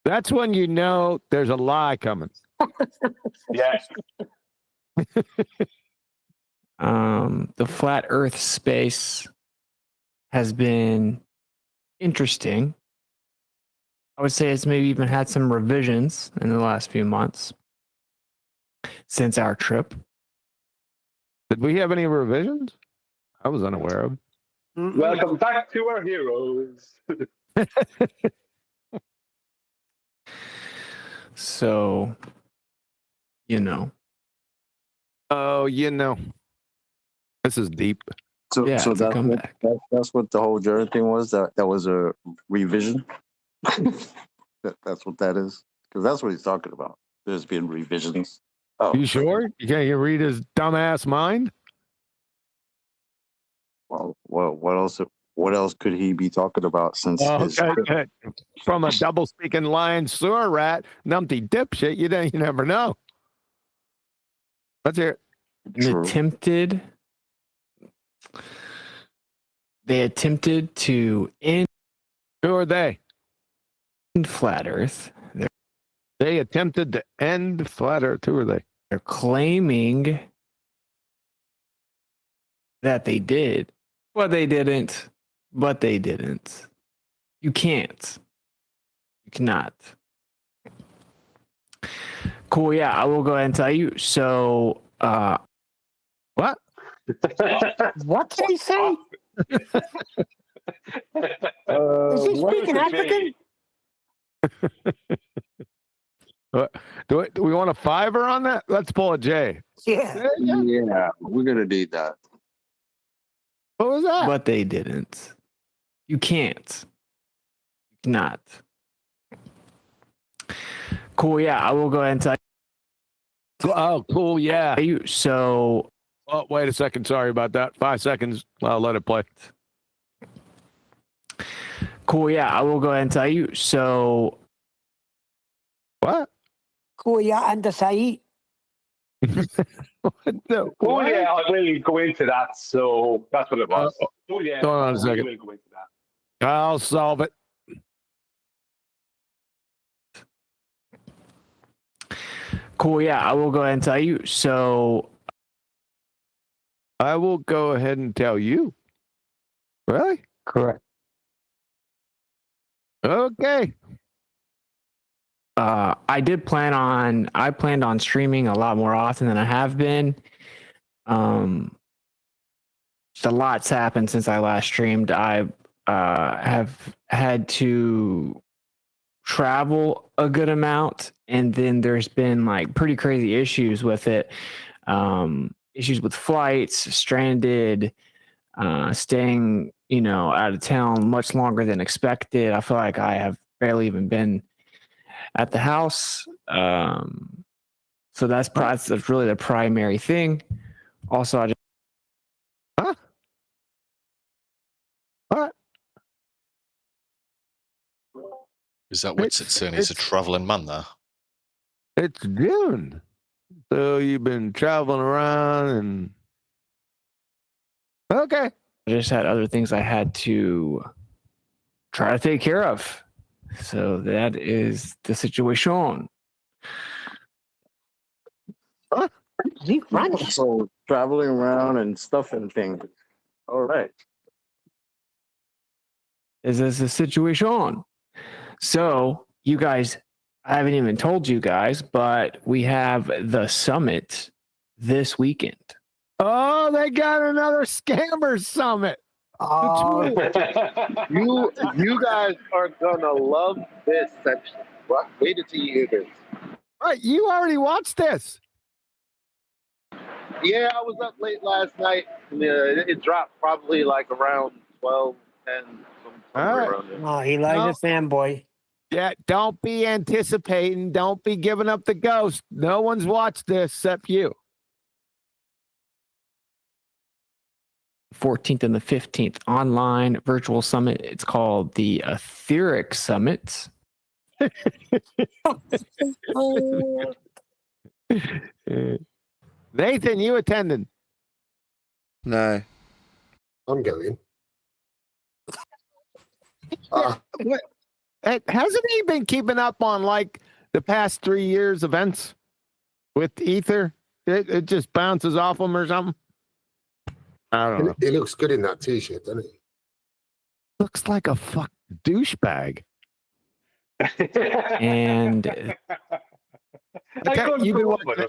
that's when you know there's a lie coming. Yes. The flat Earth space has been interesting. I would say it's maybe even had some revisions in the last few months since our trip. Did we have any revisions? I was unaware of. Welcome back to our heroes. So, you know. Oh, you know. This is deep. So, Yeah, so it's a comeback. that's what the whole journey thing was. That was a revision. That's what that is. Because that's what he's talking about. There's been revisions. Oh, you sure? You can't read his dumbass mind? Well, what else? What else could he be talking about? Since his from a double speaking lion sewer rat, numpty dipshit, you never know. Let's hear it. They attempted to end. Who are they? Flat Earth. They attempted to end flat Earth. Who are they? They're claiming that they did, but they didn't. But they didn't. You can't. You cannot. Cool. Yeah, I will go ahead and tell you. So, what? What did he say? Is he speaking African? Do we want a $5 on that? Let's pull a J. Yeah. Yeah, we're gonna need that. What was that? But they didn't. You can't. You cannot. Cool. Yeah, I will go ahead and tell you. Oh, cool. Yeah. So. Oh, wait a second. Sorry about that. 5 seconds. I'll let it play. Cool. Yeah, I will go ahead and tell you. So. What? Cool. Yeah, and the Saeed. Oh yeah, I will go into that. So that's what it was. Oh yeah, hold on a second. I will go into that. I'll solve it. Cool. Yeah, I will go ahead and tell you. So. I will go ahead and tell you. Really? Correct. Okay. I planned on streaming a lot more often than I have been. Just a lot's happened since I last streamed. I have had to travel a good amount, and then there's been like pretty crazy issues with it. Issues with flights, stranded, staying, out of town much longer than expected. I feel like I have barely even been at the house. So that's really the primary thing. Also, I just All right. Is that what's it saying? He's a traveling man there. It's June. So you've been traveling around and okay. I just had other things I had to try to take care of. So that is the situation. Huh? So traveling around and stuffing things. All right. Is this the situation? So you guys, I haven't even told you guys, but we have the summit this weekend. Oh, they got another scammer summit. Oh, you guys are gonna love this section. Wait until you hear this. Right, you already watched this. Yeah, I was up late last night. It dropped probably like around 12, 10, somewhere around there. Oh, he likes a fanboy. Yeah, don't be anticipating. Don't be giving up the ghost. No one's watched this except you. 14th and the 15th online virtual summit. It's called the Etheric Summit. Nathan, you attending? No. I'm going. What? Hasn't he been keeping up on like the past 3 years events with Ether? It just bounces off him or something. I don't know. He looks good in that t-shirt, doesn't he? Looks like a fuck douchebag. And you've been working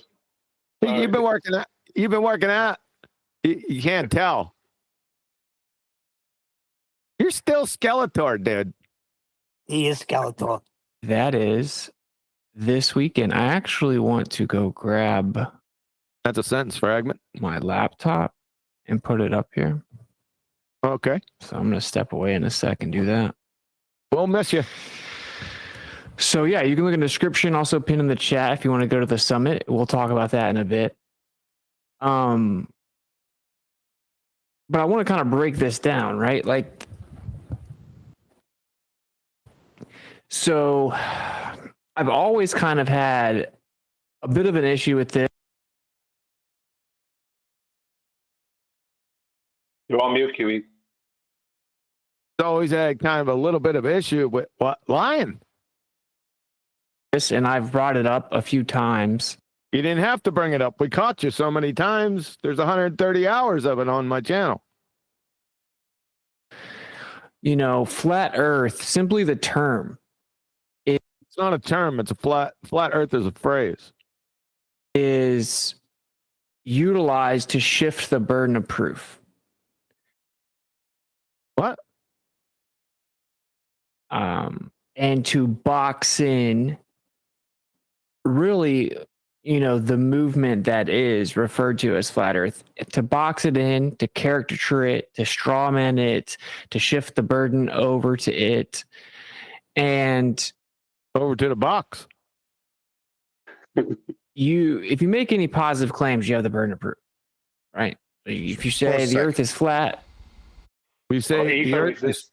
out. You've been working out. You can't tell. You're still Skeletor, dude. He is Skeletor. That is this weekend. I actually want to go grab. That's a sentence fragment. My laptop and put it up here. Okay. So I'm going to step away in a sec and do that. We'll miss you. So yeah, you can look in the description, also pin in the chat if you want to go to the summit. We'll talk about that in a bit. But I want to kind of break this down, right? Like, so I've always kind of had a bit of an issue with this. You're on mute, Kiwi. Always had kind of a little bit of issue with what lying. And I've brought it up a few times. You didn't have to bring it up. We caught you so many times. There's 130 hours of it on my channel. Flat Earth, simply the term. It's not a term. It's a flat Earth is a phrase. Is utilized to shift the burden of proof. What? And to box in really, the movement that is referred to as flat Earth, to box it in, to caricature it, to strawman it, to shift the burden over to it, and over to the box. If you make any positive claims, you have the burden of proof, right? If you say the Earth is flat, we say the Earth is.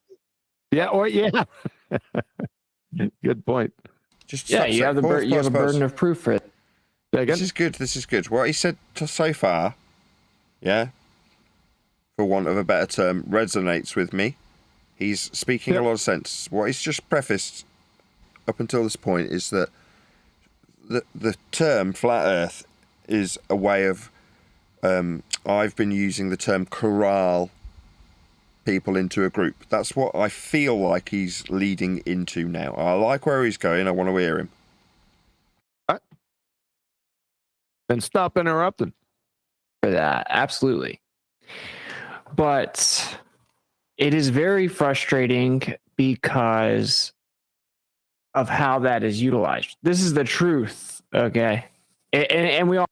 Yeah, or yeah. Good point. You have a burden of proof for it. This is good. What he said so far, for want of a better term, resonates with me. He's speaking a lot of sense. What he's just prefaced up until this point is that the term flat Earth is a way of I've been using the term corral people into a group. That's what I feel like he's leading into now. I like where he's going. I want to hear him. Then stop interrupting. For that, absolutely. But it is very frustrating because of how that is utilized. This is the truth, okay? And we all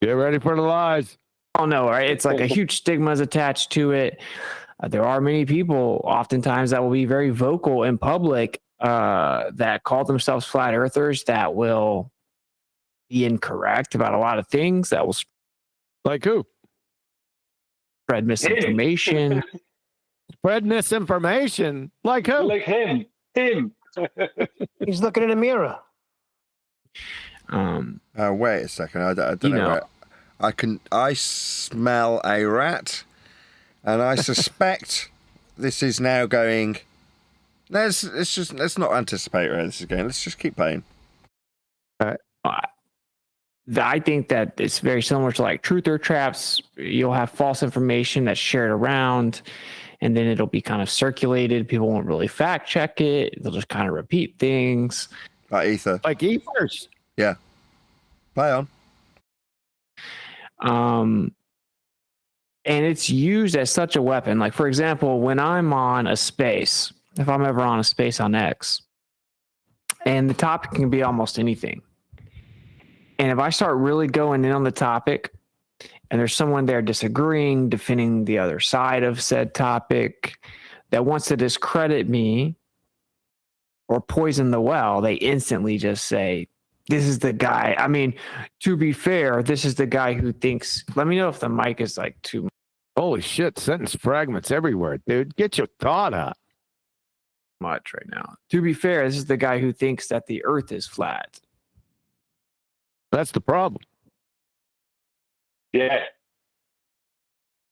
get ready for the lies. All know, right? It's like a huge stigma is attached to it. There are many people, oftentimes, that will be very vocal in public that call themselves flat earthers that will be incorrect about a lot of things. That will like who? Spread misinformation. Spread misinformation? Like who? Like him. He's looking in a mirror. Wait a second. I don't know. I smell a rat, and I suspect this is now going. Let's not anticipate where this is going. Let's just keep playing. I think that it's very similar to like truth or traps. You'll have false information that's shared around, and then it'll be kind of circulated. People won't really fact check it. They'll just kind of repeat things. Like ether. Like ethers. Yeah. Play on. And it's used as such a weapon. Like, for example, when I'm on a space, if I'm ever on a space on X, and the topic can be almost anything. And if I start really going in on the topic, and there's someone there disagreeing, defending the other side of said topic, that wants to discredit me or poison the well, they instantly just say, this is the guy. I mean, to be fair, this is the guy who thinks, let me know if the mic is like too holy shit, sentence fragments everywhere, dude. Get your thought out. Much right now. To be fair, this is the guy who thinks that the earth is flat. That's the problem. Yeah.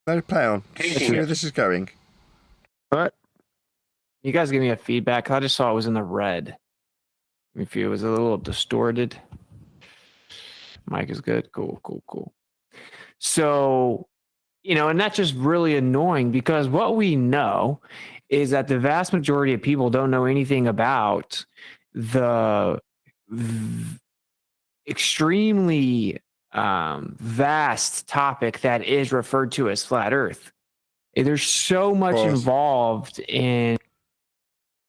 Let it play on. See where this is going. All right. You guys give me a feedback. I just saw it was in the red. If it was a little distorted. Mic is good. Cool. So, and that's just really annoying because what we know is that the vast majority of people don't know anything about the extremely vast topic that is referred to as flat Earth. There's so much involved in.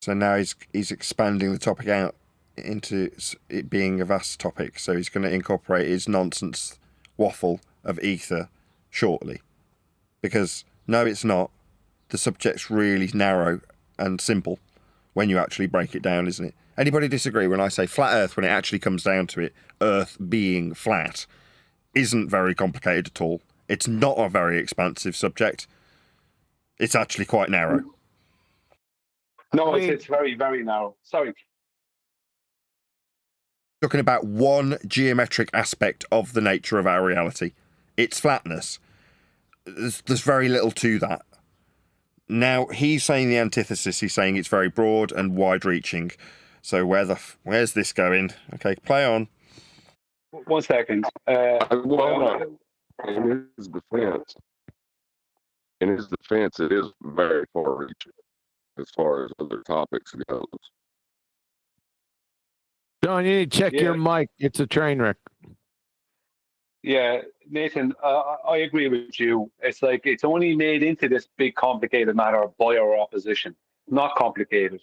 So now he's expanding the topic out into it being a vast topic. So he's going to incorporate his nonsense waffle of ether shortly. Because no, it's not. The subject's really narrow and simple when you actually break it down, isn't it? Anybody disagree when I say flat Earth, when it actually comes down to it, Earth being flat isn't very complicated at all. It's not a very expansive subject. It's actually quite narrow. No, it's very, very narrow. Sorry. Talking about one geometric aspect of the nature of our reality. It's flatness. There's very little to that. Now, he's saying the antithesis. He's saying it's very broad and wide-reaching. So where's this going? Okay, play on. 1 second. In his defense, it is very far-reaching as far as other topics goes. John, you need to check your mic. It's a train wreck. Yeah, Nathan, I agree with you. It's like it's only made into this big complicated matter by our opposition. Not complicated.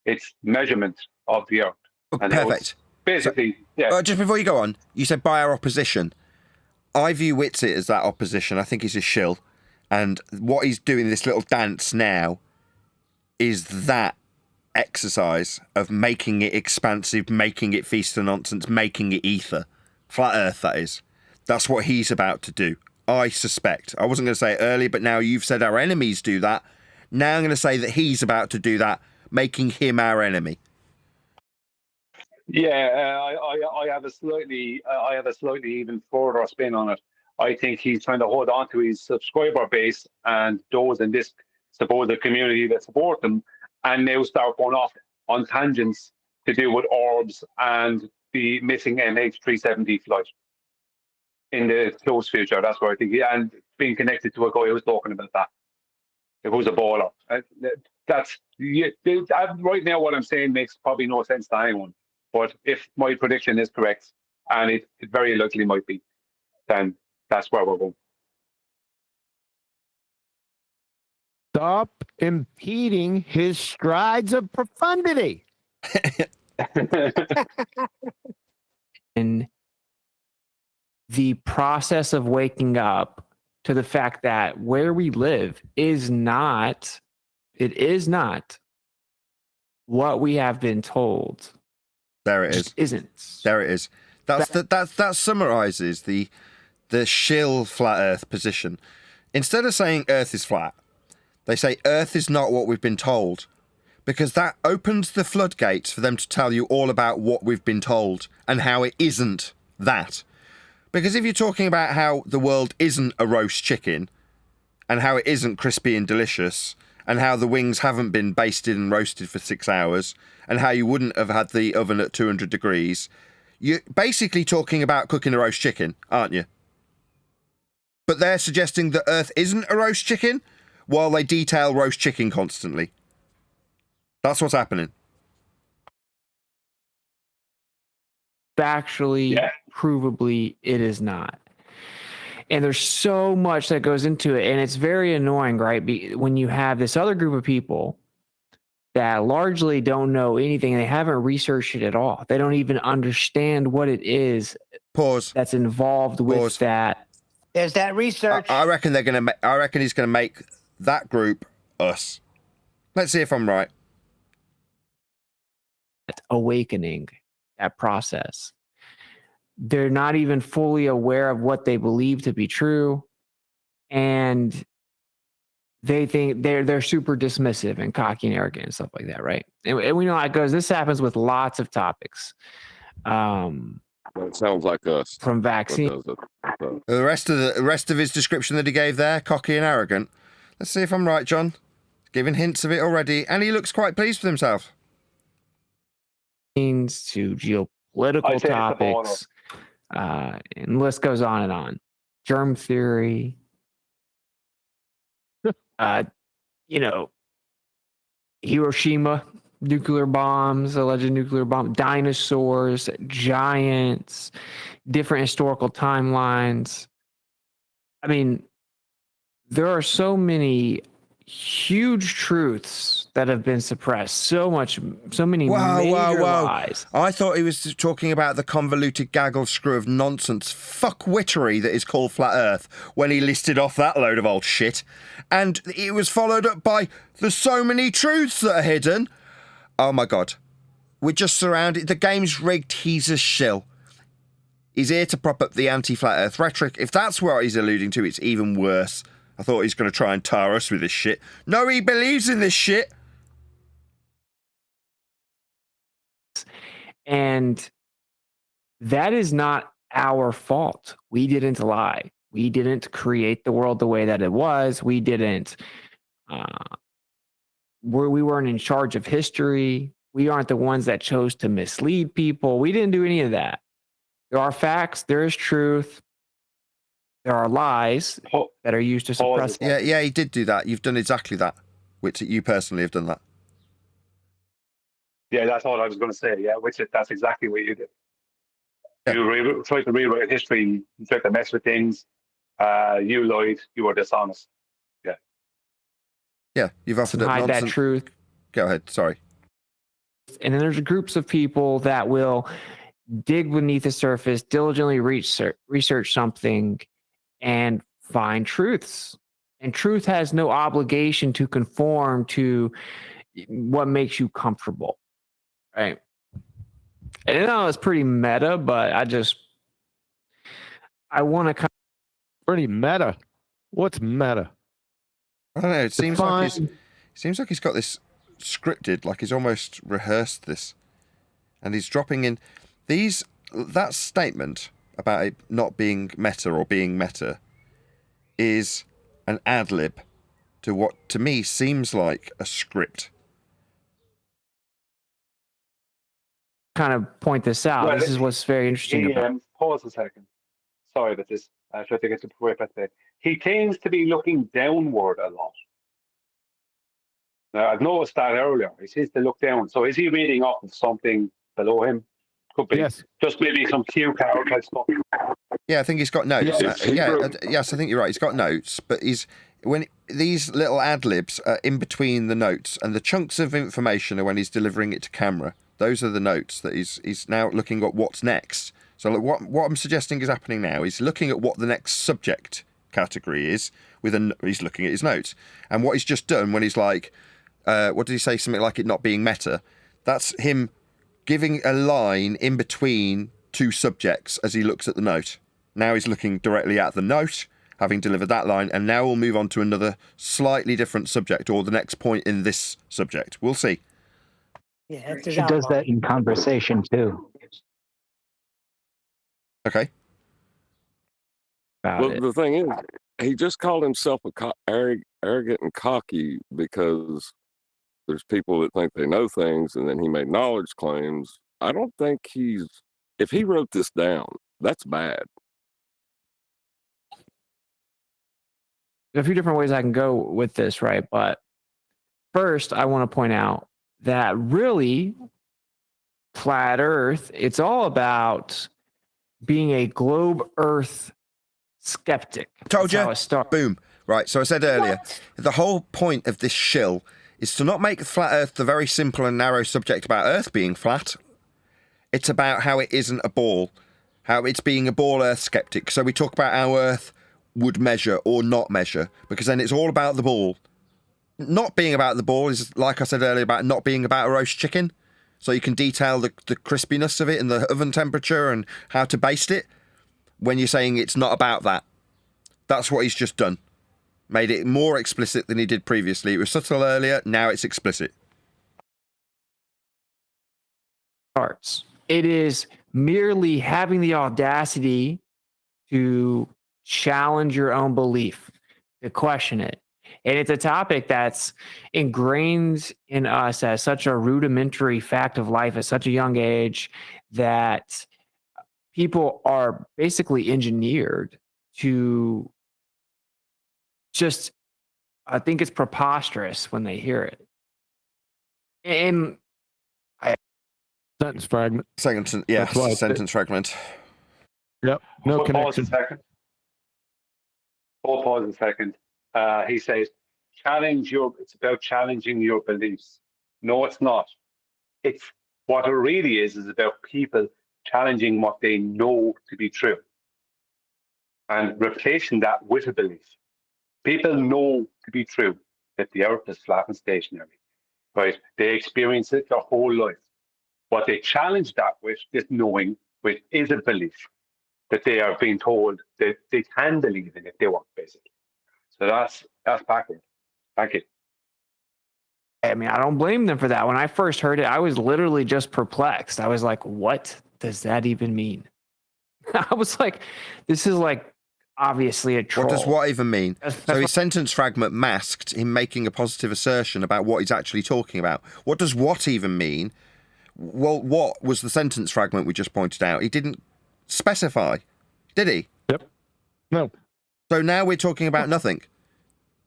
It's measurement of the Earth. And perfect. Basically, yeah. Just before you go on, you said by our opposition. I view Whitsitt as that opposition. I think he's a shill. And what he's doing, this little dance now, is that exercise of making it expansive, making it feast of nonsense, making it ether. Flat Earth, that is. That's what he's about to do. I suspect. I wasn't going to say it earlier, but now you've said our enemies do that. Now I'm going to say that he's about to do that, making him our enemy. Yeah, I have a slightly even further spin on it. I think he's trying to hold on to his subscriber base and those in this supposed community that support them, and now start going off on tangents to do with orbs and the missing MH370 flight in the close future. That's what I think. And being connected to a guy who was talking about that. It was a baller. Right now what I'm saying makes probably no sense to anyone. But if my prediction is correct, and it very likely might be, then that's where we're going. Stop impeding his strides of profundity. And the process of waking up to the fact that where we live is not what we have been told. There it is. Isn't. There it is. That summarizes the shill flat Earth position. Instead of saying Earth is flat, they say Earth is not what we've been told, because that opens the floodgates for them to tell you all about what we've been told and how it isn't that. Because if you're talking about how the world isn't a roast chicken and how it isn't crispy and delicious and how the wings haven't been basted and roasted for 6 hours and how you wouldn't have had the oven at 200 degrees, you're basically talking about cooking a roast chicken, aren't you? But they're suggesting that Earth isn't a roast chicken while they detail roast chicken constantly. That's what's happening. Factually, provably, it is not. And there's so much that goes into it, and it's very annoying, right? When you have this other group of people that largely don't know anything, they haven't researched it at all. They don't even understand what it is. Pause. That's involved with that. There's that research. I reckon they're gonna. I reckon he's gonna make that group us. Let's see if I'm right. Awakening, that process. They're not even fully aware of what they believe to be true, and they think they're super dismissive and cocky and arrogant and stuff like that, right? And we know how it goes. This happens with lots of topics. That sounds like us. From vaccine. The rest of his description that he gave there, cocky and arrogant. Let's see if I'm right, John. Giving hints of it already, and he looks quite pleased with himself. To geopolitical topics, and the list goes on and on. Germ theory, Hiroshima, nuclear bombs, alleged nuclear bomb, dinosaurs, giants, different historical timelines. I mean, there are so many huge truths that have been suppressed. So many major lies. I thought he was talking about the convoluted gaggle screw of nonsense fuckwittery that is called Flat Earth when he listed off that load of old shit. And it was followed up by there's so many truths that are hidden. Oh my God. We're just surrounded. The game's rigged. He's a shill. He's here to prop up the anti-Flat Earth rhetoric. If that's what he's alluding to, it's even worse. I thought he's going to try and tar us with this shit. No, he believes in this shit. And that is not our fault. We didn't lie. We didn't create the world the way that it was. We didn't. We weren't in charge of history. We aren't the ones that chose to mislead people. We didn't do any of that. There are facts. There is truth. There are lies that are used to suppress. Yeah, he did do that. You've done exactly that. Which you personally have done that. Yeah, that's all I was going to say. Yeah, that's exactly what you did. Yeah. You tried to rewrite history. You tried to mess with things. You lied. You were dishonest. Yeah. Yeah, you've offered up hide nonsense. That truth. Go ahead. Sorry. And then there's groups of people that will dig beneath the surface, diligently research something, and find truths. And truth has no obligation to conform to what makes you comfortable, right? And I know it's pretty meta, but I want to kind of... Pretty meta. What's meta? I don't know. It seems like he's got this scripted, like he's almost rehearsed this, and he's dropping in that statement about it not being meta or being meta is an ad lib to what to me seems like a script. Kind of point this out. Well, this is what's very interesting about. Pause a second. Sorry about this. I tried to get to the point back there. He tends to be looking downward a lot. Now, I've noticed that earlier. He seems to look down. So is he reading off of something below him? Could be. Yes. Just maybe some cue card type stuff. Yeah, I think he's got notes. Yes, I think you're right. He's got notes, but when these little ad libs are in between the notes, and the chunks of information are when he's delivering it to camera. Those are the notes that he's now looking at what's next. So what I'm suggesting is happening now is looking at what the next subject category is. He's looking at his notes, and what he's just done when he's like, what did he say? Something like it not being meta. That's him giving a line in between two subjects as he looks at the note. Now he's looking directly at the note, having delivered that line, and now we'll move on to another slightly different subject, or the next point in this subject. We'll see. Yeah, She does that in conversation too. Okay. Well, the thing is, he just called himself arrogant and cocky because there's people that think they know things, and then he made knowledge claims. I don't think if he wrote this down, that's bad. There's a few different ways I can go with this, right? But first, I want to point out that really, flat Earth, it's all about being a globe Earth skeptic. Told you. Boom. Right. So I said earlier, the whole point of this shill is to not make flat Earth the very simple and narrow subject about Earth being flat. It's about how it isn't a ball, how it's being a ball Earth skeptic. So we talk about how Earth would measure or not measure, because then it's all about the ball. Not being about the ball is, like I said earlier, about not being about a roast chicken. So you can detail the crispiness of it and the oven temperature and how to baste it when you're saying it's not about that. That's what he's just done. Made it more explicit than he did previously. It was subtle earlier, now it's explicit. Parts. It is merely having the audacity to challenge your own belief, to question it. And it's a topic that's ingrained in us as such a rudimentary fact of life at such a young age that people are basically engineered to just, I think it's preposterous when they hear it. And sentence fragment. Sentence fragment. Yep. No Pause connection. a second. He says, it's about challenging your beliefs. No, it's not. It's what it really is about people challenging what they know to be true and replacing that with a belief. People know to be true that the earth is flat and stationary, right? They experience it their whole life. What they challenge that with is knowing, which is a belief that they are being told that they can believe in if they want, basically. So that's backward. Thank you. I mean, I don't blame them for that. When I first heard it, I was literally just perplexed. I was like, what does that even mean? I was like, this is like obviously a troll. What does what even mean? So his sentence fragment masked him making a positive assertion about what he's actually talking about. What does what even mean? Well, what was the sentence fragment we just pointed out? He didn't specify, did he? Yep. No. So now we're talking about nothing.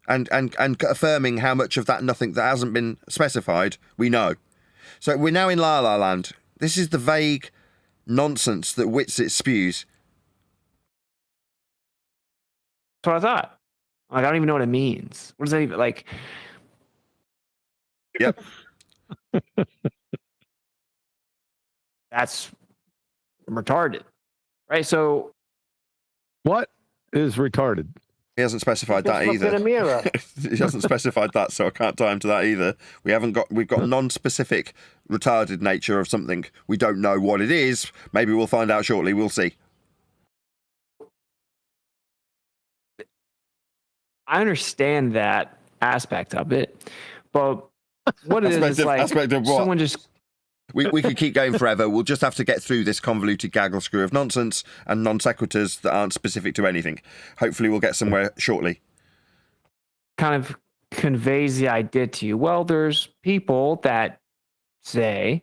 And affirming how much of that nothing that hasn't been specified we know. So we're now in La La Land. This is the vague nonsense that Whitsitt spews. That's what I thought. Like, I don't even know what it means. What does that even, like? Yep. That's retarded, right? So, what is retarded? He hasn't specified that either. Look in a mirror. He hasn't specified that, so I can't tie him to that either. We've got non-specific retarded nature of something. We don't know what it is. Maybe we'll find out shortly. We'll see. I understand that aspect of it, but what it is like aspect of what? Someone just. We could keep going forever. We'll just have to get through this convoluted gaggle screw of nonsense and non sequiturs that aren't specific to anything. Hopefully we'll get somewhere shortly. Kind of conveys the idea to you. Well, there's people that say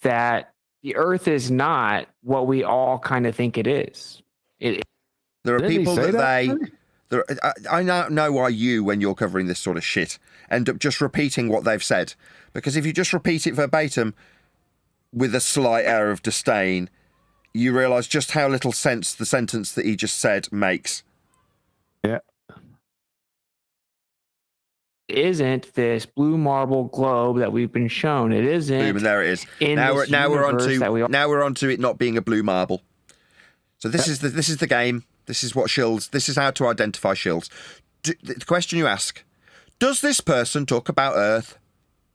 that the Earth is not what we all kind of think it is. There are people I now know why you, when you're covering this sort of shit, end up just repeating what they've said. Because if you just repeat it verbatim, with a slight air of disdain, you realise just how little sense the sentence that he just said makes. Yeah. isn't this blue marble globe that we've been shown. It isn't. Boom, and there it is. In Now this we're universe that we all... now we're onto it not being a blue marble. So this is the game. This is what shills. This is how to identify shills. The question you ask: does this person talk about Earth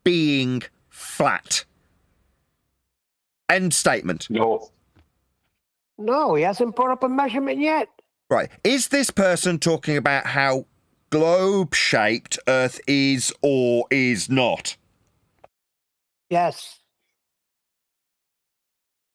being flat? End statement. No. No, he hasn't brought up a measurement yet. Right. Is this person talking about how globe-shaped Earth is or is not? Yes.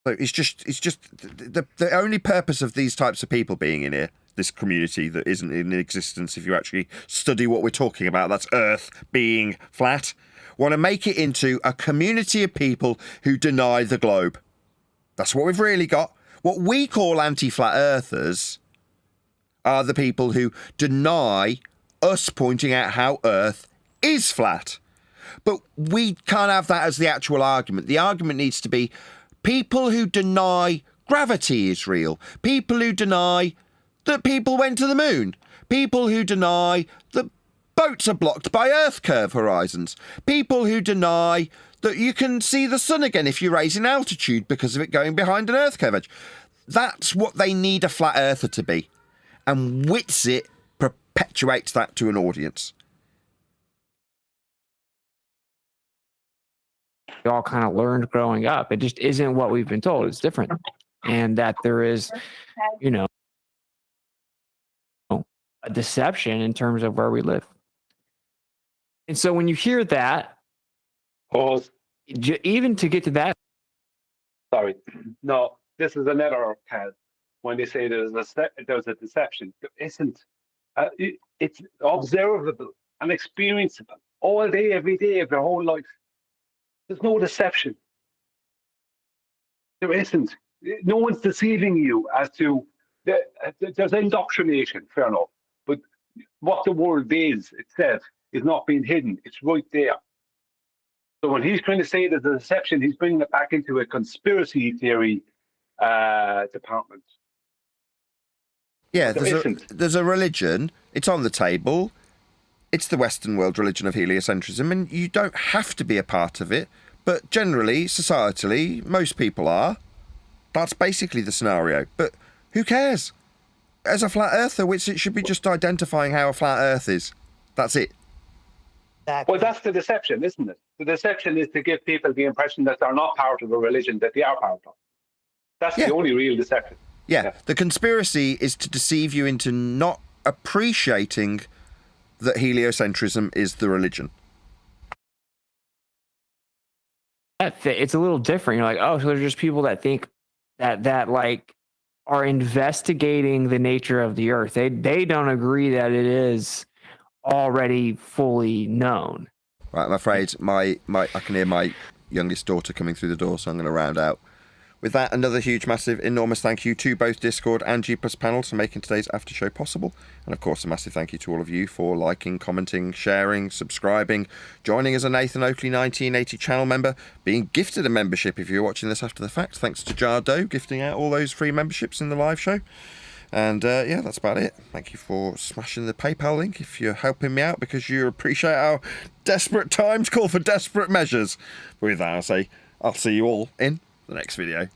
So it's just the only purpose of these types of people being in here, this community that isn't in existence if you actually study what we're talking about, that's Earth being flat, want to make it into a community of people who deny the globe. That's what we've really got. What we call anti-flat earthers are the people who deny us pointing out how Earth is flat. But we can't have that as the actual argument. The argument needs to be people who deny gravity is real, people who deny that people went to the moon, people who deny that boats are blocked by Earth curve horizons, people who deny that you can see the sun again if you raise in altitude because of it going behind an Earth curve edge. That's what they need a flat earther to be. And Witsit perpetuates that to an audience. We all kind of learned growing up. It just isn't what we've been told. It's different. And that there is, you know, a deception in terms of where we live. And so when you hear that, even to get to that. Sorry. No, this is another case. When they say there's a deception, there isn't. It's observable and experienceable all day, every day of your whole life. There's no deception. There isn't. No one's deceiving you as to. There's indoctrination, fair enough. But what the world is itself is not being hidden. It's right there. So when he's trying to say there's a deception, he's bringing it back into a conspiracy theory department. Yeah, there's a religion. It's on the table. It's the Western world religion of heliocentrism, and you don't have to be a part of it. But generally, societally, most people are. That's basically the scenario. But who cares? As a flat earther, it should be just identifying how a flat earth is. That's it. Well, that's the deception, isn't it? The deception is to give people the impression that they're not part of a religion that they are part of. That's the only real deception. Yeah, the conspiracy is to deceive you into not appreciating that heliocentrism is the religion. It's a little different. You're like, oh, so there's just people that think that like are investigating the nature of the earth. They don't agree that it is already fully known. Right, I'm afraid I can hear my youngest daughter coming through the door, so I'm going to round out. With that, another huge, massive, enormous thank you to both Discord and G+ panels for making today's after show possible. And of course, a massive thank you to all of you for liking, commenting, sharing, subscribing, joining as a Nathan Oakley 1980 channel member, being gifted a membership if you're watching this after the fact. Thanks to Jardo gifting out all those free memberships in the live show. And yeah, that's about it. Thank you for smashing the PayPal link if you're helping me out because you appreciate our desperate times call for desperate measures. With that, I say I'll see you all in the next video.